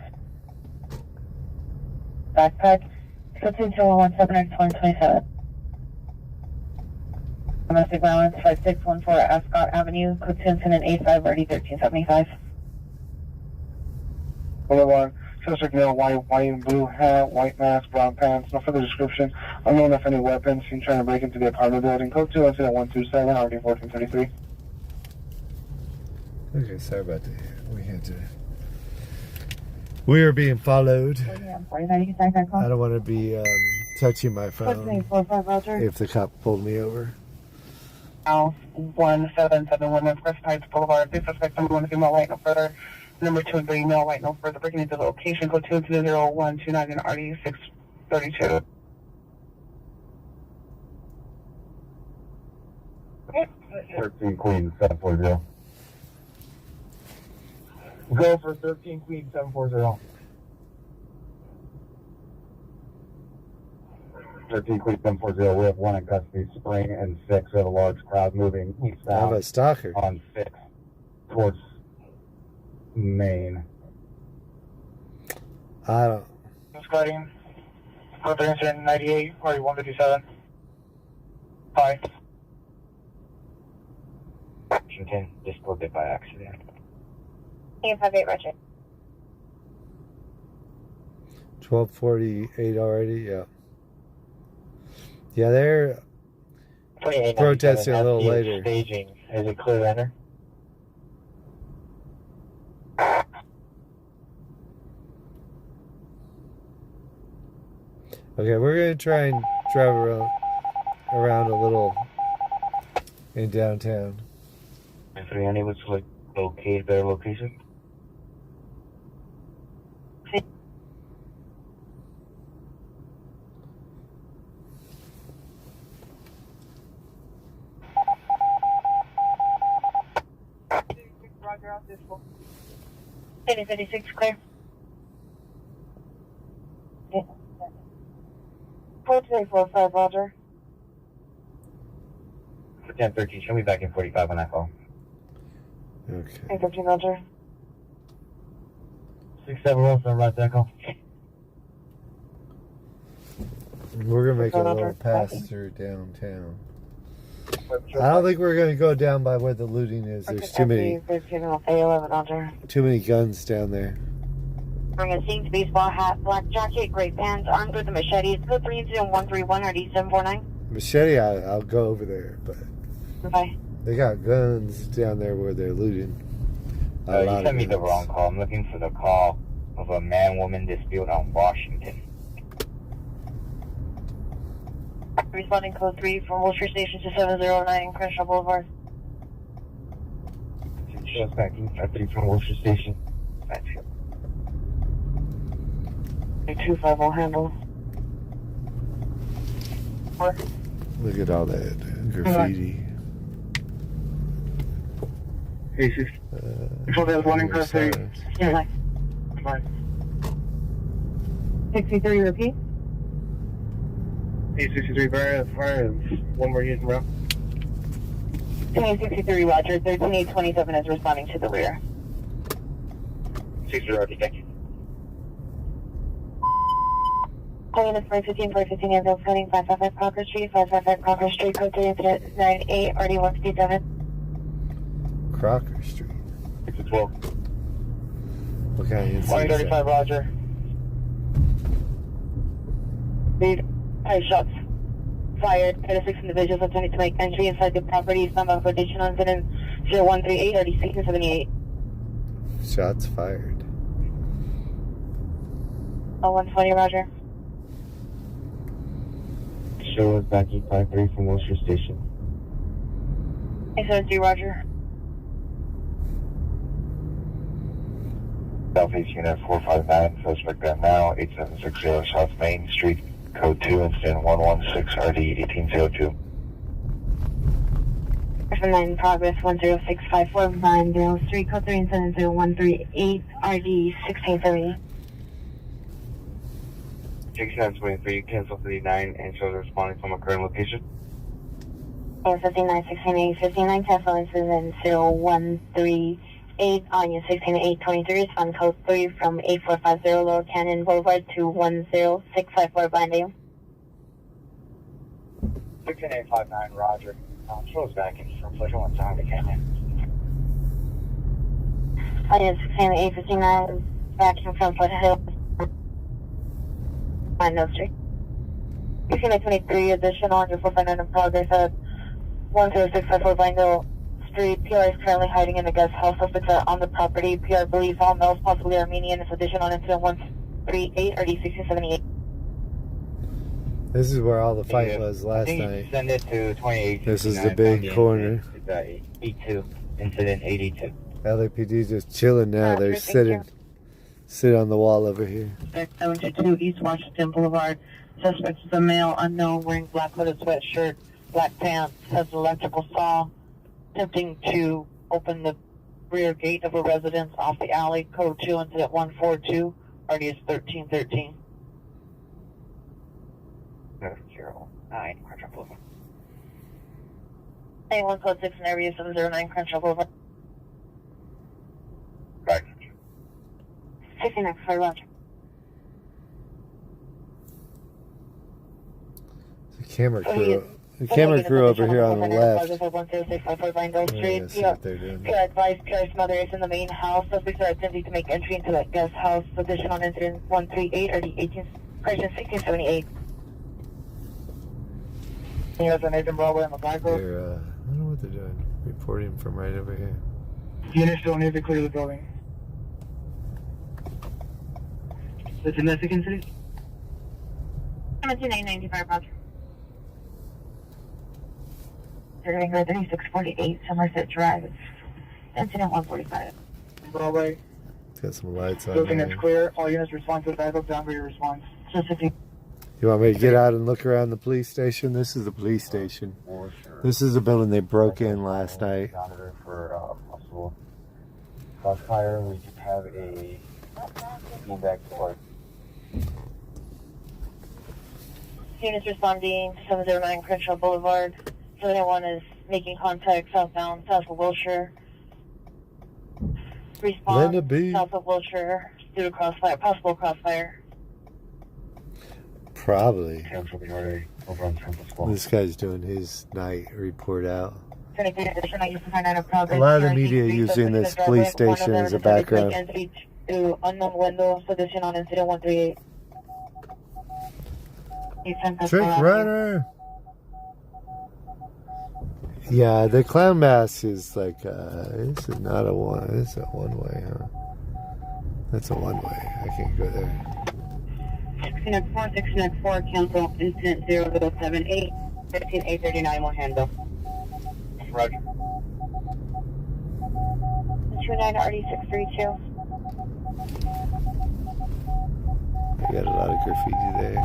Backpack. Go to 2117X127. Domestic violence 5614 Ascot Avenue. Code 2 incident 85 ready 1375. Boulevard. Suspect male, white and blue hat, white mask, brown pants. No further description. Unknown if any weapons. Seen trying to break into the apartment building. Code 2 incident 127 RD 1433. Okay, sorry about that. We are being followed. I don't want to be touching my phone if the cop pulled me over. 1771 West Crest Heights Boulevard. This suspect number 1 female white no further. Number 2 and 3 male white no further. Breaking into the location. Code 2200129 and RD 632. 13 Queen 740. Go for 13 Queen 740. 13 Queen 740. We have 1 in custody. Spring and 6. We have a large crowd moving eastbound. I have a stalker on 6 towards Maine. I don't. Escalating. Code 3 incident 98 party 157. Hi. Washington, just pulled it by accident. 858 Roger. 1248 already, yeah. Yeah, they're protesting a little later. Staging. Is it clear to enter? Okay, we're going to try and drive around a little in downtown. If you're unable to locate their location. Roger, off this one. 56 clear. 4345 Roger. 1013, show me back in 45 on that call. Okay. 13 Roger. 671 from right that call. We're going to make a little pass through downtown. I don't think we're going to go down by where the looting is. There's too many guns down there. Bring a jeans, baseball hat, black jacket, gray pants, armed with a machete. Code 30131 RD 749. Machete, I'll go over there, but Okay. they got guns down there where they're looting. You sent me the wrong call. I'm looking for the call of a man-woman dispute on Washington. Responding code 3 from Wilshire Station to 709 Crenshaw Boulevard. Show us back in 3 from Wilshire Station. That's it. 250 handle. Look at all that graffiti. Hey, sis. There's 1 in custody. Yeah, Bye. 63 repeat. 863 fire. 1 more unit, bro. 2863 Roger. 13827 is responding to the rear. 60 Roger, thank you. Calling this 515 Airfield Planning 555 Crocker Street, 555 Crocker Street, code 3 incident 98 RD 157. Crocker Street. 612. What kind of incident? 135 Roger. Lead 5 shots fired. 36 individuals attempting to make entry inside the property. Some of additional incident 0138 RD 1678. Shots fired. 120 Roger. Show us back in 53 from Wilshire Station. 873 Roger. Southeast Unit 459, suspect gun now, 8760 South Main Street, code 2, incident 116, RD 1802. 9 progress 10654 Vinedale Street, code 3 incident 0138, RD 1630. 6923, cancel 59, and shows responding from a current location. 59, 16, 59, cancel incident 0138 on your 16-823, respond code 3 from 8450 Lower Canyon Boulevard to 10654 Vinedale. 16859, Roger. Shows back in from Fletcher 1 side of the canyon. On your 16-859, back in from Foothill, Vinedale Street. 16-23, additional on your 459 in progress at 10654 Vinedale Street. PR is currently hiding in the guest house. Suspects are on the property. PR believes all males, possibly Armenian, is addition on incident 138 or D1678. This is where all the fight was last night. Send it to 28. This is the big corner. 82, incident 82. LAPD just chilling now. They're sitting on the wall over here. 722 East Washington Boulevard. Suspect is a male unknown wearing black hooded sweatshirt, black pants, has an electrical saw, attempting to open the rear gate of a residence off the alley. Code 2, incident 142, RDS 1313. 09, Crenshaw Boulevard. 91 code 6 in area 709 Crenshaw Boulevard. Right. 69 for Roger. The camera crew over here on the left. PR advised PR's mother is in the main house. Suspects are attempting to make entry into that guest house. Position on incident 138 or the 1678. Yes, on Nathan Broadway on the Black Road. I don't know what they're doing. Reporting from right over here. Units still need to clear the building. The domestic incident? 17895 Roger. 3648 Somerset Drive. Incident 145. Broadway. It's got some lights on Building there. is clear. All units respond to the backup. Down for your response. You want me to get out and look around the police station? This is the police station. This is the building they broke in last night. For possible crossfire, we just have a feedback support. Units responding to 709 Crenshaw Boulevard. 701 is making contact southbound, south of Wilshire. Response south of Wilshire due to crossfire, possible crossfire. Probably. This guy's doing his night report out. A lot of the media using this police station as a background. Unknown window, position on incident 138. Trick runner! Yeah, the clown mask is like, this is not a one, it's a one-way, huh? That's a one-way, I can't go there. 1604, cancel incident 0078, 15839 will handle. Roger. 29 RD632. We got a lot of graffiti there.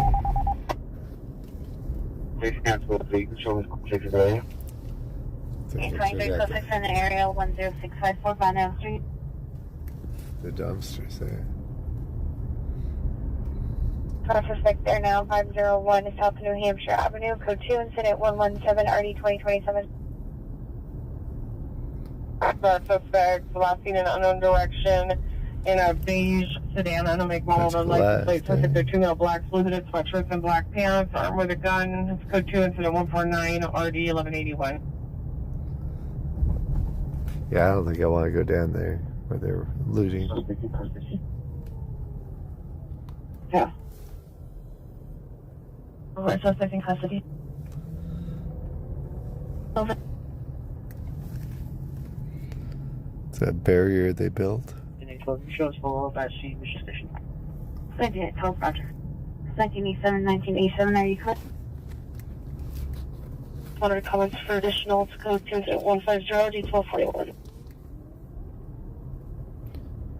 Please cancel the show is completed area. 823 suspects in the area, 10654 Vinedale Street. The dumpsters there. Suspect there now, 501 South New Hampshire Avenue, code 2, incident 117 RD 2027. Suspect last seen in unknown direction in a beige sedan and a make model of license plate. Suspect are 2 male blacks, blue hooded sweatshirts and black pants, armed with a gun. Code 2, incident 149 RD 1181. Yeah, I don't think I want to go down there where they're looting. Yeah. Over suspect in custody. Over. It's that barrier they built. Shows full of that sheet, Mission Station. 2812 Roger. 1987, 1987, are you clear? One of the comments for additional code 2 150 D1241.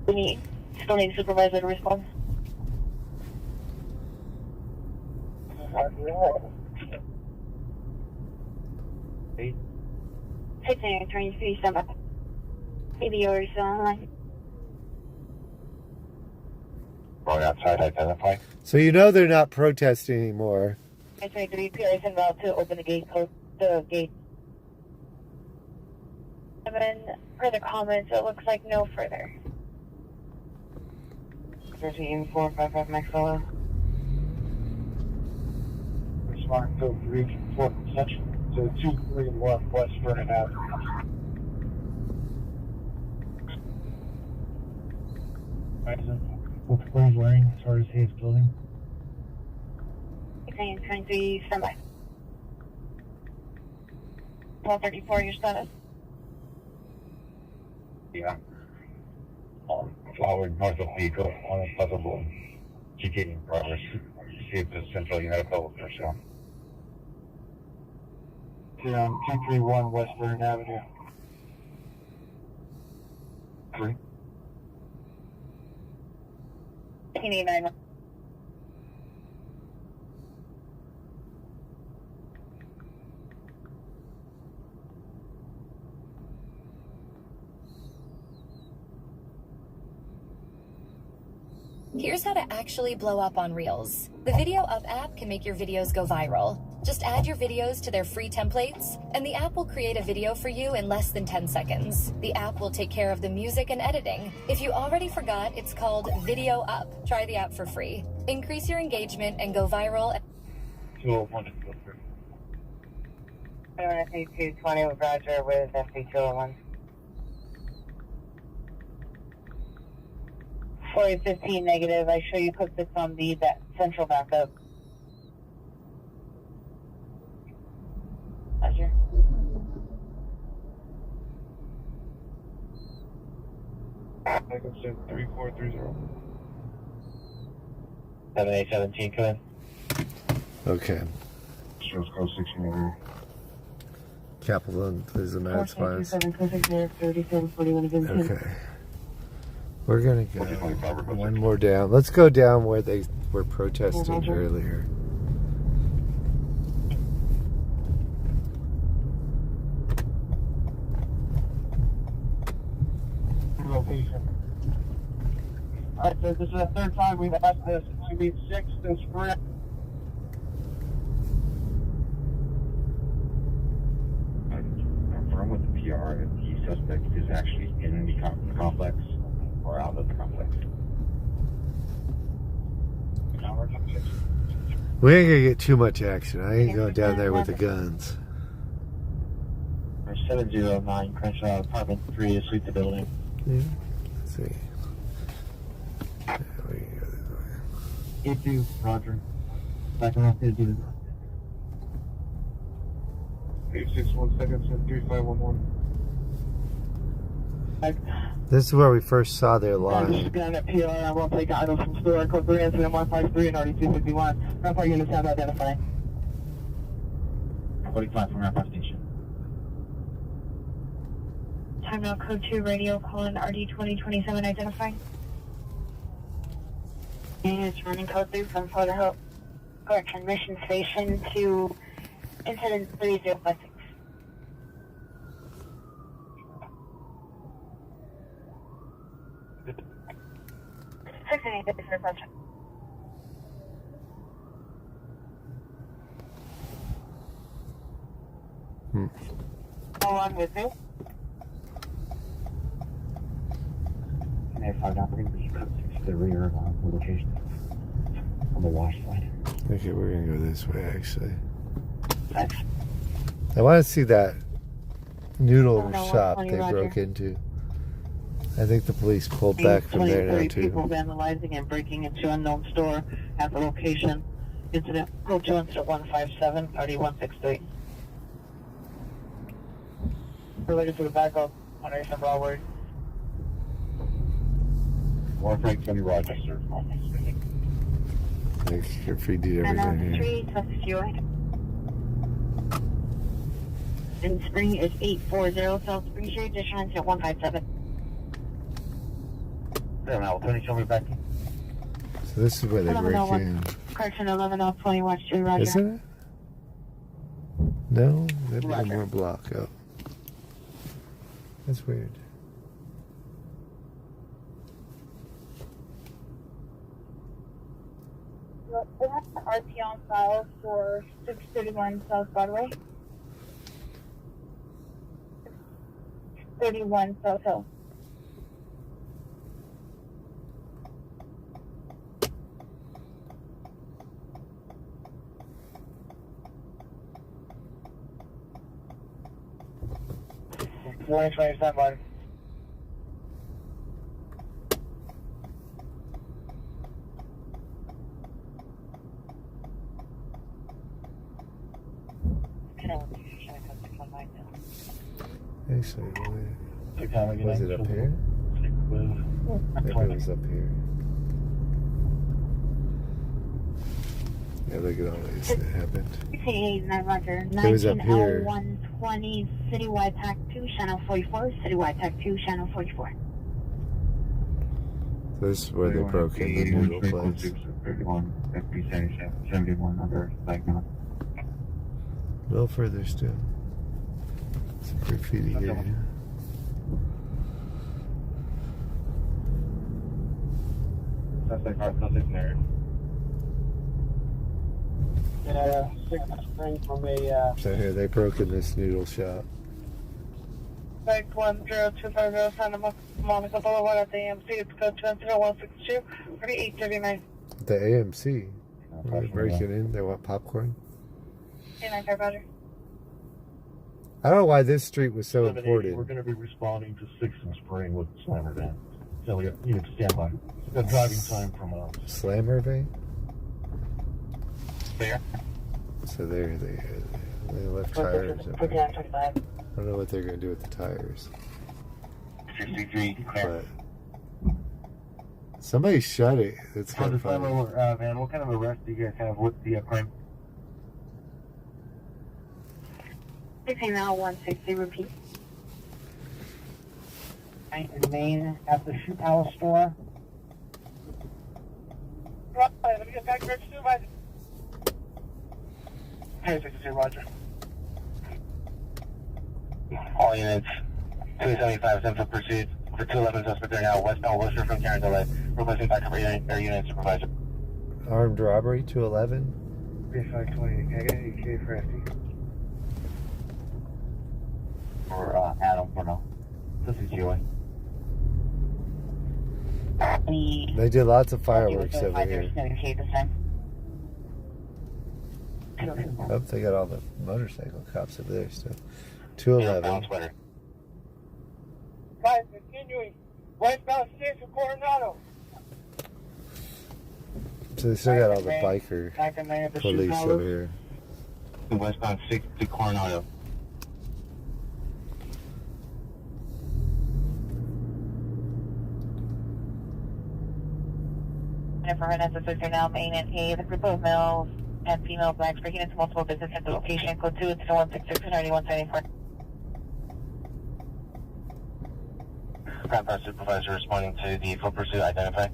We need Still need a supervisor to respond. Eight. 623, stand by. Maybe you're still online. Going outside, identify. So you know they're not protesting anymore. 623, PR is about to open the gate, close the gate. 7 further comments, it looks like no further. 13455 Maxwell. Respond to region 4 section to 231 West Vernon Avenue. What's Glenn wearing as far as his clothing? 623, stand by. 1234, your status. Yeah. Flower north of Vigo, unacceptable. GT progress. See if the Central United Public or so. Yeah, 231 West Vernon Avenue. 3. 1889. Here's how to actually blow up on Reels. The Video Up app can make your videos go viral. Just add your videos to their free templates, and the app will create a video for you in less than 10 seconds. The app will take care of the music and editing. If you already forgot, it's called Video Up. Try the app for free. Increase your engagement and go viral. 201 to go through. I want to say 220 with Roger with FP201. 4815 negative. I show you code 6 on the central backup. Roger. I can say 3430. 7817, come in. Okay. Shows code 16 Kaplan, please, the max fines. 3741 against Okay. We're gonna go one more down. Let's go down where they were protesting earlier. Location. Alright, so this is the third time we've asked this. To be 6th and Sprint. Confirm with the PR if the suspect is actually in the complex or out of the complex. We ain't gonna get too much action. I ain't going down there with the guns. 709 Crenshaw, apartment 3 to sweep the building. Yeah. Let's see. Yeah, we can go this way. A2, Roger. Back around to the 861 seconds and 3511. This is where we first saw their This line. is gun at PR. I won't take items from store. Code 3 incident 153 and RD251. Rampart units have identified. 45 from Rampart Station. Time now, code 2 radio, calling RD 2027, identifying. It's running code 3 from Photo Help. Correction, mission station to incident 3056. Go on with me. And if I'm not going to be code 6 to the rear of the location on the wash side. Okay, we're gonna go this way actually. I want to see that noodle shop they broke into. I think the police pulled back from there now too. People vandalizing and breaking into unknown store at the location. Incident code 2 incident 157 RD163. Related to the backup on Asian Broadway. Or Frank 20 Rochester. You're free to do everything here. 3, touch you. And Spring is 840 South Spring Street, district 157. Damn, now, 20, show me back. So this is where they break in. Correction 11 off 20 West Street, Roger. Isn't it? No, maybe one more block up. That's weird. RP on file for 631 South Broadway. 31 South Hill. Warning 20, stand by. Actually, was it up here? Maybe it was up here. Yeah, look at all this that happened. 9 Roger. It was up here. 120 Citywide Pack 2, Channel 44. Citywide Pack 2, Channel 44. So this is where they broke in the noodle place. 31, FP 71 under Bagman. A little further still. Some graffiti here. Suspect car, suspect nerd. Yeah, 6 spring from a, So here, they broke in this noodle shop. Bike 10250 Santa Monica Boulevard at the AMC. It's code 20162 3839. The AMC. They're breaking in. They want popcorn. 895 Roger. I don't know why this street was so important. We're going to be responding to 6th and Spring with slammer van. So we need to stand by. We've got driving time from us. Slammer van? There. So there they left tires up there. I don't know what they're going to do with the tires. 63, clear. But somebody shut it. It's kind of funny. man, what kind of arrest do you guys have with the crime? 16 now 160, repeat. In Maine at the Shoe Palace store. Right, let me get back here to my... Hey, 62, Roger. All units, 275 Central Pursuit for 211 suspect there now, westbound Worcester from Karen Delay. Requesting backup air unit supervisor. Armed robbery, 211. 3520, can I get an ETA for SD? For Adam, for now. This is Joey. They did lots of fireworks over here. Oh, they got all the motorcycle cops over there still. 211. Right, continuing. Westbound 6 for Coronado. So they still got all the biker police over here. Westbound 6 to Coronado. For Hernandez, they're now Main and A. The group of males and female blacks breaking into multiple businesses at the location. Code 2, it's 166 and 9174. Ground Pound Supervisor responding to the full pursuit. Identify.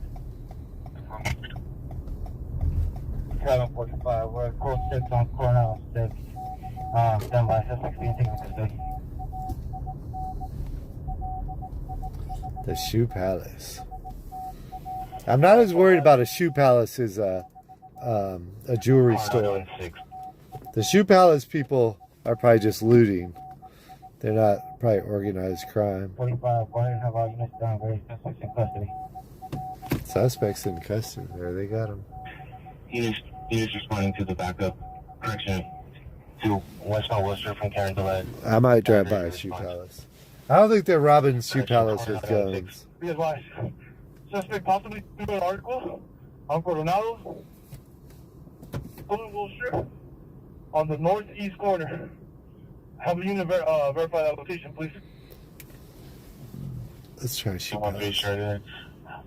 745, we're close 6 on Coronado 6. Stand by, suspects being taken into custody. The Shoe Palace. I'm not as worried about a Shoe Palace as a jewelry store. The Shoe Palace people are probably just looting. They're not probably organized crime. 45, go ahead and have all units down, very suspects in custody. Suspects in custody. There, they got them. Units responding to the backup. Correction. To westbound Worcester from Karen Delay. I might drive by a Shoe Palace. I don't think they're robbing Shoe Palace with guns. Be advised. Suspect possibly through an article on Coronado, Worcester, on the northeast corner. Have a unit verify that location, please. Let's try Shoe Palace.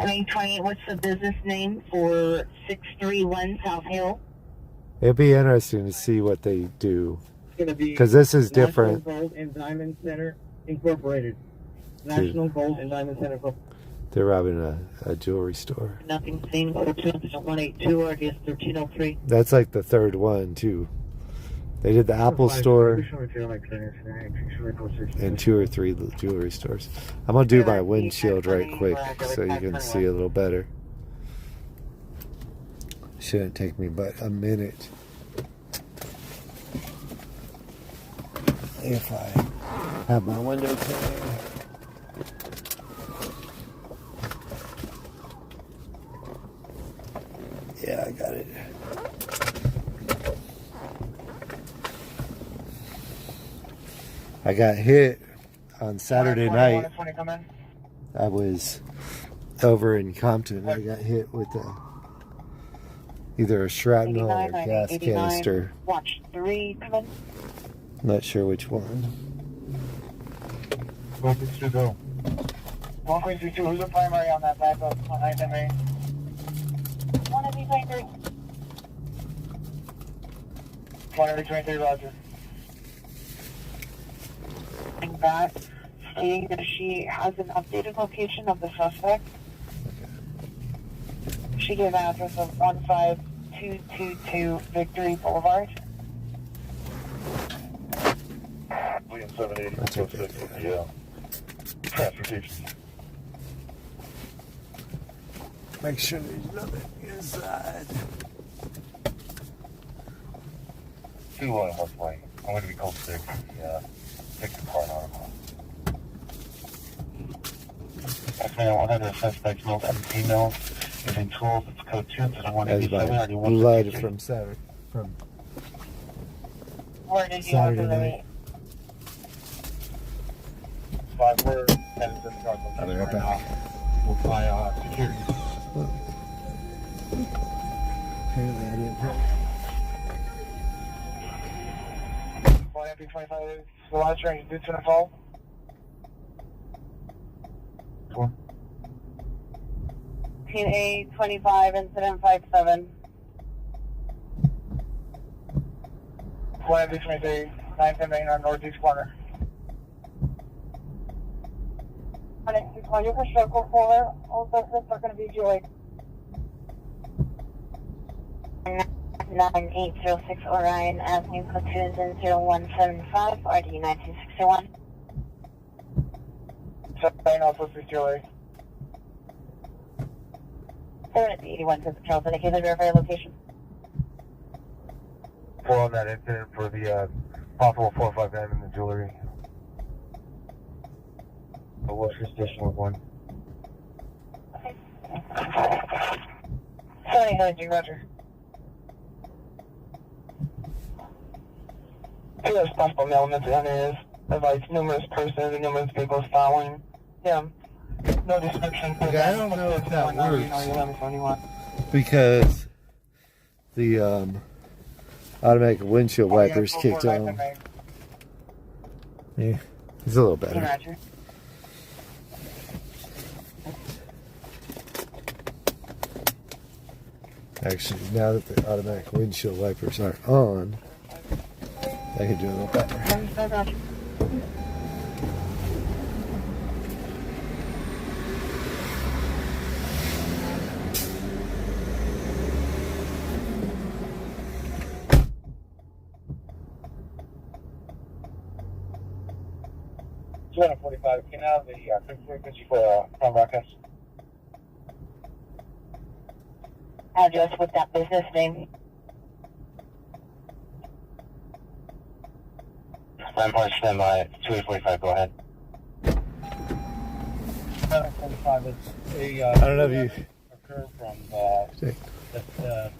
828, what's the business name for 631 South Hill? It'd be interesting to see what they do. It's going to be Because this is different. National Gold and Diamond Center Incorporated. National Gold and Diamond Center Incorporated. They're robbing a jewelry store. Nothing seen. 182 or just 1303. That's like the third one, too. They did the Apple store and 2 or 3 jewelry stores. I'm going to do my windshield right quick so you can see a little better. Shouldn't take me but a minute. If I have my window clear. Yeah, I got it. I got hit on Saturday night. I was over in Compton. I got hit with either a shrapnel or a gas canister. Watch 3, come in. Not sure which one. 162, go. 162, who's the primary on that backup on 9th and Main? 123. 123, Roger. Back, stating that she has an updated location of the suspect. She gave an address of 15222 Victory Boulevard. William 780, yeah. Transportation. Make sure there's nothing inside. 2-1 West Lane. I'm going to be called 6. Yeah. Take the car out of That's man, 100 suspects, male and female, using tools. It's code 2-187. Blood from Saturday. From Where did you Saturday have to night. 5, we're headed to the car. I'll be right back. We'll fly security. Apparently I didn't put 1MP25, the last range, due to the fall. 4. Team A25, incident 57. 1MP23, 9th and Main on northeast corner. You call your circle caller. All suspects are going to be joy. 9806 Orion Avenue, platoons in 0175, RD 1961. 7 also 608. 81 to the Charles indicated verify location. 4 on that incident for the possible 459 in the jewelry. The Western Station was 1. 79 Roger. Two responsible elements in is advice numerous persons and numerous vehicles following him. No description. Okay, I don't know if that works because the automatic windshield wipers kicked on. Yeah, it's a little better. Roger. Actually, now that the automatic windshield wipers aren't on, I can do a little better. Roger. $245. Can I have the quick frequency for Crown Broadcast? Address with that business name. Rampart standby, 2845, go ahead. 745 is a I don't know if you occur from the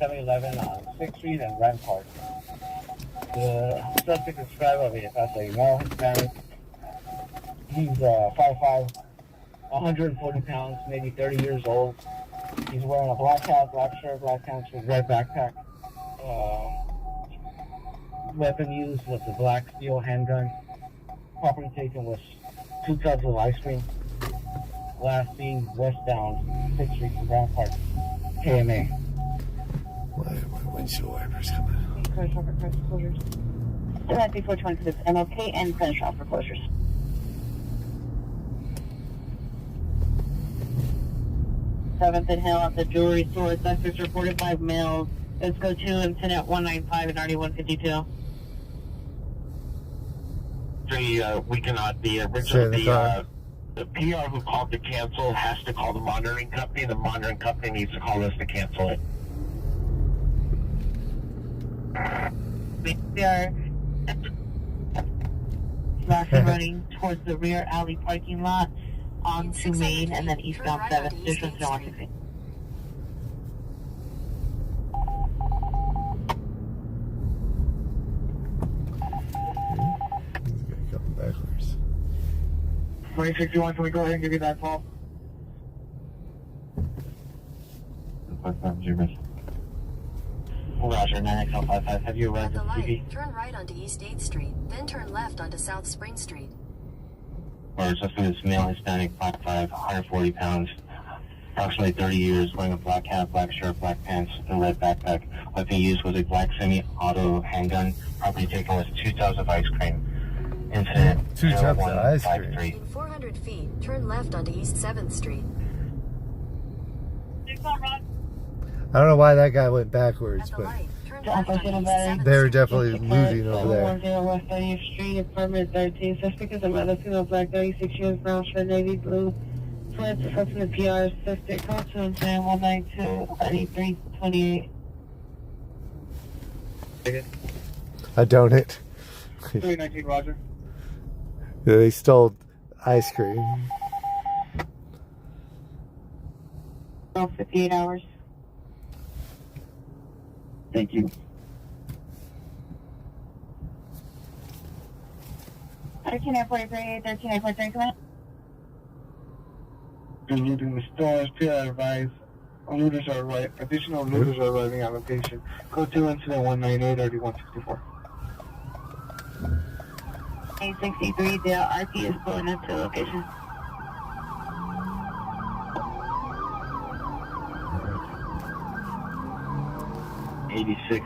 7-Eleven on 6th Street and Rampart. The suspect described of it as a male Hispanic. He's 5'5", 140 pounds, maybe 30 years old. He's wearing a black hat, black shirt, black pants with red backpack. Weapon used was a black steel handgun. Property taken was 2 tubs of ice cream. last seen westbound 6th Street from Grand Park. KMA. My windshield wipers coming. Crash off for closures. 426 MLK and crash off for closures. Seventh and Hill at the jewelry store. Suspects reported 5 males. Let's go to incident 195 and RD 152. We cannot be originally the PR who called to cancel has to call the monitoring company. The monitoring company needs to call us to cancel it. We are running towards the rear alley parking lot onto Main and then eastbound 7th. Distance 160. Coming backwards. 2061, can we go ahead and give you that call? Roger, 9XL55. Have you arrived At the at TV? light, turn right onto East 8th Street, then turn left onto South Spring Street. Or suspect is male, Hispanic, 5'5", 140 pounds, approximately 30 years, wearing a black hat, black shirt, black pants, and red backpack. Weapon used was a black semi-auto handgun. Property taken was 2 tubs of ice cream. Incident 2 tubs of ice cream. 0153. In 400 feet, turn left onto East 7th Street. I don't know why that guy went backwards, but they were definitely looting over there. 10 West 30th Street, apartment 13. Suspect is a male, Latino, black, 36 years, brown shirt, navy blue. Flint, from the PR, suspect, code to incident 192, 3328. A donut. 319, Roger. They stole ice cream. 58 hours. Thank you. 13843, 13843, come on. Been looting the stores. PR advised. Looters are additional looters are arriving on location. Code 2 incident 198, RD 164. 863, the RP is pulling into location.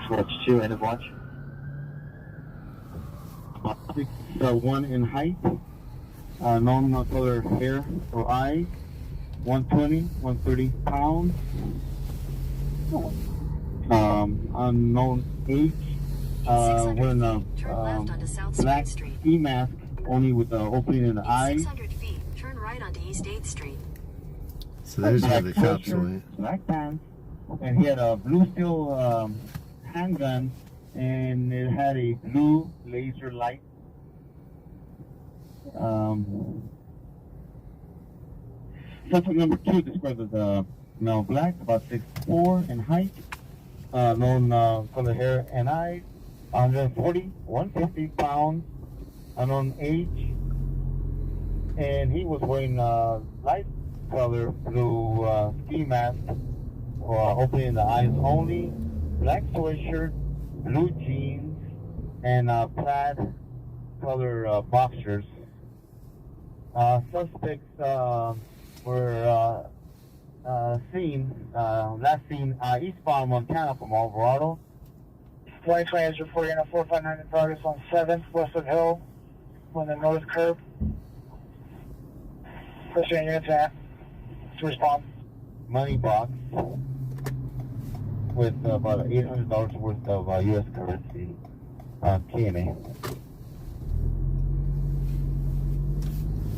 Watch 2, end of watch. 1 in height, known color hair or eye, 120, 130 pounds, unknown age, wearing a black ski mask, only with the opening in the eye. 600 feet, turn right onto East 8th Street. So there's where the cops went. Black pants, and he had a blue steel handgun, and it had a blue laser light. Suspect number 2 described as male black, about 6'4" in height, known color hair and eyes, 140, 150 pounds, unknown age, and he was wearing light color blue ski mask, opening the eyes only, black sweatshirt, blue jeans, and plaid color boxers. Suspects were last seen eastbound Montana from Alvarado. Wi-Fi is reporting a 459 in progress on 7th, west of Hill, on the north curve. Pushing units at to respond. Money box with about $800 worth of U.S. currency. KMA.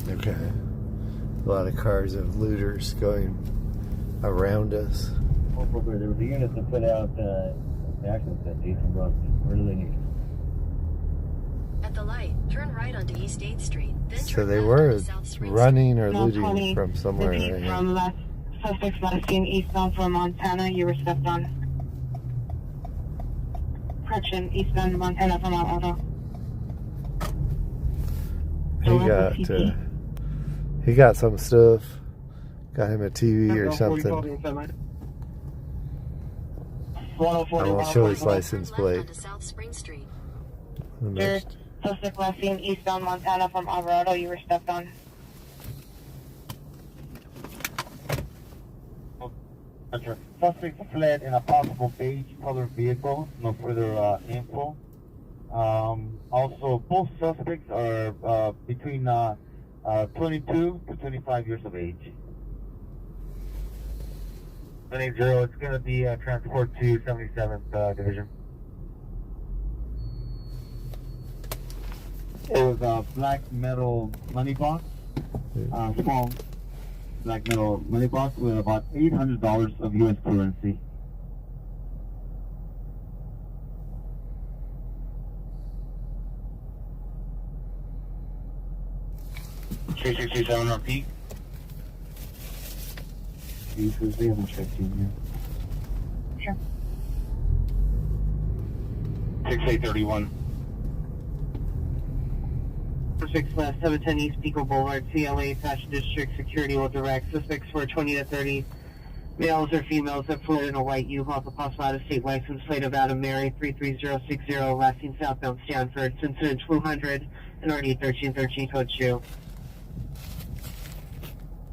Okay. A lot of cars of looters going around us. There was a unit that put out the accident that Jason brought. Where do they need? At the light, turn right onto East 8th Street, then So turn they left were onto South Spring running or No, looting 20, from somewhere right here. from last suspects last seen eastbound from Montana. You were stepped on. Correction, eastbound Montana from Alvarado. He got some stuff. Got him a TV or something. I won't show his license plate. onto South Spring Street. Next. Suspect last seen eastbound Montana from Alvarado. You were stepped on. Suspect fled in a possible beige colored vehicle. No further info. Also, both suspects are between 22 to 25 years of age. 780, it's going to be transport to 77th Division. It was a black metal money box, small black metal money box with about $800 of U.S. currency. 3627 repeat. Because we haven't checked in yet. Sure. 6831. 710 East Pico Boulevard, CLA, Fashion District Security will direct suspects for 20 to 30 males or females that fled in a white U-Haul with a possible out-of-state license plate of Adam Mary 33060, last seen southbound Stanford, incident 200 and already 1313 code 2.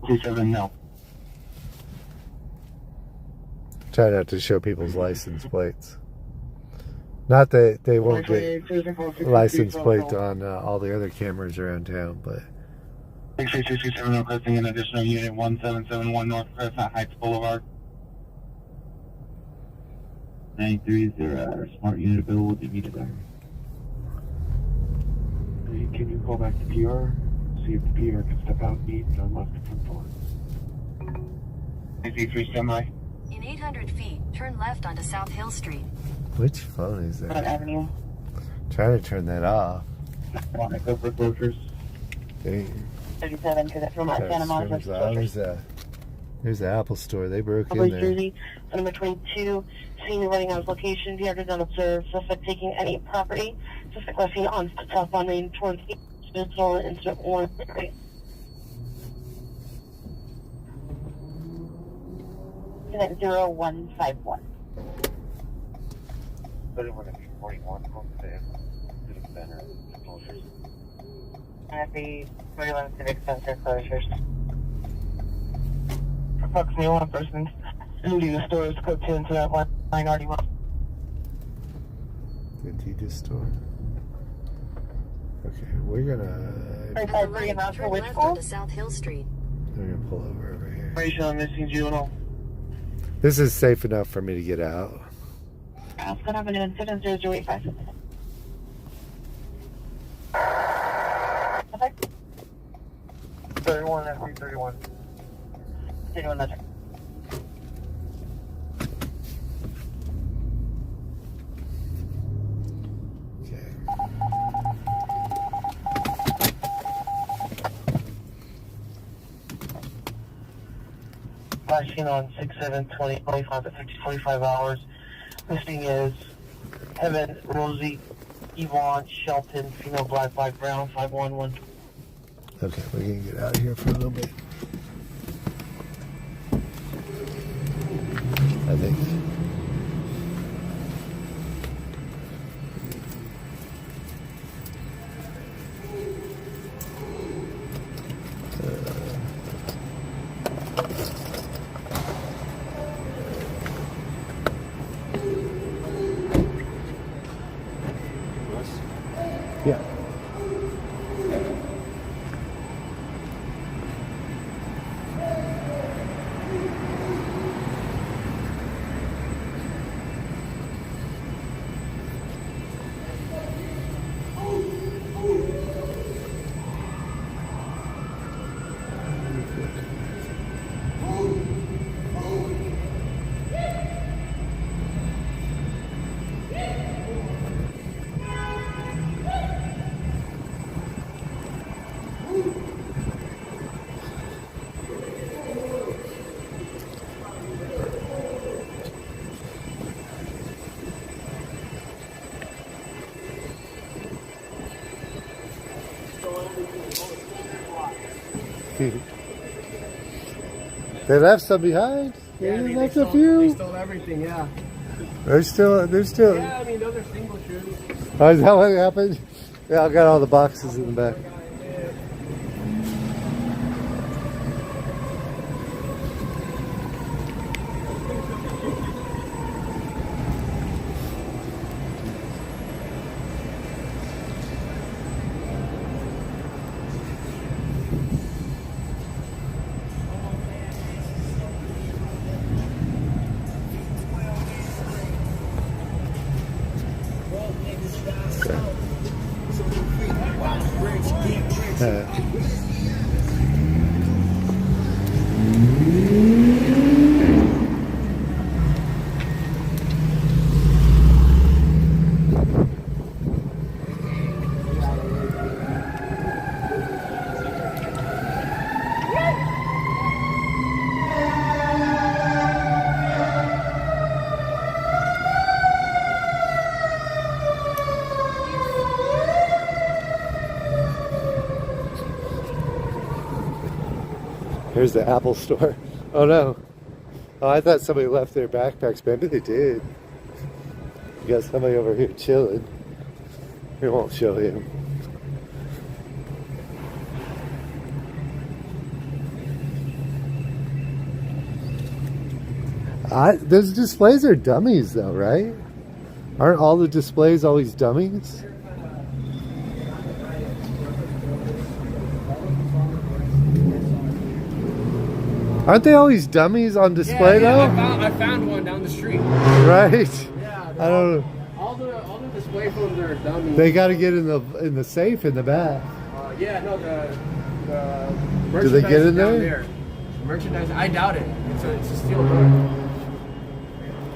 27 no. Try not to show people's license plates. Not that they won't get license plate on all the other cameras around town, but 66227 requesting an additional unit 1771 North Crescent Heights Boulevard. 930 smart unit available to meet it there. Can you call back to PR? See if the PR can step out and meet on left to come forward. 93 semi. In 800 feet, turn left onto South Hill Street. which phone is that? Avenue. Try to turn that off. Want to go for closures? Dang. 37 to the Santa Monica. There's the Apple store. They broke in Public there. Jersey, number 22, seen running out of location, vehicle unobserved, suspect taking any property, suspect was seen on southbound lane towards Eastern incident 1. Unit 0151. 31 and 41, close to Civic Center closures. At the 31 Civic Center closures. Approximately one person looting the stores, code 2 into that line already went. The Adidas store. Okay, we're gonna. At the light, turn left onto South Hill Street. We're gonna pull over here. Information on missing juvenile. This is safe enough for me to get out. Aspen Avenue and 7085. Okay. 31 and 331. 31, that's right. Flashing on 6/7/20, 25 to 45 hours. Listing is Evan, Rosie, Yvonne, Shelton, female, black, brown, 511. Okay, we're gonna get out of here for a little bit. I think. Yeah. They left some behind. Yeah, They I mean, left they a few. They stole everything, yeah. They're still. Yeah, I mean, those are single shoes. Oh, is that what happened? Yeah, I got all the boxes in the back. Here's the Apple store. Oh no. Oh, I thought somebody left their backpacks. Maybe they did. You got somebody over here chilling. We won't show him. Those displays are dummies though, right? Aren't all the displays always dummies? Aren't they always dummies on display though? I found one down the street. Right? Yeah. I don't know. All the display phones are dummies. They got to get in the safe in the back. Yeah, no, the Do they get in down there? The merchandise, I doubt it. It's a steel door.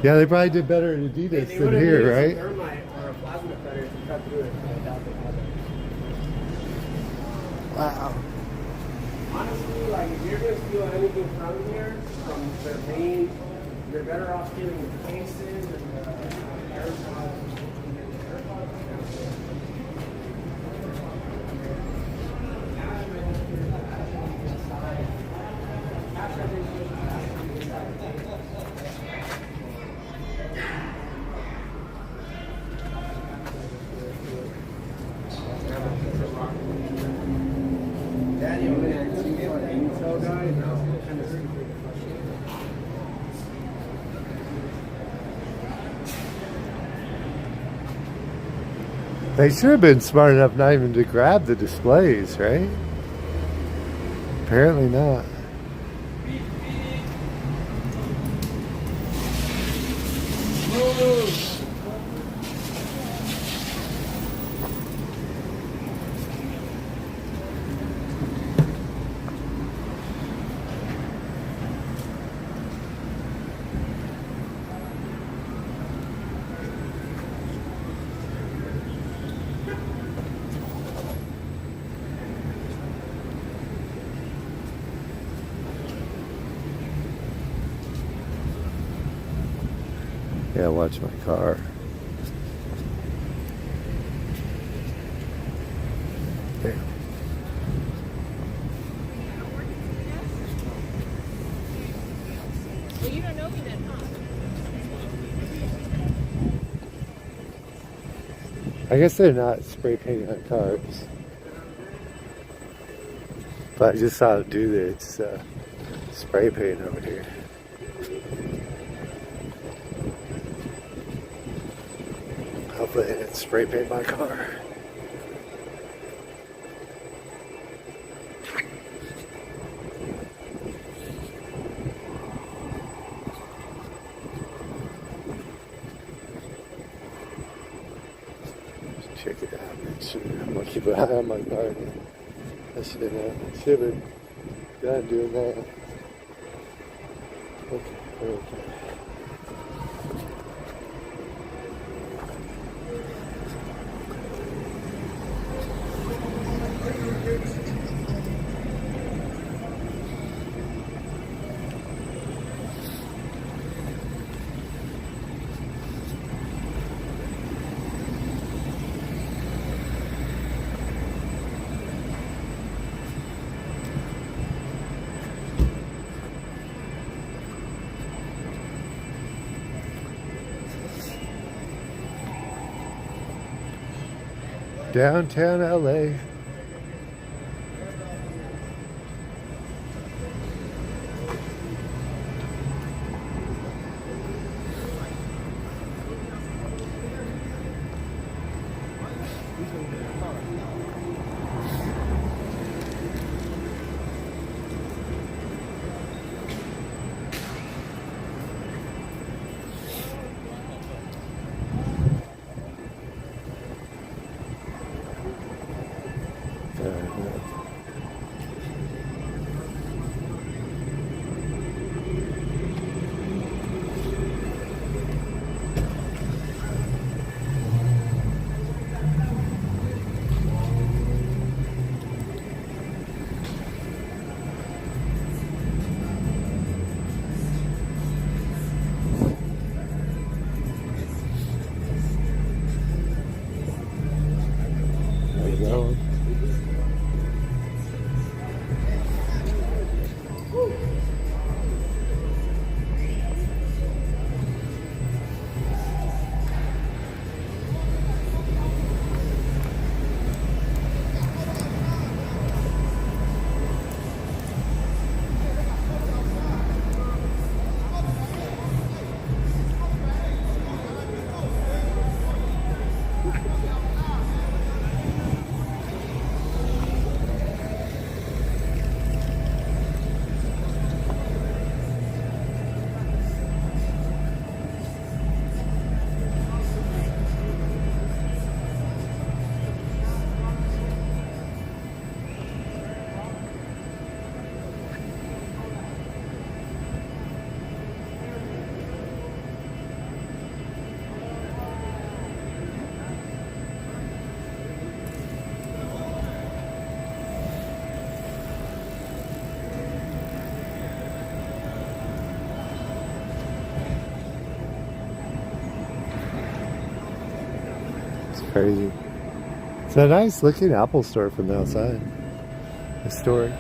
Yeah, they probably did better at Adidas than here, right? Thermite or a plasma cutter to cut through it. I doubt they have it. Wow. Honestly, like if you're gonna steal anything from here, from their main, you're better off stealing the cases and the AirPods. Daniel, man, see me like an intel guy? No. They should have been smart enough not even to grab the displays, right? Apparently not. Yeah, watch my car. There. Well, you don't know me then, huh? I guess they're not spray painting on cars. But I just saw them do this spray paint over here. Hopefully they didn't spray paint my car. Check it out. Make sure I'm gonna keep an eye on my car. I should have been done doing that. Okay, okay. Downtown LA. with that one. Crazy. It's a nice looking Apple store from the outside. Historic.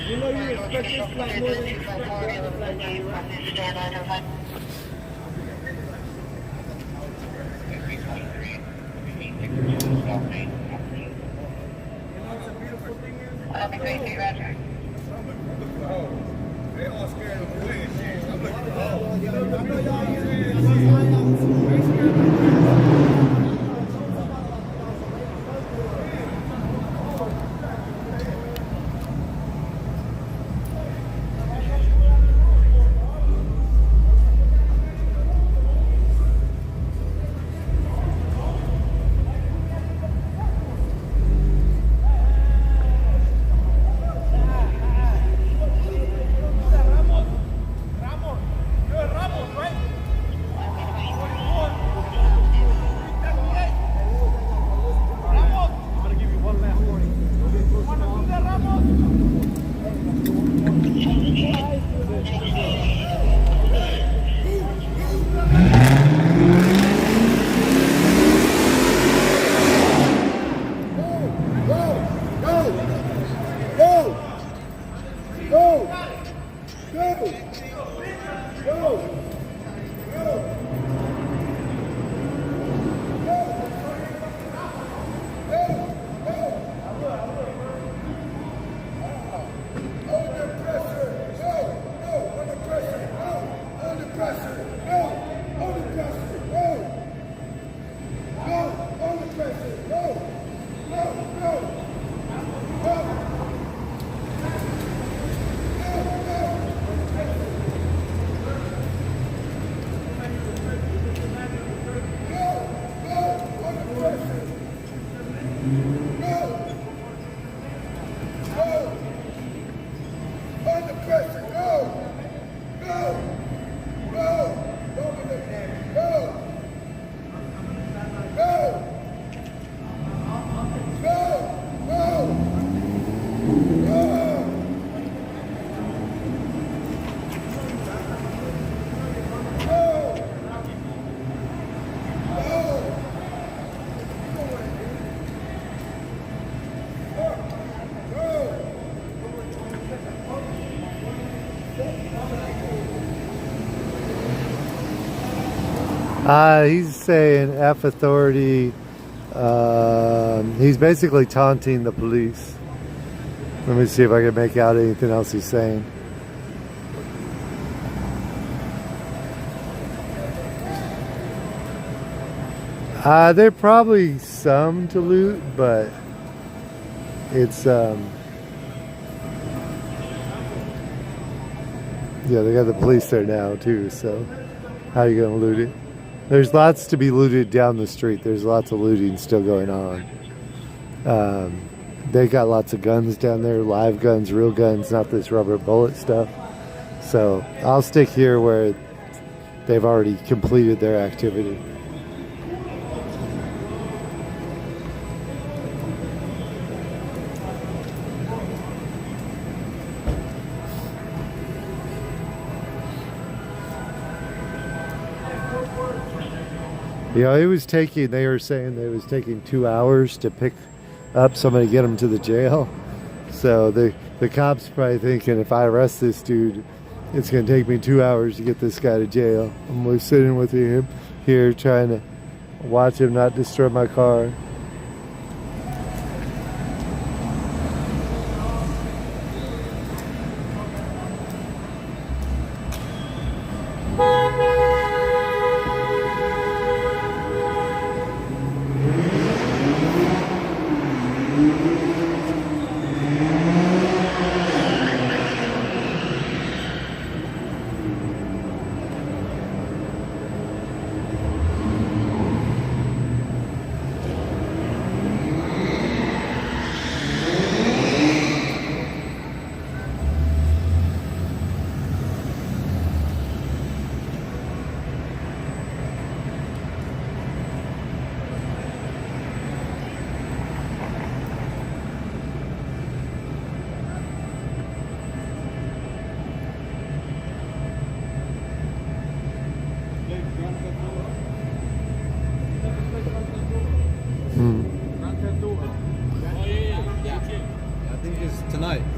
You know you expect this flight more than you expect the other flight, right? They all scared of the way. I'm like, oh, I know y'all He's saying F authority. He's basically taunting the police. Let me see if I can make out anything else he's saying. There are probably some to loot, but it's yeah, they got the police there now too, so how are you gonna loot it? There's lots to be looted down the street. There's lots of looting still going on. They got lots of guns down there, live guns, real guns, not this rubber bullet stuff. So I'll stick here where they've already completed their activity. Yeah, they were saying it was taking 2 hours to pick up somebody, get them to the jail. So the cops probably thinking, if I arrest this dude, it's going to take me 2 hours to get this guy to jail. I'm sitting with him here trying to watch him not destroy my car.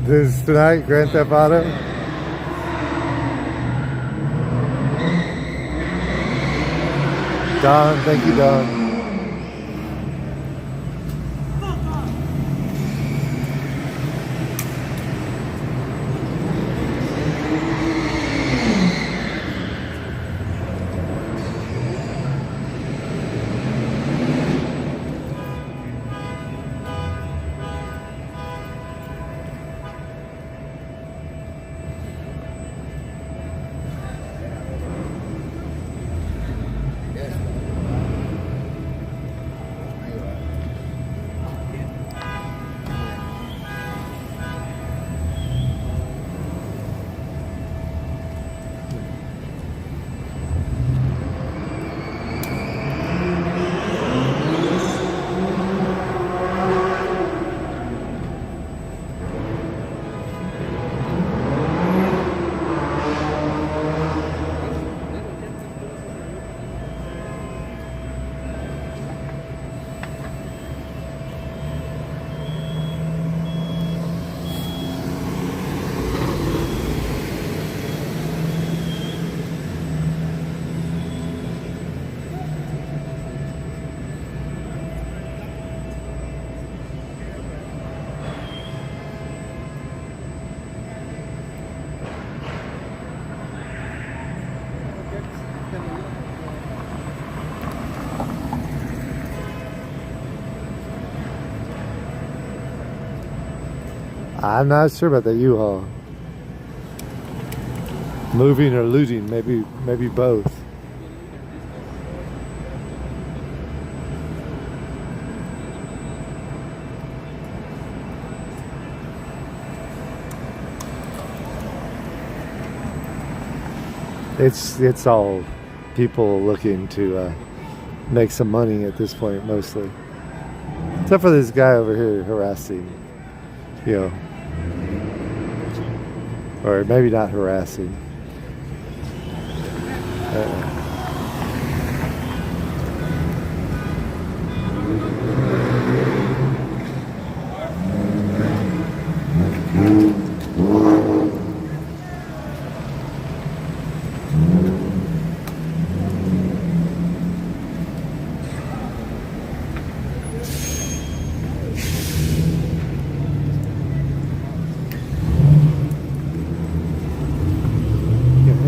This is tonight, Grand Theft Auto. Don, thank you, Don. I'm not sure about the U-Haul. Moving or looting, maybe both. It's all people looking to make some money at this point, mostly. Except for this guy over here harassing, you know. Or maybe not harassing.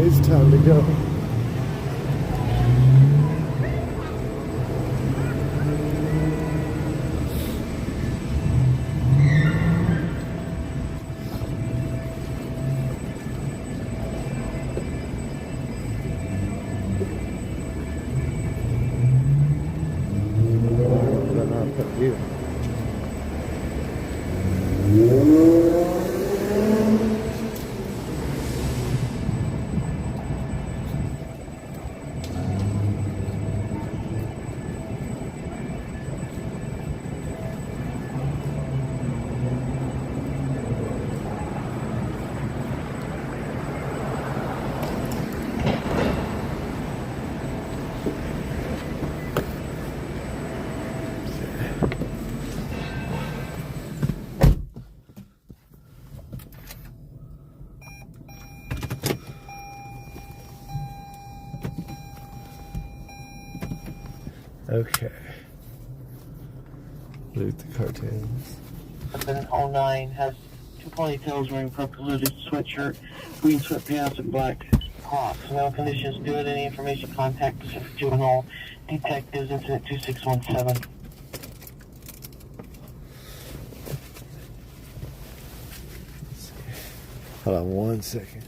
It's time to go. Okay. Loot the cartoons. Then 09 has two ponytails wearing purple hooded sweatshirt, green sweatpants, and black Hawks. No conditions good. Any information, contact Pacific Juvenile Detectives, incident 2617. Hold on 1 second.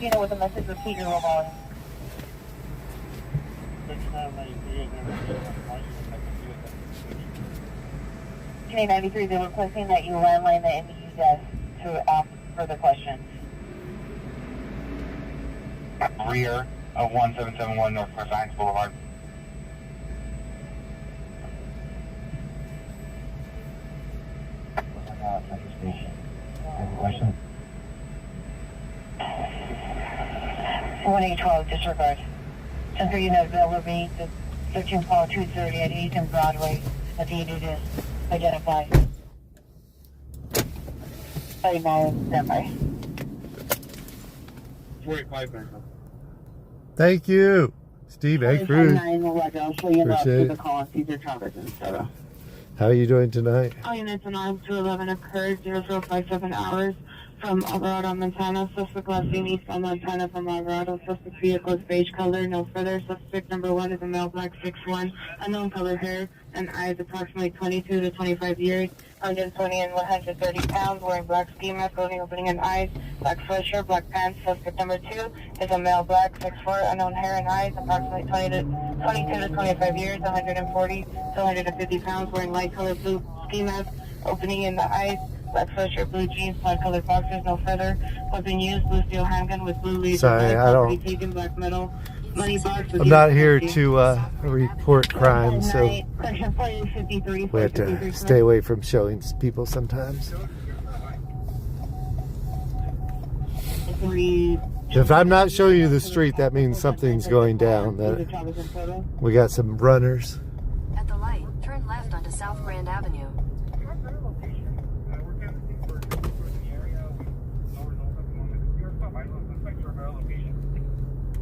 You know what the message was, keep your low volume. 93, they were requesting that you landline the NDU desk to ask further questions. Rear of 1771 Northwest Science Boulevard. Question? 1812, disregard. Center unit availability to 13 Paul 230 at 8th and Broadway at the unit is identified. 39, standby. 45 back up. Thank you, Steve A. Cruz. I'll show you Appreciate the it. call on Cesar Chavez, etc. How are you doing tonight? All units 9 to 11 occurred 0057 hours from Alvarado, Montana. Suspect last seen eastbound Montana from Alvarado. Suspect vehicle is beige color. No further. Suspect number 1 is a male, black 6'1", unknown color hair and eyes, approximately 22 to 25 years, 120 and 130 pounds, wearing black ski mask, clothing opening and eyes, black sweatshirt, black pants. Suspect number 2 is a male, black 6'4", unknown hair and eyes, approximately 22 to 25 years, 140 to 150 pounds, wearing light color blue ski mask, opening in the eyes, black sweatshirt, blue jeans, black colored boxers. No further. Weapon used, blue steel handgun with blue leaves. Sorry, I don't. Taken, black metal money box. I'm not here to report crime, so Section 453. we have to stay away from showing people sometimes. If I'm not showing you the street, that means something's going down. That we got some runners. At the light, turn left onto South Grand Avenue.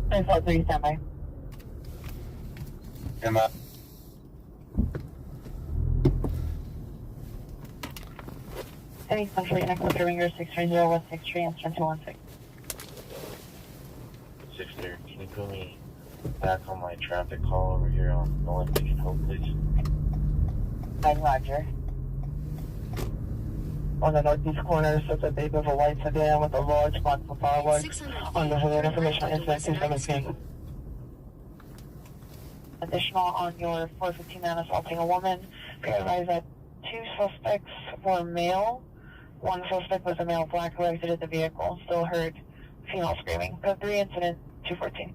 10-3, standby. Emma. Any country next to Ringer 630-163 and 216. 6-3, can you put me back on my traffic call over here on Olympic and Hope, please? 9 Roger. On the northeast corner, such a big of a white sedan with a large box of fireworks. On the hood, information incident 217. Additional on your 415 man assaulting a woman. Be advised that 2 suspects were male. 1 suspect was a male black who exited the vehicle. Still heard female screaming. Code 3 incident 214.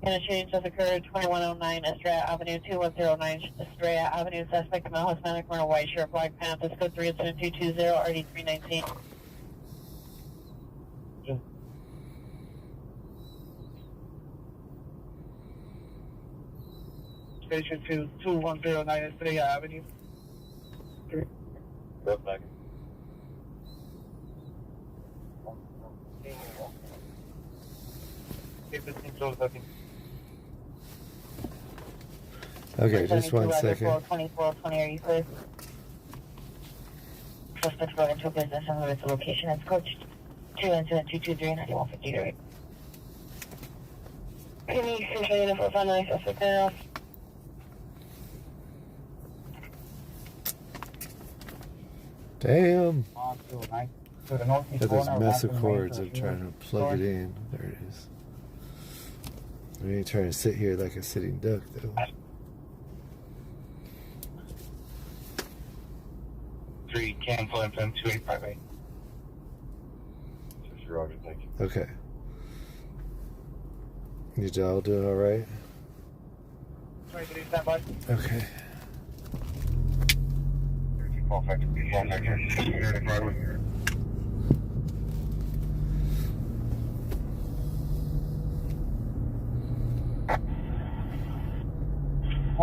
Interchange has occurred 2109 Estrella Avenue, 2109 Estrella Avenue. Suspect male Hispanic wearing a white shirt, black pants. That's code 3 incident 220 RD319. Station 2, 2109 Estrella Avenue. Go back. Okay, just 1 second. 2420, are you clear? Suspect brought into a business and moved to location. It's coach 2 incident 223 9153. Can you see the for finally suspect now? Damn. To the northeast Got this corner, mess of Washington cords. Lane, I'm trying to plug it in. There it is. I ain't trying to sit here like a sitting duck, though. 3, cancel FM 2858. Roger, thank you. Okay. You all doing all right? 23, stand by. Okay. Want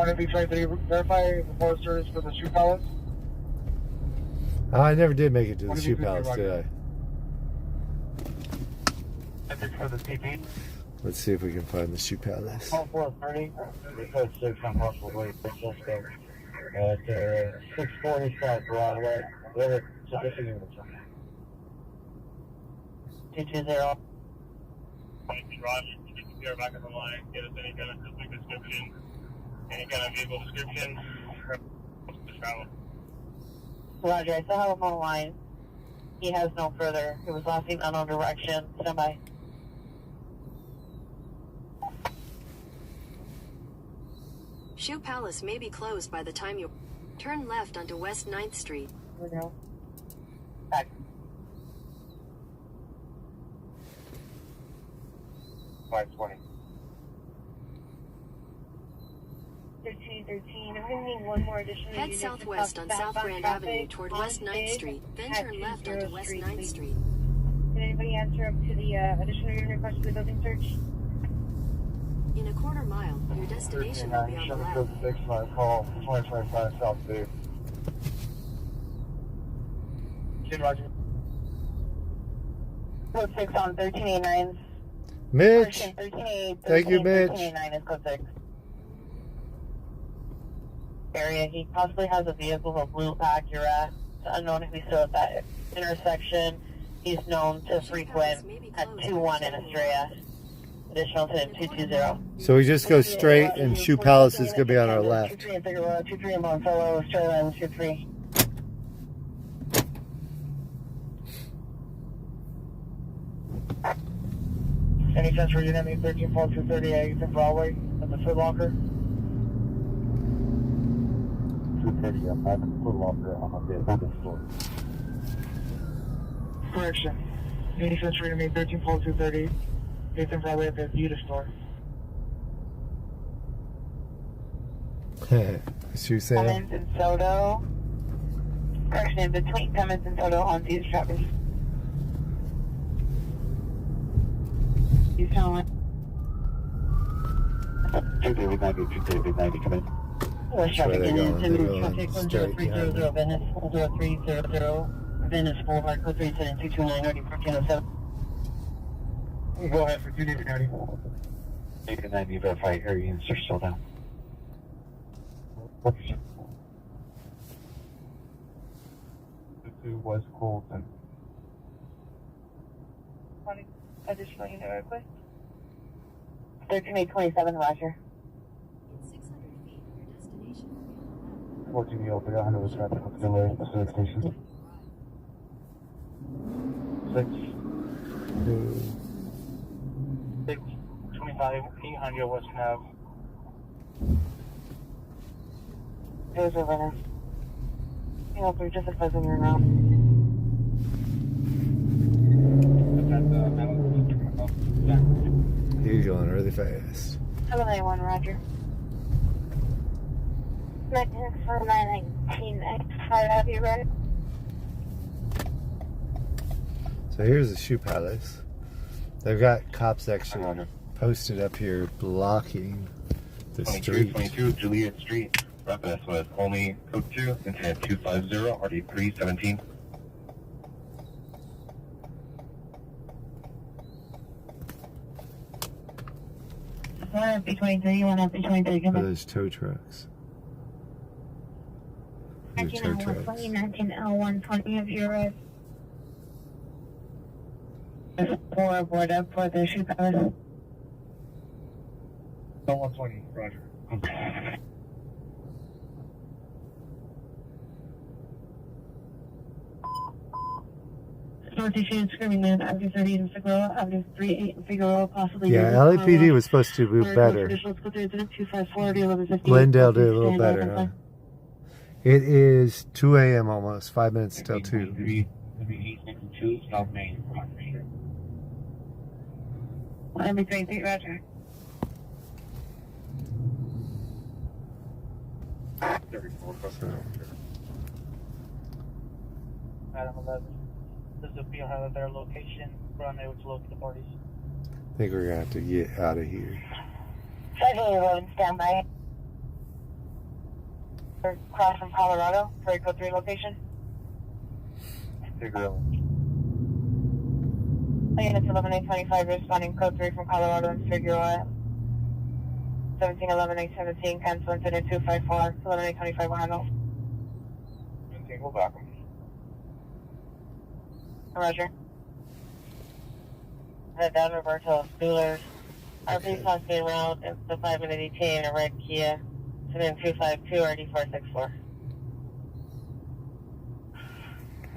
to be trying to verify the posters for the shoe palace? I never did make it to the shoe palace, did I? For the TP. Let's see if we can find the shoe palace. Call 430. Report 6 on possible wait for suspect at 640 South Broadway. Whether sufficient units. 220. Roger, you're back on the line. Get us any kind of specific description, any kind of vehicle description. Travel. Roger, I still have him on the line. He has no further. He was last seen unknown direction. Stand by. Shoe Palace may be closed by the time you turn left onto West 9th Street. Here we go. Back. 520. 1313. I'm going to need one more additional Head unit southwest on South Grand Avenue toward West 9th Street, then turn left onto West 9th Street. Did anybody answer up to the additional unit request for the building search? In a quarter mile, your destination will be on the left. 769 call 2025 South Bay. Roger. Code 6 on 1389. Mitch. 1388. Thank you, Mitch. 1389 is code 6. Area. He possibly has a vehicle, a blue Acura. It's unknown if he's still at that intersection. He's known to frequent at 21 in Estrella. Additional to 220. So we just go straight, and Shoe Palace is going to be on our left. 23 in Montello, Estrella, and 23. Any chance for unit 13-238 in Broadway at the Foot Locker? 230, I'm at the Foot Locker on the floor. Correction. Any chance for unit 13-238 in Broadway at the beauty store? Shoe sale. Cummins and Soto. Correction, between Cummins and Soto on these trappers. You sound like 290, come in. West traffic in traffic 10300 Venice, 10300 Venice Boulevard, code 37229, already 1407. Go ahead for 290. 290, verify area units are still down. What's 2 West Colton. Additional unit request. 13827, Roger. 14 Yield 300 was traffic auxiliary Pacific Station. 625 800 West Nav. Those are Venice. You know, we're just advising you now. He's going really fast. 791, Roger. 1919, have you read? So here's the Shoe Palace. They've got cops actually posted up here blocking the street. 22 Juliet Street. Rapid SOS only code 2, incident 250, RD 317. FP23, you want FP23, come Oh, in. those tow trucks. Those are tow 19L120, trucks. 19L120, have you read? 4 board up for the Shoe Palace. 120, Roger. Northeastern screaming man, Avenue 30 in Figueroa, Avenue 38 in Figueroa, possibly. Yeah, LAPD was supposed to do better. Glendale did a little better, huh? It is 2 a.m. almost, 5 minutes till 2. MB862 South Main. MB33, Roger. 34. Adam 11. This will be on their location. We're unable to locate the parties. I think we're going to have to get out of here. 511, stand by. Cross from Colorado, for code 3 location. Figure out. Units 11825 responding code 3 from Colorado and Figueroa. 1711-817, cancel incident 254, 11825 will handle. 17, go back. Roger. Head down Roberto Schoolers. RP Posted route, it's the 5-minute ETA in a red Kia. Incident 252 RD464.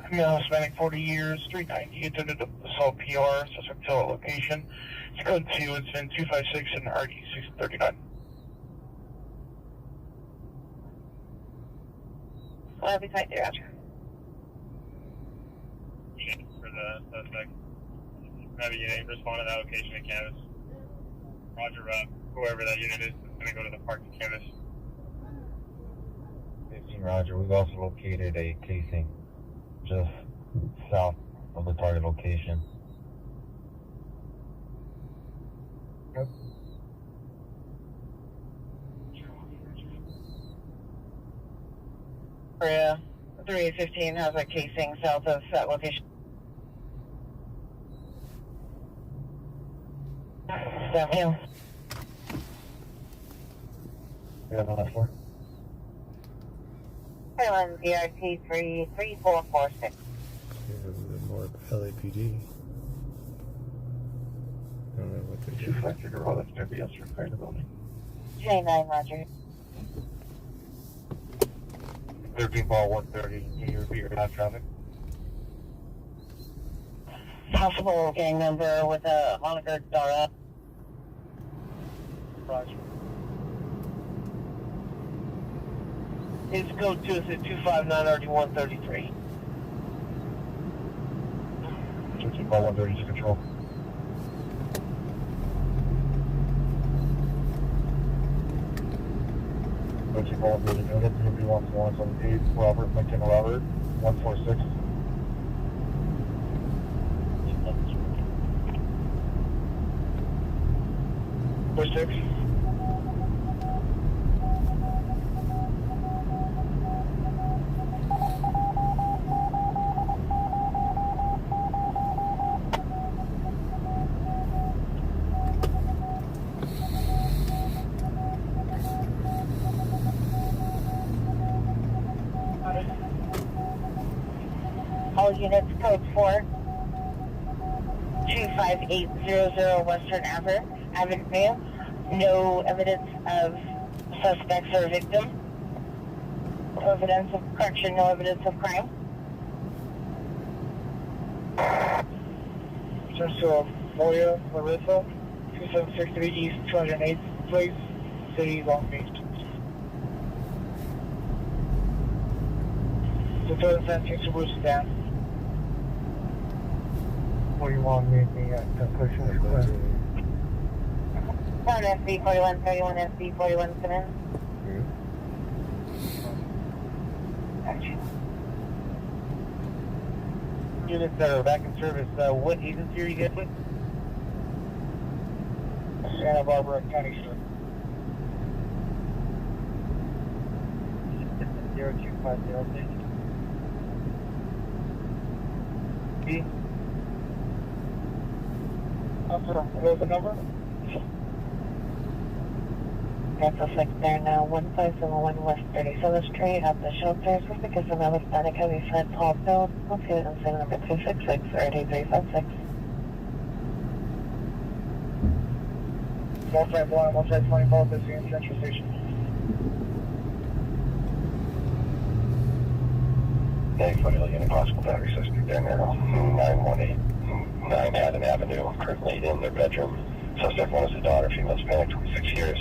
Male Hispanic, 40 years, 390, attended assault PR, suspect still at location. It's code 2, incident 256 and RD 639. I'll be tight there, Roger. For the suspect. Have a unit respond to that location and canvas. Roger, whoever that unit is going to go to the park and canvas. 15 Roger, we've also located a casing just south of the target location. Yep. Korea 3815 has a casing south of that location. Downhill. Yeah, no, that's four. Island VIP 33446. More LAPD. I don't know what they do. That's going to be us repairing the building. J9 Roger. 13 ball 130, can you repeat your last traffic? Possible gang member with a moniker Dara. Roger. His code 2 is at 259 RD133. 13 ball 130 to control. Ball 30 unit, DMV 178, Robert, Lincoln Robert, 146. Push 6. All units, code 4, 25800 Western Avenue. No evidence of suspects or victim. No evidence of correction, no evidence of crime. Turns to Moya, Larissa, 2763 East 208th Place, City, Long Beach. The third offense takes a Bruce down. What do you want me to be at? Conclusion is clear. 1 SB 4131, SB 41 come in. Units that are back in service, what agency are you guys with? Santa Barbara County, sir. 0250. B. Officer, what was the number? That's a 6 there now, 1571 West 37th Street at the shelters. We're because of another static heavy fence haul field. Let's get it in number 266 or 8356. Northside blind, one side 20 both at the Central Station. Negative 40 Union Possible Battery Suspect there narrow. 918 9 Haddon Avenue, currently in their bedroom. Suspect 1 is a daughter, female Hispanic, 26 years.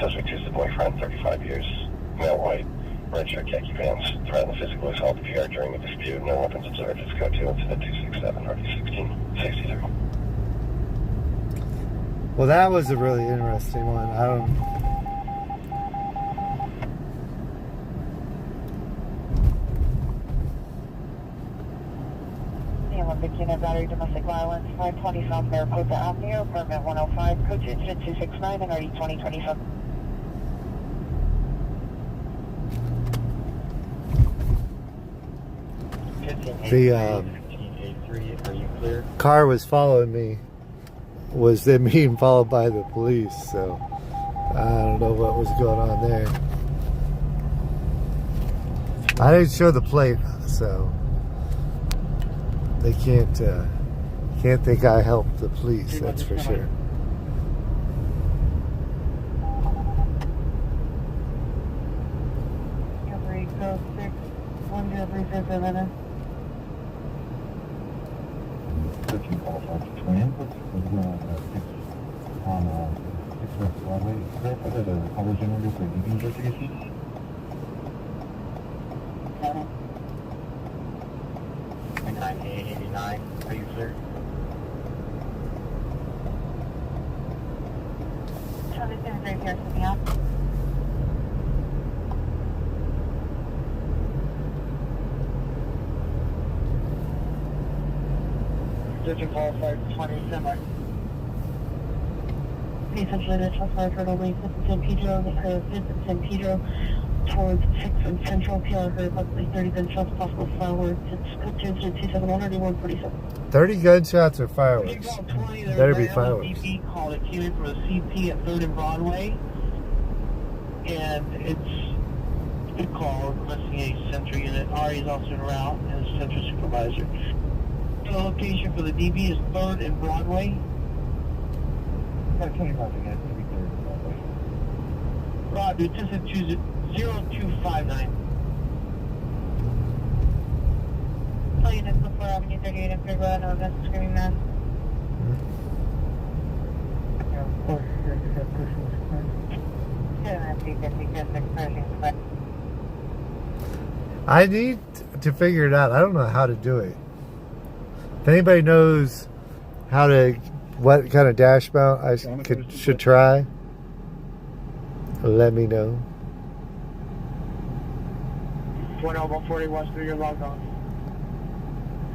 Suspect 2 is the boyfriend, 35 years. Male white, red shirt, khaki pants. Threatened physical assault PR during a dispute. No weapons observed. It's code 2, incident 267, RD 1663. Well, that was a really interesting one. I don't. Olympic Unit Battery Domestic Violence 520 South Mariposa Avenue, permit 105, code 269 and RD 2027. The 3, are you clear? car was following me was them being followed by the police, so I don't know what was going on there. I didn't show the plate, so they can't think I helped the police, that's for sure. Are you clear? Searching call 520 semi. Essentially, the trust marker only San Pedro, San Pedro towards 6th and Central, PR heard approximately 30 gunshots, possible fireworks. It's code 271 147. 30 gunshots or fireworks? Better be fireworks. DP call that came in from a CP at 3rd and Broadway. And it's a good call requesting a Central unit. Ari is also en route as Central Supervisor. The location for the DB is 3rd and Broadway. Roger, just at 0259. All units before Avenue 38 and Figure out no guns screaming man. I need to figure it out. I don't know how to do it. If anybody knows how to, what kind of dash mount I should try, let me know. 140 West 3, you're logged on.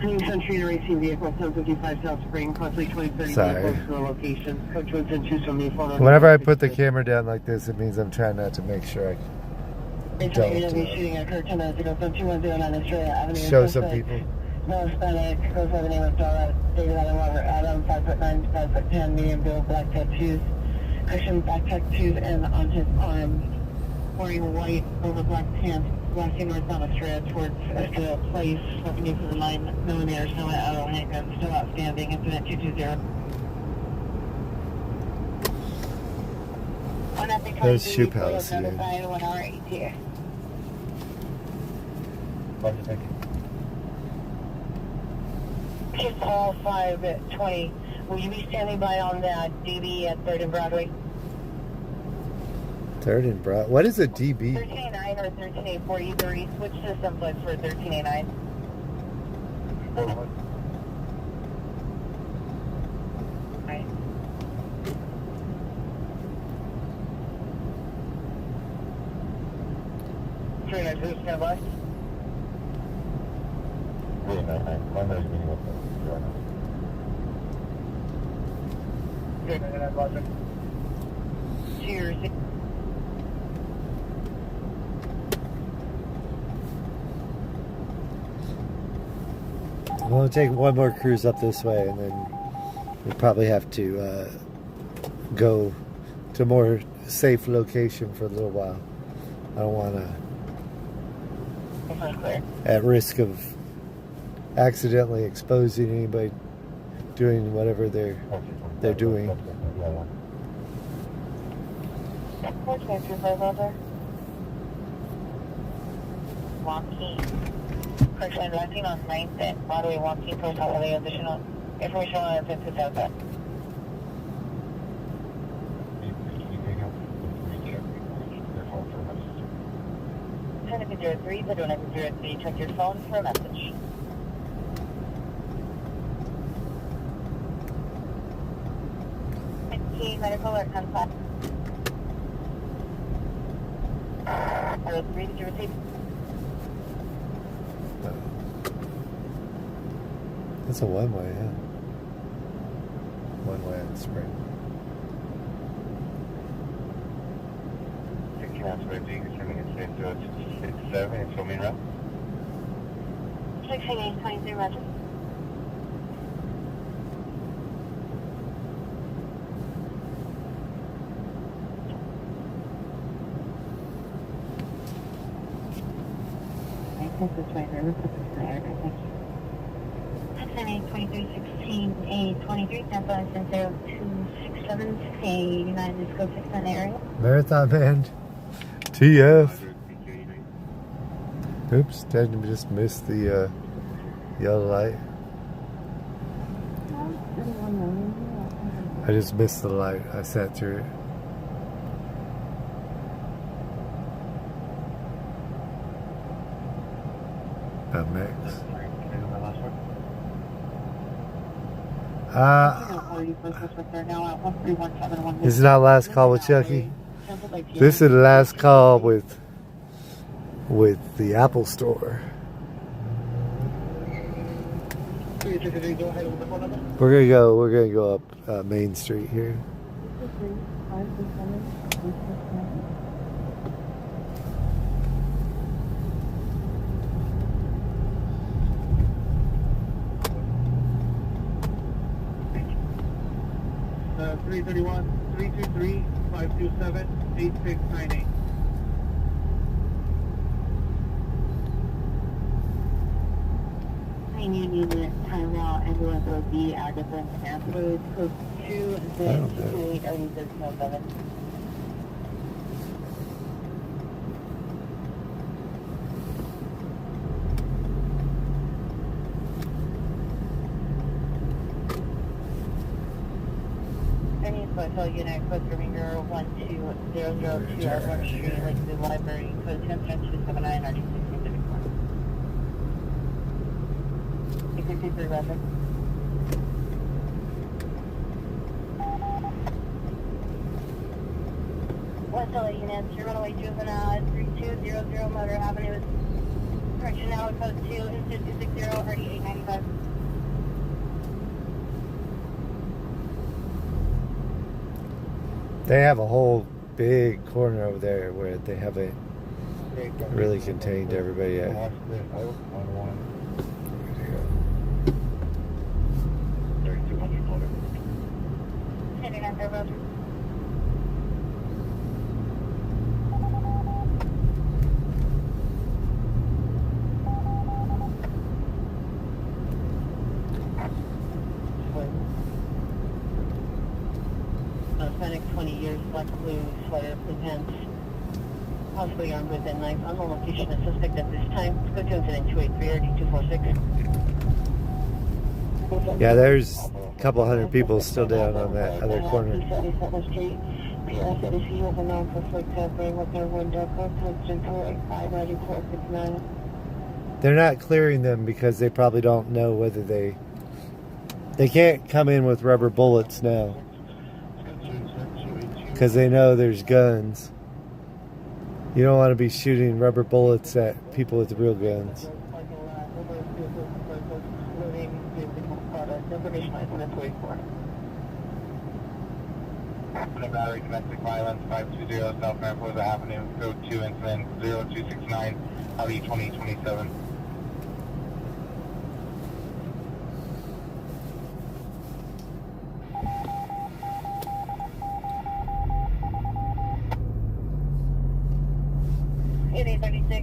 Century to racing vehicle, 755 South Spring, approximately 2030 close to the location. Code 272 Whenever I put the camera down like this, it means I'm trying not to make sure I shooting occurred 10 minutes ago from 2109 Australia Avenue. show some people. No Hispanic, goes by the name of David Adam Robert Adam, 5'9", 5'10", medium build, black tattoos. Christian black tattoos and on his arm, wearing white over black pants, blasting northbound Australia towards Escalating Place, smoking new for the 9mm semi-auto handgun, still outstanding, incident 220. There's Shoe Palace here. 1 hour 8 here. Thank you. Chief call 520. Will you be standing by on that DB at 3rd and Broadway? 3rd and Broadway? What is a DB? 1389 or 1384. You can re-switch to someplace for 1389. Right. Three nice, who's stand by? 399. My nose meeting with them. Cheers. We'll take one more cruise up this way, and then we'll probably have to go to a more safe location for a little while. I don't want to, at risk of accidentally exposing anybody doing whatever they're doing. Walking. Correction, landing on 9th and Broadway, walking post holiday, additional information on intent to south. 1003, but 1103, check your phone for a message. Medical or contact. 03, did you receive? It's a one-way, yeah. One-way on Spring. 16 aspect, assuming it's safe to 67, it's filming route. 16 823, Roger. This is right there. This is there. Thank you. That's an 2316 Tampa, and 0267 United Scope 69 area. Marathon Band. TF. Oops, did just missed the yellow light. I just missed the light. I sat through it. Mix. This is not last call with Chucky. This is the last call with the Apple Store. We're gonna go up Main Street here. Uh, 331-323-527-8698. Main Union time now, ambulance will be at different answers. Code 2-8-7. Hotel Unit, code Remainder 12002 Airport Street, Lakeview Library, code 10-279 RD-1634. 663 Rapid. West LA Units, your runaway juvenile 3200 Motor Avenue, correction now, code 2-260 RD-895. They have a whole big corner over there where they haven't really contained everybody yet. Hispanic, 20 years, black blue sweater, blue pants, possibly armed with a knife. On the location of suspect at this time. Let's go to incident 283 RD-246. Yeah, there's a couple hundred people still down on that other corner. They're not clearing them because they probably don't know whether they can't come in with rubber bullets now because they know there's guns. You don't want to be shooting rubber bullets at people with real guns. Battery domestic violence 520 South Mariposa Avenue, code 2 incident 0269 Audi 2027.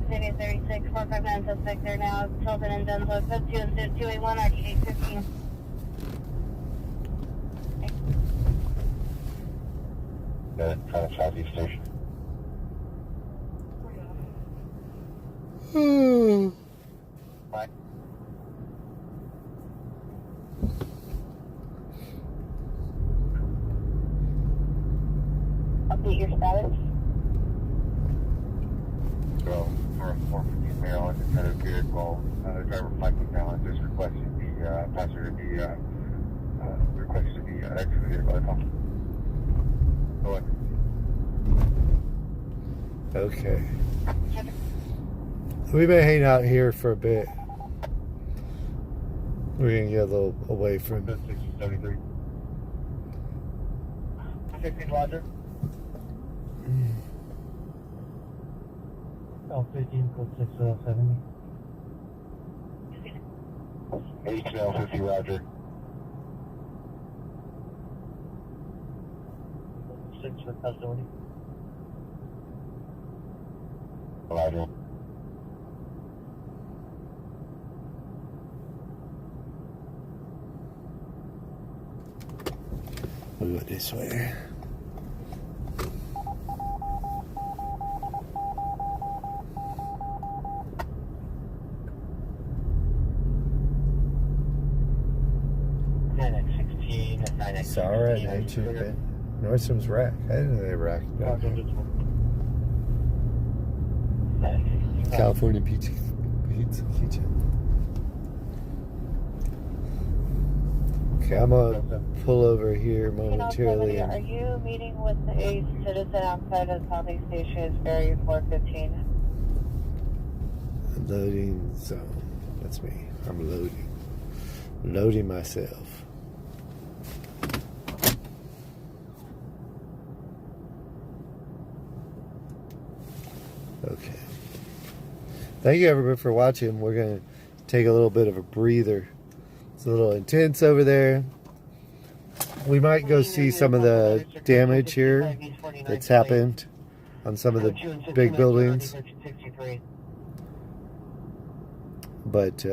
$8836, 459 suspect there now, Tilton and Denzel, code 2 incident 281 RD-815. Kind of Southeast Station. Right. Update your status. So, for 415 Maryland, it's had a vehicle, driver flanking balance is requested the passenger to be excavated by the pump. Okay. We may hang out here for a bit. We're going to get a little away from 673. 15 Roger. L15 code 670. H-L50 Roger. 6 for custody. Roger. We'll go this way. It's alright, ain't you? Nordstrom's rack. I didn't know they racked. California pizza kitchen. Okay, I'm gonna pull over here momentarily. Are you meeting with a citizen outside of Southeast Asia? It's Barry 415. Loading zone. That's me. I'm loading. Loading myself. Okay. Thank you everybody for watching. We're going to take a little bit of a breather. It's a little intense over there. We might go see some of the damage here that's happened on some of the big buildings. But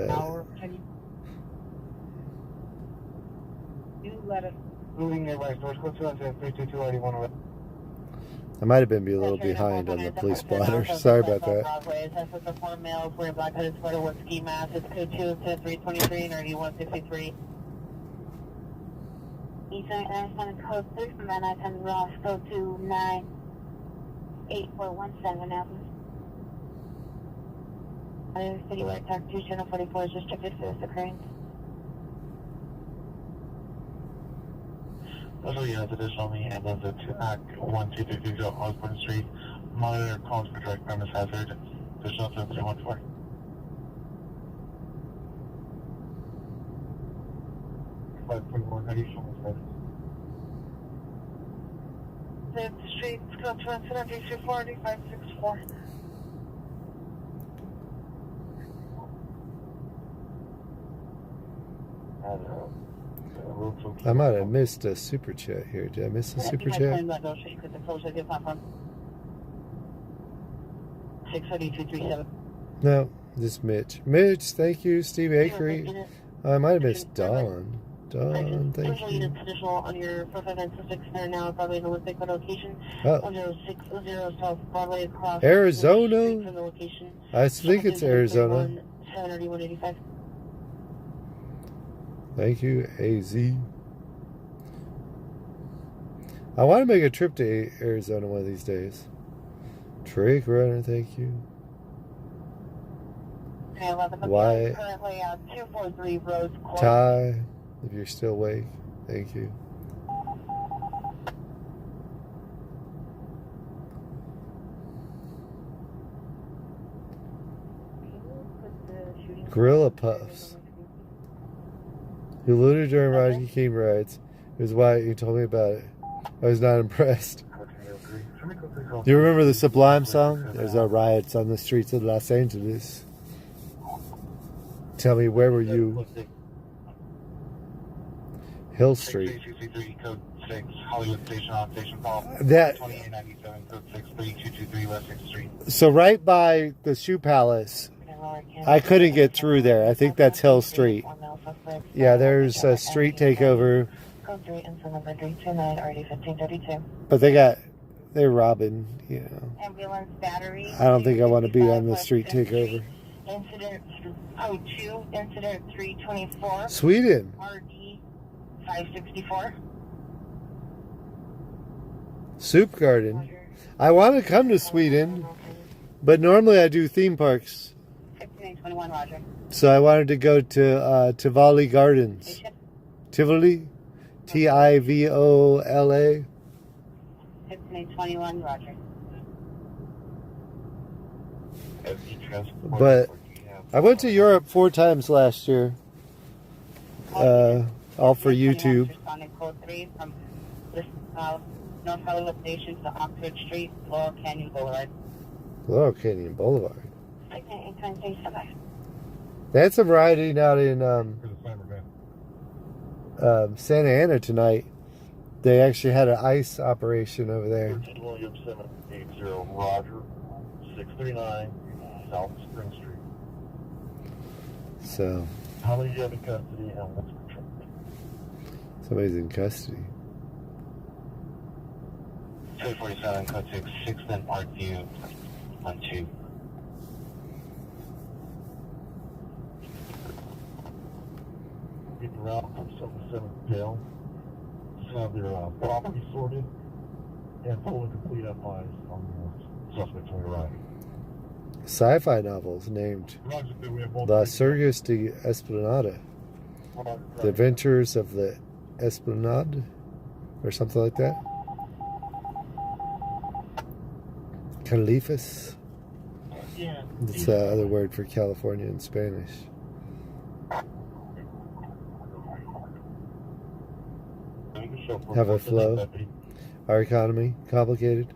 I might have been a little behind on the police blotter. Sorry about that. The 4 males wearing black hooded sweater with ski mask. It's code 2 to 323 and RD 163. Eastern Arizona code 6 from Van Nuys Ross, code 298417 Avenue. Citywide attack 2 channel 44 is restricted for this occurrence. Also, units additionally ambulance to Act 1233 Osborne Street. Monitor calls for direct premise hazard. Additional 7314. The street, code 273 564. I might have missed a super chat here. Did I miss a super chat? 63237. No, just Mitch. Mitch, thank you. Steve Akery. I might have missed Dawn. Dawn, thank you. Additional on your 456 there now, probably the Olympic location. Oh. 1060 South Broadway across Arizona? from the location. I think it's Arizona. 73185. Thank you, AZ. I want to make a trip to Arizona one of these days. Trick Runner, thank you. Why? Currently 243 Rose Court. Ty, if you're still awake, thank you. Gorilla Puffs. Who looted during Rocky King riots. It was why you told me about it. I was not impressed. Do you remember the Sublime song? There's riots on the streets of Los Angeles. Tell me, where were you? Hill Street. That. So right by the Shoe Palace. I couldn't get through there. I think that's Hill Street. Yeah, there's a street takeover. But they're robbing, you know. Ambulance battery. I don't think I want to be on the street takeover. Incident code 2, incident 324. Sweden. RD 564. Soup Garden. I want to come to Sweden, but normally I do theme parks. 1521 Roger. So I wanted to go to Tivoli Gardens. Tivoli? Tivola. 1521 Roger. But I went to Europe 4 times last year. All for YouTube. Code 3 from North Hollywood Station to Oxford Street, Laurel Canyon Boulevard. Laurel Canyon Boulevard. That's some riding out in Santa Ana tonight. They actually had an ICE operation over there. William 780 Roger 639 South Spring Street. So. How many do you have in custody and what's the truck? Somebody's in custody. 247, code 6, 6th and Parkview on 2. Getting around from 77 Dale. Just have their property sorted and full and complete FIs on the suspect to the right. Sci-fi novels named La Surgis de Esplanade, The Adventures of the Esplanade, or something like that. Califas. It's the other word for California in Spanish. Have a flow. Our economy, complicated.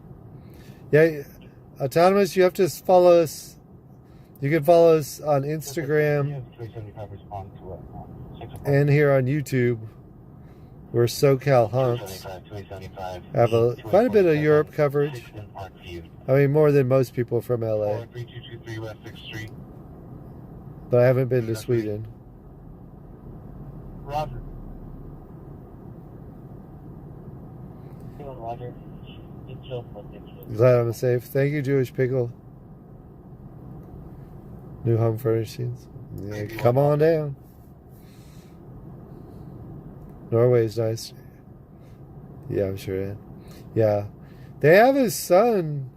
Yeah, Autonomous, you have to follow us. You can follow us on Instagram and here on YouTube. We're SoCal Hunts. Have quite a bit of Europe coverage. I mean, more than most people from LA. But I haven't been to Sweden. Roger. Glad I'm safe. Thank you, Jewish Pickle. New home furnishings. Yeah, come on down. Norway's nice. Yeah, I'm sure. Yeah. They have his son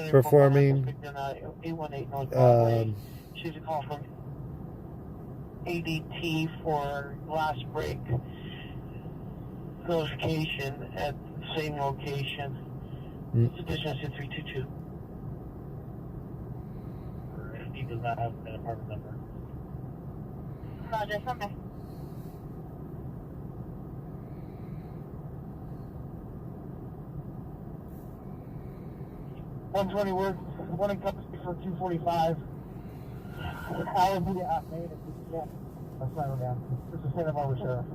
performing. She's a call from ADT for last break notification at the same location. It's addition to 322. He does not have an apartment number. Roger, Sunday. $120 worth, one in Compton for $245. I will be at made if we can. Let's sign it down. This is Santa Barbara Sheriff.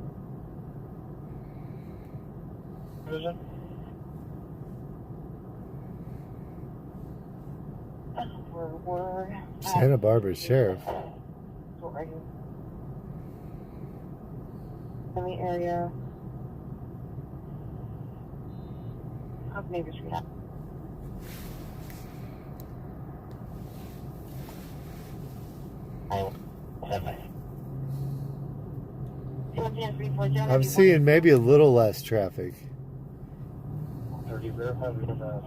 Vision. Santa Barbara Sheriff. Right here. In the area of Neighbor Street. I'm seeing maybe a little less traffic. 30 verify we have a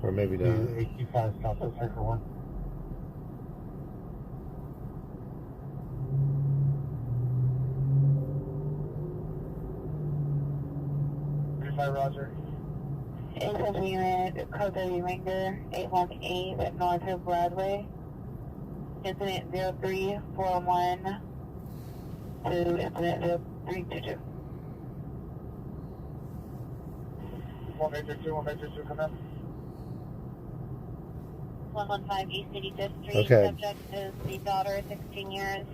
Or maybe not. 825 Southwest Cycle 1. Roger. Incident unit, code 30 Ranger, 818 at North of Broadway. Incident 03401 to incident 0322. 1822, come in. 115 East 85th Street. Okay. Subject is the daughter, 16 years,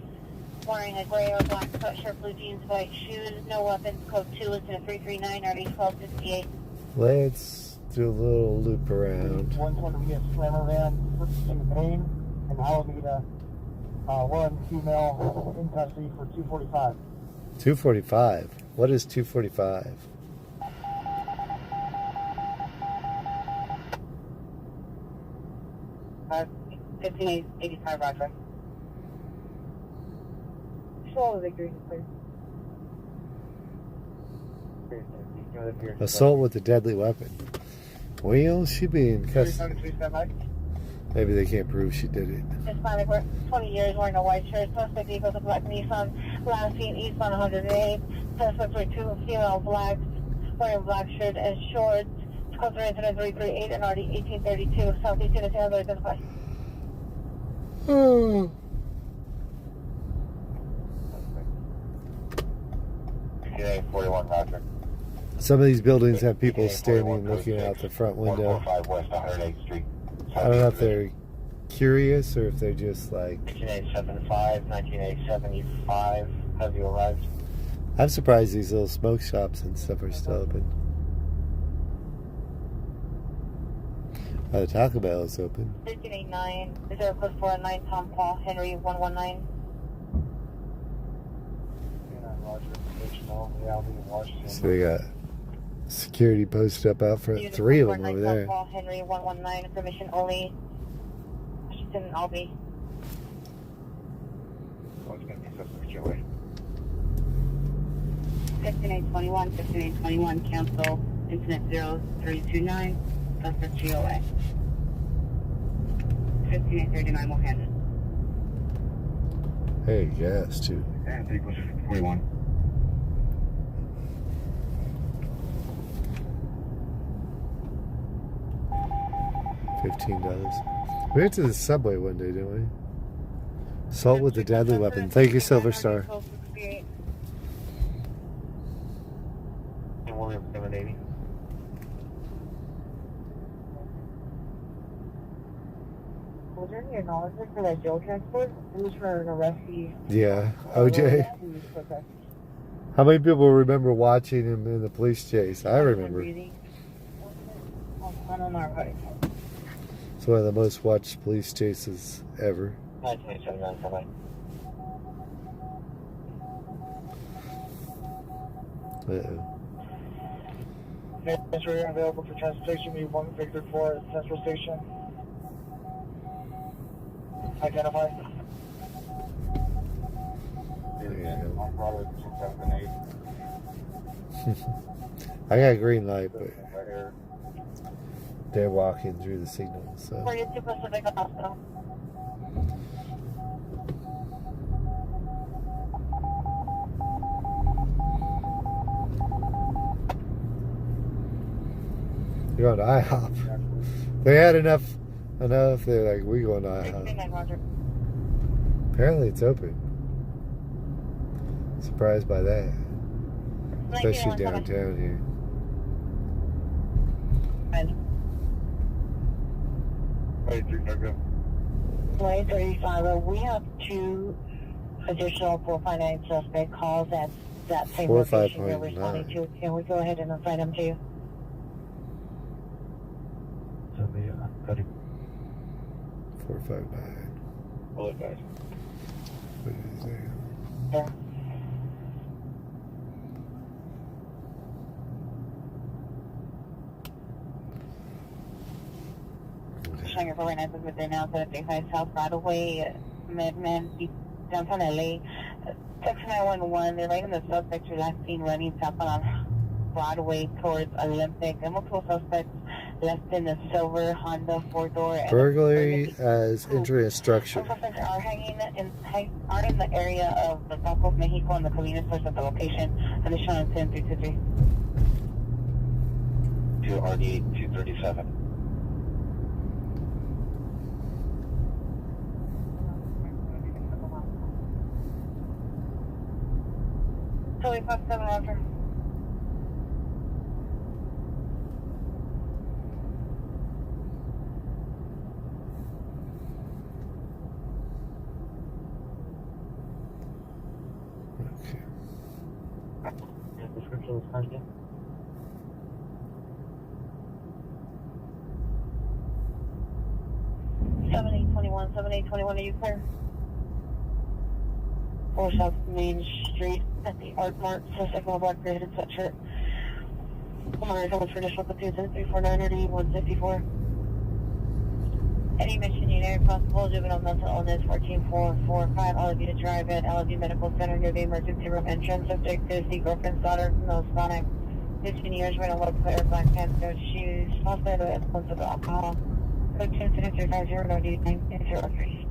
wearing a gray or black sweatshirt, blue jeans, white shoes, no weapons, code 2, incident 339, RD 1258. Let's do a little loop around. 120, we have slammer van, purchasing Maine, and Alameda, one female in custody for 245. 245. What is 245? Uh, 1585, Roger. Show the green, please. Assault with a deadly weapon. Well, she be in custody. Maybe they can't prove she did it. Hispanic, 20 years, wearing a white shirt. Suspect vehicle, a black Nissan. Last seen eastbound 108. Suspects were two female blacks, wearing black shirt and shorts. Code incident 338 and RD 1832. Southeast Chinatown, identified. Oh. Yeah, 41, Roger. Some of these buildings have people standing looking out the front window. 145 West 108th Street. I don't know if they're curious or if they're just like... 19875, 1975. Have you arrived? I'm surprised these little smoke shops and stuff are still open. The Taco Bell is open. 1589, 0+49, Tom Paul, Henry 119. Roger, H&O, Reality, Washington. So they got Security posted up out front. 3 of them over there. Henry 119, permission only. Washington, Albany. Oh, it's going to be suspect your way. 15821, cancel. Incident 0329, suspect GOA. 15839 will handle. Hey, gas too. And 341. $15. We went to the subway one day, didn't we? Assault with a deadly weapon. Thank you, Silver Star. And William 780. Was there any acknowledgement for that jail transport? It was for an arrestee. Yeah, OJ. How many people remember watching him in the police chase? I remember. It's one of the most watched police chases ever. 927 Uh-oh. Answer available for transportation. We 1 Victor 4 Central Station. Identify. I got a green light, but they're walking through the signal, so. 42 Pacific Hospital. You're going to IHOP. They had enough. They're like, we going to IHOP. Apparently it's open. Surprised by that. Especially downtown here. 935. We have 2 additional 459 suspect calls at that same location you're responding to. Can we go ahead and assign them to you? 459. Bullet guys. What is that? Yeah. Showing your 459 within now 75 South Broadway, Midman, downtown LA. Text 911. They're right in the suspect you're last seen running southbound on Broadway towards Olympic. And multiple suspects left in the silver Honda 4-door. Burglary as entering a structure. Suspects are are in the area of the Gulf of Mexico and the convenience stores at the location. And they're showing 10323. To RD 237. Totally 57 Roger. Description of target. Seven 821, are you clear? 4 South Main Street at the Art Mart, suspect in a black graded sweatshirt. Someone for additional confusion, 349 or 154. Any mission unit, possible juvenile mental illness, 14445, all of you to drive at LFU Medical Center near the emergency room entrance. Subject is the girlfriend's daughter, no sonic. 15 years, wearing a low clear black pants, no shoes, possibly the influence of alcohol. Code 20350, no D903.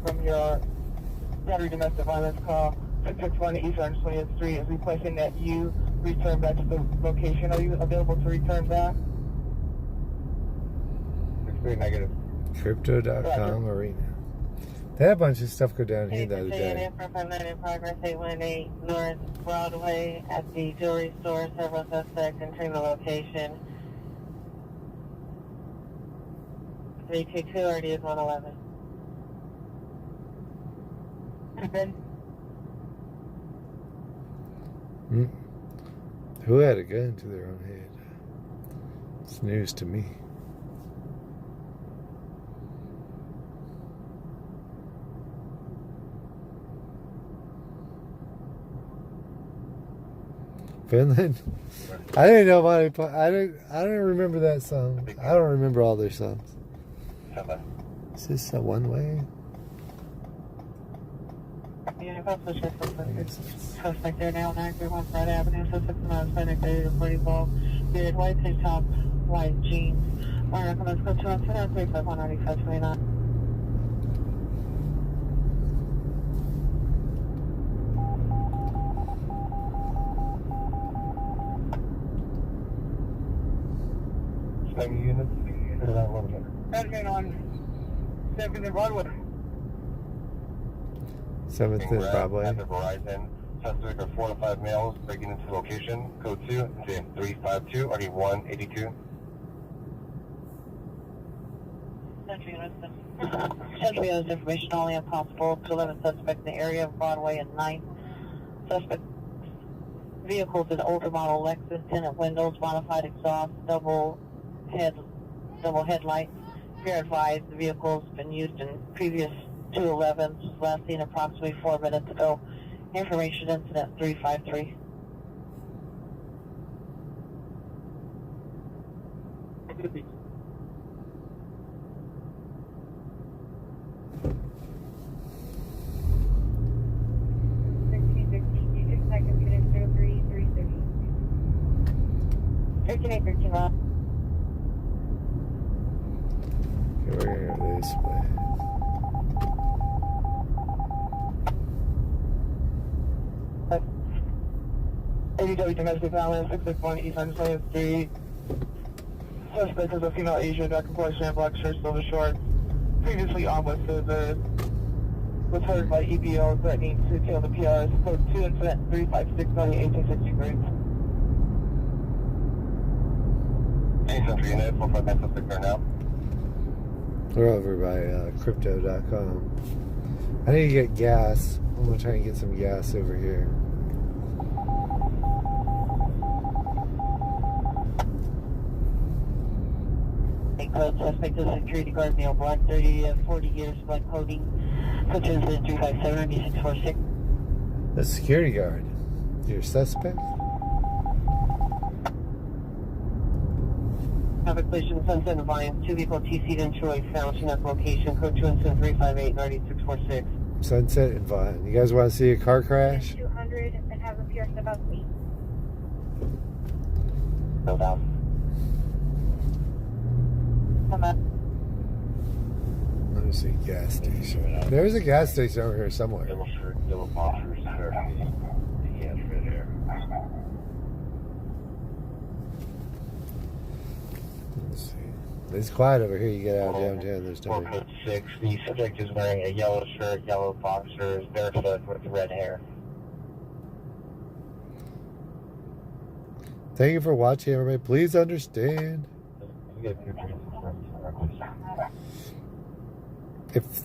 From your battery domestic violence call, 661 East Orange 20th Street is requesting that you return back to the location. Are you available to return back? Negative. Crypto.com arena. They had a bunch of stuff go down here the other day. In progress, 818 North Broadway at the jewelry store. Several suspects entering the location. 322 already is 111. Who had a gun to their own head? It's news to me. Finland. I didn't know about it. I don't remember that song. I don't remember all their songs. Is this a one way? Yeah, suspect there now, 931 Front Avenue, suspect non-Hispanic, dated 40 ball, beard, white tank top, white jeans. All right, let's go to 235 195 29. Units. Admin on 7th and Broadway. 7th and Broadway. At the Verizon, suspect are 4 to 5 males breaking into the location. Code 2, incident 352, RD1 82. Century has information only on possible to 11 suspects in the area of Broadway and 9 suspect vehicles in older model Lexus, tinted windows, modified exhaust, double headlights. Be advised the vehicle's been used in previous 211s, last seen approximately 4 minutes ago. Information incident 353. Okay, we're gonna go this way. ADW domestic violence, 661 East 120th Street. Suspect is a female Asian, dark complexion, black shirt, silver shorts. Previously armed with scissors. Was heard by EBO threatening to kill the PRS. Code 2 incident 356 1863. Century unit, 459 suspect there now. We're over by crypto.com. I need to get gas. I'm gonna try and get some gas over here. Code suspect is a security guard, male, black, 30 to 40 years, black clothing. Code incident 357 9646. The security guard. Your suspect? Traffic collision, Sunset and Vine, 2 vehicle TC'd into a found Chinook location. Code 2 incident 358 9646. Sunset and Vine. You guys want to see a car crash? 200 and have a pierced above me. No doubt. Come on. Let me see, gas station. There's a gas station over here somewhere. Yellow shirt, yellow boxers, yeah, right there. Let's see. It's quiet over here. You get out of downtown, there's no. Code 6, the subject is wearing a yellow shirt, yellow boxers, barefoot with red hair. Thank you for watching, everybody. Please understand.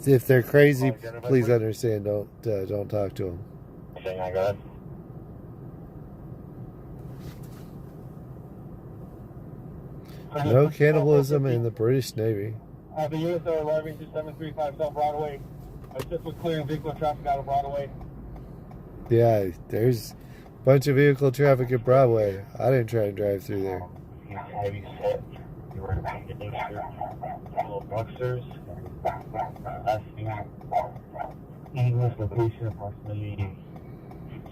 If they're crazy, please understand. Don't talk to them. Saying I got it. No cannibalism in the British Navy. The units are arriving to 735 South Broadway. I just was clearing vehicle traffic out of Broadway. Yeah, there's a bunch of vehicle traffic at Broadway. I didn't try to drive through there. Heavy set. You were little boxers. Last seen English location approximately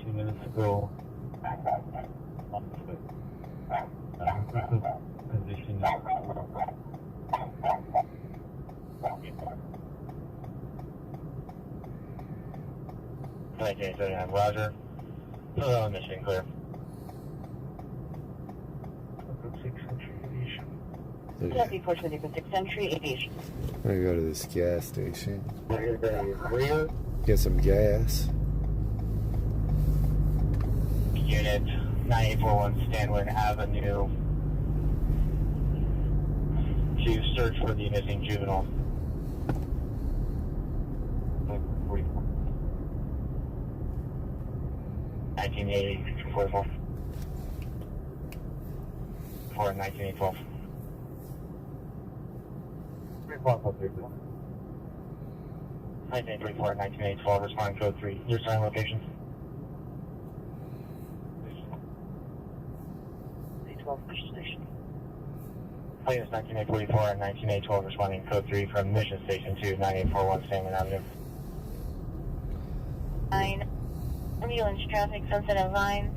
2 minutes ago. Position. Roger. Mission clear. Okay. 426 Century Aviation. I'm gonna go to this gas station. Rear. Get some gas. Unit 9841 Stanwin Avenue. To search for the missing juvenile. 1980, 44. 1912. 1934, 1912, respond code 3. Your sign location. 12812 Mission Station. Planes 19844 and 19812 responding code 3 from Mission Station to 9841 Salmon Avenue. 9. Ambulance traffic, Sunset and Vine,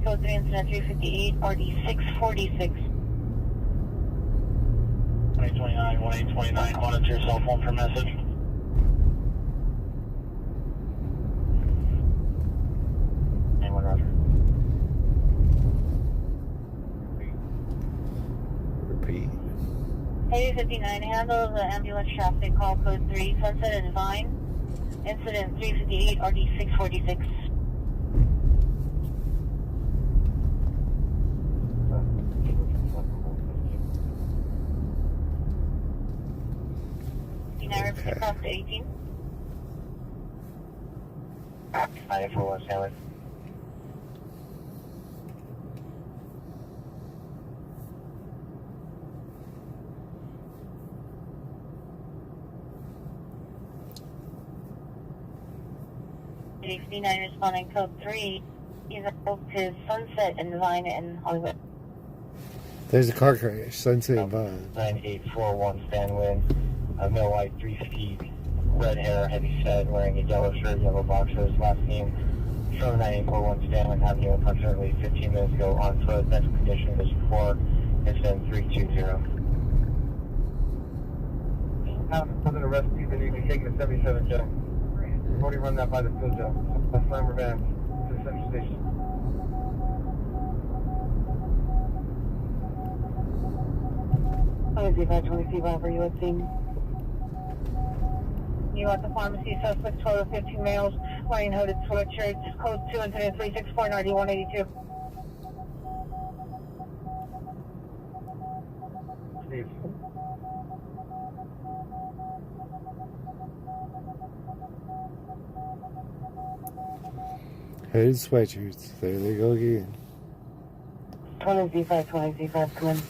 code 3, incident 358, RD 646. 2029, 1829, monitor your cell phone for message. Anyone, Roger. Repeat. 8059, handle the ambulance traffic, call code 3, Sunset and Vine, incident 358, RD 646. Okay. Cross to 18. 9441 Salmon. Responding code 3. He's up to Sunset and Vine in Hollywood. There's a car crash. Sunset and Vine. 9841 Stanwin. Male white, 3 feet, red hair, heavy set, wearing a yellow shirt, yellow boxers. Last seen from 9841 Stanwin Avenue approximately 15 minutes ago on foot. Mental condition is 4, incident 320. Wasn't arrested, you need to be taken to 77 jail. We've already run that by the field jail. Let's slammer van to the central station. Were you at scene? You at the pharmacy, suspect 12 to 15 males, wearing hooded sweatshirts, code 2, incident 364, 9182. Steve. Hooded sweatshirts. There they go again. 20Z5, come in.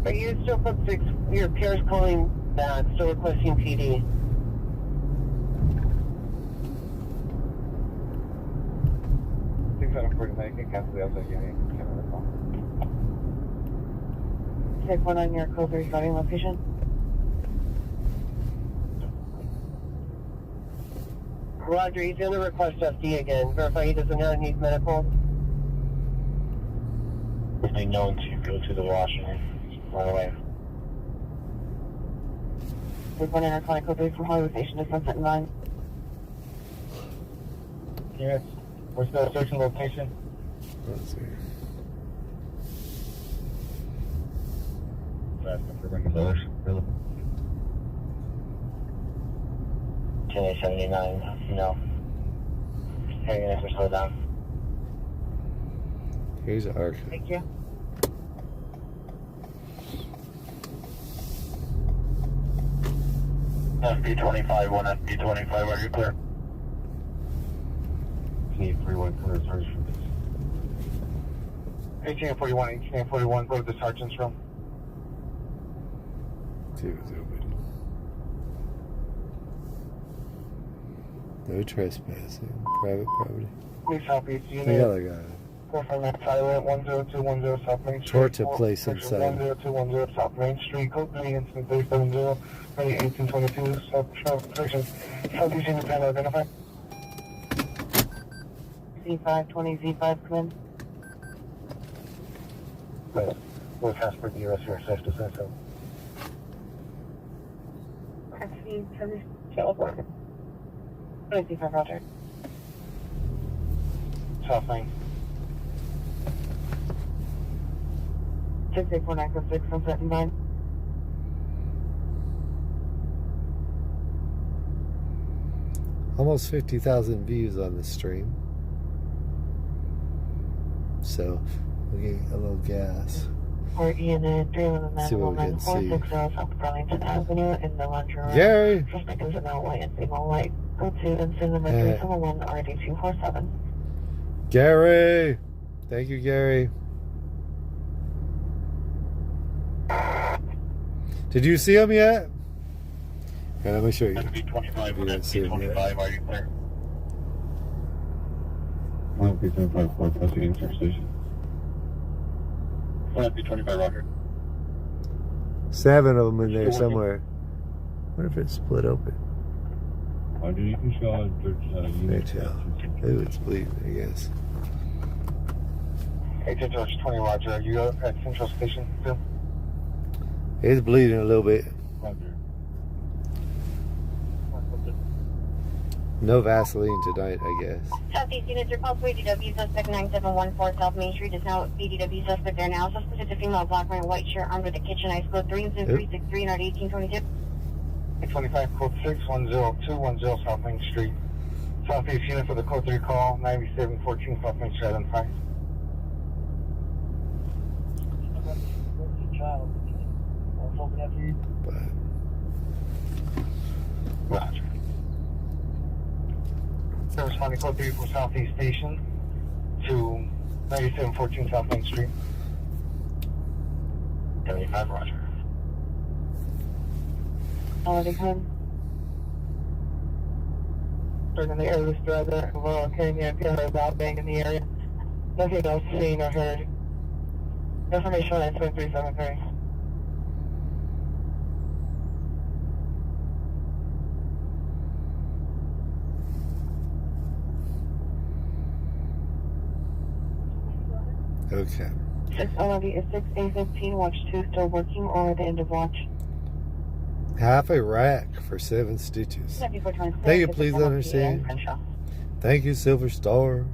Are you still code 6? Your peers calling back, still requesting PD. Take one on your code 3 starting location. Roger, he's going to request FD again. Verify he doesn't need medical. Is they known to go to the washroom right away? Take one interconnect code 3 from Hollywood Station to Sunset and Vine. Yes, we're still searching location. Let's see. That's the regulars. 1079, no. Hey, you're gonna slow down. Here's Arc. Thank you. FP25, 1 FP25, are you clear? Need 31 clear search for this. 1841, go to the sergeant's room. See what's open. No trespassing. Private property. Please help each They unit. got a guy. From that silent 10210 South Main Street. Torch a place inside. 10210 South Main Street, code 3, incident 370, 1822, South Protection. Southeast Unit Panel identified. Z5, come in. But we'll transfer the U.S. here, safe to say so. Taxi, service, California. 25, Roger. South Main. 68496, Sunset and Vine. Almost 50,000 views on the stream. So we'll get a little gas. Or unit 311 See what we can see. 460 South Burlington Avenue in the lunchroom. Gary! Suspect is in white and single light. Go to and send them a 371 RD247. Gary! Thank you, Gary. Did you see him yet? Okay, let me show you. B25, You didn't see him yet. are you clear? B25, 4 plus the interstation. B25, roger. 7 of them in there somewhere. What if it's split open? You can show Maybe it's bleeding, I guess. 18 George 20, roger. Are you at Central Station still? It's bleeding a little bit. Roger. No Vaseline tonight, I guess. Southeast units, your pulse BDW suspect 9714 South Main Street is now BDW suspect there now. Suspect is a female black wearing white shirt armed with a kitchen knife. Code 30363 and 1822. 25 code 610 South Main Street. Southeast unit for the code 3 call 9714 South Main Street on fire. Roger. They're responding code 3 from Southeast Station to 9714 South Main Street. 75, roger. Holiday home. During the airless driver, overall carrying the NPR about bang in the area. Nothing else seen or heard. Information on 7373. Okay. 611 is 6A15, watch 2 still working or at the end of watch. Half a rack for 7 stitches. Thank you, please understand. Thank you, Silver Star.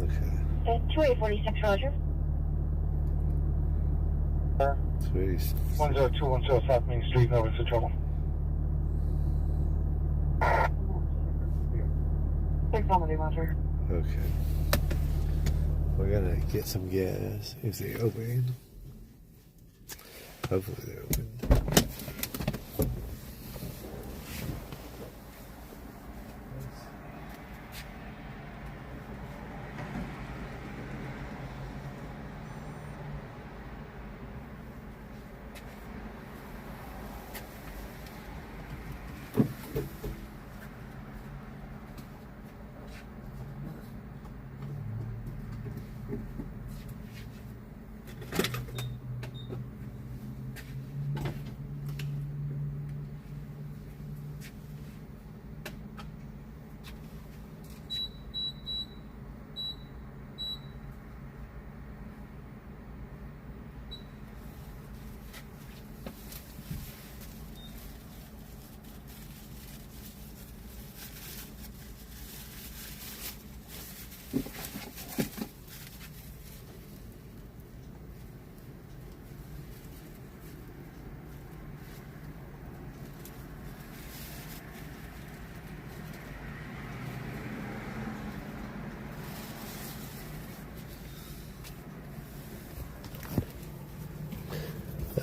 Okay. 2846, roger. 10210 South Main Street, Nova Central. 611, roger. Okay. We're gonna get some gas if they open. Hopefully they open.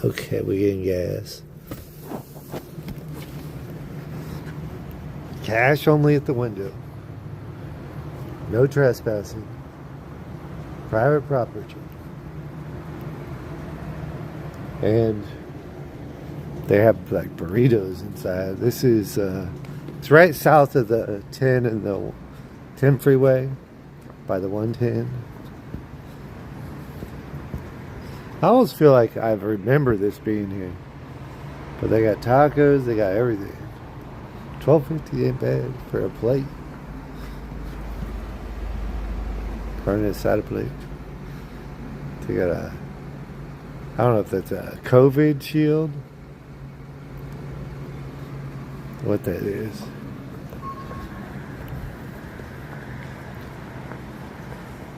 Okay, we're getting gas. Cash only at the window. No trespassing. Private property. And they have like burritos inside. This is, it's right south of the 10 and the 10 freeway by the 110. I almost feel like I remember this being here. But they got tacos, they got everything. $12.50 ain't bad for a plate. Carne asada plate. They got a, I don't know if that's a COVID shield. What that is.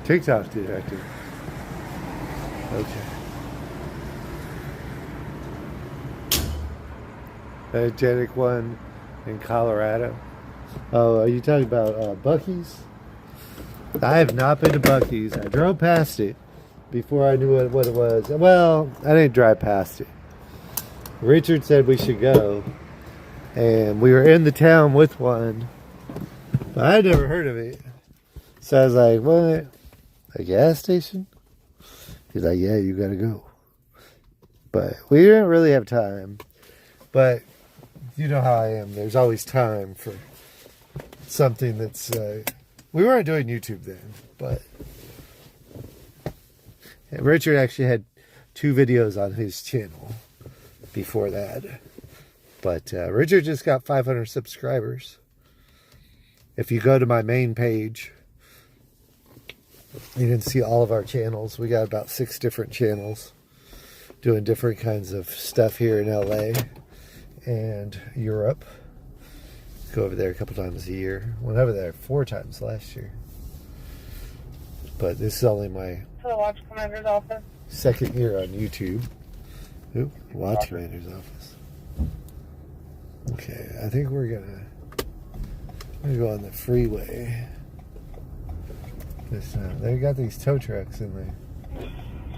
TikTok detective. Okay. Energetic one in Colorado. Oh, are you talking about Buc-ee's? I have not been to Buc-ee's. I drove past it before I knew what it was. Well, I didn't drive past it. Richard said we should go. And we were in the town with one. But I had never heard of it. So I was like, what? A gas station? He's like, yeah, you gotta go. But we didn't really have time. But you know how I am. There's always time for something that's... we weren't doing YouTube then, but... Richard actually had 2 videos on his channel before that. But Richard just got 500 subscribers. If you go to my main page, you can see all of our channels. We got about 6 different channels doing different kinds of stuff here in LA and Europe. Go over there a couple times a year. Went over there 4 times last year. But this is only my To the watch commander's office. 2nd year on YouTube. Oop, watch commander's office. Okay, I think we're gonna go on the freeway. This they got these tow trucks in there.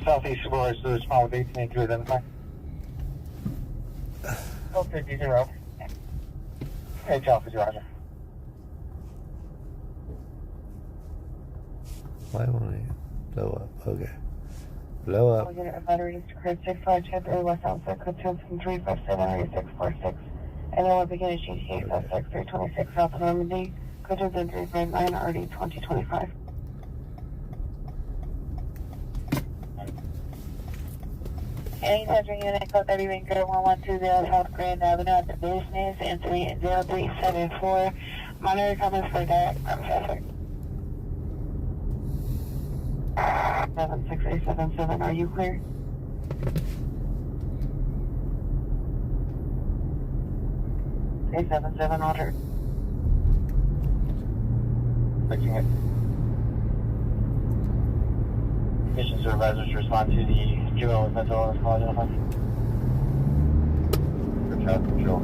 Southeast Subaru, so small with 18 to identify. 050. Hey, Alpha, Roger. Why won't I blow up? Okay. Blow up. We'll get a battery to clear 6510 West Outset, code 2357 area 646. And then we'll begin at GTA 56326 South Normandy, code 2359 RD 2025. Any Center unit code 30 Ranger 1120 South Grand Avenue at the business and 30374. Monitor comments for direct from traffic. 76877, are you clear? Eight 77 order. Fixing it. Mission supervisors to respond to the juvenile with mental illness call identified. Good job, control.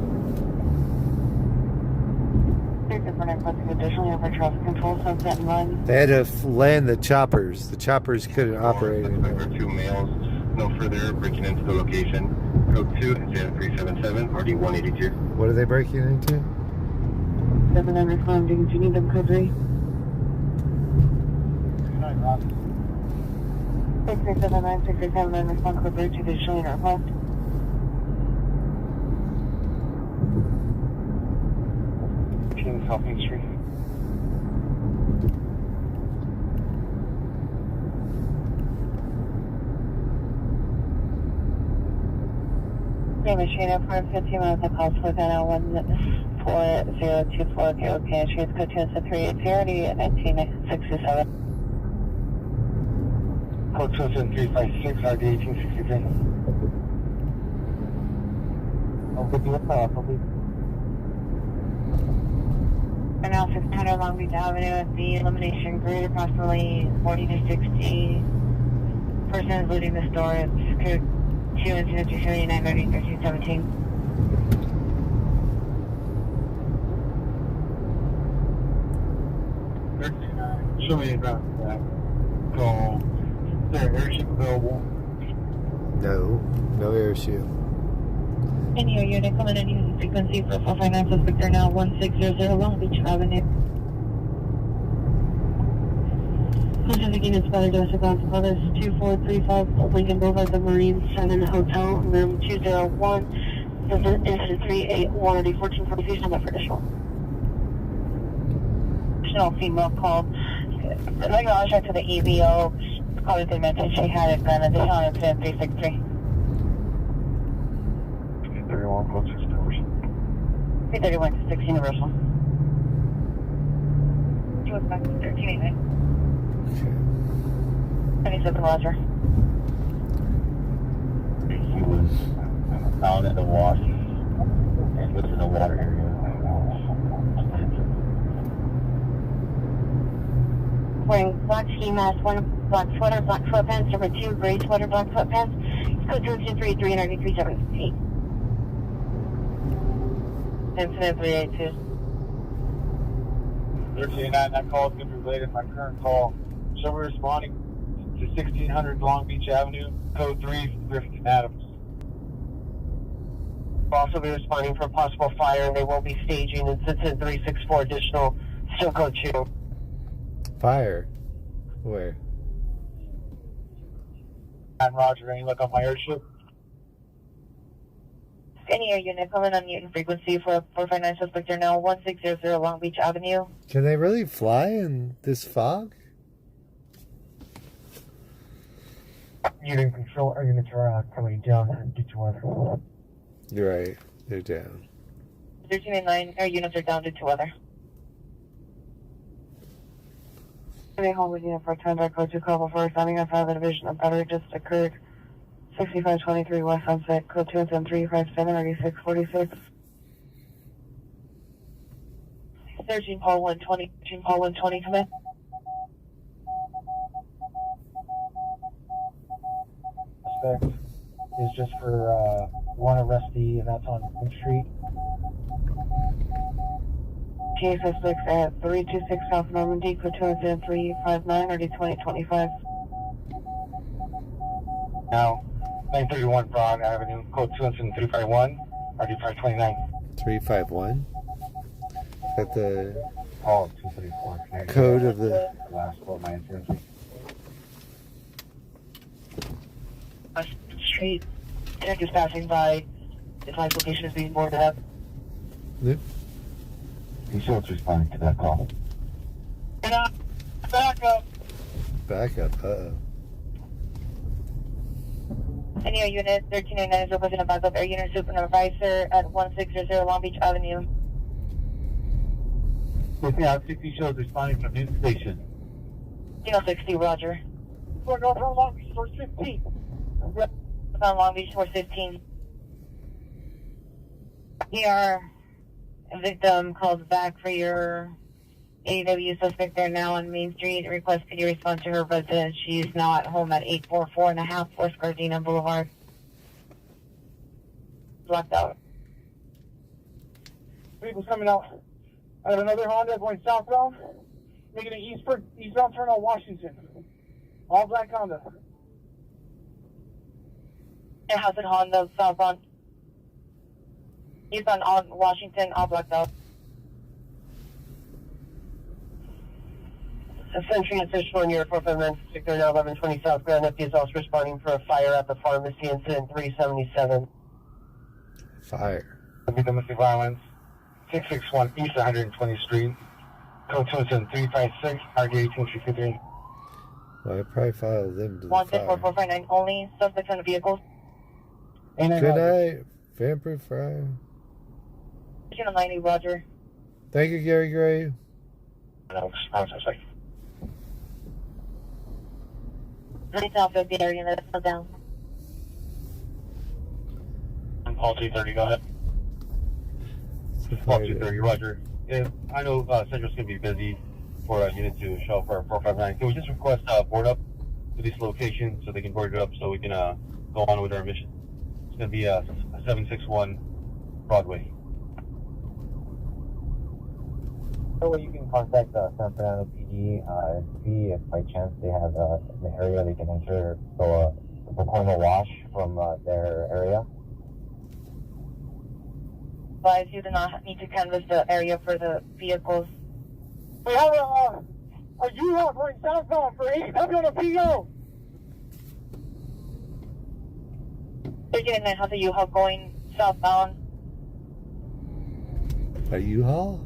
Additionally, over traffic control, sunset and run. They had to land the choppers. The choppers couldn't operate anymore. 2 males, no further, breaking into the location. Code 2, incident 377, RD 182. What are they breaking into? 7 and responding. Do you need them code 3? 6379, 637 and respond code 3 to the additional request. South Main Street. Name is Shana for 15 minutes of calls within 14024. Okay, she's code 27380 and 1967. Code 27356, RD 1863. I'll give you a call, please. And now 600 Long Beach Avenue at the elimination grid, approximately 40 to 60. Person is looting the store. It's code 2 and 279 RD 1317. Show me about that. So, is there an airship available? No airship. Any unit coming in using frequency for 459 suspect are now 1600 Long Beach Avenue. Contact again is Father Joseph Gonzalez, 2435 Lincoln Boulevard, the Marine 7 Hotel, room 201. Incident 381 RD 1443, stand up for additional. Additional female called. Like I'll check to the EVO. Called they mentioned she had a gun. Additional incident 363. 31, code 6 numbers. 331 to 6 Universal. 1389. 27 Roger. He was found in the wash and was in the water area. Wearing black ski mask, 1 black sweater, black sweatpants, number 2 gray sweater, black sweatpants. Code 233 and 378. Incident 382. 1389, that call is going to be related to my current call. So we're responding to 1600 Long Beach Avenue, code 3 from Griffin Adams. We'll also be responding for possible fire, and they will be staging incident 364 additional, still code 2. Fire? Where? And Roger, any look on my airship? Any air unit coming on Newton frequency for 459 suspect are now 1600 Long Beach Avenue. Can they really fly in this fog? Unit control, air units are coming down due to weather. You're right. They're down. 1389 air units are down due to weather. They hold with unit for time by code 2 call before standing outside the division of battery just occurred. 6523 West Sunset, code 2 and 735 9646. 13 Paul 120, 13 Paul 120, come in. Suspect is just for one arrestee, and that's on Main Street. TA suspects at 326 South Normandy, code 2 and 7359, RD 2025. Now, 931 Broad Avenue, code 27351, RD 529. 351? At the Oh, 234. code of the... Last 4 933. Street. Detectives passing by. Defined location is being boarded up. Yep. He's still responding to that call. Back up. Back up. Uh-oh. Any air unit 1399 is requesting a backup air unit supervisor at 1600 Long Beach Avenue. Looking out 60 shows responding from Newton Station. 60, roger. We're going from Long Beach, source 15. On Long Beach, source 15. Here, a victim calls back for your AW suspect. They're now on Main Street. Request could you respond to her residence? She's now at home at 844 and a half West Gardena Boulevard. Blocked out. Vehicle's coming out. I have another Honda going southbound, making an eastbound turn on Washington. All black Honda. It has it Honda southbound. Eastbound on Washington, all blocked out. Century and Fish 1, Year 459, Sector now 1120 South Grand Nephew is also responding for a fire at the pharmacy, incident 377. Fire. Domestic violence, 661 East 120th Street, code 27356, RD 1863. Well, I probably followed them to the 16459 only. Suspects in the vehicles. Good night. Vampire Fire. 90, roger. Thank you, Gary Gray. No, I was like, 950 area, that's still down. I'm Paul 230, go ahead. Paul 230, roger. Yeah, I know Central's going to be busy for a unit to show up for 459. Can we just request board up to this location so they can board it up so we can go on with our mission? It's going to be 761 Broadway. So you can contact San Fernando PD and see if by chance they have an area they can enter so perform a wash from their area. Advise you do not need to canvass the area for the vehicles. We have a U-Haul going southbound for 8 on a PO. 1399 has a U-Haul going southbound. A U-Haul?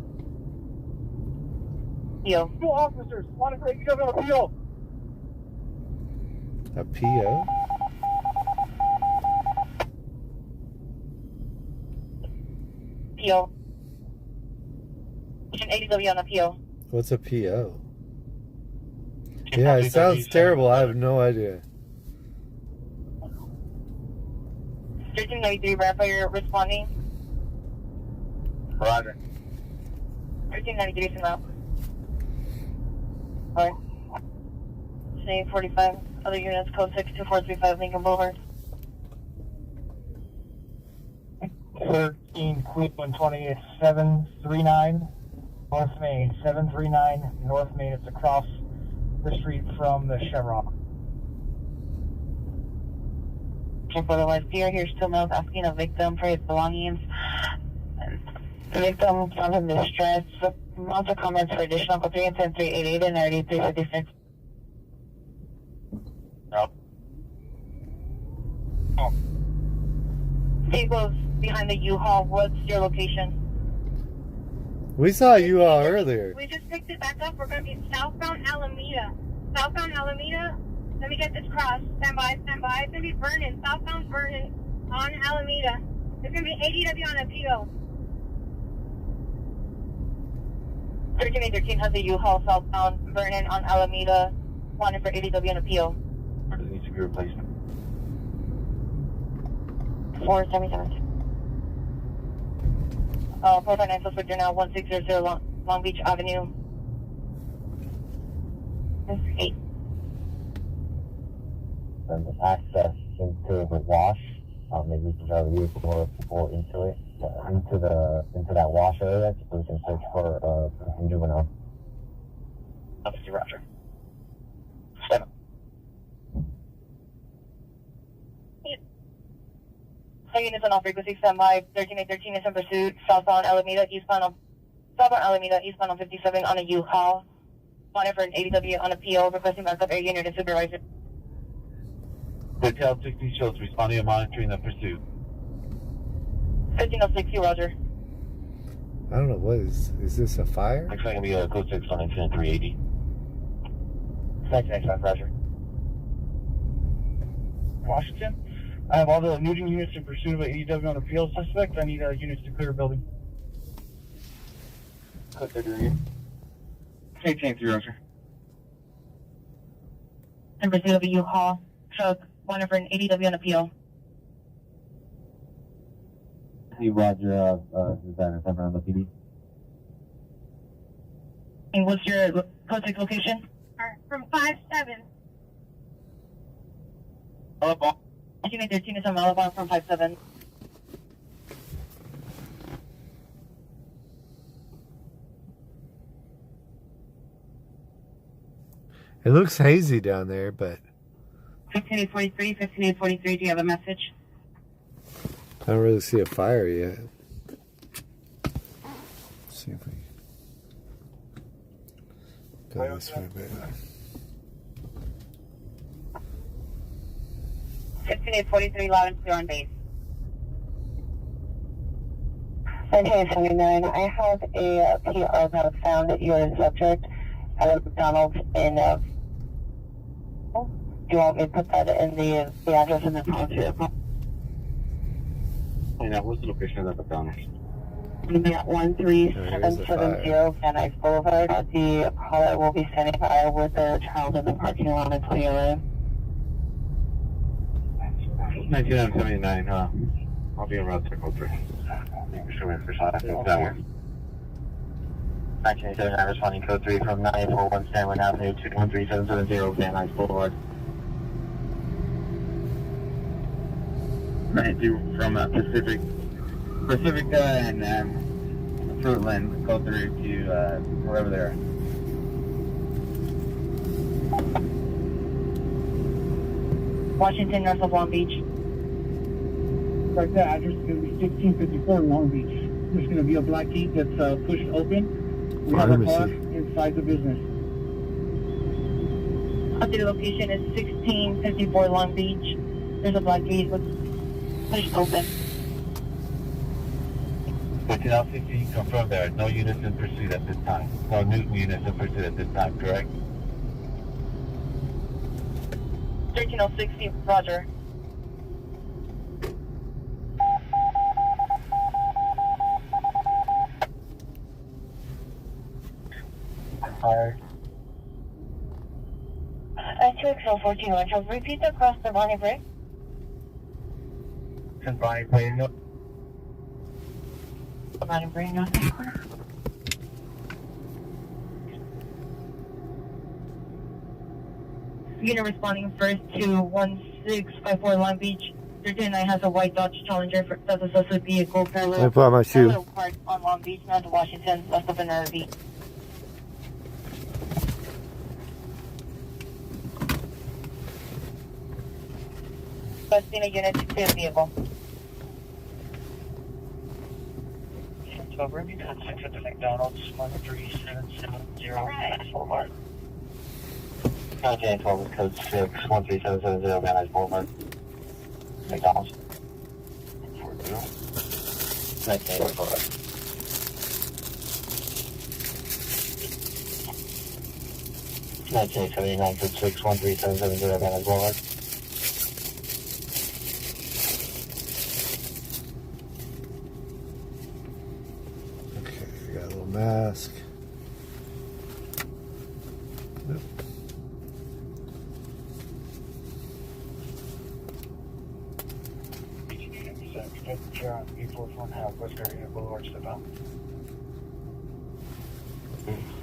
PO. 2 officers, wanted for 8 on a PO. A PO? PO. An ADW on a PO. What's a PO? Yeah, it sounds terrible. I have no idea. 1393 Raphael responding. Roger. 1393 is out. Alright. 845. Other units, code 62435 Lincoln Boulevard. 13 Cleveland 20, 739 North Main. 739 North Main. It's across the street from the Chevron. Otherwise, PR here still knows asking a victim for his belongings. The victim found in distress. Amounts of comments for additional code 310-388 and 356. No. Vehicles behind the U-Haul. What's your location? We saw you all earlier. We just picked it back up. We're going to be southbound Alameda. Southbound Alameda. Let me get this cross. Stand by, stand by. It's going to be Vernon. Southbound Vernon on Alameda. It's going to be ADW on a PO. 1313 has a U-Haul southbound Vernon on Alameda. Wanted for ADW on a PO. Needs to be replacement. 477. 459 suspect, you're now 1600 Long Beach Avenue. 8. And there's access into the wash. Maybe we can drive a vehicle or people into it, into that wash area, so we can search for a juvenile. Officer Roger. Stand up. All units on all frequency, stand by. 13813 is in pursuit. Southbound Alameda, eastbound on 57 on a U-Haul. Wanted for an ADW on a PO, requesting backup air unit and supervisor. Hotel 60 shows responding and monitoring the pursuit. 1506, Roger. I don't know, what is this a fire? Looks like it'll be a code 6 on 380. 1995, Roger. Washington. I have all the looting units in pursuit of an AEW on a field suspect. I need units to clear a building. Code 3. 18-3, Roger. In pursuit of a U-Haul truck, wanted for an ADW on a PO. Hey, Roger, is that a number on the PD? And what's your code 6 location? From 5-7. Malabon. 13 is on Malabon from 57. It looks hazy down there, but 15843, do you have a message? I don't really see a fire yet. Let's see if we go this way a bit. 15843, loud and clear on base. 1979, I have a PR that found that you're a subject at a McDonald's in, do you want me to put that in the address in the policy? Yeah, what's the location of that McDonald's? At 13770 Van Nuys Boulevard. The caller will be standing by with their child in the parking lot until you arrive. 1979, I'll be en route to code 3. Show me a fish line. That one. 1979, responding code 3 from 9841 Stanley Avenue, 213770 Van Nuys Boulevard. 92 from Pacific and Fruitland, code 3 to wherever they are. Washington, north of Long Beach. Right there, address is going to be 1654 Long Beach. There's going to be a black gate that's pushed open. We have a car inside the business. Updated location is 1654 Long Beach. There's a black gate with pushed open. Hotel 60, confirm there are no units in pursuit at this time. No new units in pursuit at this time, correct? 13060, Roger. Fire. 2XL14, shall repeat the cross the Bonnie Brick. Bonnie Brick, no. Bonnie Brick, nothing. Unit responding first to 1654 Long Beach. 39 has a white Dodge Challenger that's a suspect vehicle parallel. I put on my shoe. Park on Long Beach, north of Washington, west of an RV. Requesting a unit to clear the vehicle. 12 Ruby, contact at the McDonald's 13770 Walmart. Contact 12 with code 6 13770 Van Nuys Boulevard. McDonald's. 40. That's 879-613-770 Havana Boulevard. Okay, we got a little mask. Nope.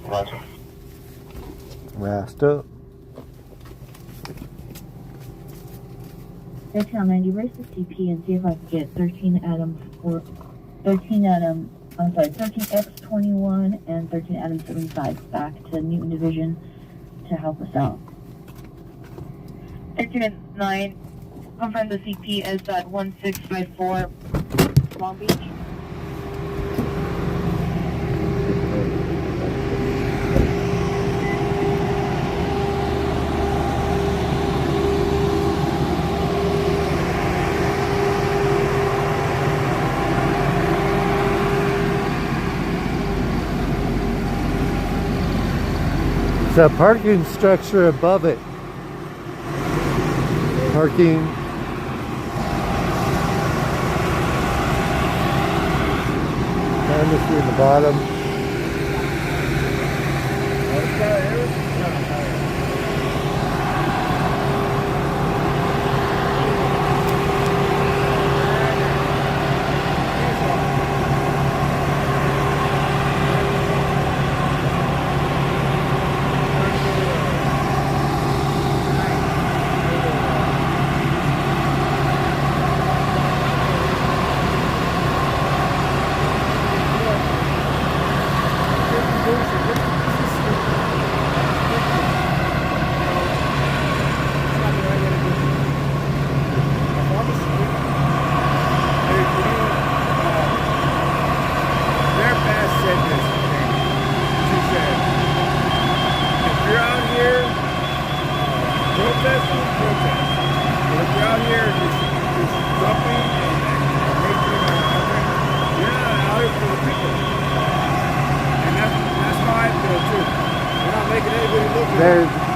Roger. Masked up. Town 90, race the CP and see if I can get 13 X21 and 13 Adam 75 back to Newton Division to help us out. 13-9, confirm the CP is at 1654 Long Beach. It's a parking structure above it. Parking. Pharmacy in the bottom.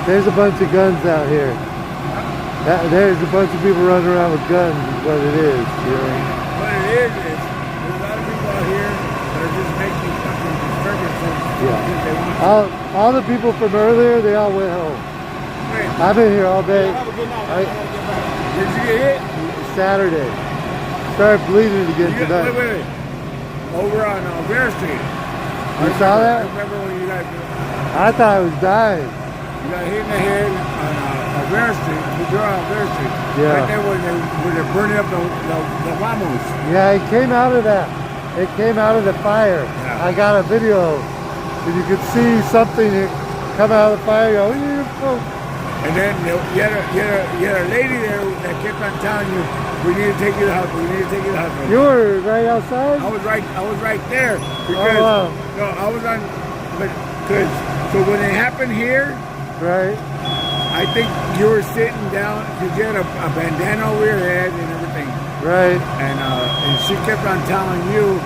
There's a bunch of guns out here. There's a bunch of people running around with guns is what it is, you know? What it is there's a lot of people out here that are just making fucking disturbances. Yeah. All the people from earlier, they all went home. Wait. I've been here all day. Have a good night. Did you get hit? Saturday. Started bleeding again tonight. Wait. Over on Bear Street. You saw that? I remember when you got... I thought I was dying. You got hit in the head on Bear Street. You're on Bear Street. Yeah. Right there where they're burning up the Vamos. Yeah, it came out of that. It came out of the fire. Yeah. I got a video. And you could see something come out of the fire. Go, and then you had a lady there that kept on telling you, we need to take you to the hospital. We need to take you to the hospital. You were right outside? I was right there. Because, wow. No, I was on, so when it happened here, right? I think you were sitting down because you had a bandana over your head and everything. Right. And she kept on telling you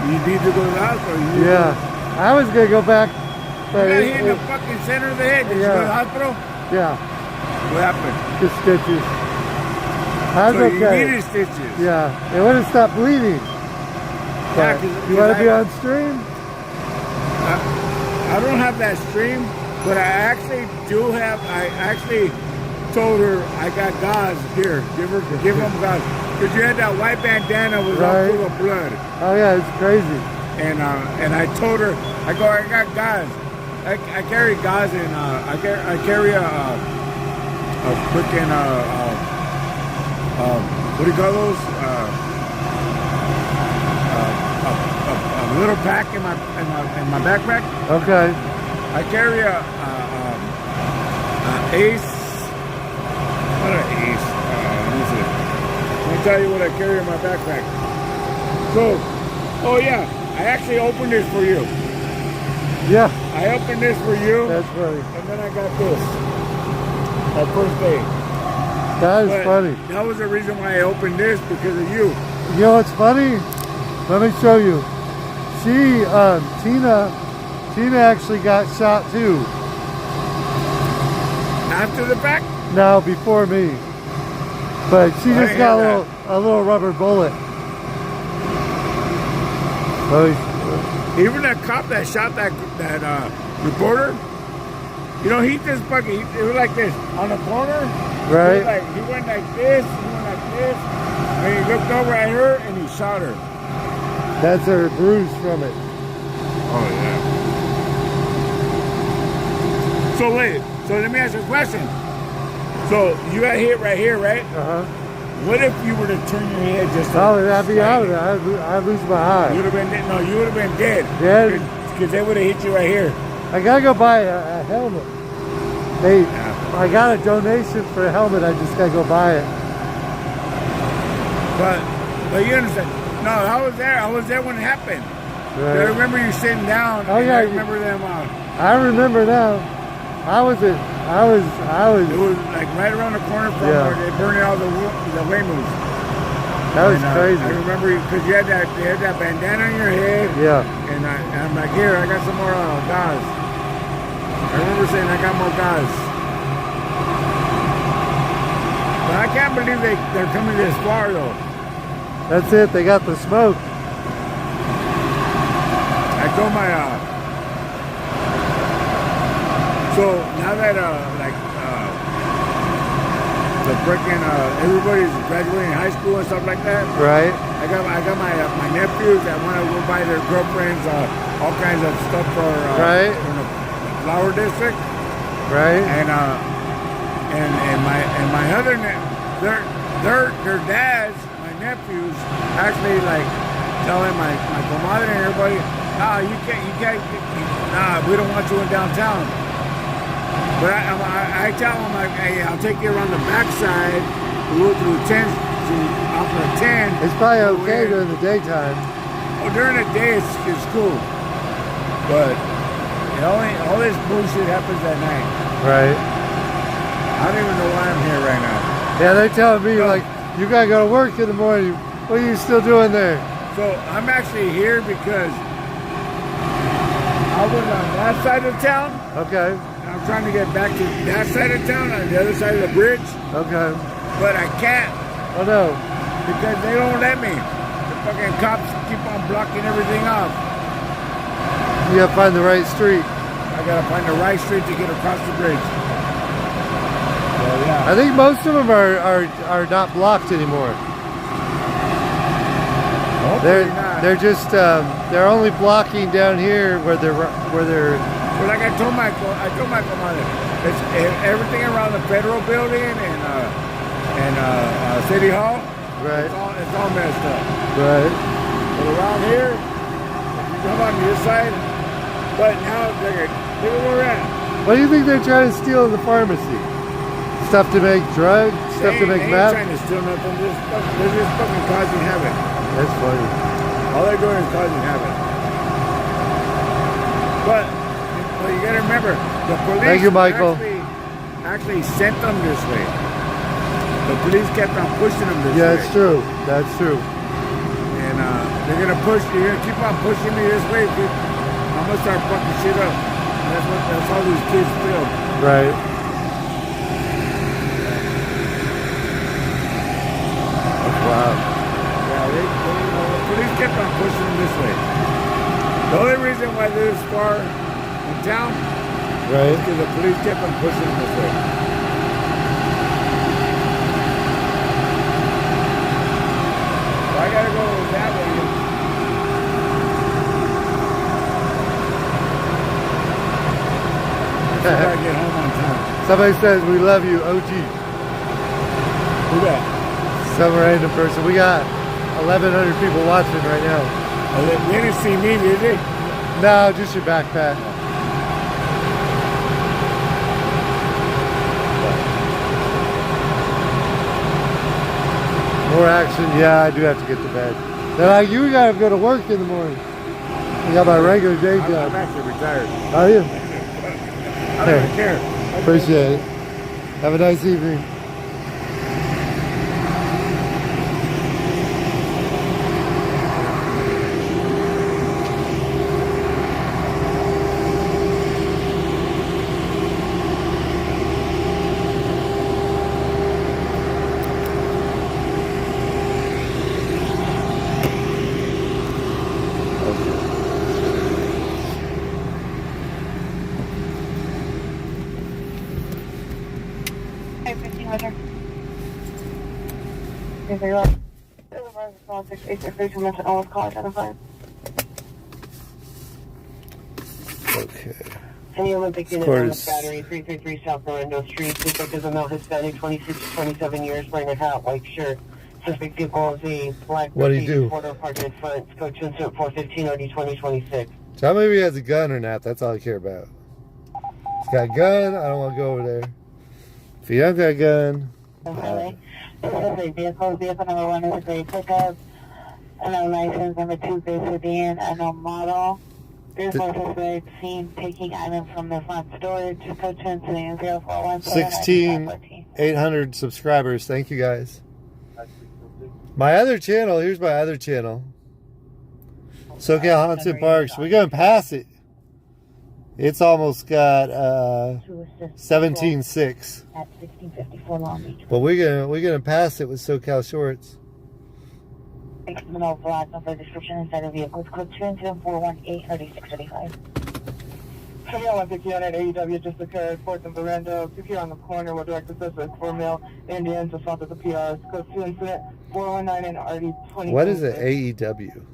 need to go to the hospital. Yeah. I was going to go back. But you got hit in the fucking center of the head. Did you go to the hospital? Yeah. What happened? Just stitches. I was so okay. You needed stitches. Yeah. It would have stopped bleeding. Yeah, you want to be on stream? I don't have that stream, but I actually do have. I actually told her I got gauze here. Give them gauze because you had that white bandana was all full of blood. Oh yeah, it's crazy. And I told her I got gauze. I carry gauze and I carry a freaking what do you call those? A little pack in my backpack. Okay. I carry a Ace. What an Ace? Let me see. Let me tell you what I carry in my backpack. So, oh yeah, I actually opened this for you. Yeah. I opened this for you. That's funny. And then I got this. That first day. That is funny. That was the reason why I opened this, because of you. You know what's funny? Let me show you. She, Tina actually got shot too. After the fact? No, before me. But she just got a little rubber bullet. Even that cop that shot that reporter, you know, he just fucking, it was like this on the corner. Right. He went like this, and he looked over at her and he shot her. That's her bruise from it. Oh yeah. So let me ask you a question. So you got hit right here, right? Uh-huh. What if you were to turn your head just? I'd be out of it. I'd lose my eye. You would have been you would have been dead. Yeah. Because they would have hit you right here. I gotta go buy a helmet. I got a donation for a helmet. I just gotta go buy it. But you understand? No, I was there. I was there when it happened. Right. I remember you sitting down. Oh yeah. I remember them. I remember now. I was. It was like right around the corner from where they burned all the Weymouths. That was crazy. I remember because you had that bandana on your head. Yeah. And I'm like, here, I got some more gauze. I remember saying I got more gauze. But I can't believe they're coming this far though. That's it. They got the smoke. I told my so now that the freaking everybody's graduating high school and stuff like that. Right. I got my nephews that want to go buy their girlfriends all kinds of stuff for right in the flower district. Right. And my other their dads, my nephews, actually like telling my comadre and everybody, nah, you can't, nah, we don't want you in downtown. But I tell them, like, hey, I'll take you around the backside, we'll go through 10, off of 10. It's probably okay during the daytime. Oh, during the day it's cool. But all this bullshit happens at night. Right. I don't even know why I'm here right now. Yeah, they're telling me, like, you gotta go to work in the morning. What are you still doing there? So I'm actually here because I was on that side of town. Okay. I'm trying to get back to that side of town on the other side of the bridge. Okay. But I can't. Oh no. Because they don't let me. The fucking cops keep on blocking everything off. You gotta find the right street. I gotta find the right street to get across the bridge. Well, yeah. I think most of them are not blocked anymore. They're just they're only blocking down here where they're. But like I told my comadre, it's everything around the federal building and City Hall. Right. It's all messed up. Right. But around here, you come on this side. But now look at where we're at. What do you think they're trying to steal in the pharmacy? Stuff to make drugs? Stuff to make meth? They ain't trying to steal nothing. They're just fucking causing havoc. That's funny. All they're doing is causing havoc. But you gotta remember, the police Thank you, Michael. actually sent them this way. The police kept on pushing them this way. Yeah, it's true. That's true. And they're gonna keep on pushing me this way. I'm gonna start fucking shit up. That's how these kids feel. Right. Wow. Yeah, the police kept on pushing them this way. The only reason why they're this far in town, right, is because the police kept on pushing them this way. So I gotta go that way. I gotta get home on time. Somebody says we love you, OG. Who that? Some random person. We got 1,100 people watching right now. Oh, they didn't see me, did they? No, just your backpack. More action. Yeah, I do have to get to bed. Then you gotta go to work in the morning. I got my regular day job. I'm actually retired. Are you? I don't care. Appreciate it. Have a nice evening. Okay. Any Olympic Of unit on the course. battery, 333 South Orlando Street. Suspect is a male Hispanic, 26 to 27 years, wearing a hat, white shirt. Suspect vehicle is a black What'd he Mercedes do? four-door parked in front. Code 415 OD 2026. Tell me if he has a gun or not. That's all I care about. If he's got a gun, I don't want to go over there. If he doesn't got a gun, Vehicle number 1 is a gray pickup. No license. Number 2 is a sedan. No model. Vehicle suspect seen taking item from the front storage. Code 041. 16,800 subscribers. Thank you guys. My other channel, here's my other channel. SoCal Haunts and Parks. We're going to pass it. It's almost got 17.6. At 1654 Long Beach. But we're gonna pass it with SoCal Shorts. No flag number description inside the vehicle. Code 274183635. Heavy Olympic unit, AEW just occurred, 4th and Veranda. If you're on the corner, we'll direct the suspect for male Indians assault at the PRs. Code 2 incident 419 and RD 20. What is it? AEW?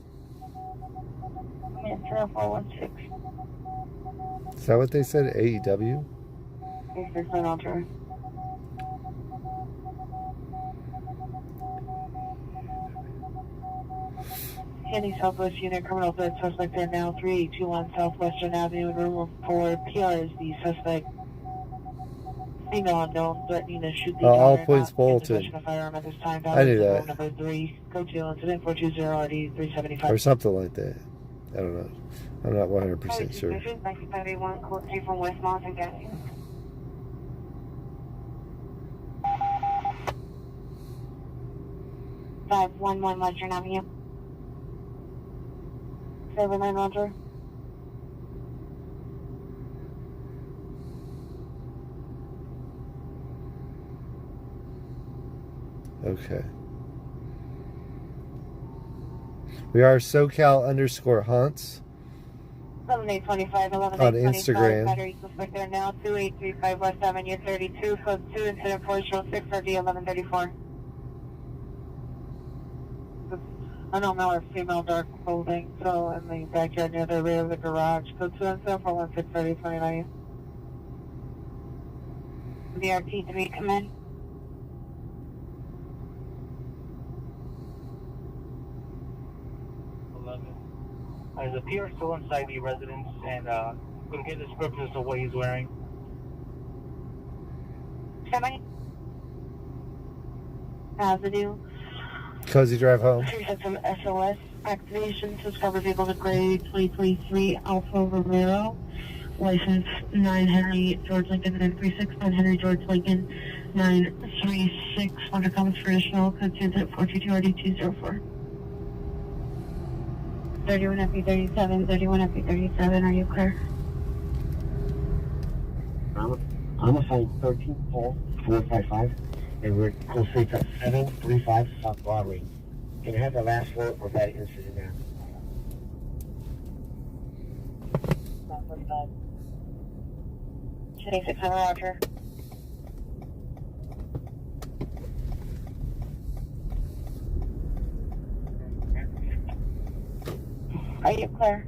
0416. Is that what they said? AEW? Handy Southwest Unit criminal threat suspect there now 3821 Southwestern Avenue in room 4 PRs. The suspect female unknown threatening to shoot the All gunner, points not in bulletin. possession of firearm at this time. I knew that. Number 3, code 2 incident 420 RD 375. Or something like that. I don't know. I'm not 100% sure. 1971 code 3 from West Mountain County. Five 1-1 Western Avenue. 7-9 Roger. Okay. We are SoCal_Haunts 11825 on 11825 Instagram. battery suspect there now 2835 West Avenue 32 code 2 incident 406 RD 1134. I don't know if female dark clothing, so in the backyard near the rear of the garage. Code 2 incident 416 RD 29. VRT3 come in. There's a peer still inside the residence, and couldn't get descriptions of what he's wearing. Somebody? Avenue. Cozy drive home. Had some SOS activation. Discover vehicle to grade 2023 Alfa Romero. License 9 Henry George Lincoln 936 9 Henry George Lincoln 936. Undercover for additional code 422 RD204. 31 FP37, 31 FP37, are you clear? I'm assigned 13-455, and we're close safe at 735 South Broadway. Can I have the last four of that incident now? 26 on Roger. Are you clear?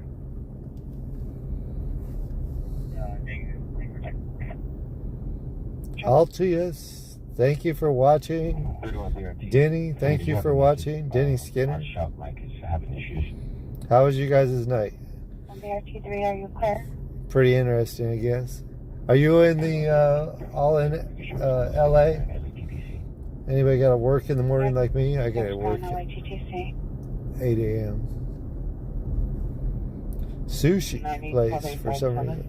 Altius, thank you for watching. Denny, thank you for watching. Denny Skinner. How was you guys' night? BRT3, are you clear? Pretty interesting, I guess. Are you in the all in LA? Anybody got to work in the morning like me? I got to work at 8 a.m. Sushi place for some reason.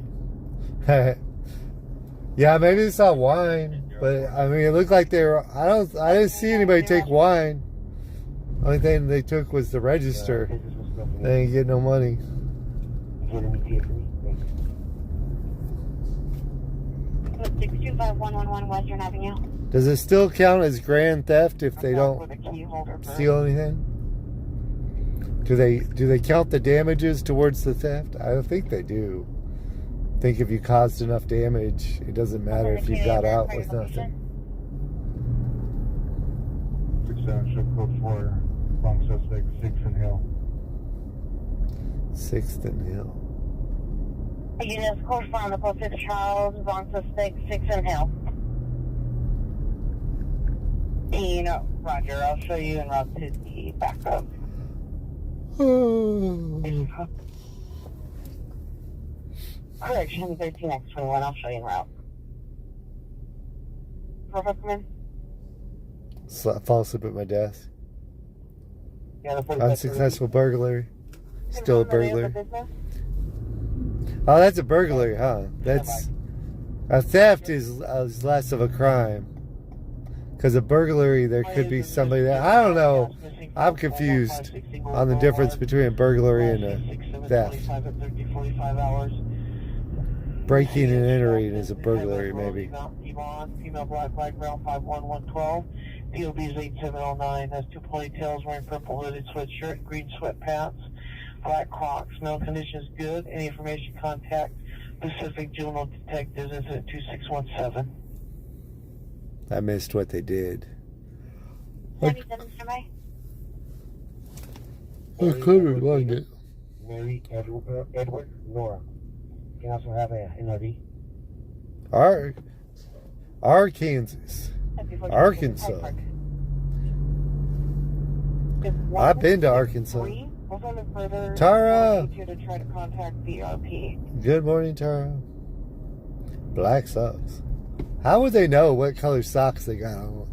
Yeah, maybe it's not wine, but I mean, it looked like they were. I didn't see anybody take wine. Only thing they took was the register. They didn't get no money. 625111 Western Avenue. Does it still count as grand theft if they don't steal anything? Do they count the damages towards the theft? I don't think they do. I think if you caused enough damage, it doesn't matter if you got out with nothing. 267, show code 4, wrong suspect, 6th and Hill. 6th and Hill. Units code 4 on the code 6 Charles, wrong suspect, 6th and Hill. Roger, I'll show you en route to the backup. Correction, 13X21, I'll show you en route. Perfect, man. Fall asleep at my desk. Yeah, Unsuccessful burglary. Still a burglary. Oh, that's a burglary, huh? That's a theft is less of a crime. Because a burglary, there could be somebody that I don't know. I'm confused on the difference between a burglary and a theft. Breaking and entering is a burglary, maybe. Female black light brown 51112. POB's 8709. Has two ponytails, wearing purple hooded sweatshirt, green sweatpants, black Crocs. Male condition is good. Any information, contact Pacific Juvenile Detectives. Incident 2617. I missed what they did. Mary Clever, wasn't it? Mary Edward Laura. You can also have a NRD. Arkansas. I've been to Arkansas. Tara! Good morning, Tara. Black socks. How would they know what color socks they got on?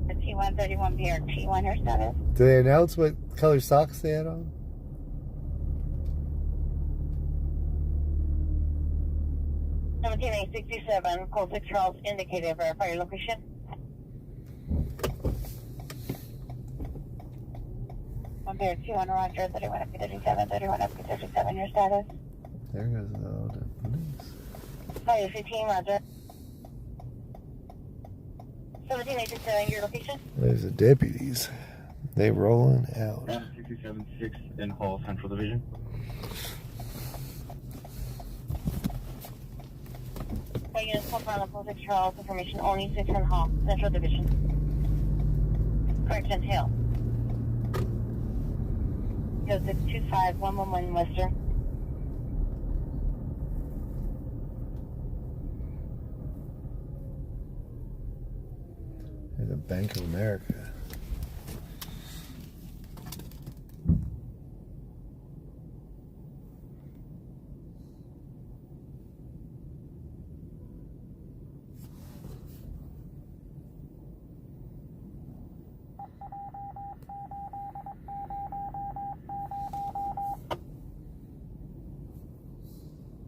The T131B or T1 your status. Do they announce what color socks they had on? $17,867, code 6 Charles indicated. Verify your location. One pair 2 Roger, 31 FP37, 31 FP37, your status. There goes the police. Fire 15, Roger. 17,867, your location. There's the deputies. They rolling out. 67 6 in Hall Central Division. Fire units call from the code 6 Charles, information only 6 in Hall Central Division. Correction Hill. Go 625 111 Western. There's a Bank of America.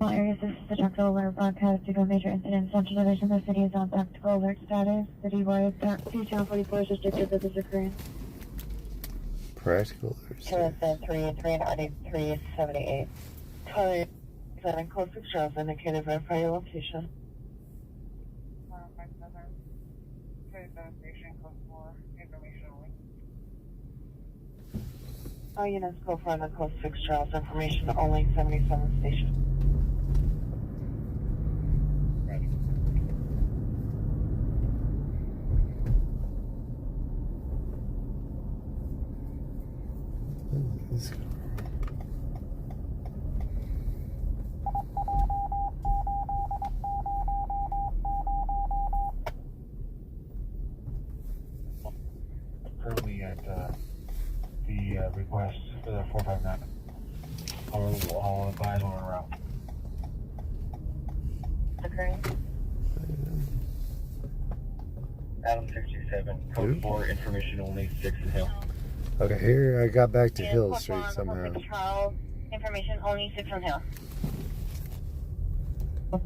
All areas, this is the tactical alert broadcast due to a major incident. Central Division, the city is on tactical alert status. Citywide, 244 is restricted that is occurring. Practical alert. 273 Charlie 7 code 6 Charles indicated. Verify your location. 457 station code 4 information only. All units go for the code 6 Charles information only 77 station. Currently at the request for the 459. I'll advise when we're out. Okay. Adam 67, code 4, information only 6 in Hill. Okay, here I got back to Hill Street somehow. Charles, information only 6 on Hill.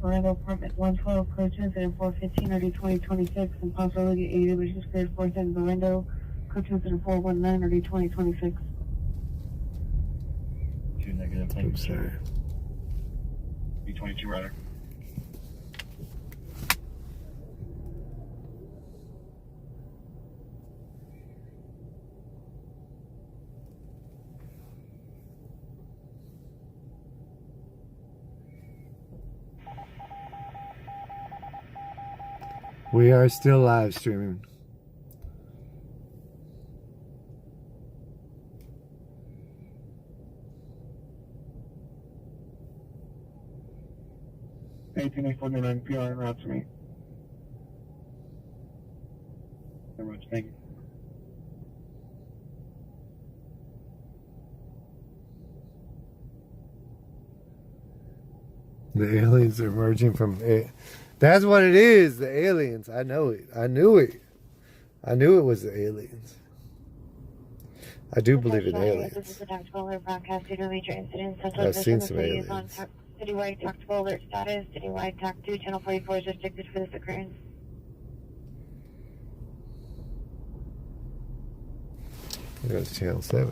Orlando Apartment 112, coaches and 415 early 2026, and possibility 80, which is cleared 4th and Orlando, coaches and 419 early 2026. 2 negative, thank you, sir. B22 Rider. We are still live streaming. 18849 PR en route to me. Very much, thank you. The aliens are emerging from... That's what it is, the aliens. I know it. I knew it. I knew it was the aliens. I do believe in aliens. This is the tactical alert broadcast due to major incidents. I've seen some aliens. On citywide tactical alert status. Citywide TAC 2, Channel 44 is restricted for this occurrence. There's Channel 7.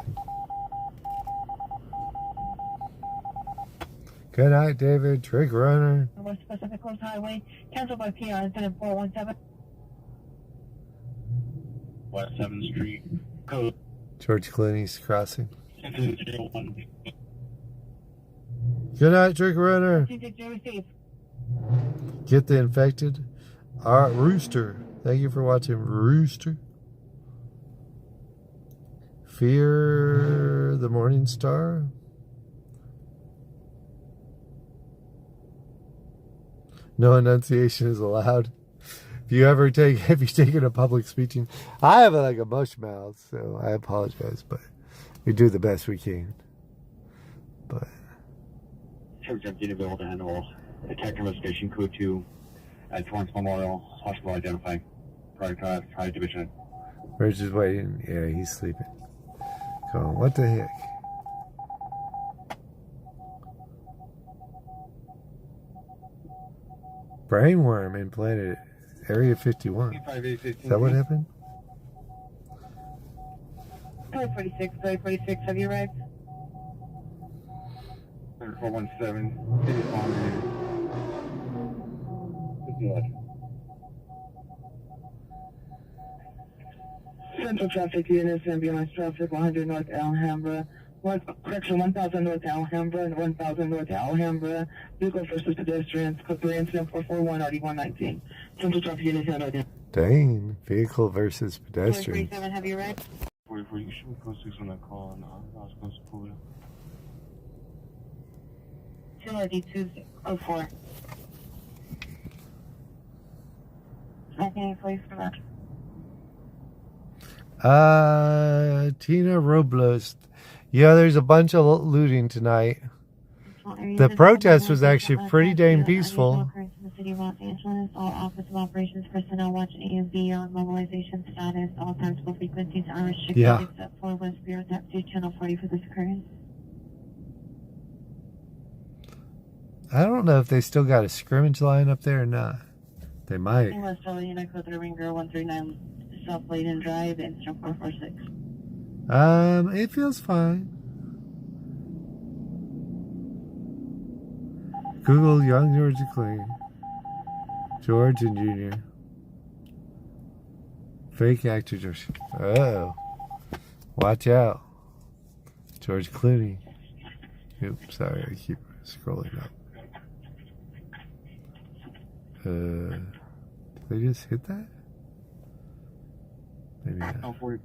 Good night, David. Trick Runner. West Pacific Coast Highway, canceled by PR incident 417. West 7th Street, code. George Clooney's crossing. 0201. Good night, Trick Runner. Get the infected. Rooster. Thank you for watching, Rooster. Fear the Morning Star. No enunciation is allowed. If you've taken a public speaking, I have like a mush mouth, so I apologize, but we do the best we can. But Church Deputy available to handle attack investigation code 2 at Torrance Memorial Hospital identified. Prioritize High Division. we're just waiting. Yeah, he's sleeping. Go on. What the heck? Brainworm implanted Area 51. Is that what happened? 546, have you arrived? 417, city on Central traffic units, ambulance traffic, 100 North Alhambra. 1000 North Alhambra and 1000 North Alhambra. Vehicle versus pedestrians. Code 3 incident 441 RD119. Central traffic units handled. Dang, vehicle versus pedestrian. 47, have you read? 44, you should go 6 on that call. No, I was supposed to pull it. 2RD204. Okay, please come back. Tina Robles. Yeah, there's a bunch of looting tonight. The protest was actually pretty dang peaceful. In the city of Los Angeles, all Office of Operations personnel watch A and B on mobilization status. All tactical frequencies are restricted except for West Bureau TAC 2, Channel 40 for this occurrence. I don't know if they still got a scrimmage line up there or not. They might. West Joliet, code 3 Ringer 139 South Layden Drive, instruct 446. It feels fine. Google Young George Clean. George and Junior. Fake actor George. Oh. Watch out. George Clooney. Oops, sorry, I keep scrolling up. Did they just hit that? Maybe not. Rover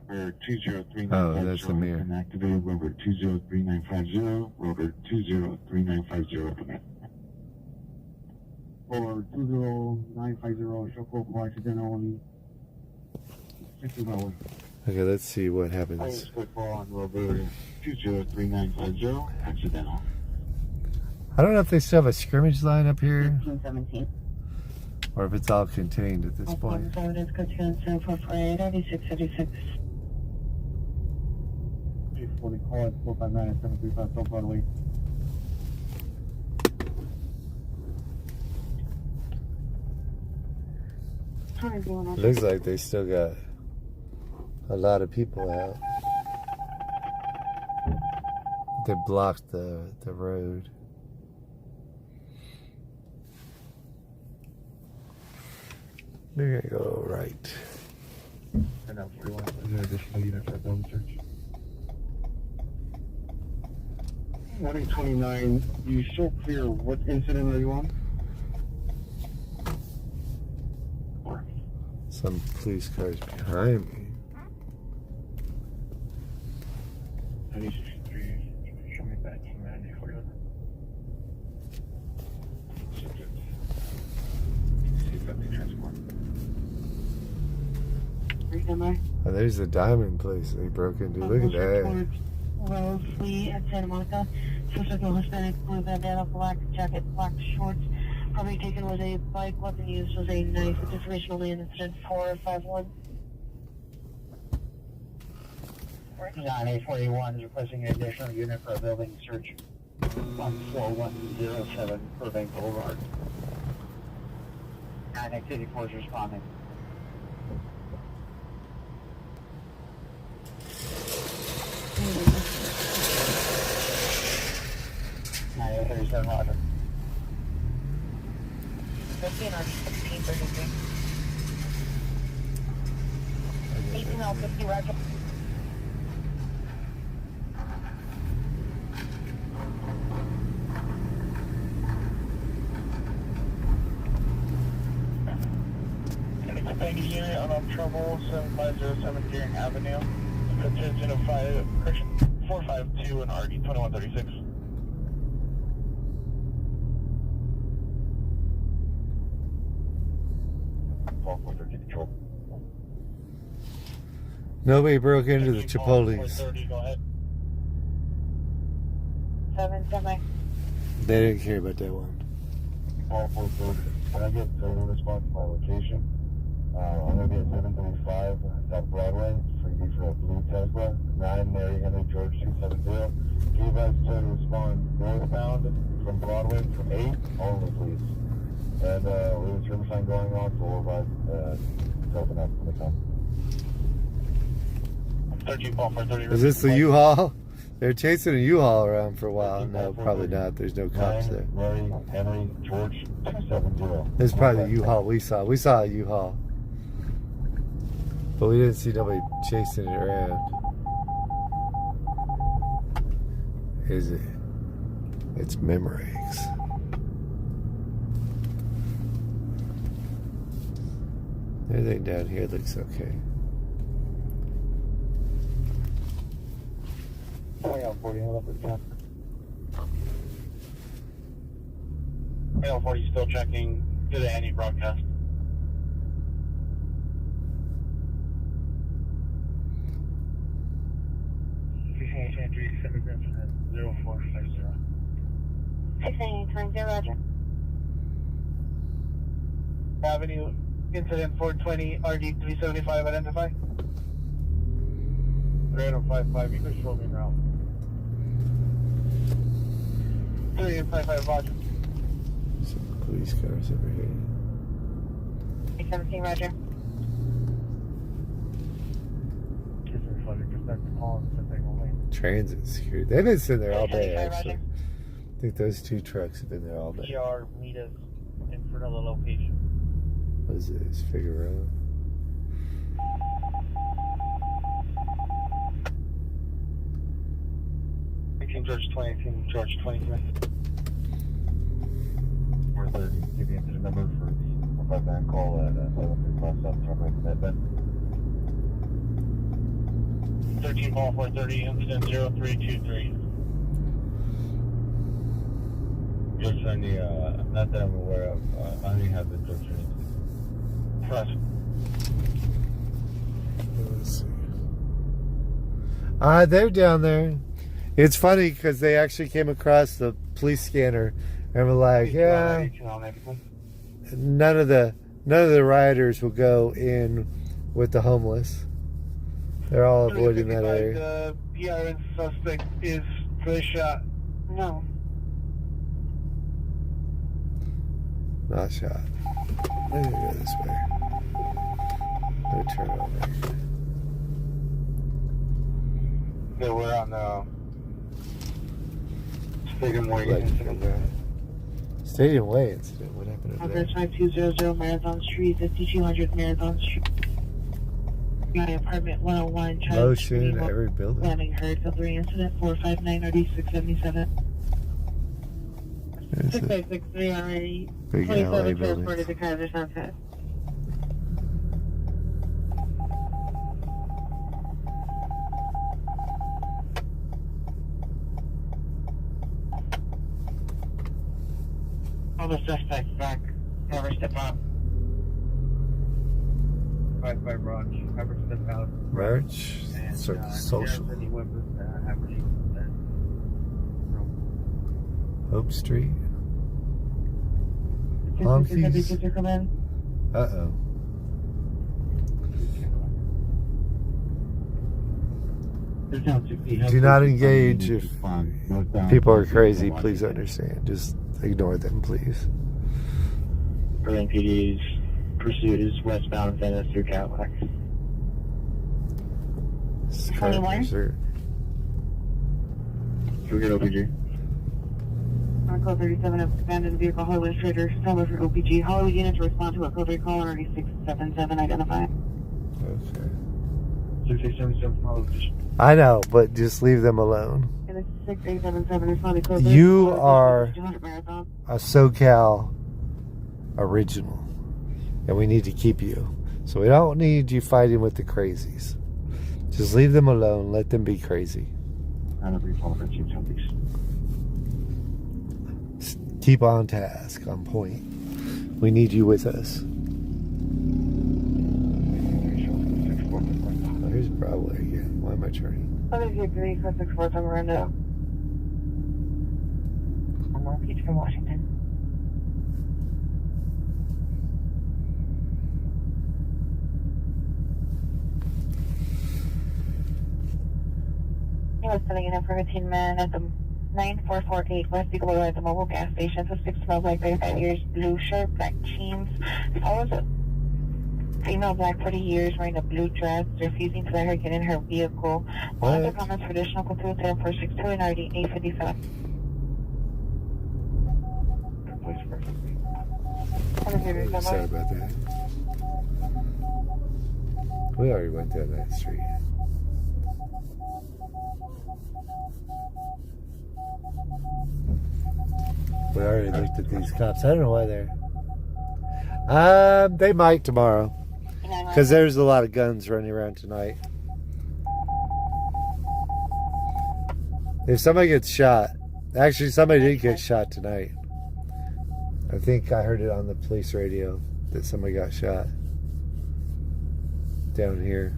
20395. Oh, that's the mirror. Activated Rover 203950. Rover 203950. Or 20950. Show code for accidental only. 60 hours. Okay, let's see what happens. On Rover 203950. Accidental. I don't know if they still have a scrimmage line up here. 1517. Or if it's all contained at this point. Evidence code 20748 9676. 840 call at 459 735 South Broadway. Looks like they still got a lot of people out. They blocked the road. They're gonna go right. And now 41 is there additional units at Dome Church. 129, you show clear. What incident are you on? Some police cars behind me. 96.3, show me back to Matt. Oh, there's the diamond place they broke into. Look at that. Rose Lee at Santa Monica. Suspect male Hispanic, blue bandana, black jacket, black shorts. Probably taken with a bike. Weapon used was a knife. Information only in incident 451. 9-841 is requesting an additional unit for a building search on 4107 Burbank Boulevard. 9-884 is responding. 9-837 Roger. 15 or 1633. 1850 Roger. Expanded unit on trouble 7507 Deering Avenue. Attention of 452 and RD 2136. Nobody broke into the Chipotle's. 430, go ahead. 7 semi. They didn't care about that one. All 430. Can I get a response to my location? I'm going to be at 735 South Broadway for you for a blue Tesla. 9 Mary Henry George 270. Can you guys try to respond northbound from Broadway from 8 only, please? And there's a river sign going on, so we'll advise to open up when they come. 13 Paul 430. Is this the U-Haul? They're chasing a U-Haul around for a while. No, probably not. There's no cops there. Mary Henry George 270. This is probably the U-Haul we saw. We saw a U-Haul. But we didn't see nobody chasing it around. Is it? It's Memorex. Everything down here looks okay. Rail 40, hold up at the top. Rail 40 still checking to the any broadcast. Entry 0450. 698 Roger. Avenue, incident 420, RD 375, identify. 3055, you can show me now. 3855, Roger. Some police cars over here. 817 Roger. Transit security. They've been sitting there all day, actually. I think those two trucks have been there all day. PR, meet us in front of the location. What is this? Figueroa? George 20, George 23. 430. Give the incident number for the 45 call at 735 South Broadway commitment. 13 Paul 430, incident 0323. Just on the, not that I'm aware of, I only have the George 22. Press. Let's see. They're down there. It's funny because they actually came across the police scanner and were like, yeah, none of the rioters will go in with the homeless. They're all avoiding that area. The PRN suspect is first shot. No. Not shot. Let me go this way. Let me turn over. Yeah, we're on the Stadium Way incident. Stadium Way incident. What happened over there? Address 5200 Marathon Street, 5200 Marathon Street. My apartment 101. Motion, every building. Landing heard. Filtering incident 459 RD 677. 6863 already. Big LA 27 buildings. transported to Kaiser Sunset. All the suspects back. Never step up. 5-5 Roach, Haverford House. Roach, And social. Any weapons that have released that. Hope Street. Pharmacies. Uh-oh. Do not engage if people are crazy. Please understand. Just ignore them, please. Berlin PD's pursuit is westbound Venice through Cadillac. 21. We're good, OPG. On code 37 of abandoned vehicle Hollywood Trader, number for OPG. Hollywood unit to respond to a code 3 call on 3677 identify. Okay. 6677 Hollywood. I know, but just leave them alone. And it's 6877 responding code 3. You are a SoCal original, and we need to keep you. So we don't need you fighting with the crazies. Just leave them alone. Let them be crazy. Keep on task, on point. We need you with us. Oh, here's Broadway again. Why am I turning? Other view 3, code 64, I'm Miranda. I'm on Peach from Washington. He was filling in for 15 men at the 9448 West Eagle Road at the mobile gas station. Suspect smells like 35 years, blue shirt, black jeans. Follows a female black 40 years wearing a blue dress, refusing to let her get in her vehicle. All other comments for additional conclude 462 and ID 857. Sorry about that. We already went down that street. We already looked at these cops. I don't know why they're... they might tomorrow. Because there's a lot of guns running around tonight. If somebody gets shot... Actually, somebody did get shot tonight. I think I heard it on the police radio that somebody got shot. Down here.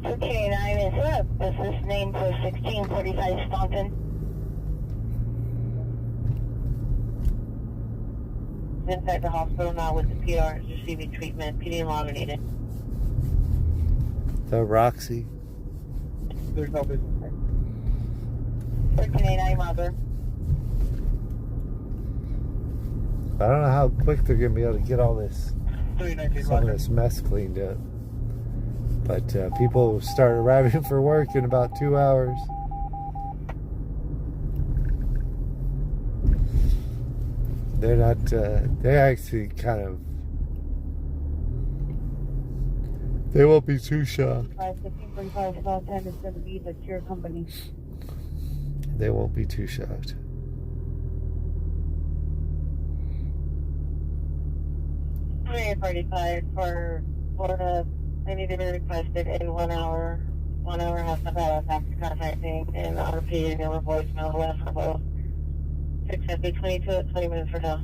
Okay, 9 is up. This is named for 1645 Compton. Inside the hospital now with the PR receiving treatment. PD and log needed. The Roxy. There's no business there. 1389 mother. I don't know how quick they're going to be able to get all this, 319 some of this mess cleaned up. But people start arriving for work in about 2 hours. They're not, they actually kind of, they won't be too shocked. 1545 South 10 is going to be the cure company. They won't be too shocked. Three 45 for Florida. They need to be requested in 1 hour. 1 hour has to pass after contacting and repeating their voicemail left for both. 650 22 at 20 minutes for now.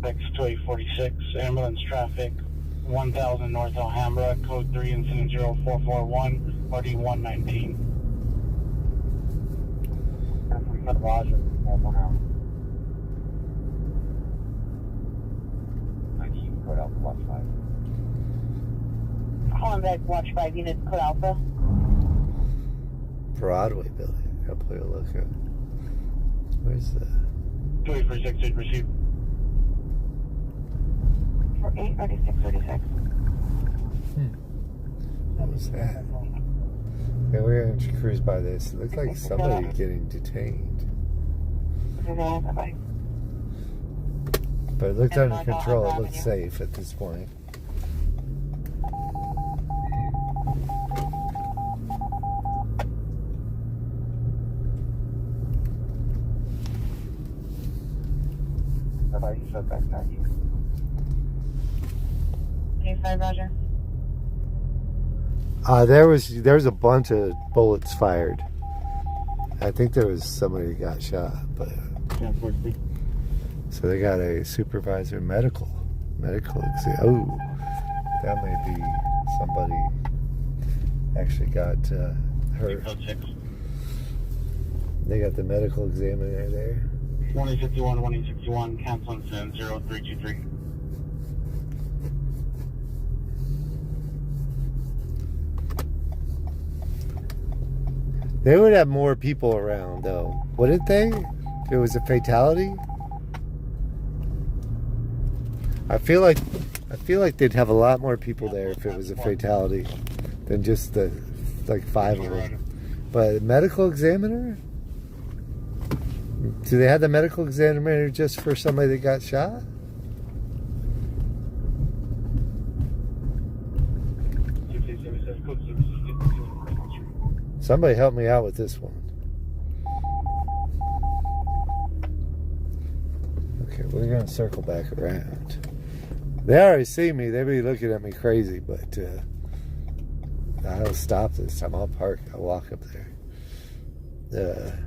Next to 846, ambulance traffic, 1000 North Alhambra, code 3, incident 0441, RD 119. Roger, 1 hour. I keep code out watch 5. Calling back, watch 5 units, code Alpha. Broadway building. I'll play a look at. Where's the... 2846, received. For 836. What was that? Yeah, we're going to cruise by this. It looks like somebody getting detained. But it looked under control. It looked safe at this point. Somebody said that's not you. 25, Roger. There was a bunch of bullets fired I think there was somebody who got shot, but so they got a supervisor medical exam. Oh, that may be somebody actually got hurt. They got the medical examiner there. 2051, 2061, cancel and send 0323. They would have more people around, though, wouldn't they? If it was a fatality. I feel like they'd have a lot more people there if it was a fatality than just the 5 of them. But medical examiner? Do they have the medical examiner just for somebody that got shot? Somebody help me out with this one. Okay, we're going to circle back around. They already see me. They be looking at me crazy, but I'll stop this time. I'll park. I'll walk up there.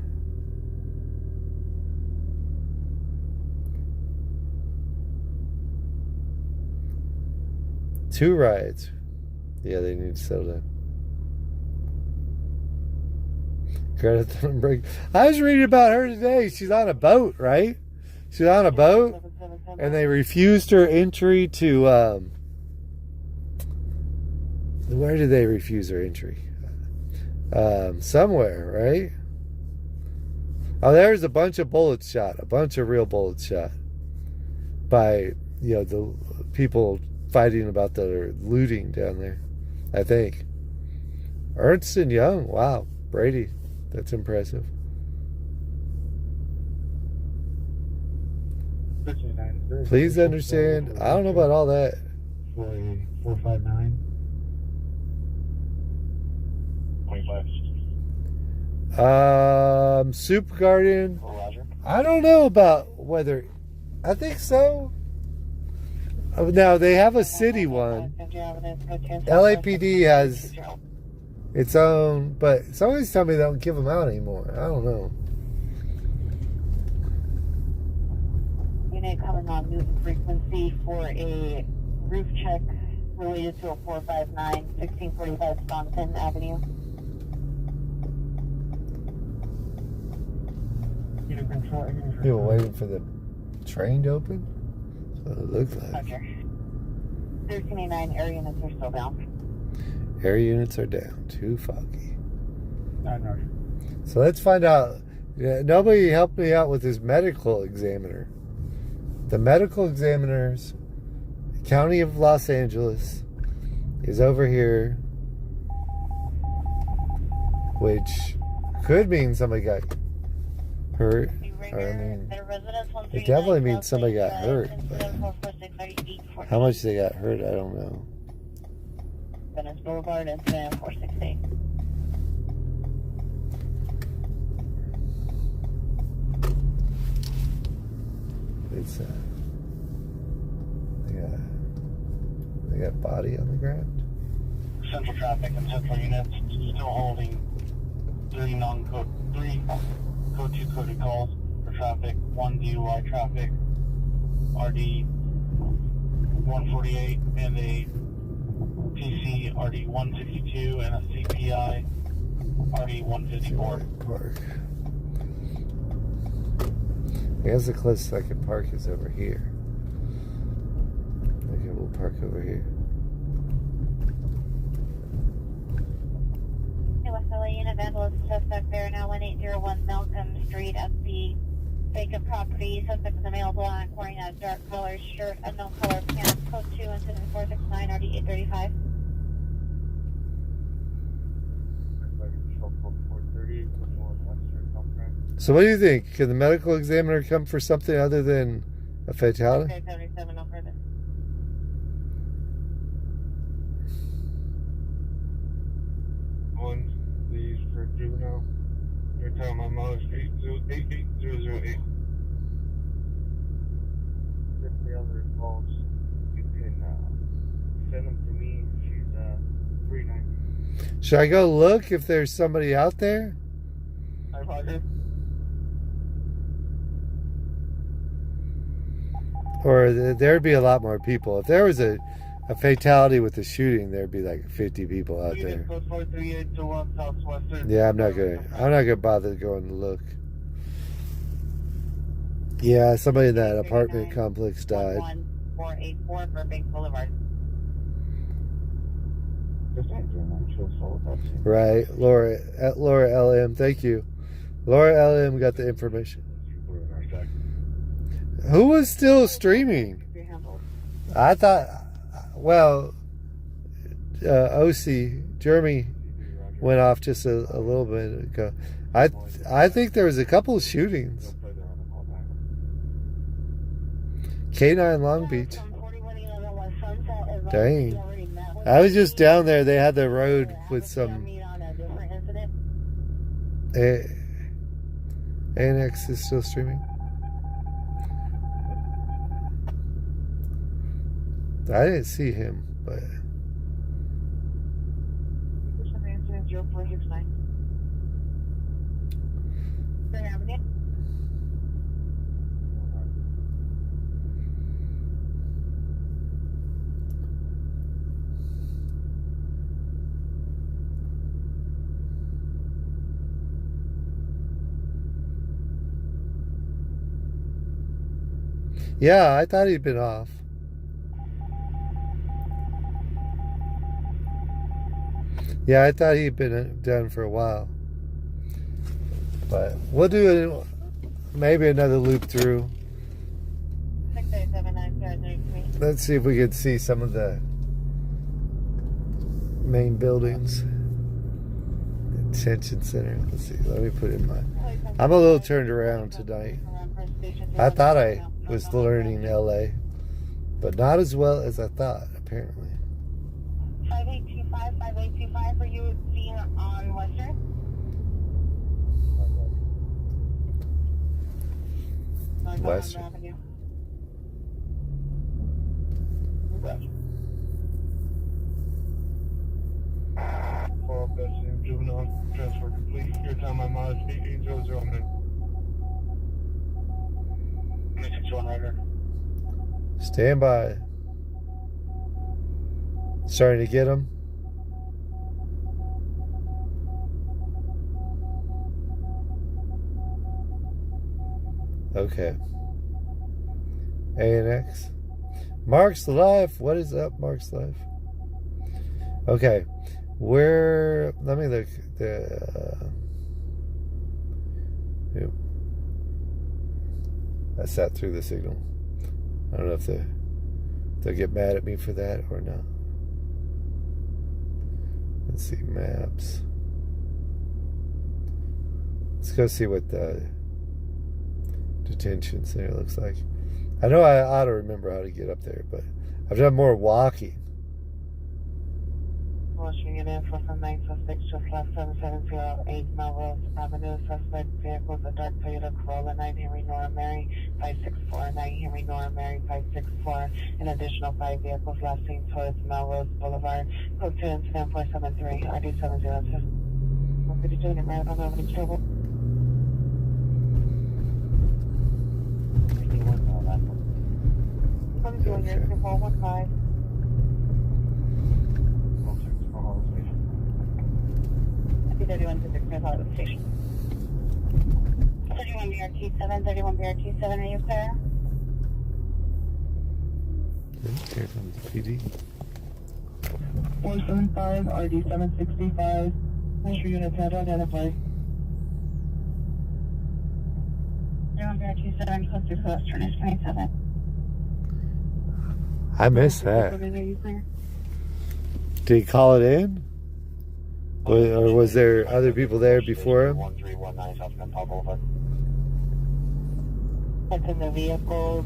2 rides. Yeah, they need to settle down. Greta Thunberg. I was reading about her today. She's on a boat, right? She's on a boat, and they refused her entry to. Where did they refuse her entry? Somewhere, right? Oh, there's a bunch of bullets shot. A bunch of real bullets shot by the people fighting about the looting down there. I think. Ernst and Young. Wow, Brady. That's impressive. Please understand, I don't know about all that. 459. 25. Soup Garden. I don't know about whether. I think so. Now they have a city one. LAPD has its own, but somebody's telling me they don't give them out anymore. I don't know. Unit coming on Newton frequency for a roof check related to a 459 1645 Compton Avenue. People waiting for the train to open? That's what it looks like. Roger. 1389 air units are still down. Air units are down. Too foggy. So let's find out. Nobody helped me out with this medical examiner. The medical examiners, County of Los Angeles, is over here, which could mean somebody got hurt. Or, I mean, it definitely means somebody got hurt. But how much they got hurt, I don't know. Venice Boulevard, incident 468. It's they got body on the ground. Central traffic and central units still holding 3 code 2 coded calls for traffic, 1 DUI traffic, RD 148 and a PC RD 162 and a CPI RD 154. Park. I guess the closest I can park is over here. Okay, we'll park over here. Hey, West LA unit vandalism suspect there now 1801 Malcolm Street at the vacant property. Suspect is a male blonde wearing a dark colored shirt, unknown color pants, code 2 incident 469 RD 835. So what do you think? Can the medical examiner come for something other than a fatality? Okay, 77, no further. One, please, for juvenile. Your time on Mother Street, 88008. If the other calls, you can send them to me. She's 390. Should I go look if there's somebody out there? I Roger. Or there'd be a lot more people. If there was a fatality with the shooting, there'd be like 50 people out there. Code 43821 Southwestern. Yeah, I'm not gonna bother going to look. Yeah, somebody in that apartment complex died. 484 Burbank Boulevard. Right, Laura LM, thank you. Laura LM got the information. Who was still streaming? I thought, well, OC, Jeremy went off just a little bit ago. I think there was a couple of shootings. K9 Long Beach. Dang. I was just down there. They had the road with some... Annex is still streaming. I didn't see him, but... 0469. Yeah, I thought he'd been off. Yeah, I thought he'd been done for a while. But we'll do maybe another loop through. 6879033. Let's see if we can see some of the main buildings. Detention center. Let's see. Let me put in my... I'm a little turned around tonight. I thought I was learning LA, but not as well as I thought, apparently. 5825 for you being on Western. Western. For Best Juvenile transfer complete. Your time on mileage 8800 minutes. 61 Rider. Stand by. Starting to get them. Okay. ANX. Mark's Life. What is up, Mark's Life? Okay. Let me look. I sat through the signal. I don't know if they'll get mad at me for that or not. Let's see, maps. Let's go see what the detention center looks like. I know I ought to remember how to get up there, but I've done more walking. Watching it in for some 946 just left 7708 Melrose Avenue. Suspect vehicle is a dark Toyota Corolla 9 Henry Nora Mary 564, 9 Henry Nora Mary 564. An additional 5 vehicles last seen towards Melrose Boulevard. Code 2 incident 473 RD 702. What are you doing in Marathon Avenue trouble? What are you doing in 415? Hollywood Station. 31 BRT7, 31 BRT7, are you clear? Here comes the PD. 475 RD 765. Make sure units had to identify. 31 BRT7, close to Western is 27. I missed that. Are you clear? Did he call it in? Or was there other people there before him? 1319 South Compton Boulevard. It's in the vehicle.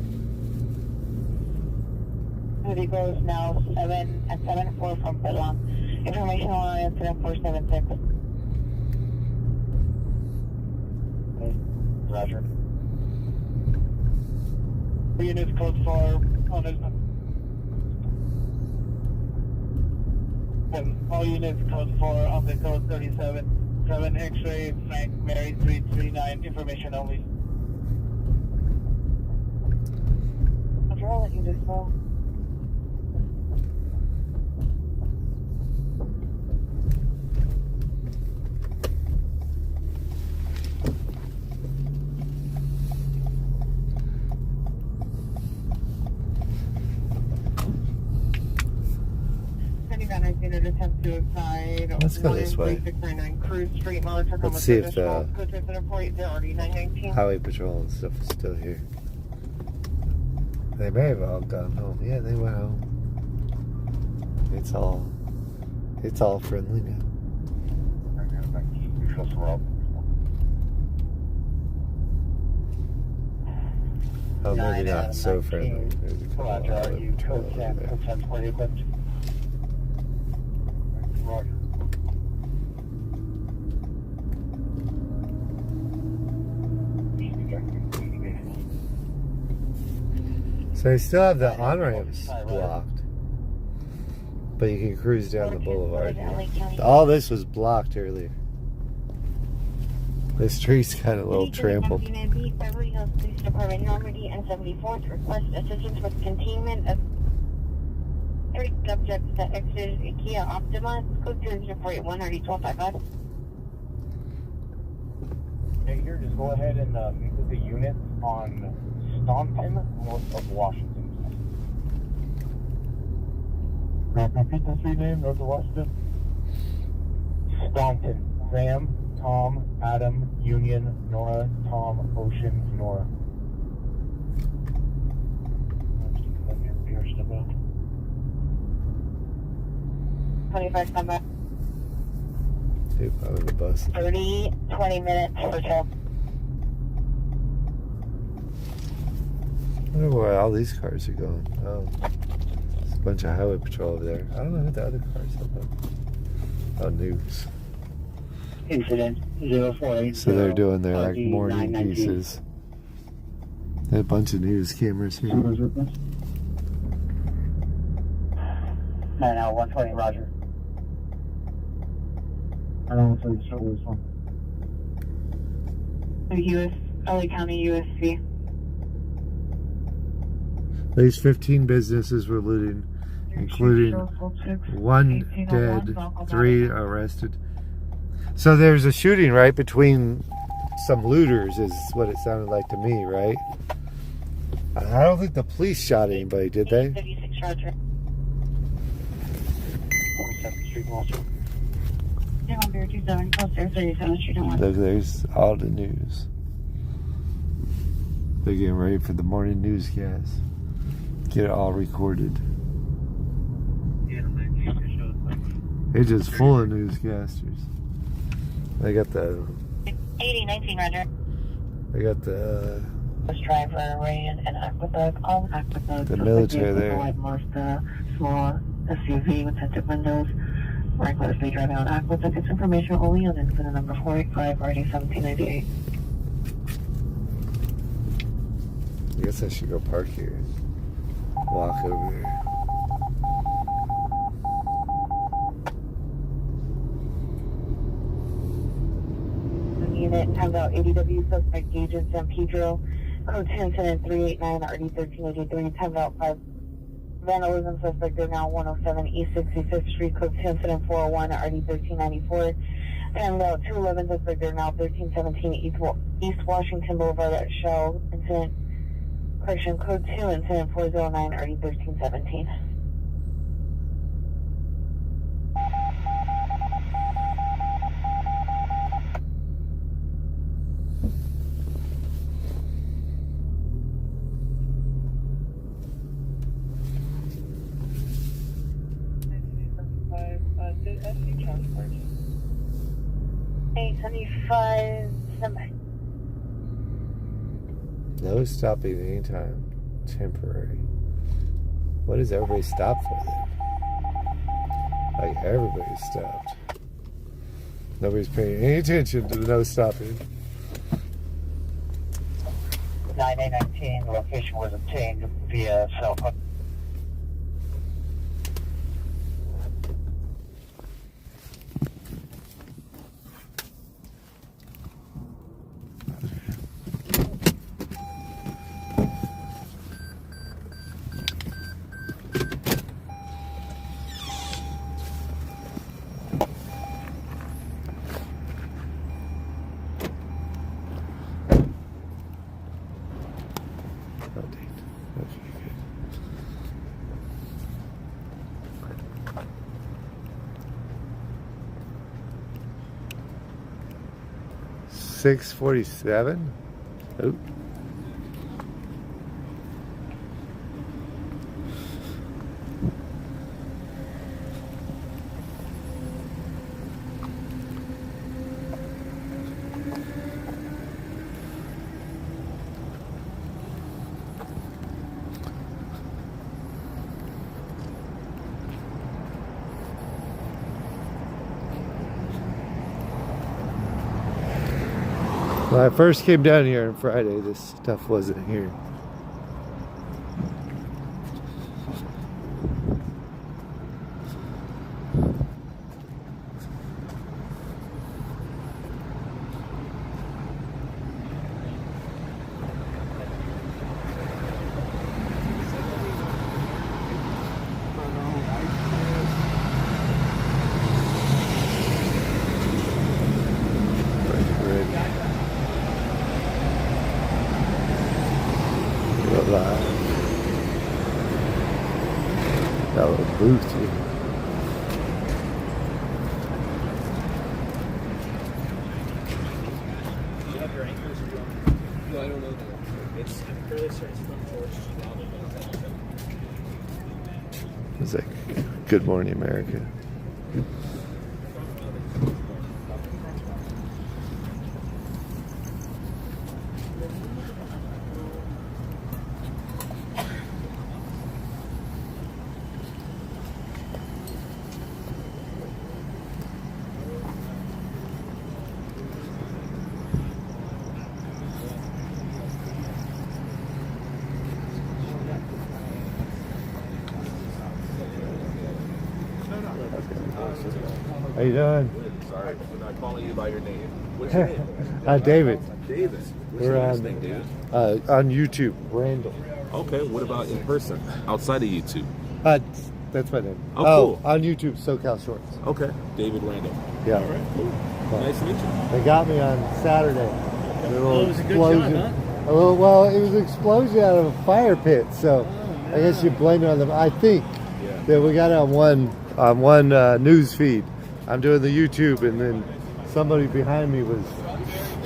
The vehicle is now 7-4 from Footlong. Information on incident 476. Roger. Units code 4 on his... All units code 4 on the code 37. 7 X-ray, Frank Mary 339, information only. I'll let you just go. Let's go this way. Let's see if the highway patrol and stuff is still here. They may have all gone home. Yeah, they went home. It's all friendly now. Oh, maybe not so friendly. There's a couple of highway patrol over there. So they still have the on-ramps blocked, but you can cruise down the boulevard. All this was blocked earlier. This tree's kind of a little trampled. Beverly Hills Police Department, Normandy and 74th request assistance with containment of 3 subjects that exited a Kia Optima. Code 248 11255. Hey, here, just go ahead and meet with the unit on Compton, north of Washington. Repeat the street name, north of Washington. Compton. Sam, Tom, Adam, Union, Nora, Tom, Ocean, Nora. 25 come back. Dude, I'm in the bus. 30, 20 minutes for sure. I wonder where all these cars are going. Oh, there's a bunch of highway patrol over there. I don't know who the other cars are. Oh, news. Incident 048. So they're doing their like morning pieces. They have a bunch of news cameras here. 120, roger. I don't know if you this one. LA County USC. At least 15 businesses were looted, including 1 dead, 3 arrested. So there's a shooting right between some looters is what it sounded like to me, right? I don't think the police shot anybody, did they? 36 Roger. 27th Street, Walter. Look, there's all the news. They're getting ready for the morning newscast. Get it all recorded. It's just full of newscasters. They got the 8019 Roger. They got the driver ran an Aqueduct on Aqueduct. The military there. Small SUV with tinted windows. Recklessly driving on Aqueduct. It's information only on incident number 485 RD 1798. I guess I should go park here. Walk over here. Unit timed out ADW suspect agent San Pedro. Code 2 incident 389 RD 1383. Timed out 5 vandalism suspect are now 107 East 65th Street. Code 2 incident 401 RD 1394. Timed out 211 suspect are now 1317 East Washington Boulevard at Shell. Incident correction code 2 incident 409 RD 1317. Transport. 875 somebody. No stopping anytime. Temporary. What does everybody stop for then? Like everybody stopped. Nobody's paying any attention to the no stopping. 9819, location was obtained via cell phone. 647. Oh. When I first came down here on Friday, this stuff wasn't here. That little booth here. You have your anchors? No, I don't know. It's fairly certain it's from George. It's like Good Morning America. How you doing? Sorry, we're not calling you by your name. What's your name? David. David. What's We're your on, last name, David? On YouTube, Randall. Okay, what about in person, outside of YouTube? That's my name. Oh, cool. On YouTube, SoCal Shorts. Okay, David Randall. Yeah. All right, cool. Nice to meet you. They got me on Saturday. A little It was a good shot, huh? Well, it was an explosion out of a fire pit, so I guess you blame it on them. I think that we got it on one news feed. I'm doing the YouTube, and then somebody behind me was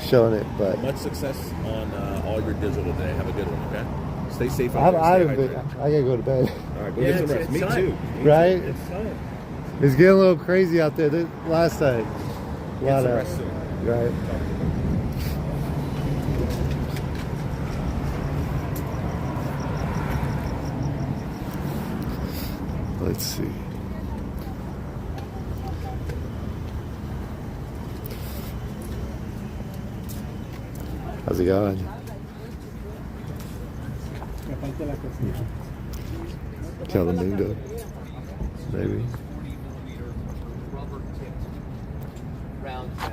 showing it. But Much success on all your digital today. Have a good one, okay? Stay safe I out there. gotta go to bed. All right, go get some rest. Me too. Right? It's fine. It's getting a little crazy out there. Last night, a lot some of rest soon. right. Let's see. How's it going? Telemundo, maybe. Rounds that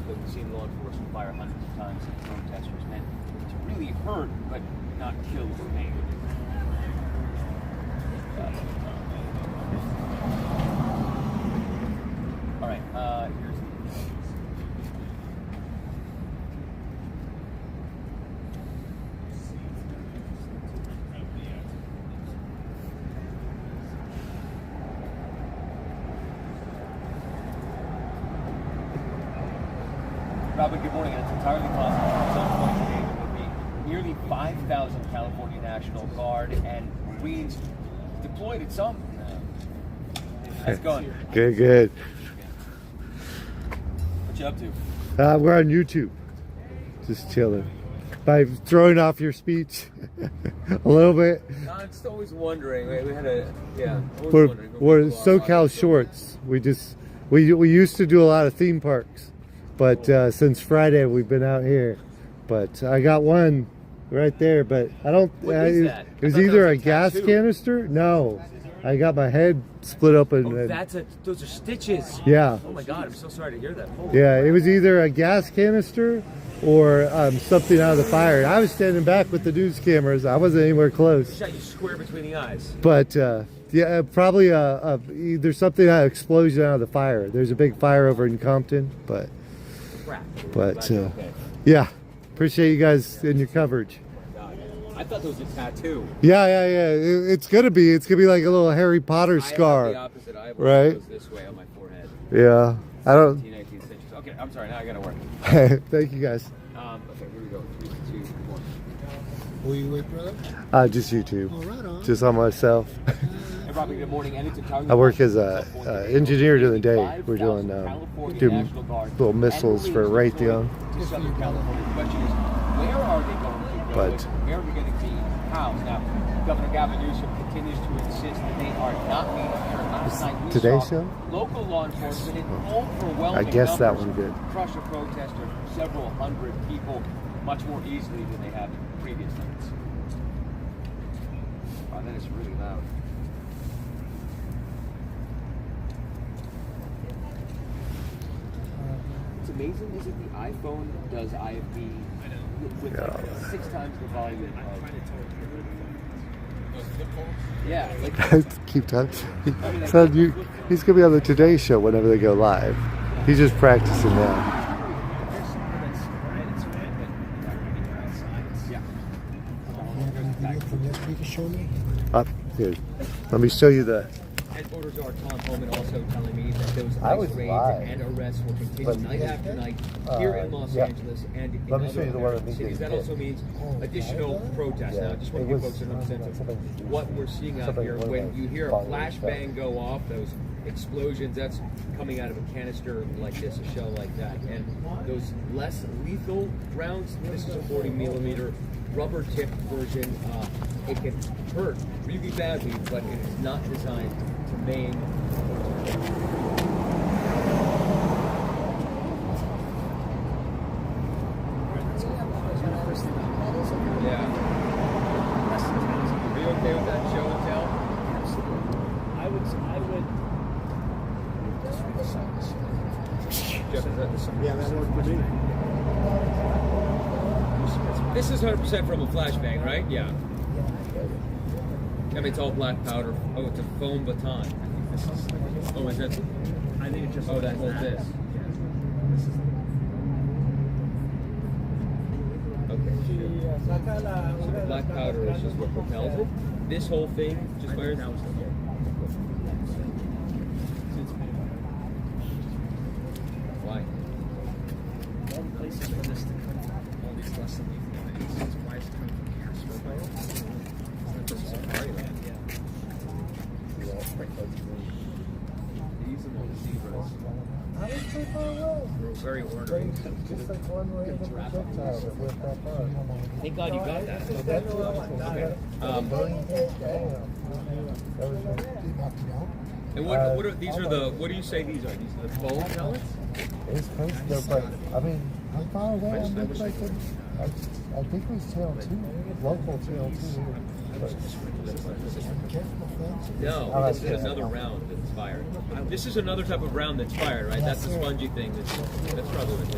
we've seen law enforcement fire hundreds of times at protesters meant to really hurt but not kill the man. All right, here's Robin, good morning. It's entirely possible at some point today there will be nearly 5,000 California National Guard and Marines deployed at some. How's it going? Good. What you up to? We're on YouTube, just chilling. By throwing off your speech a little bit. I'm just always wondering. We had a We're SoCal Shorts. We used to do a lot of theme parks, but since Friday we've been out here. But I got one right there, but I don't. What is that? It was either a gas canister. No, I got my head split open. Oh, those are stitches. Yeah. Oh my God, I'm so sorry to hear that. Yeah, it was either a gas canister or something out of the fire. I was standing back with the news cameras. I wasn't anywhere close. Shot you square between the eyes. But yeah, probably either something out of explosion out of the fire. There's a big fire over in Compton, but Okay. yeah, appreciate you guys in your coverage. I thought that was a tattoo. Yeah. It's gonna be like a little Harry Potter scar, I have the opposite eyeball. right? It goes this way on my forehead. Yeah, I don't. 19 stitches. Okay, it. I'm sorry. Now I gotta work. Thank you guys. Okay, here we go. 3, 2, 1. Who are you with, brother? Just YouTube. Oh, right on. Just on myself. Hey, Robbie, good morning. And it's entirely I work as a engineer during the day. We're doing little missiles for Raytheon. to Southern California. The question is, where are they going to go? But where are they going to be housed? Now, Governor Gavin Newsom continues to insist that they are not meeting here. Last night we Today's saw show? local law enforcement in overwhelming I guess that numbers one did. crush a protester, several hundred people, much more easily than they have in previous nights. Wow, that is really loud. What's amazing is that the iPhone does IFB with like 6 times the volume of... Yeah, like... Keep talking. He's going to be on the Today Show whenever they go live. He's just practicing now. You can show me? Here, let me show you the... Headquarters are Tom Holman also telling me that those I was ICE raids live. and arrests will continue But night after night here in Los yeah. Angeles and in Let me other show you the one of American me cities. That getting also means additional protests. Yeah. Now, I just want It to give was folks an sense of what we're seeing out something here. one of When those you hear a following flashbang go off, those explosions, that's coming out of a canister like this, a shell like that. And those less lethal rounds, this is a 40 millimeter rubber tip version. It can hurt really badly, but it is not designed to maim or to Yeah. Are you okay with that show and tell? I would. Jeff, is that the song? Yeah, that worked for me. This is 100% from a flashbang, right? Yeah. I mean, it's all black powder. Oh, it's a foam baton. Oh, is that? I think it just. Oh, that holds this. Okay. So the black powder is just what propels it. This whole thing just fires. Why? All the places for this to come from, all these less than lethal things, why is it coming from Castro? This is Safariland, yeah. These and the zebras. How is so far away? They're very ornery. Just like one random projectile that went that far. Thank God you got that. And what are these? Are the what do you say these are? These are the foam pellets? It's crazy. They're like, I mean, how far away? I looked like I think it was tail 2, local tail 2. No, this is another round that's fired. This is another type of round that's fired, right? That's the spongy thing. That's probably what it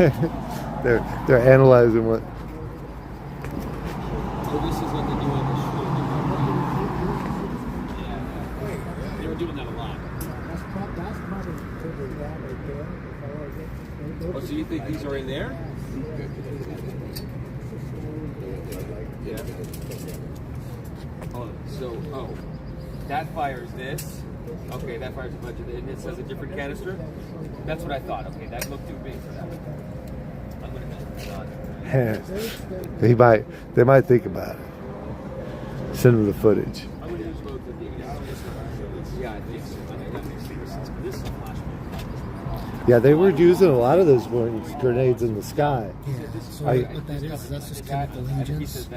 is. They're analyzing what. So this is what they do on the shoot. Yeah, they were doing that a lot. Oh, so you think these are in there? Yeah. Oh, that fires this. Okay, that fires a bunch of it, and it says a different canister. That's what I thought. Okay, that looked too big for that. I'm gonna They might think about it. Send them the footage. I'm gonna use both of these. Yeah, I think so. I think that makes sense. This is a flashbang. Yeah, they were using a lot of those grenades in the sky. Yeah, so what that is, that's just chemical engines.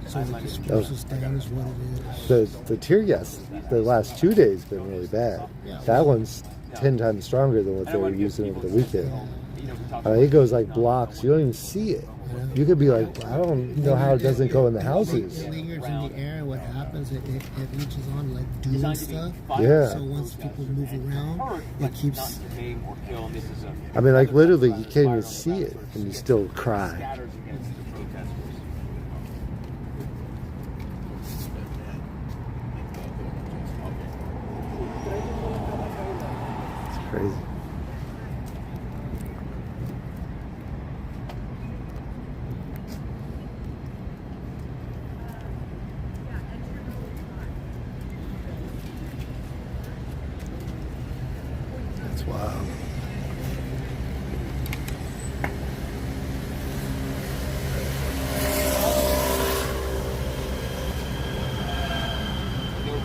So the explosive stand is what it is. The tear gas the last 2 days have been really bad. That one's 10 times stronger than what they were using over the weekend. It goes like blocks. You don't even see it. You could be like, I don't know how it doesn't go in the houses. It lingers in the air. What happens? It reaches on like dew and stuff. Yeah. So once people move around, it keeps. I mean, like literally, you can't even see it, and you still cry. It's crazy. Wow.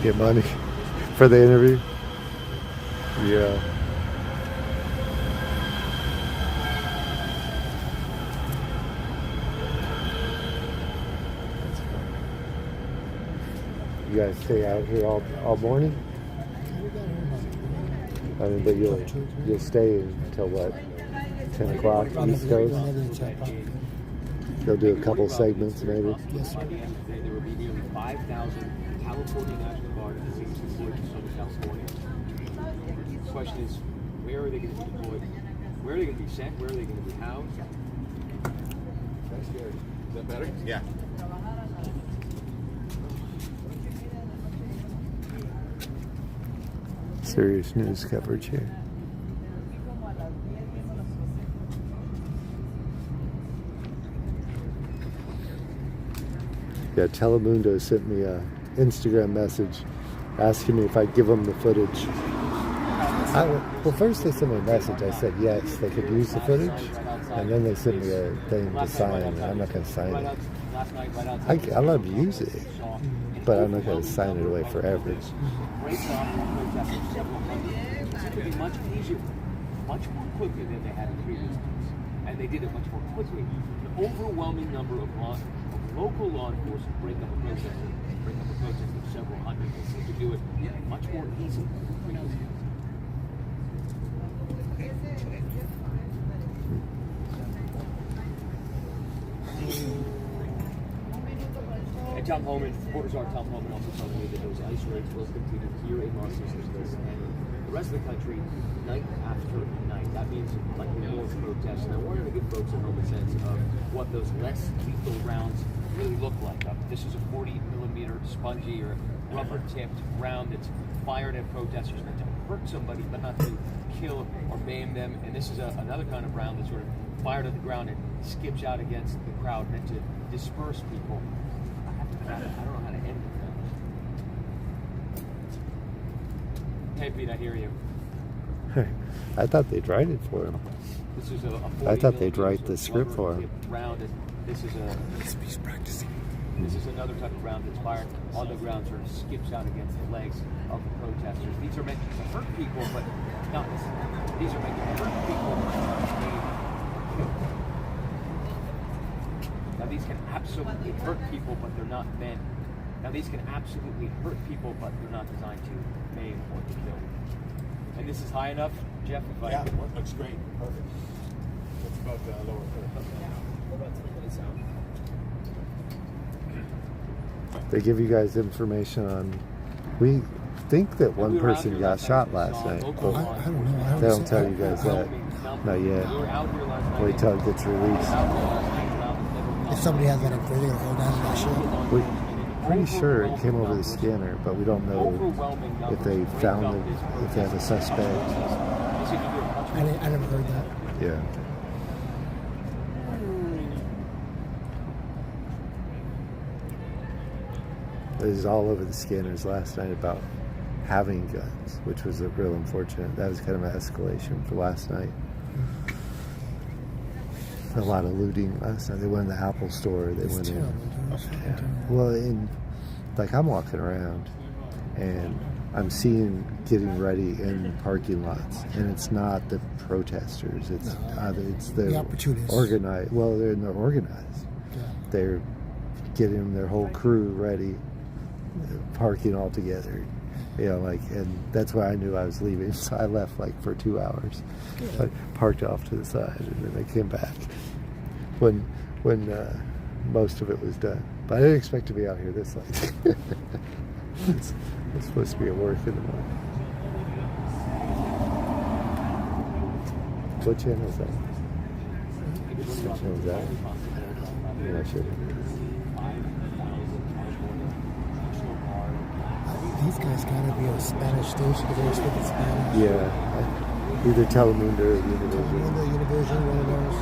Get money for the interview. Yeah. You guys stay out here all morning? I mean, but you'll stay until what? 10 o'clock East Coast? They'll do a couple segments maybe? Yes, sir. There will be nearly 5,000 California National Guard at the scenes deployed to Southern California. The question is, where are they going to be deployed? Where are they going to be sent? Where are they going to be housed? That's scary. Is that better? Yeah. Serious news coverage here. Yeah, Telemundo sent me a Instagram message asking me if I'd give them the footage. Well, first they sent me a message. I said yes, they could use the footage, and then they sent me a thing to sign. I'm not going to sign it. I love to use it, but I'm not going to sign it away forever. It could be much easier, much more quickly than they had in previous months, and they did it much more quickly. An overwhelming number of local law enforcement break up a protest of several hundred. They seem to do it much more easily than previous months. And Tom Holman, reporters are Tom Holman also telling me that those ice raids will continue here in Los Angeles and the rest of the country night after night. That means likely more protests. And I wanted to give folks a home a sense of what those less lethal rounds really look like. This is a 40-millimeter spongy or rubber-tipped round that's fired at protesters meant to hurt somebody, but not to kill or maim them. And this is another kind of round that's sort of fired at the ground and skips out against the crowd, meant to disperse people. I don't know how to end it. Hey, Pete, I hear you. I thought they'd write it for him. This is a I thought they'd write the script for him. Round, and this is he's practicing. This is another type of round that's fired on the ground, sort of skips out against the legs of the protesters. These are meant to hurt people, but not. These are meant to hurt people, but not maim. Now these can absolutely hurt people, but they're not meant. Now these can absolutely hurt people, but they're not designed to maim or to kill. And this is high enough, Jeff? Yeah, looks great. Perfect. It's about the lower third. We're about 3 minutes out. They give you guys information on. We think that one person got shot last night. I don't know. They don't tell you guys that. Not yet. Wait till it gets released. If somebody has that up there, they're going to hold down that shit. We're pretty sure it came over the scanner, but we don't know if they found it, if they have a suspect. I never heard that. Yeah. It was all over the scanners last night about having guns, which was a real unfortunate. That was kind of an escalation for last night. A lot of looting last night. They went in the Apple store. They went in. Yeah. Well, like I'm walking around and I'm seeing getting ready in parking lots, and it's not the protesters. It's the opportunists. Organized. Well, they're organized. Yeah. They're getting their whole crew ready, parking all together. You know, like, and that's why I knew I was leaving. So I left like for 2 hours. I parked off to the side, and then I came back when most of it was done. But I didn't expect to be out here this late. It's supposed to be at work in the morning. What channel is that? What channel is that? I'm not sure. These guys gotta be on a Spanish station because they're speaking Spanish. Yeah, either Telemundo or Univision. Univision, one of those.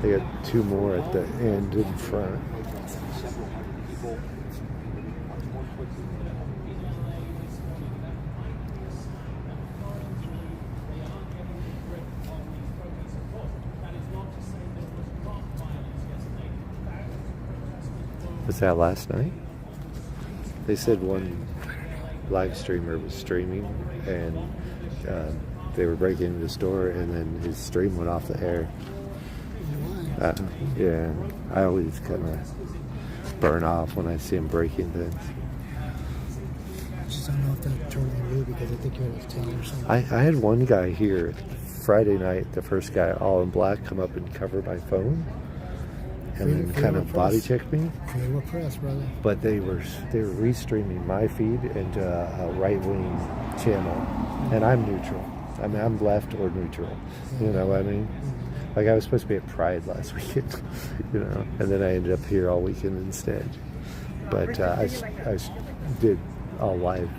They got 2 more at the end in front. Was that last night? They said one live streamer was streaming and they were breaking into the store and then his stream went off the air. Yeah, I always kind of burn off when I see him breaking things. I just don't know if that's totally you because I think you're out of town or something. I had one guy here Friday night, the first guy all in black, come up and cover my phone and then kind of body check me. They were pressed, brother. But they were restreaming my feed into a right-wing channel, and I'm neutral. I mean, I'm left or neutral. You know what I mean? Like I was supposed to be at Pride last weekend, you know, and then I ended up here all weekend instead. But I did all live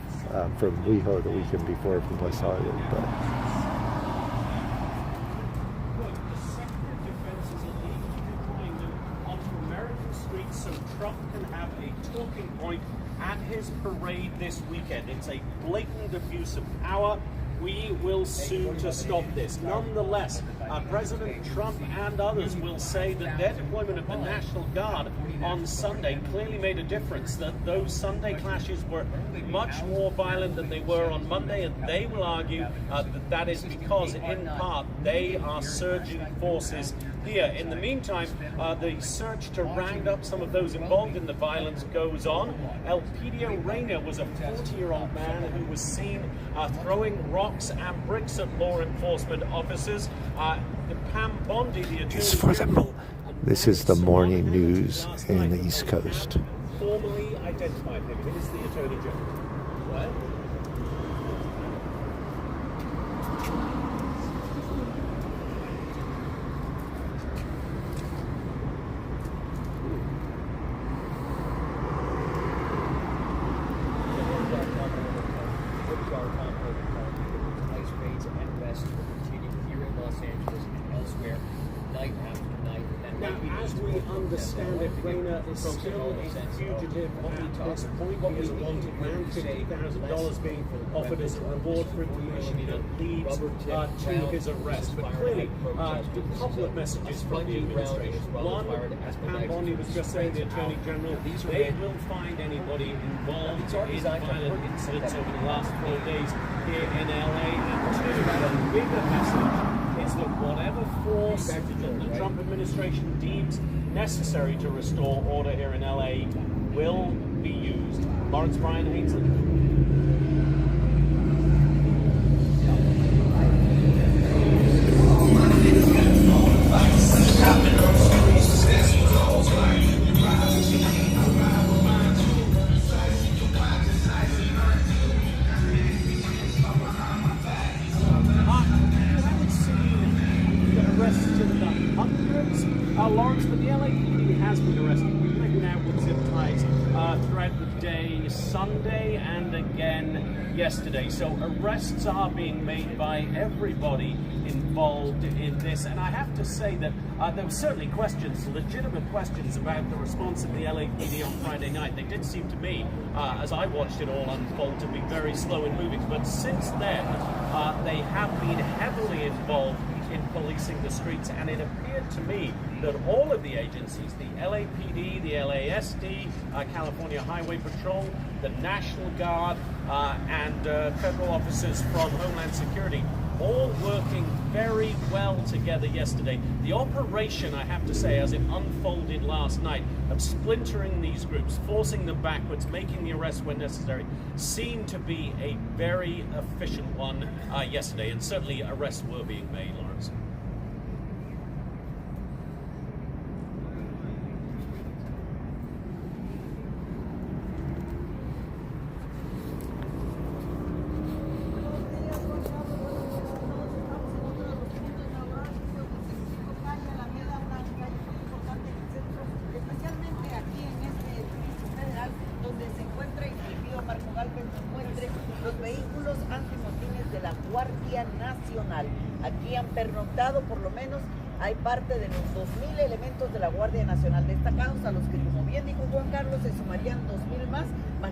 from WeHo the weekend before from West Hollywood. But so Trump can have a talking point at his parade this weekend. It's a blatant abuse of power. We will sue to stop this. Nonetheless, President Trump and others will say that their deployment of the National Guard on Sunday clearly made a difference, that those Sunday clashes were much more violent than they were on Monday, and they will argue that is because, in part, they are surging forces here. In the meantime, the search to round up some of those involved in the violence goes on. Elpidio Reyna was a 40-year-old man who was seen throwing rocks and bricks at law enforcement officers. Pam Bondi, the attorney general, this is the morning news in the East Coast. formally identified him. It is the attorney general. What? Understand it, Reyna is still a fugitive at this point. He is a wanted man, $50,000 being offered as a reward for information that leads to his arrest. But clearly, a couple of messages from the administration. One, as Pam Bondi was just saying, the Attorney General, they will find anybody involved in violent incidents over the last 4 days here in LA. And two, the bigger message is that whatever force that the Trump administration deems necessary to restore order here in LA will be used. Lawrence Brian Ainsley. Lawrence, but the LAPD has been arresting people now with zip ties throughout the day, Sunday and again yesterday. So arrests are being made by everybody involved in this. And I have to say that there were certainly questions, legitimate questions about the response of the LAPD on Friday night. They did seem to me, as I watched it all unfold, to be very slow in moving. But since then, they have been heavily involved in policing the streets, and it appeared to me that all of the agencies, the LAPD, the LASD, California Highway Patrol, the National Guard, and federal officers from Homeland Security, all working very well together yesterday. The operation, I have to say, as it unfolded last night, of splintering these groups, forcing them backwards, making the arrests when necessary, seemed to be a very efficient one yesterday, and certainly arrests were being made, Lawrence. Los vehículos antimotines de la Guardia Nacional. Aquí han pernoctado, por lo menos hay parte de los 2,000 elementos de la Guardia Nacional destacados, a los que, como bien dijo Juan Carlos, se sumarían 2,000 más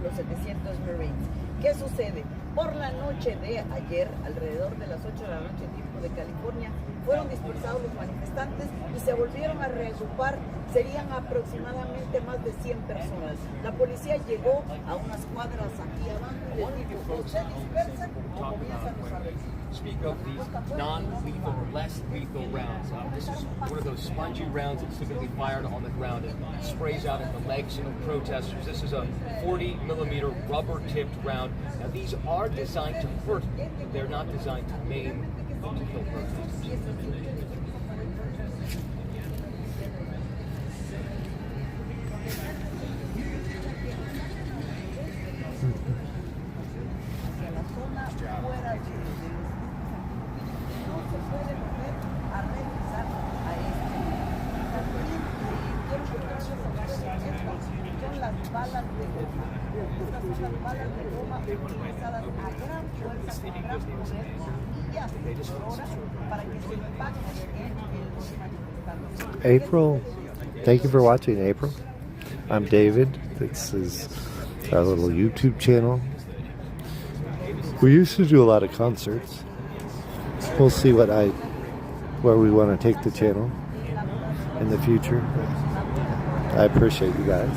los 700 Marines. ¿Qué sucede? Por la noche de ayer, alrededor de las 8 de la noche, tiempo de California, fueron dispersados los manifestantes y se volvieron a reagrupar. Serían aproximadamente más de 100 personas. La policía llegó a unas cuadras aquí abajo y les dijo, o se dispersan o comienzan los arrestos. Speak of these non-lethal or less lethal rounds. This is one of those spongy rounds that's typically fired on the ground and sprays out at the legs of protesters. This is a 40-millimeter rubber-tipped round. Now these are designed to hurt, but they're not designed to maim or to kill protesters. April, thank you for watching, April. I'm David. This is our little YouTube channel. We used to do a lot of concerts. We'll see where we want to take the channel in the future. I appreciate you guys.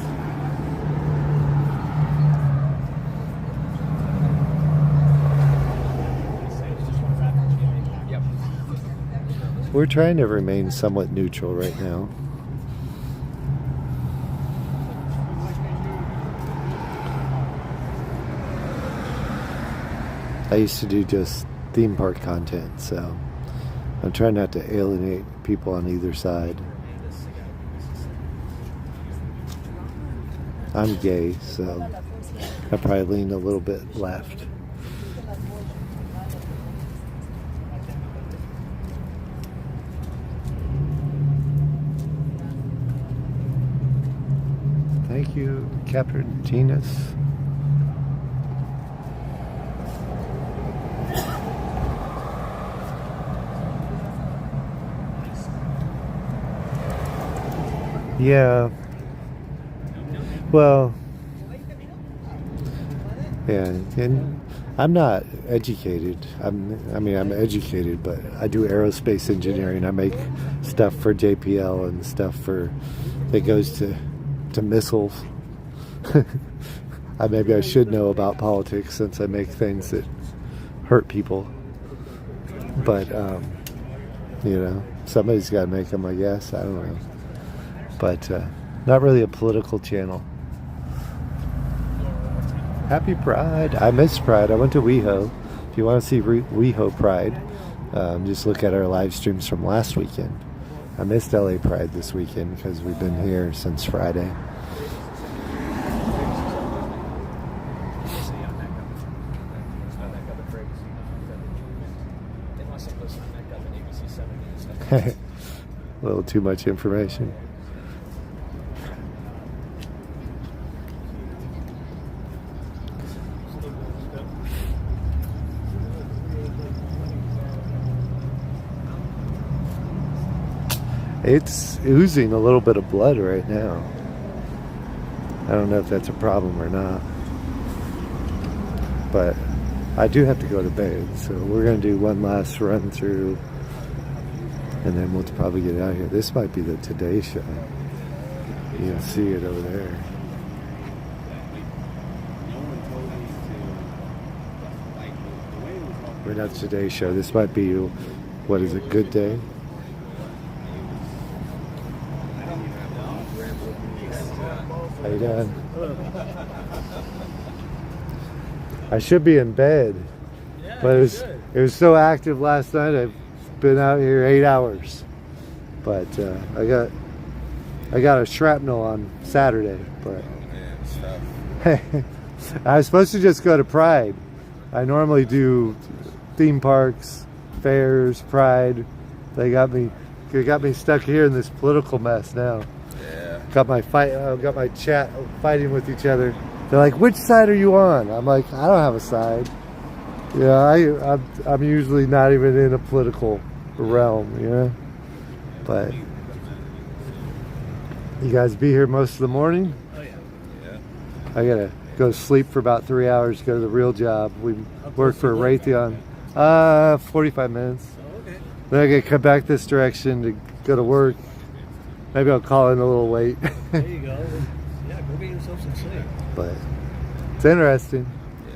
We're trying to remain somewhat neutral right now. I used to do just theme park content, so I'm trying not to alienate people on either side. I'm gay, so I probably lean a little bit left. Thank you, Captain Tinas. Yeah. Well, yeah, and I'm not educated. I'm educated, but I do aerospace engineering. I make stuff for JPL and stuff that goes to missiles. Maybe I should know about politics since I make things that hurt people. But somebody's got to make them, I guess. I don't know. But not really a political channel. Happy Pride. I missed Pride. I went to WeHo. If you want to see WeHo Pride, just look at our live streams from last weekend. I missed LA Pride this weekend because we've been here since Friday. A little too much information. It's oozing a little bit of blood right now. I don't know if that's a problem or not. But I do have to go to bed, so we're going to do one last run through and then we'll probably get out of here. This might be the Today Show. You can see it over there. We're not Today Show. This might be, what is it, Good Day? How you doing? I should be in bed, but it was so active last night. I've been out here 8 hours, but I got a shrapnel on Saturday. But I was supposed to just go to Pride. I normally do theme parks, fairs, Pride. They got me stuck here in this political mess now. Yeah. Got my chat fighting with each other. They're like, which side are you on? I'm like, I don't have a side. Yeah, I'm usually not even in a political realm, you know. But you guys be here most of the morning? Oh yeah. I gotta go sleep for about 3 hours, go to the real job. We work for Raytheon. 45 minutes. Oh, okay. Then I gotta come back this direction to go to work. Maybe I'll call in a little late. There you go. Yeah, go get yourself some sleep. But it's interesting.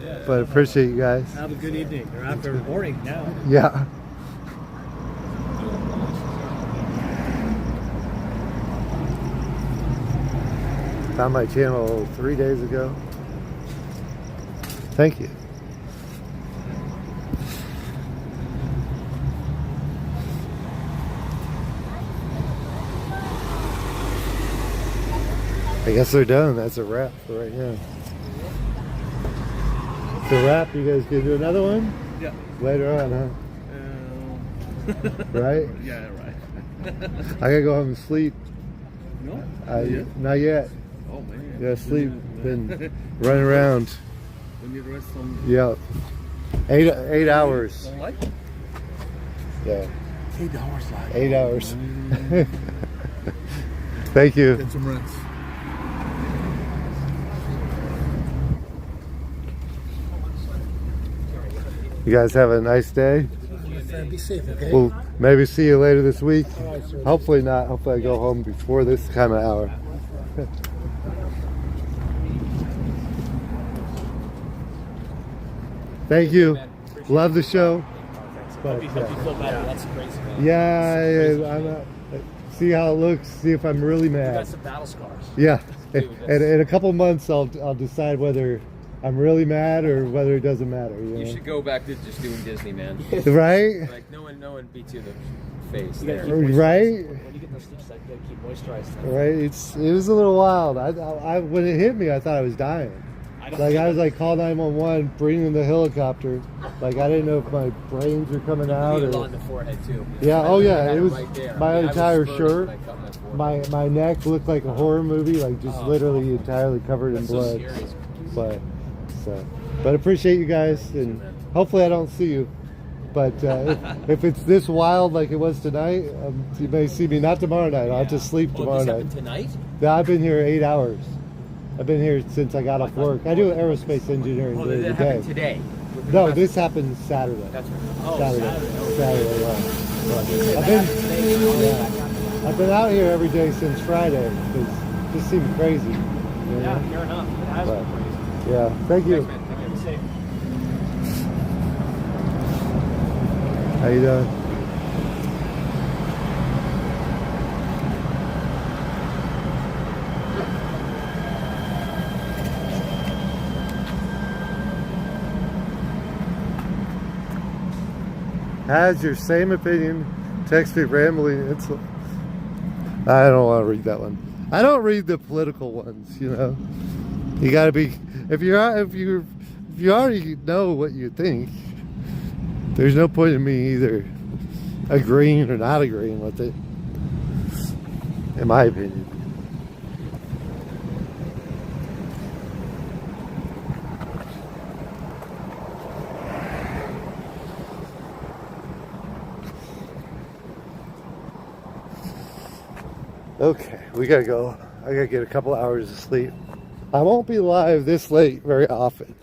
Yeah. But I appreciate you guys. Have a good evening. You're after morning now. Yeah. Found my channel 3 days ago. Thank you. I guess they're done. That's a wrap for right now. It's a wrap. You guys gonna do another one? Yeah. Later on, huh? Right? Yeah, right. I gotta go home and sleep. No? Not yet. Oh, man. Yeah, sleep. Been running around. We need to rest some. Yeah. 8 hours. Don't like? Yeah. 8 hours. 8 hours. Thank you. Get some rest. You guys have a nice day. Be safe, okay? We'll maybe see you later this week. All right, sir. Hopefully not. Hopefully I go home before this kind of hour. Thank you. Love the show. Hope you feel better. That's crazy, man. Yeah, I'm see how it looks. See if I'm really You got mad. some battle scars. Yeah. Dude, And in a couple months, I'll decide whether I'm really mad or whether it doesn't matter. You know? You should go back to just doing Disney, man. Right? Like no one beats you in the face. You gotta There. keep Right? When you get those stitches, you gotta keep moisturized. Right? It was a little wild. I when it hit me, I thought I was dying. Like I was like, call 911, bring in the helicopter. Like I didn't know if my brains were coming out Bleed or. on the forehead too. Yeah. I Oh had yeah. It was right there. my I was entire first shirt. when I cut my forehead. My neck looked like a horror movie, like just literally entirely covered in That's so blood. scary. But appreciate you guys, and hopefully I don't see you. But if it's this wild like it was tonight, you may see me not tomorrow night. I'll have to sleep tomorrow this night. happened tonight? Yeah, I've been here 8 hours. I've been here since I got off work. I do aerospace engineering during the That day. happened today. No, this happened Saturday. That's right. Oh, Saturday. Saturday. Yeah. That I've been out here every day since Friday because it just seemed crazy. You know? Yeah, fair enough. It has been crazy. Yeah, thank you. Thanks, man. Be safe. How you doing? Has your same opinion. Text me rambling. I don't want to read that one. I don't read the political ones. You know, you got to be. If you already know what you think, there's no point in me either agreeing or not agreeing with it. In my opinion. Okay, we gotta go. I gotta get a couple hours of sleep. I won't be live this late very often.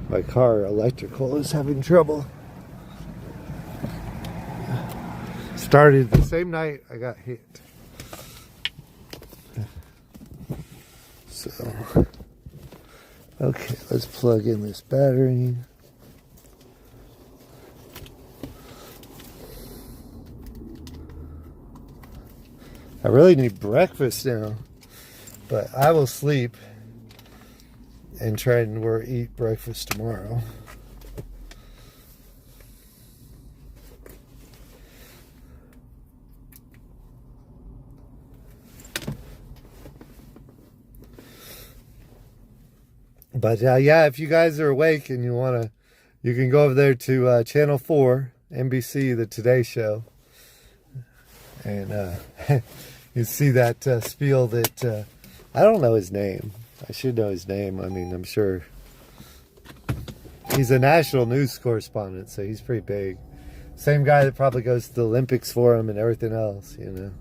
My car electrical is having trouble. Started the same night I got hit. So, okay, let's plug in this battery. I really need breakfast now, but I will sleep and try and eat breakfast tomorrow. But yeah, if you guys are awake and you want to, you can go over there to Channel 4, NBC, the Today Show. And you see that spiel that, I don't know his name. I should know his name. I mean, I'm sure. He's a national news correspondent, so he's pretty big. Same guy that probably goes to the Olympics for him and everything else, you know.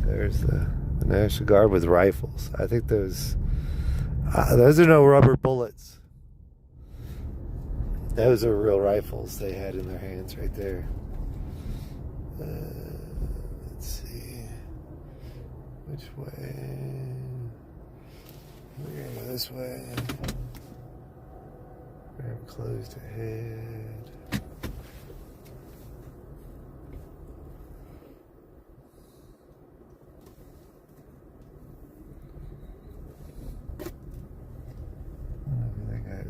There's the National Guard with rifles. I think those are no rubber bullets. Those are real rifles they had in their hands right there. Let's see. Which way? We're going to go this way. We're closed ahead.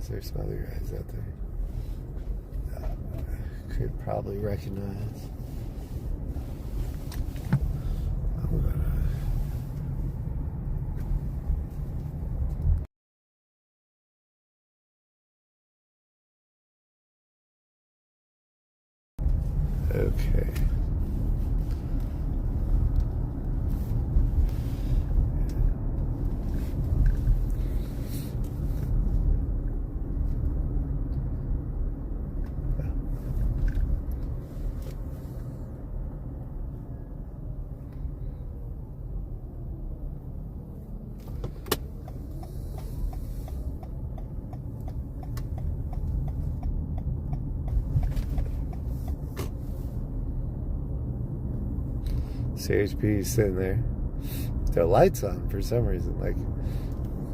There's some other guys out there. Could probably recognize. Okay. CHP's sitting there. Their lights on for some reason. Like,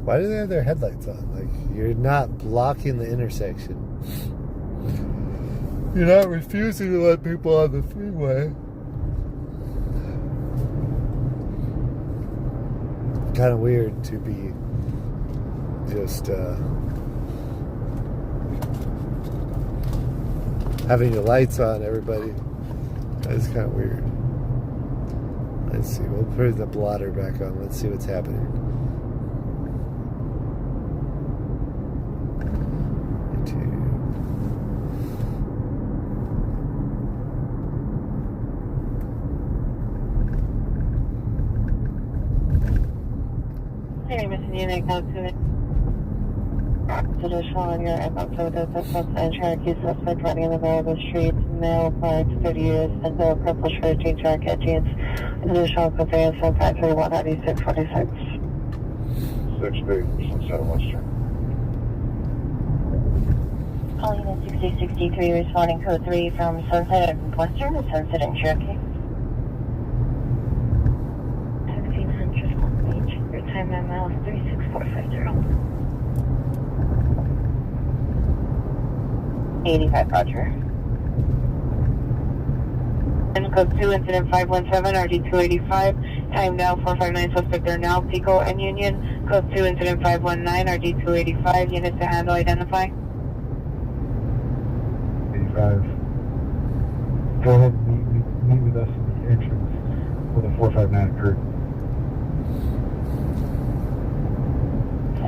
why do they have their headlights on? Like, you're not blocking the intersection. You're not refusing to let people on the freeway. Kind of weird to be just having your lights on, everybody. That's kind of weird. Let's see, we'll put the blotter back on. Let's see what's happening. Hey, Mr. Unit, go to it. Traditional on your inbox with the suspect and Cherokee suspect running in the middle of the street. Male, parked, 30 years, and the purple shirt, jean jacket, jeans. Additional conveyance on 531 9646. 6-8, Sunset Western. Calling in 6063, responding code 3 from Sunset and Western, Sunset and Cherokee. 1600 Long Beach, your time at miles 36450. 85, Roger. And code 2, incident 517, RD285, time now 459, suspect are now, Pico and Union. Code 2, incident 519, RD285, units to handle, identify. 85. Go ahead and meet with us at the entrance where the 459 occurred.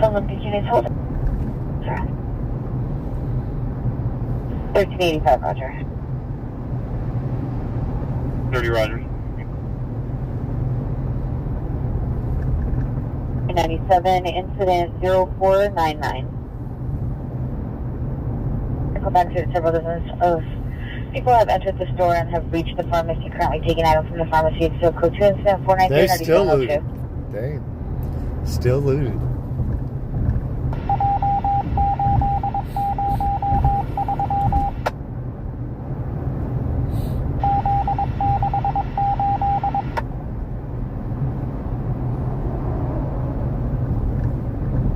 Olympic units, hold. Sorry. 1385, Roger. 30, Roger. 97, incident 0499. Go back to several dozens of people have entered the store and have reached the pharmacy, currently taking items from the pharmacy. So code 2, incident 493. They're still looted. Dang. Still looted.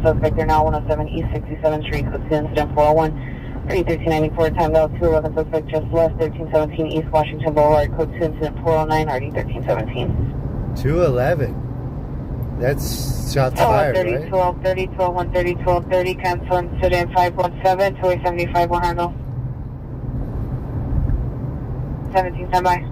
Suspect, they're now 107 East 67th Street, code 2, incident 401, 1394, time now 211, suspect just left 1317 East Washington Boulevard, code 2, incident 409, RD 1317. 211. That's shots fired, 30, right? 1230, 1230, 1230, cancel incident 517, 275, 1 handle. 17, standby.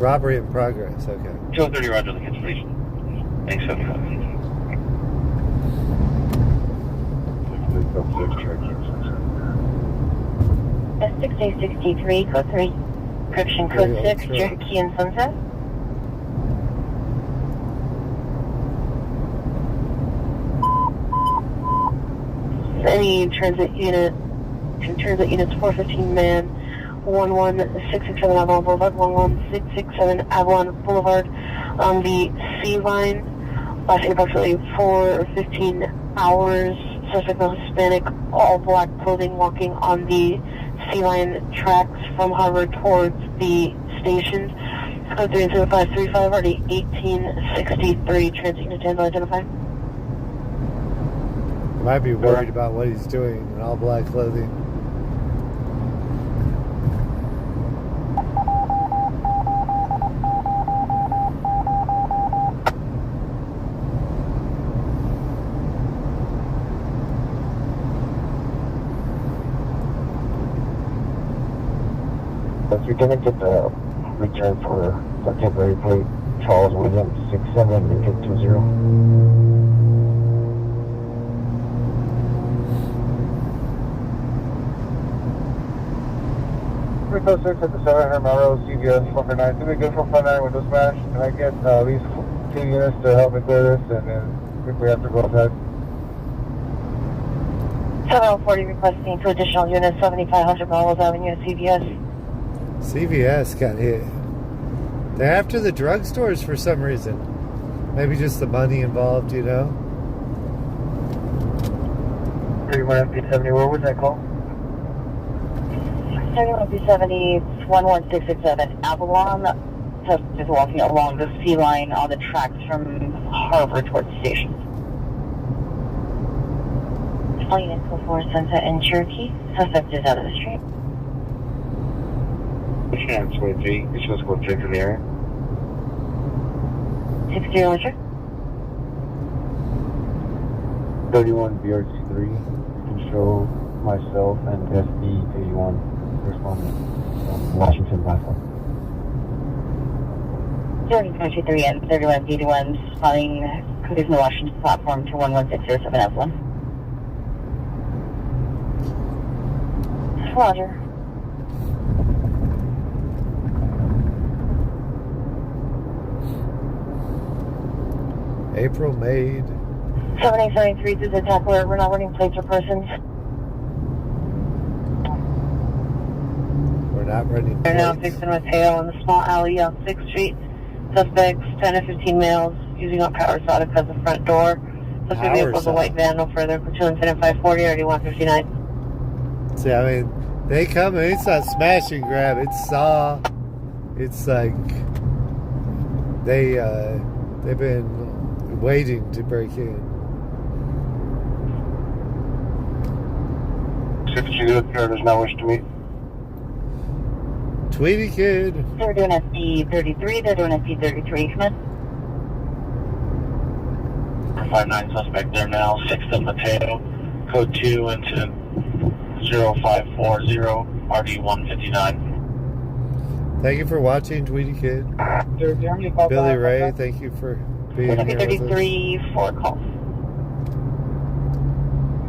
Robbery in progress, okay. 230 Roger, the cancellation. Thanks, 75. S6A63, code 3. Correction, code 6, Cherokee and Sunset. Any transit units 415 man, 11667 Avalon Boulevard, 11667 Avalon Boulevard on the C line, lasting approximately 4 or 15 hours. Suspect male Hispanic, all black clothing, walking on the C line tracks from Harvard towards the station. Code 30535, already 1863, transit unit 10, identified. Might be worried about what he's doing in all black clothing. If you're gonna get the return for the temporary plate, Charles Williams 67-20. Code 6 at the 700 Melrose, CVS 449. Do we good for front end window smash? Can I get at least 2 units to help me clear this, and then if we have to go ahead? 7040 requesting 2 additional units, 7500 Melrose Avenue, CVS. CVS got hit. They're after the drugstores for some reason. Maybe just the money involved, you know? 31 MP70, where was that call? 31 MP70, 11667 Avalon. Just walking along the C line on the tracks from Harvard towards the station. All units go for Sunset and Cherokee. Suspect is out of the street. Chance 23, you're supposed to go check in the area. 60 Roger. 31 BRC3, you can show myself and SD81 responding from Washington platform. 3123 and 3181 spotting cruise in the Washington platform to 11607 Evelyn. Roger. April made. 7873 through the attack alert. We're not running plates or persons. We're not running They're now plates. fixing Mateo in the small alley on 6th Street. Suspects 10 to 15 males using up power saw to cut the front door. Suspect vehicle is a white van, no further. Platoon 10 and 540, already 159. See, I mean, they come and it's not smash and grab, it's saw. It's like they've been waiting to break in. 60 does not wish to meet. Tweety Kid. They're doing SD33, they're doing SD33, come in. 59 suspect there now, 6th and Mateo, code 2 into 0540, RD 159. Thank you for watching, Tweety Kid. Billy Ray, thank you for being here with us. 33, 4 calls.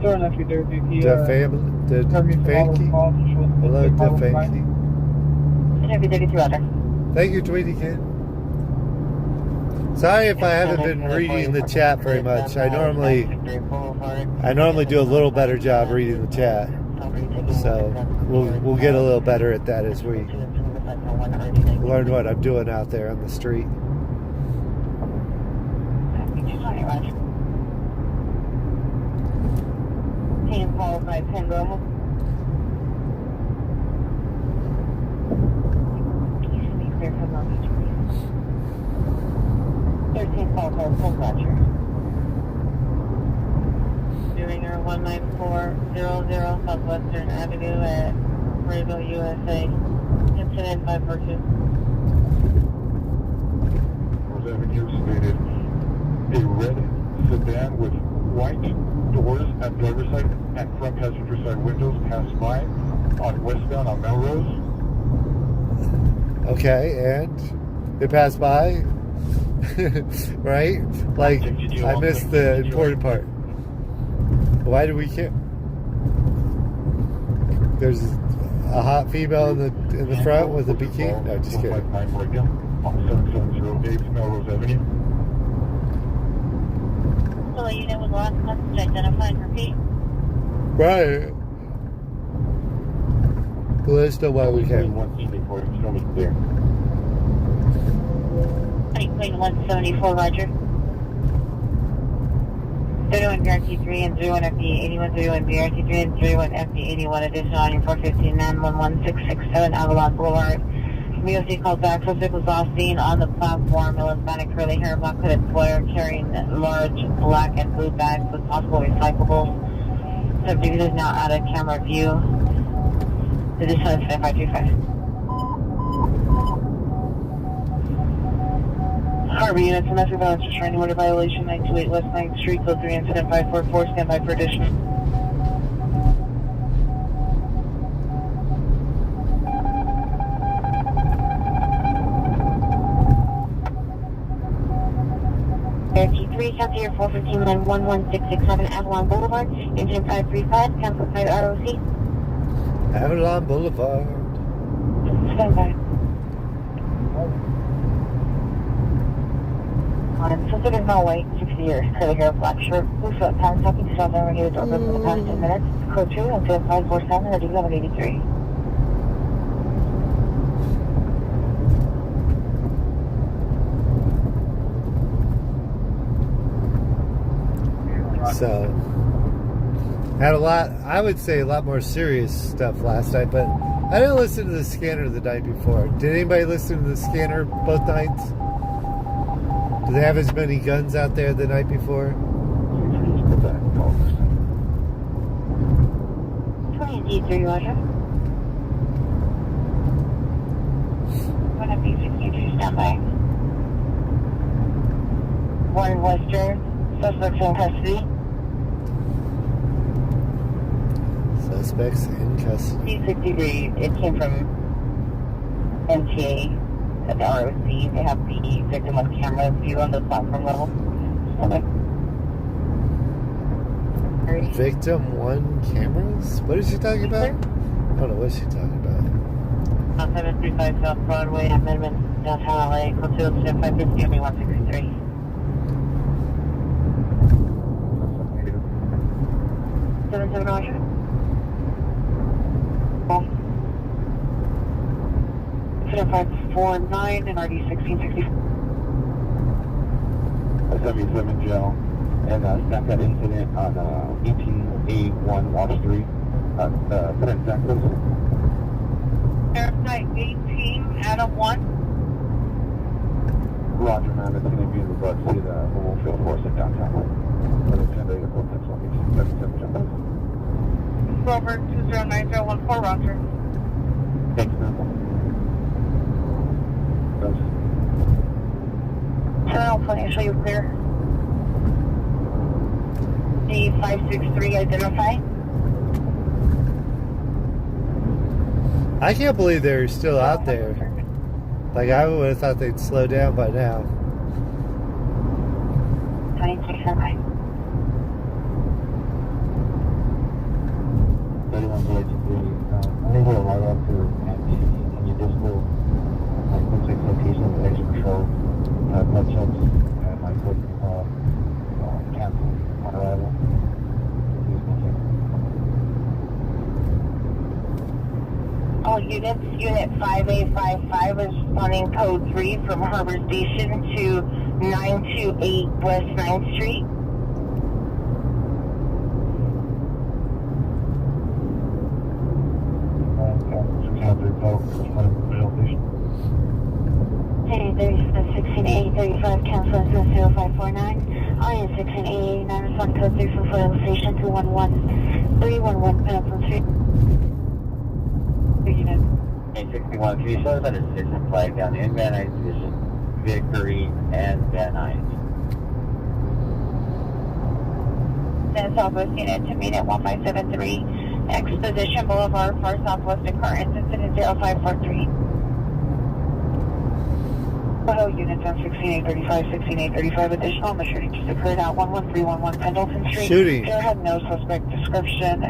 The family, the Fanky. Hello, the Fanky. 33, Roger. Thank you, Tweety Kid. Sorry if I haven't been reading the chat very much. I normally do a little better job reading the chat. So we'll get a little better at that as we learn what I'm doing out there on the street. Team followed by 10, go ahead. You should be clear from Long Beach, please. 13 followed by 10, Roger. Doing our 19400 Southwestern Avenue at Rayville, USA. Incident by purchase. Rose Avenue stated a red sedan with white doors at driver's side and front passenger side windows passed by on westbound on Melrose. Okay, and They pass by, right? Like, I missed the important part. Why do we care? There's a hot female in the front with a bikini. No, just kidding. So unit was lost, message identified, repeat. Right. Let us know why we can't. 174, roger. 01 BRT3 and 01 FD81, 01 BRT3 and 01 FD81, additional on your 415 911667 Avalon Boulevard. VOC called back, suspect was last seen on the platform, Hispanic curly hair, black hooded sweater, carrying large black and blue bags with possible recyclables. Subject is now out of camera view. Additional is 5525. Harbor units, domestic violence restraining order violation, 928 West 9th Street, code 3, incident 544, stand by for additional. RT3, County Air 415 and 11667 Avalon Boulevard, engine 535, cancel side ROC. Avalon Boulevard. Stand by. Since it is now white, 60 years, curly hair, black shirt, blue sweat pants, talking to Southern Regular Doorbell for the past 10 minutes. Code 2, until 547, or 1183. So, had a lot, I would say a lot more serious stuff last night, but I didn't listen to the scanner the night before. Did anybody listen to the scanner both nights? Do they have as many guns out there the night before? 20D3, roger. 1FB62, stand by. 1 Western, suspects in custody. Suspects in custody. D63, it came from MTA at the ROC. They have the victim on camera view on the platform level. Victim 1 cameras? What is she talking about? I don't know what she's talking about. 735 South Broadway, Amendment, downtown LA, code 2, incident 550, ME 163. Roger. Incident 549 and RD 1660. 77 jail, and snap that incident on 18A1 Wall Street, Texas. Airstrike 18, Adam 1. Roger, man. It's going to be in regards to the mobile field force in downtown. Rover 209014, Roger. Thanks, man. Channel 20, show you clear. D563, identify. I can't believe they're still out there. Like, I would have thought they'd slow down by now. 26, stand 31 Village 3. I think we're right up to empty. Can you just go like 6 locations, extra patrol, blood checks, and like put cancel on arrival? All units, Unit 5855 is running code 3 from Harbor Station to 928 West 9th Street. Hey, 16A, 35, cancel 0549. IN 16A, 9 respond code 3 from Foil Station 211 311 Pendleton Street. 861, can you show us that it's a flag down in Van Nuys Division, Victory, and Van Nuys? Then Southwest Unit to meet at 1573 Exposition Boulevard, far southwest of car incident 0543. Hello, units on 16835, 16835. Additional on the shooting just occurred at 11311 Pendleton Street. Shooting. There had no suspect description,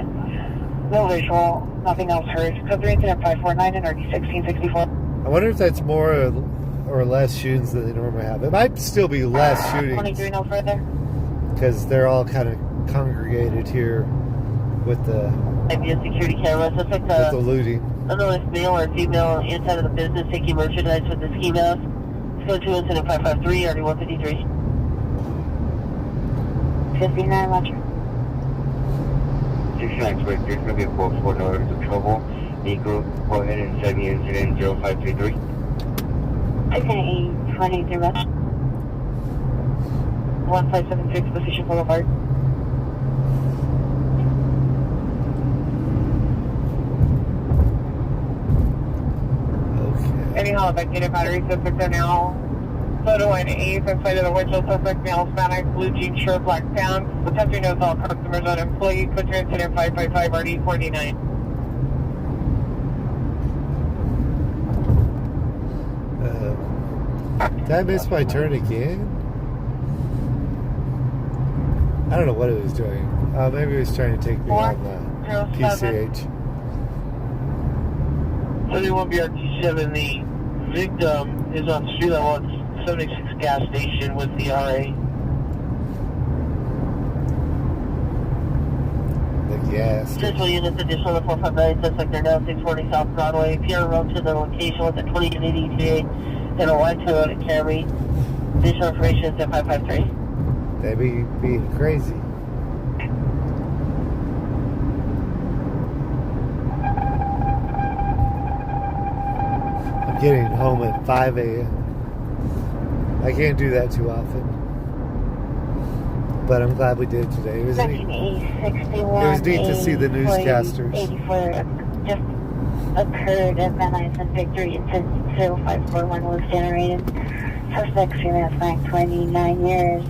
no visual, nothing else heard. Code 3 incident 549 and RD 1664. I wonder if that's more or less shootings than they normally have. It might still be less shootings. 23, no further. Because they're all kind of congregated here with the security cameras. Looks like with the looting. another male or female inside of the business taking merchandise with the ski mask. Let's go to incident 553, RD 153. 59, Roger. 69 Square, there's going to be a call for no orders of trouble. Eagle, go ahead and send me incident 0533. 698, Roger. 1576 Position Boulevard. Anyhow, vacated battery suspect are now photo and A's inside of the windshield. Suspect male, Hispanic, blue jean shirt, black pants. The country knows all customers on employee. Put your incident 555 RD 49. Did I miss my turn again? I don't know what it was doing. Maybe it was trying to take me on the PCH. 31 BRT7, the victim is on street level at 76 gas station with the RA. The gas. Central units additional to 459, suspect they're now 640 South Broadway. PR road to the location with a 2080 ETA and a wide road at Camry. Additional information is at 553. They be being crazy. I'm getting home at 5 a.m. I can't do that too often. But I'm glad we did today. It was neat. It was neat to see the newscasters. 84 just occurred at Van Nuys and Victory. Incident 0541 was generated. Suspect female, 29 years.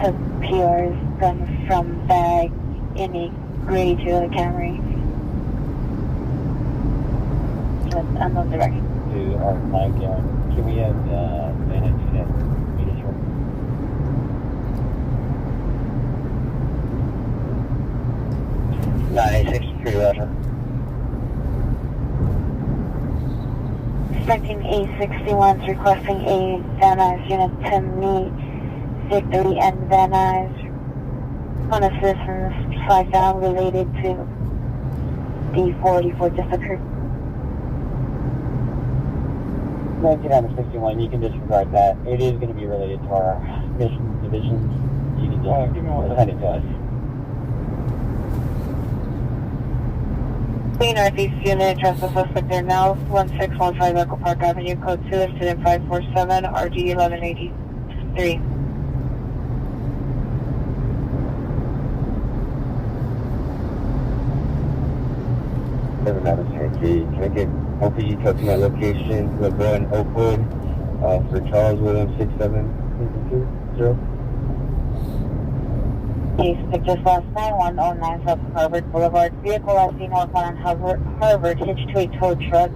Took PR's gun from bag in a gray Toyota Camry. With unknown direction. To our flag yard. Can we have Van Nuys unit meet us here? Roger. Expecting A61 is requesting a Van Nuys unit to meet Victory and Van Nuys on a citizen's flag down related to the 484 just occurred. 1961, you can disregard that. It is going to be related to our mission divisions. You can just send it to us. Northeast unit, address the suspect there now, 1615 Echo Park Avenue, code 2, incident 547, RG 1183. Never matters, Turkey. Can I get OPG to my location? LeBron Oakwood for Charles William 6720. Case pictures last night, 109 South Harvard Boulevard. Vehicle last seen northbound on Harvard, hitched to a tow truck.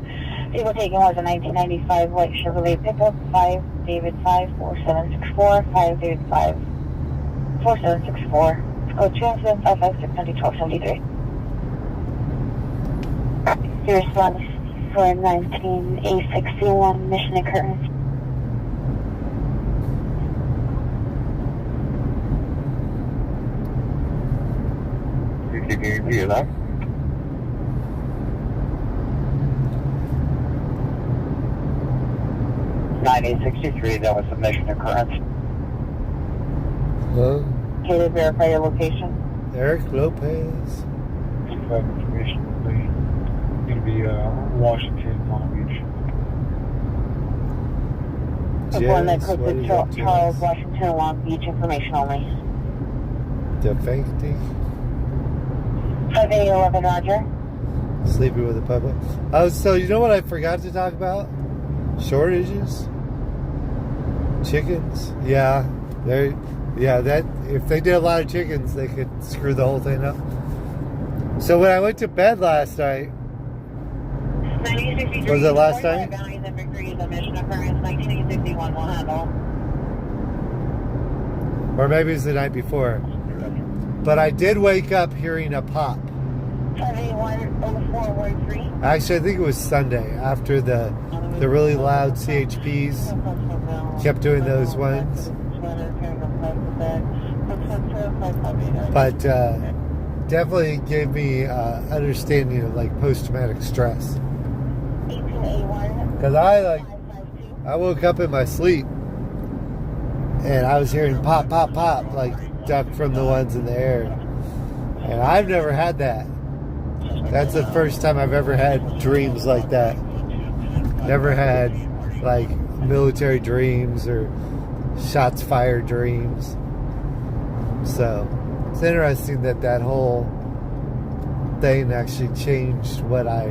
Vehicle taken was a 1995 white Chevrolet pickup, 5 David 5 4764, 5 David 5 4764. Code 2 incident 556 1273. Your response for 19A61 mission occurrence. Can you repeat that? That was a mission occurrence. Hello? Can you verify your location? Eric Lopez. Information, please. Going to be Washington, Long Beach. The one that codes to Charles, Washington, Long Beach, information only. Defecting. 5811, Roger. Sleeping with the public. Oh, so you know what I forgot to talk about? Shortages. Chickens. Yeah. That if they did a lot of chickens, they could screw the whole thing up. So when I went to bed last night, was it last night? Street, a mission occurrence, 1961 will handle. Or maybe it was the night before. But I did wake up hearing a pop. 5810413. Actually, I think it was Sunday after the really loud CHPs kept doing those ones. But definitely gave me understanding of like post-traumatic stress. Because I woke up in my sleep and I was hearing pop, pop, pop, like duck from the ones in the air. And I've never had that. That's the first time I've ever had dreams like that. Never had like military dreams or shots fired dreams. So it's interesting that that whole thing actually changed what I,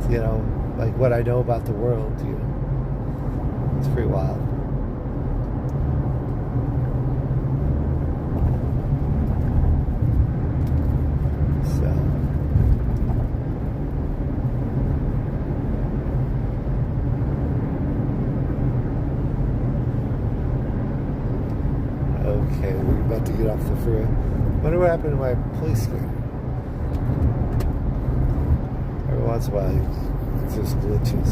you know, like what I know about the world, you know. It's pretty wild. Okay, we're about to get off the freeway. Wonder what happened to my police car. Every once in a while, it just glitches.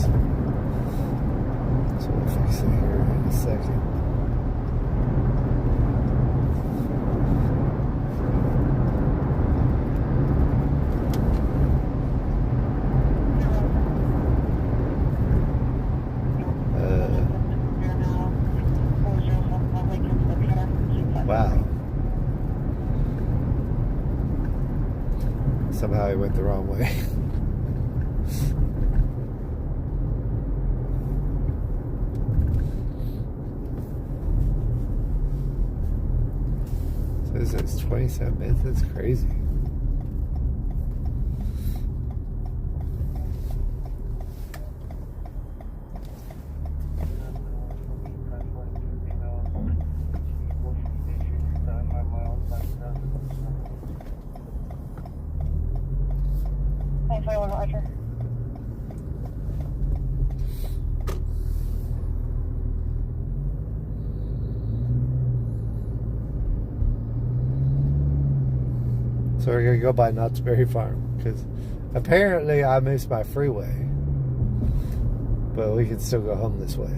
So we'll fix it here in a second. Wow. Somehow I went the wrong way. So this is 27 minutes. That's crazy. Roger. So we're gonna go by Knott's Berry Farm because apparently I missed my freeway, but we can still go home this way.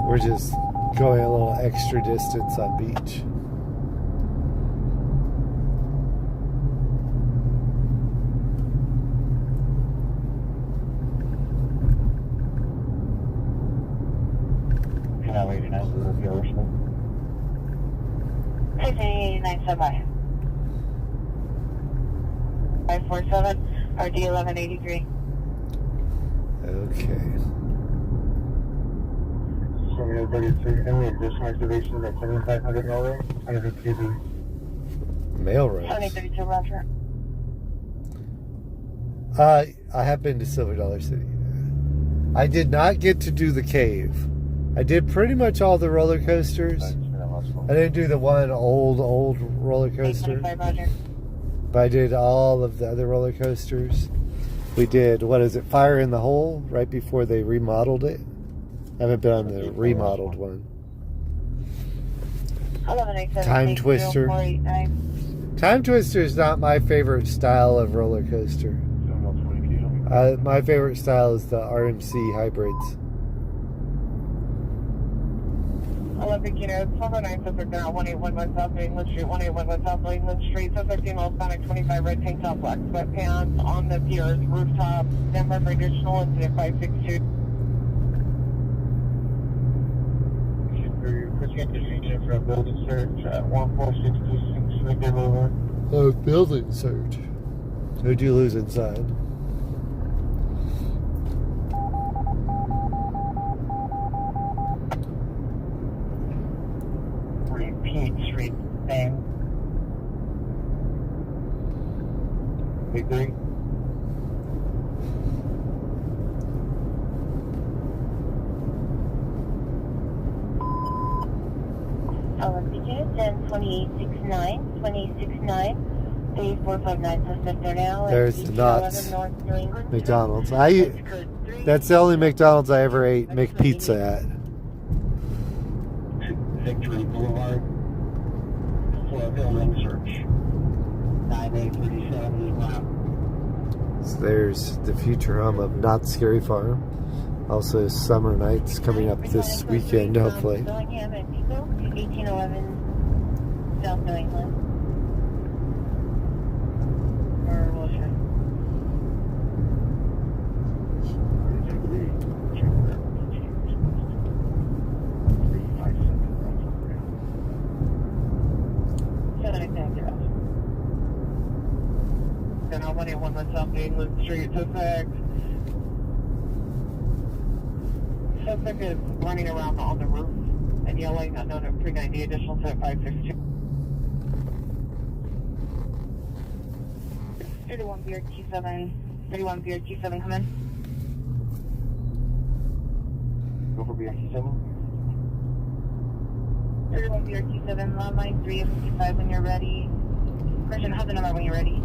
We're just going a little extra distance on beach. Highway 89 semi. 547 RD 1183. Okay. 733, any additional activation at 7500 Mail Road, 150 Mail Road. 2032 Roger. I have been to Silver Dollar City. I did not get to do the cave. I did pretty much all the roller coasters. I didn't do the one old roller coaster. But I did all of the other roller coasters. We did, what is it, Fire in the Hole, right before they remodeled it. I haven't been on the remodeled one. Time Twister. Time Twister is not my favorite style of roller coaster. My favorite style is the RMC hybrids. 11 Kilo, 1209 Suspect now, 1811 South New England Street, 1811 South New England Street, Suspect female, Hispanic, 25, red tank top, black sweatpants, on the piers, rooftop, Denver for additional incident 562. For a building search at 14626 Lincoln Boulevard. Oh, building search. Who'd you lose inside? Repeat Street name. Victory. Begin 2869, 2869, 459 suspect there now. There's the nuts. McDonald's. That's the only McDonald's I ever ate McPizza at. Victory Boulevard. For a building search. 9837 left. So there's the future home of Not Scary Farm. Also, Summer Nights coming up this weekend, hopefully. 1811 South New England. Or Wilshire. And how many one that's on England Street? Suspect is running around on the roof and yelling, unknown at 390, additional set 562. 31 BRT7, 31 BRT7, come in. Go for BRT7. 31 BRT7, landline 355 when you're ready. Christian, have the number when you're ready.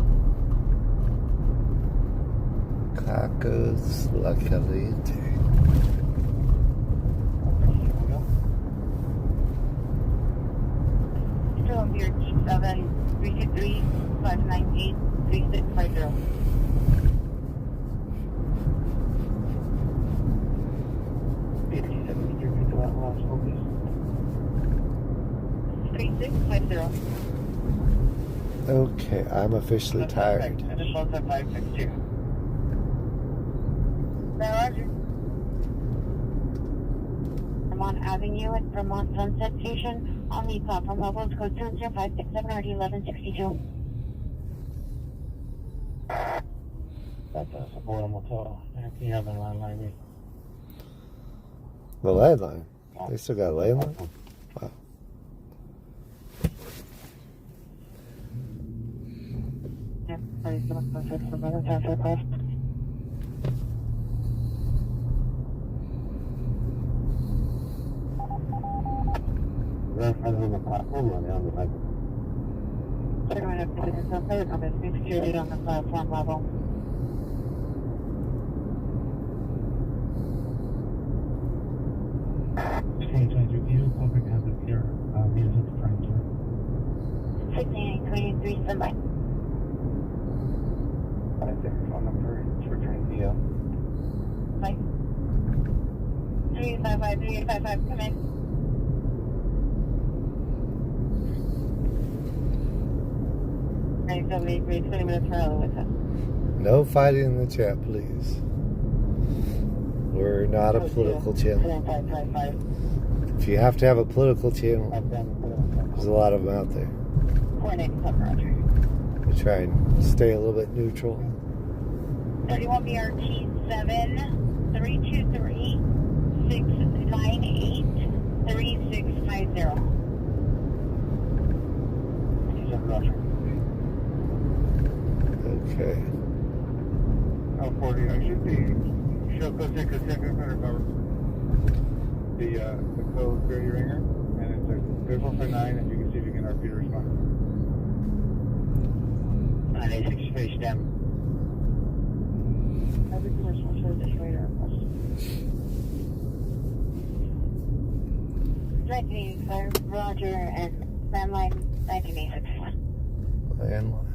Tacos La Caliente. 31 BRT7, 323 598 3650. BRT7, can you repeat that last one, please? 3650. Okay, I'm officially tired. Additional set 562. Roger. Vermont Avenue at Vermont Sunset Station on the platform levels code 20567 RD 1162. That's a Sephora Motel. Can you have the landline, please? The landline? They still got a landline? Wow. Yep, please look for another transfer request. Verify on the platform or on the platform? Second up to the third of it, security on the platform level. Change as you view, public has appeared. Means it's trying to. 6823, stand by. What is their phone number? It's returning via. Bye. 355, come in. Right, 78, 20 minutes for another with us. No fighting in the chat, please. We're not a political channel. If you have to have a political channel, there's a lot of them out there. 497, Roger. We try and stay a little bit neutral. 31 BRT 7 323 698 3650. Roger. Okay. Oh, 40. I should be. Show code take a second for the code for your ringer, and it's a good one for 9, and you can see if you can repeat a response. 986 space down. Every commercial shows this radar request. 1985, Roger, and landline 1986. Landline.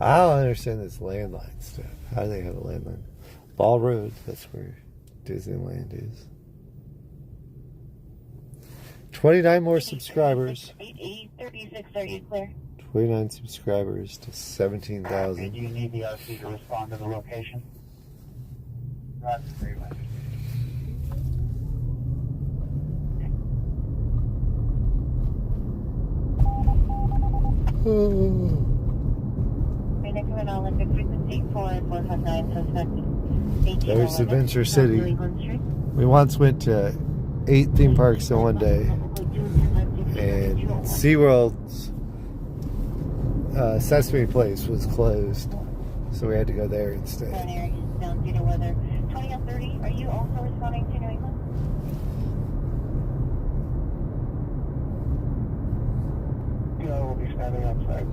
I don't understand this landline stuff. How do they have a landline? Ball Road, that's where Disneyland is. 29 more subscribers. 3630 clear. 29 subscribers to 17,000. Do you need the RC to respond to the location? That's very much. Olympic frequency 4459 suspect. There's Adventure City. We once went to 8 theme parks in one day, and SeaWorld's Sesame Place was closed, so we had to go there instead. Down due to weather. 20 on 30, are you also responding to New England? No, we'll be standing outside.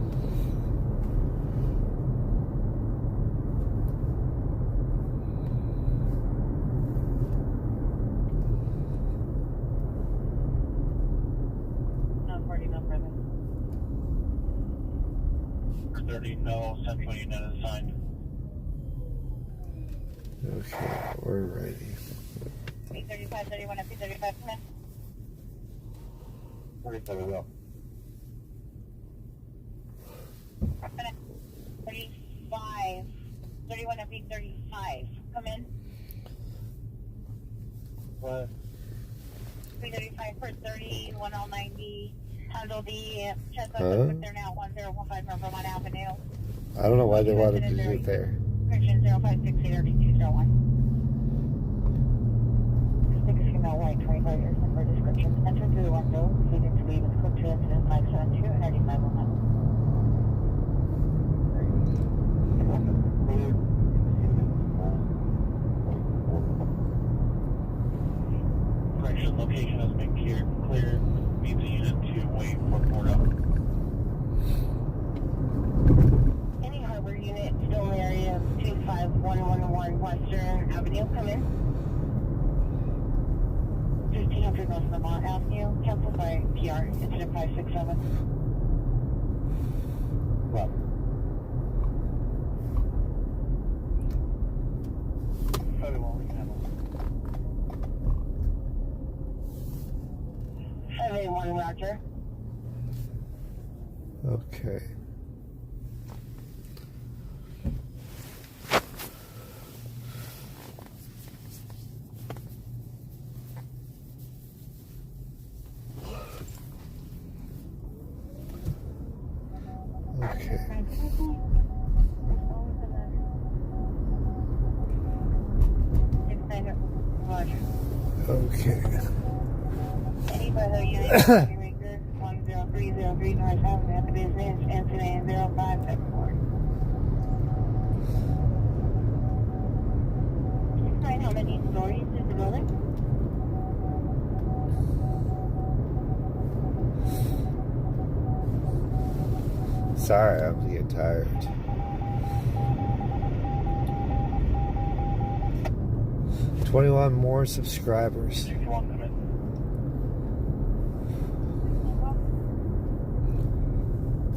already know central unit is signed. Okay, we're ready. 835, 31 up, 35, come in. 37 up. 35, 31 up, 35, come in. What? 335 for 30, 1090. Handle the chest Huh? up there now, 1015 from Vermont Avenue. I don't know why they wanted to do it there. Correction 05683201. Stick a female white, 25 years number description. Enter through the window, leading to leave with code 2 incident 572 and 9511. Correction location has been cleared. Needs a unit to wait for port up. Any harbor unit still in the area of 25111 Western Avenue, come in. 1500 North Vermont Avenue, cancelled by PR, incident 567. Well. Probably won't we can handle 781 Roger. Okay. Okay. Okay. Any further unit, 10303 North Avenue at the business, incident 0574. Right, how many stories is the building? Sorry, I'm getting tired. $21 more subscribers.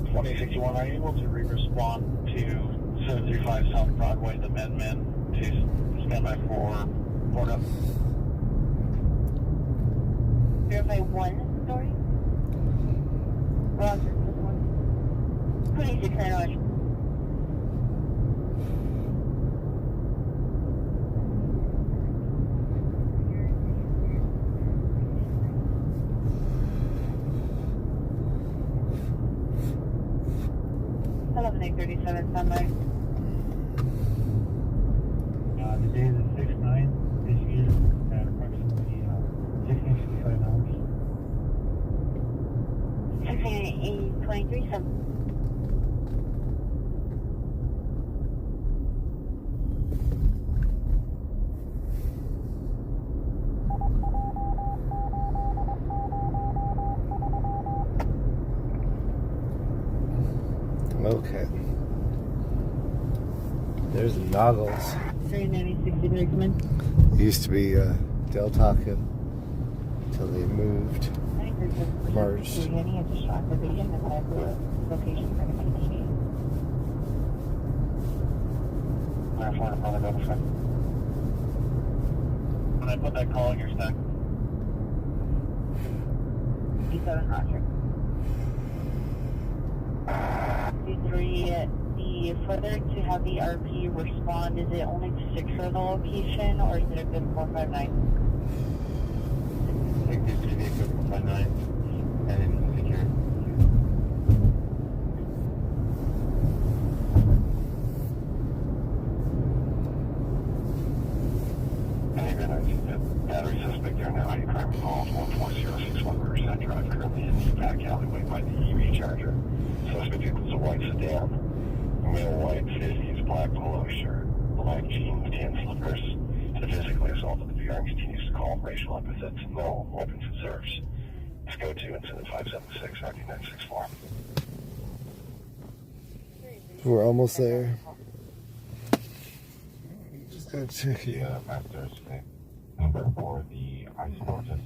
2061, are you able to re-respond to 735 South Broadway, the men to stand by for port up? 051 story? Roger, this one. 26 11:37 sunlight. The day is 6/9 this year at approximately 16:65 hours. 16:23 some. Okay. There's Noggles. 390-63 come in. It used to be Del Taco until they moved. Merged. Any additional activation and location for the meeting. When I put that call in your stack. 57 Roger. 23, the further to have the RP respond, is it only to secure the location or is it a good 459? I think this should be a good 459 and it's secure. Battery suspect there now. Your crime calls 14061 Riverside Drive, currently in the back alleyway by the EV charger. Suspect includes a white sedan, male white 50s, black polo shirt, black jeans, tan slippers. To physically assaulted the vehicle and continues to call racial epithets. No weapons observed. Let's go to incident 576, RD964. We're almost there. Just gotta check it. Master number for the ice forces.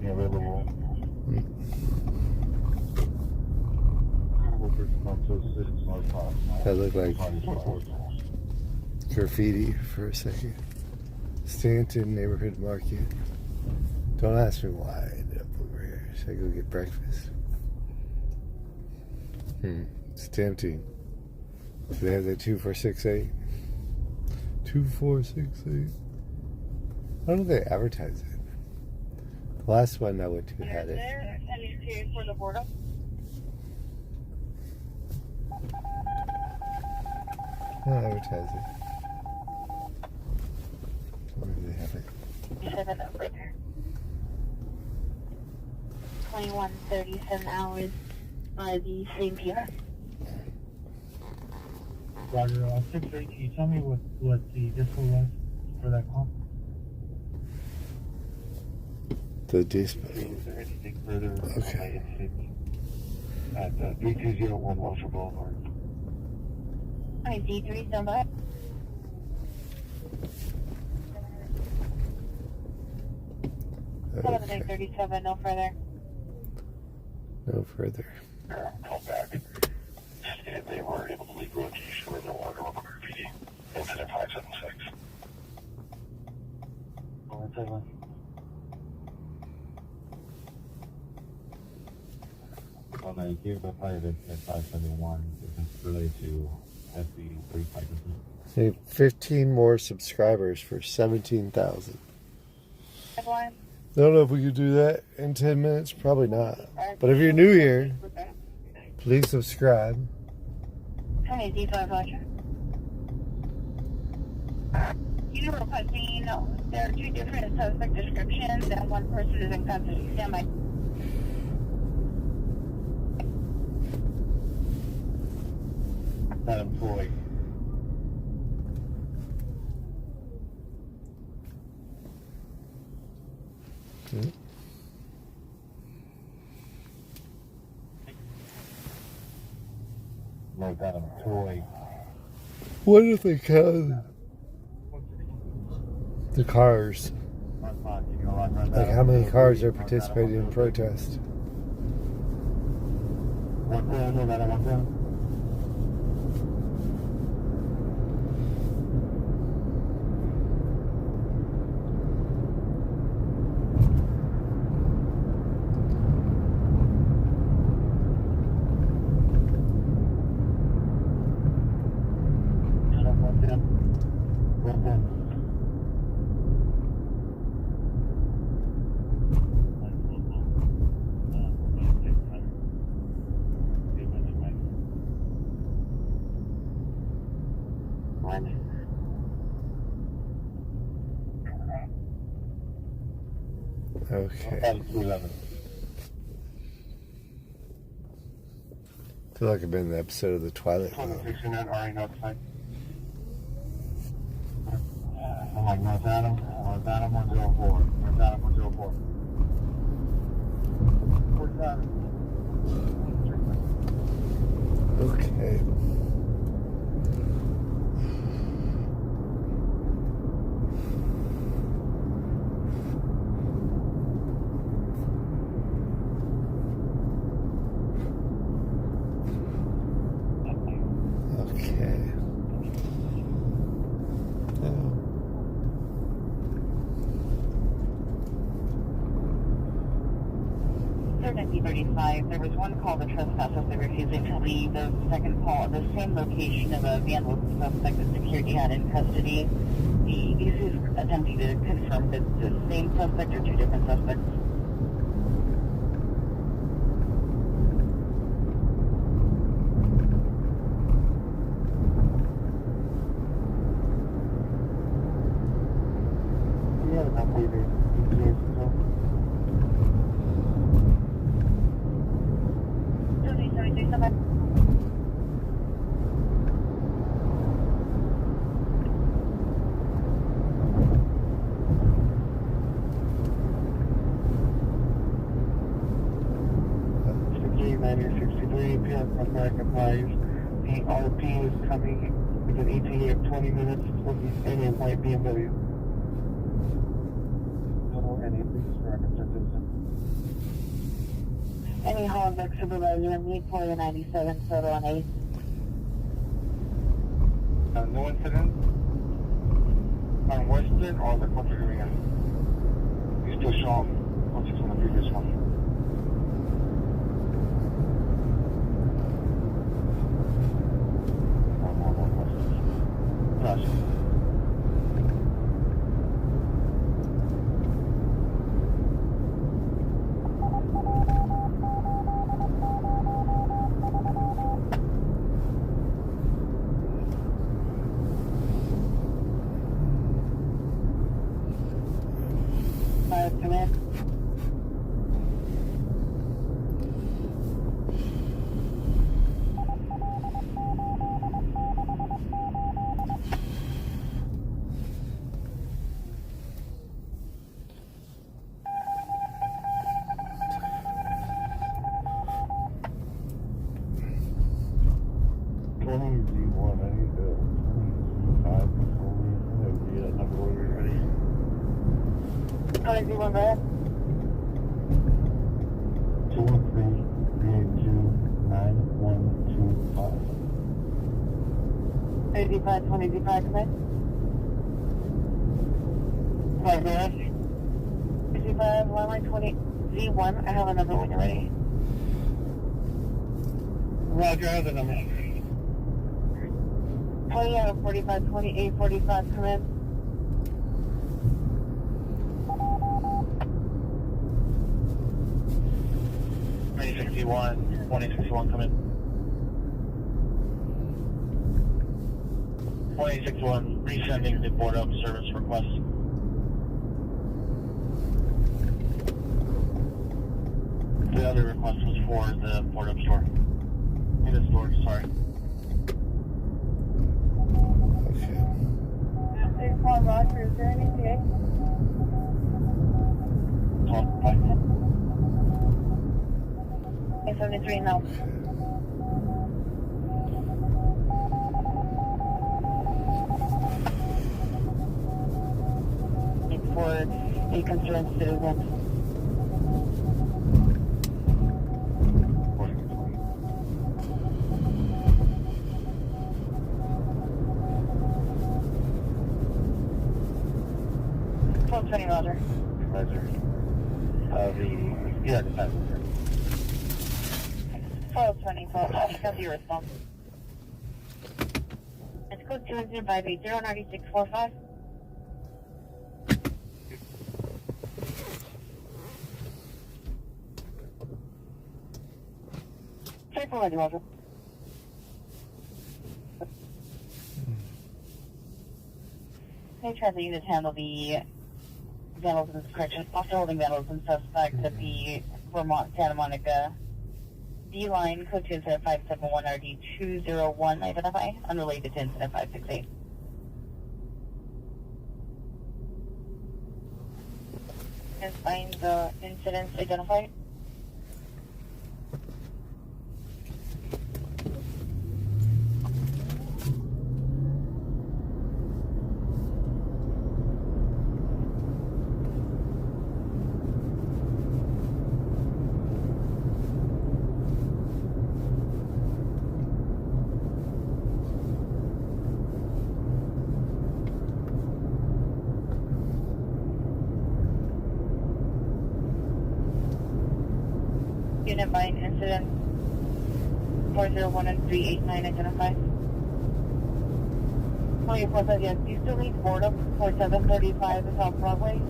any available. That looked like graffiti for a second. Stanton Neighborhood Market. Don't ask me why I ended up over here. Should I go get breakfast? It's tempting. Do they have that 2468? 2468. I don't know if they advertise it. The last one I went to had it. For the border. No, advertise it. Where do they have it? 7 over there. 21:37 hours by the same PR. Roger, 6-8, can you tell me what the dispo was for that call? The dispo. Is there anything further? Okay. At 3201 Wilshire Boulevard. Alright, D3, stand by. Okay. 37, no further. No further. Call back. If they were able to leave rotation with no longer require PD. Incident 576. Well, I gave the flight at 571. It's related to SB 35%. Say 15 more subscribers for 17,000. I don't know if we could do that in 10 minutes. Probably not. But if you're new here, please subscribe. D5, Roger. You are requesting, there are 2 different suspect descriptions and 1 person is in custody. Stand by. That employee. Like that employee. What if they count the cars? Like how many cars are participating in protest? Okay. I feel like I've been in the episode of The Twilight Zone. I'm like North Adam 104. North Adam 104. North Adam. Okay. There was one call to trespassers that refusing to leave. The second call at the same location of a vandalism suspect that security had in custody. He is attempting to confirm that it's the same suspect or 2 different suspects. The RP is coming with an ETA of 20 minutes looking any white BMW. No, any please for our citizen. Any Hallmark supervisor, need for the 97 photo on 8. No incident on Western or the Compton area. You still show context on the previous one. Gotcha. Come in. Calling Z1 red. 213-382-9125. 85-20 come in. 5 red. 55, line 20, Z1. I have another one already. Roger, I have the number. 20 out of 45, 28, 45 come in. $2061 come in. 2061 resending the board up service request. The other request was for the board up store. In the store, sorry. Roger, is there anything? 873 now. For a concerned citizen. Roger. Roger. The passenger. 1220, copy your response. It's code 205809645. Straightforward, Roger. They tried the unit handle the vandalism correction, after holding vandalism suspect at the Vermont Santa Monica D line, code 20571 RD201, identify, unrelated to incident 568. And find the incidents identified. Unit bind incident 401 and 389 identified. 24 says yes. Do you still need board up for 735 South Broadway?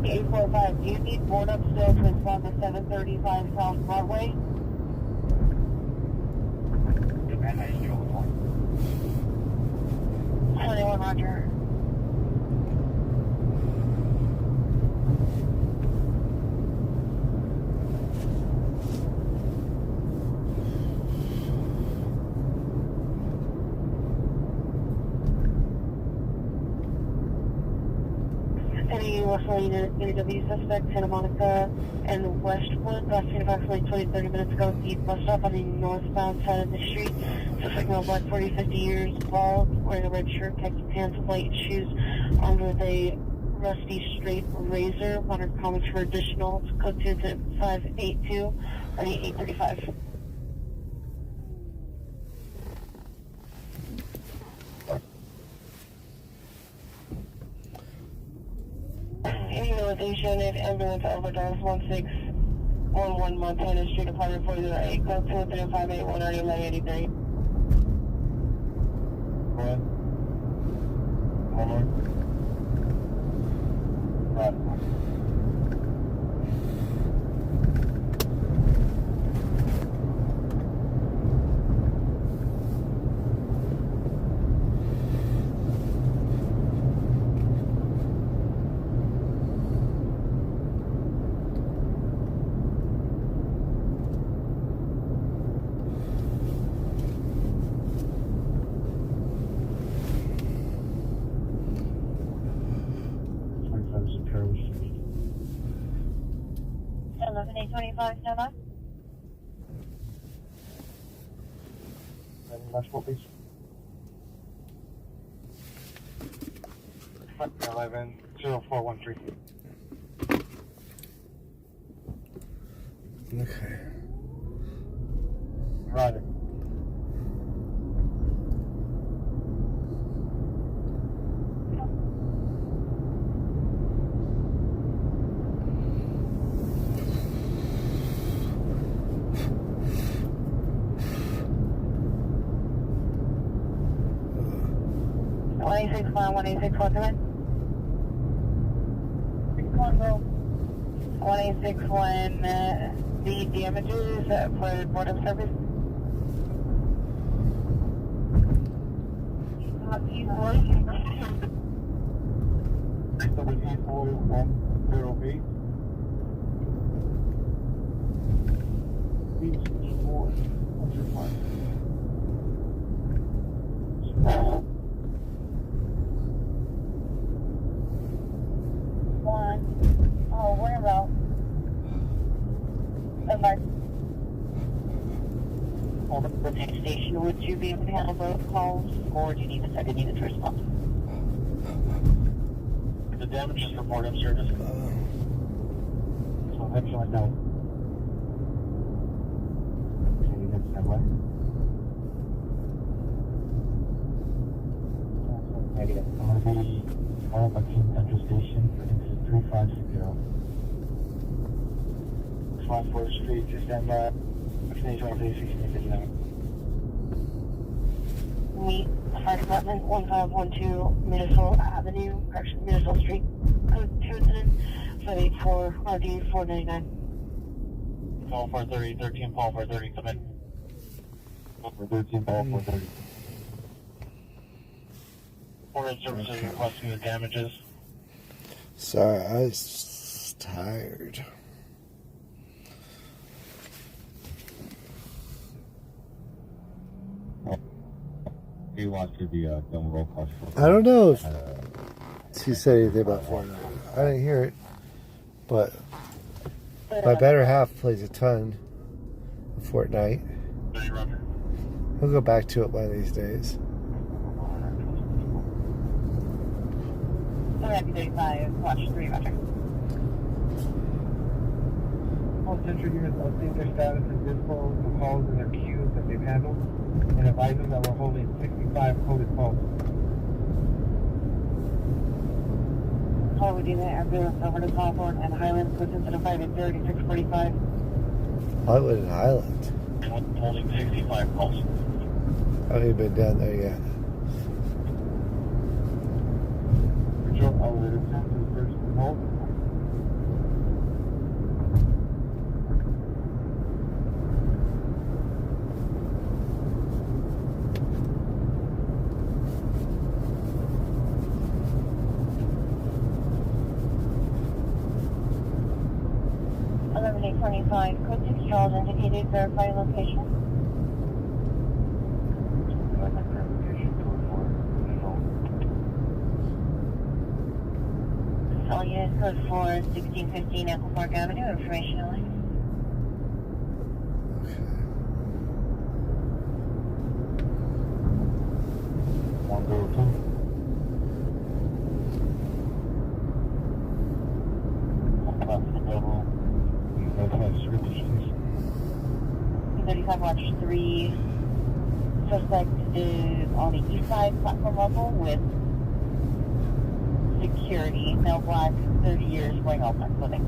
845, do you need board up still to respond to 735 South Broadway? 21 Roger. UW suspect, Santa Monica and Westwood, last seen approximately 20-30 minutes ago at the bus stop on the northbound side of the street. Suspect male, black, 40-50 years, bald, wearing a red shirt, khaki pants, white shoes, armed with a Rusty Street, Razor. Wanted comments for additional. Code 20582 or 835. Northeast Unit, ambulance overdose 1611 Montana Street, apartment 408, code 23581 or 1183. Go ahead. One more. Right. Eleven 825, stand by. Last quote, please. 110413. Okay. Roger. One eight six one, come in. 1861, the damages for board of service. Where about? The next station, would you be able to handle both calls, or do you need a second unit to respond? The damage is report of service. So that's like now. Can you hit standby? Negative. I'm going to be followed by King Central Station for exit 3560. 4th Street to stand by. 1659. Meet Fire Department 1512 Minnesota Avenue, correction, Minnesota Street, code 2 incident 584 RD 499. Paul 430, 13 Paul 430, come in. 13 Paul 430. Board services requesting the damages. Sorry, I was tired. He wants to be a dumb roll call. I don't know if she said anything about Fortnite. I didn't hear it, but my better half plays a ton of Fortnite. He'll go back to it one of these days. 35, watch 3, roger. All Central units update their status and dispo the calls in their queues that they've handled, and advise them that we're holding 65 coded calls. Call we do that ambulance over to Compton and Highlands with incident 5 at 3645. Hollywood and Highland. Holding 65 calls. I haven't even been down there yet. Control elevator 10 to the first hold. Code 6 Charles indicated, verify location. All units code 4, 1615 Apple Park Avenue, information only. 35 watch 3. Suspect is on the east side platform level with security. Male black, 30 years, wearing all black clothing.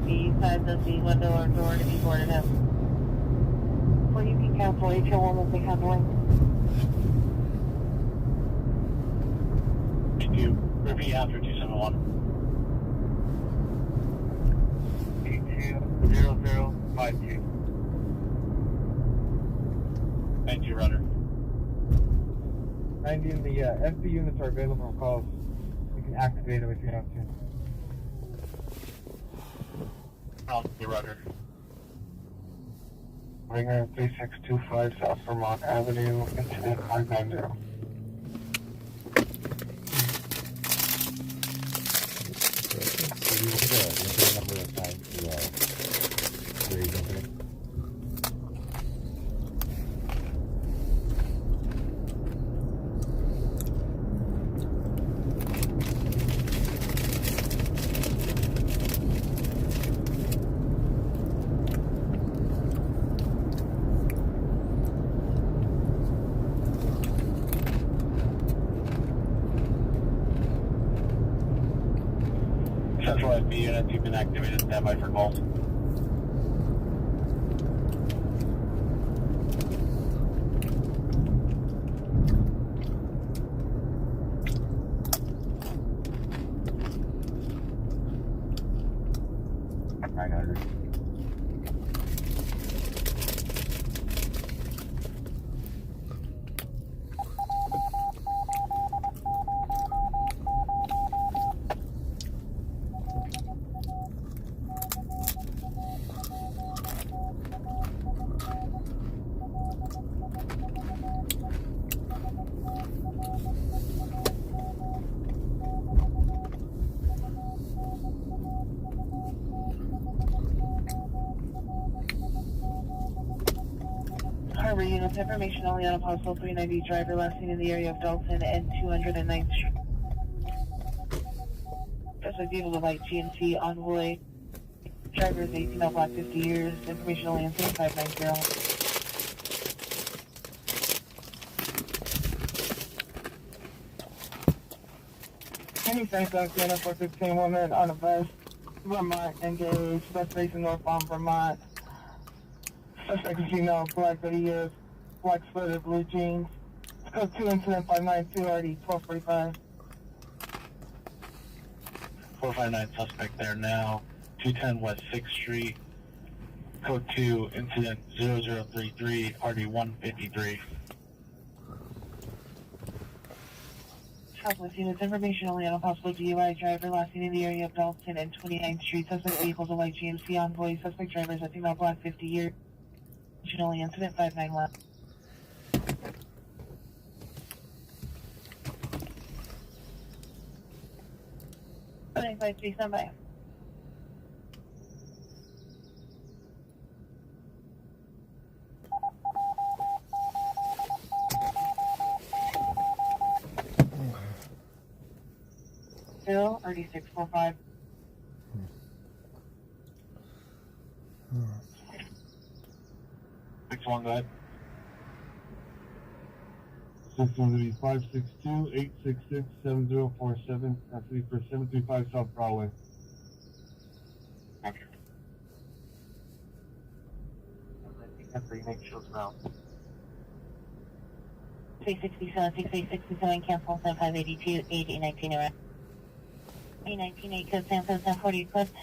Beside the window or door to be boarded up. Or you can cancel HO1 with the handling. Thank you. Repeat after 271. 820052. Thank you, Rudder. 90 in the FB units are available for calls. You can activate them if you have to. I'll be Rudder. Ringer 3625 South Vermont Avenue, incident 590. Central FB units, you've been activated. Standby for calls. Harbor units, information only on a possible 390 driver last seen in the area of Dalton and 209th Street. Suspect vehicle of light GMC Envoy. Driver is 18 out black, 50 years. Information only on 3590. Any St. Sienna 415 woman on a bus, Vermont, engaged, bus racing northbound Vermont. Suspect is female, black 30 years, black sweater, blue jeans. Code 2 incident 592, already 1245. 459 suspect there now. 210 West 6th Street. Code 2 incident 0033, RD 153. Southwest units, information only on a possible DUI driver last seen in the area of Dalton and 29th Street. Suspect vehicle is a white GMC Envoy. Suspect driver is a female, black 50 years. Only incident 591. Stand by. Bill, 3645. 61, go ahead. This is going to be 562-866-7047. That's to be for 735 South Broadway. Okay. That's where you make shows now. 667, 6867, cancel 7582, 8819 around. 819 code San Jose 1040 equipped.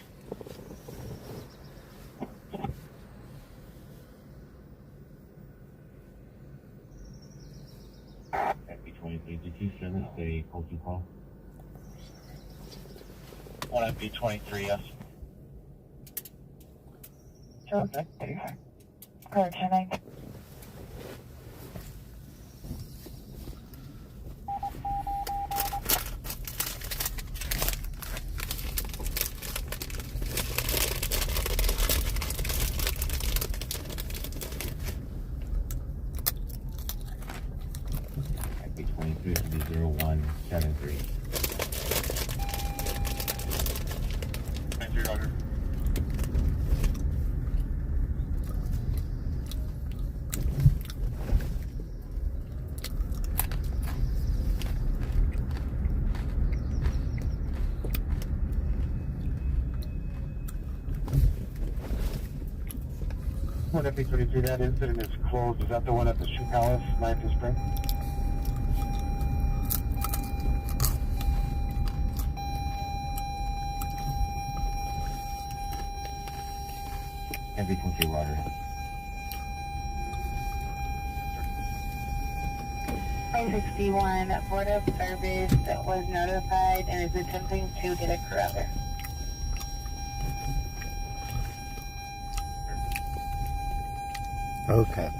FB 23 AGT service, a code 2 call. 1MP23, yes. Okay. Code 29. IP23 should be 0173. 23, Roger. One FP23, that incident is closed. Is that the one at the Shoe Palace, 9th and Spring? MP23 Roger. 561 Board of Service was notified and is attempting to get a crew out there. Okay.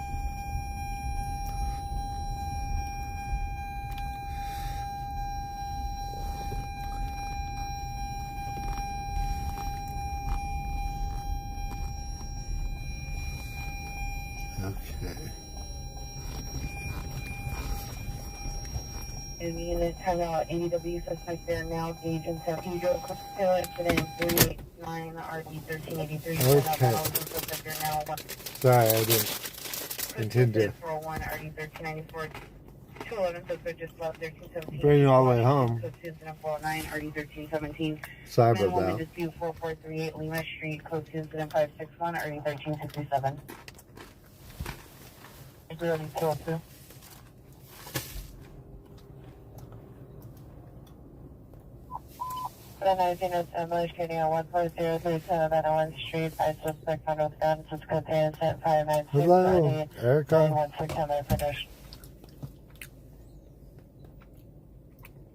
Okay. And the unit has out ADW suspect there now, gauge in San Pedro, Costello, incident 389 RD1383. Okay. Sorry, I didn't intend to 401 RD1394. 211 suspect just left 1317. bring you all the way home. Code 409 RD1317. Sorry about Minimum that. dispute 4438 Lima Street, code 561 RD1367. Really cool too. Then I think it's illustrating on 14037 Meadow Street. I suspect found with guns. It's code 596. Hello, Erica. 916 camera finish.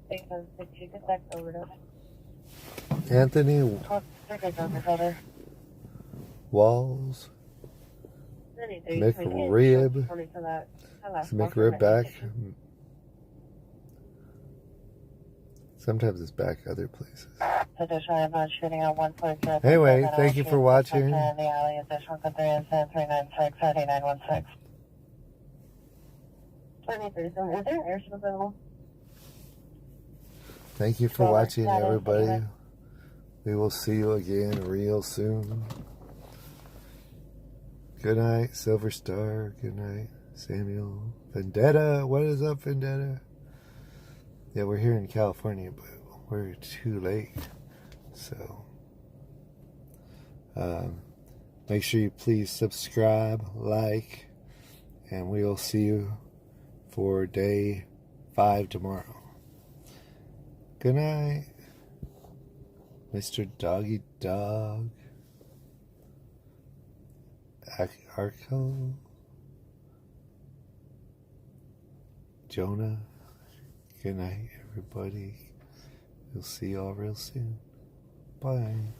Because did you detect overdose? Anthony Undercover. Walls. McRib. Is McRib back? Sometimes it's back other places. Anyway, thank you for watching. Thank you for watching, everybody. We will see you again real soon. Good night, Silver Star. Good night, Samuel. Vendetta. What is up, Vendetta? Yeah, we're here in California, but we're too late. So, make sure you please subscribe, like, and we will see you for day 5 tomorrow. Good night, Mr. Doggy Dog. Arco. Jonah. Good night, everybody. We'll see y'all real soon. Bye.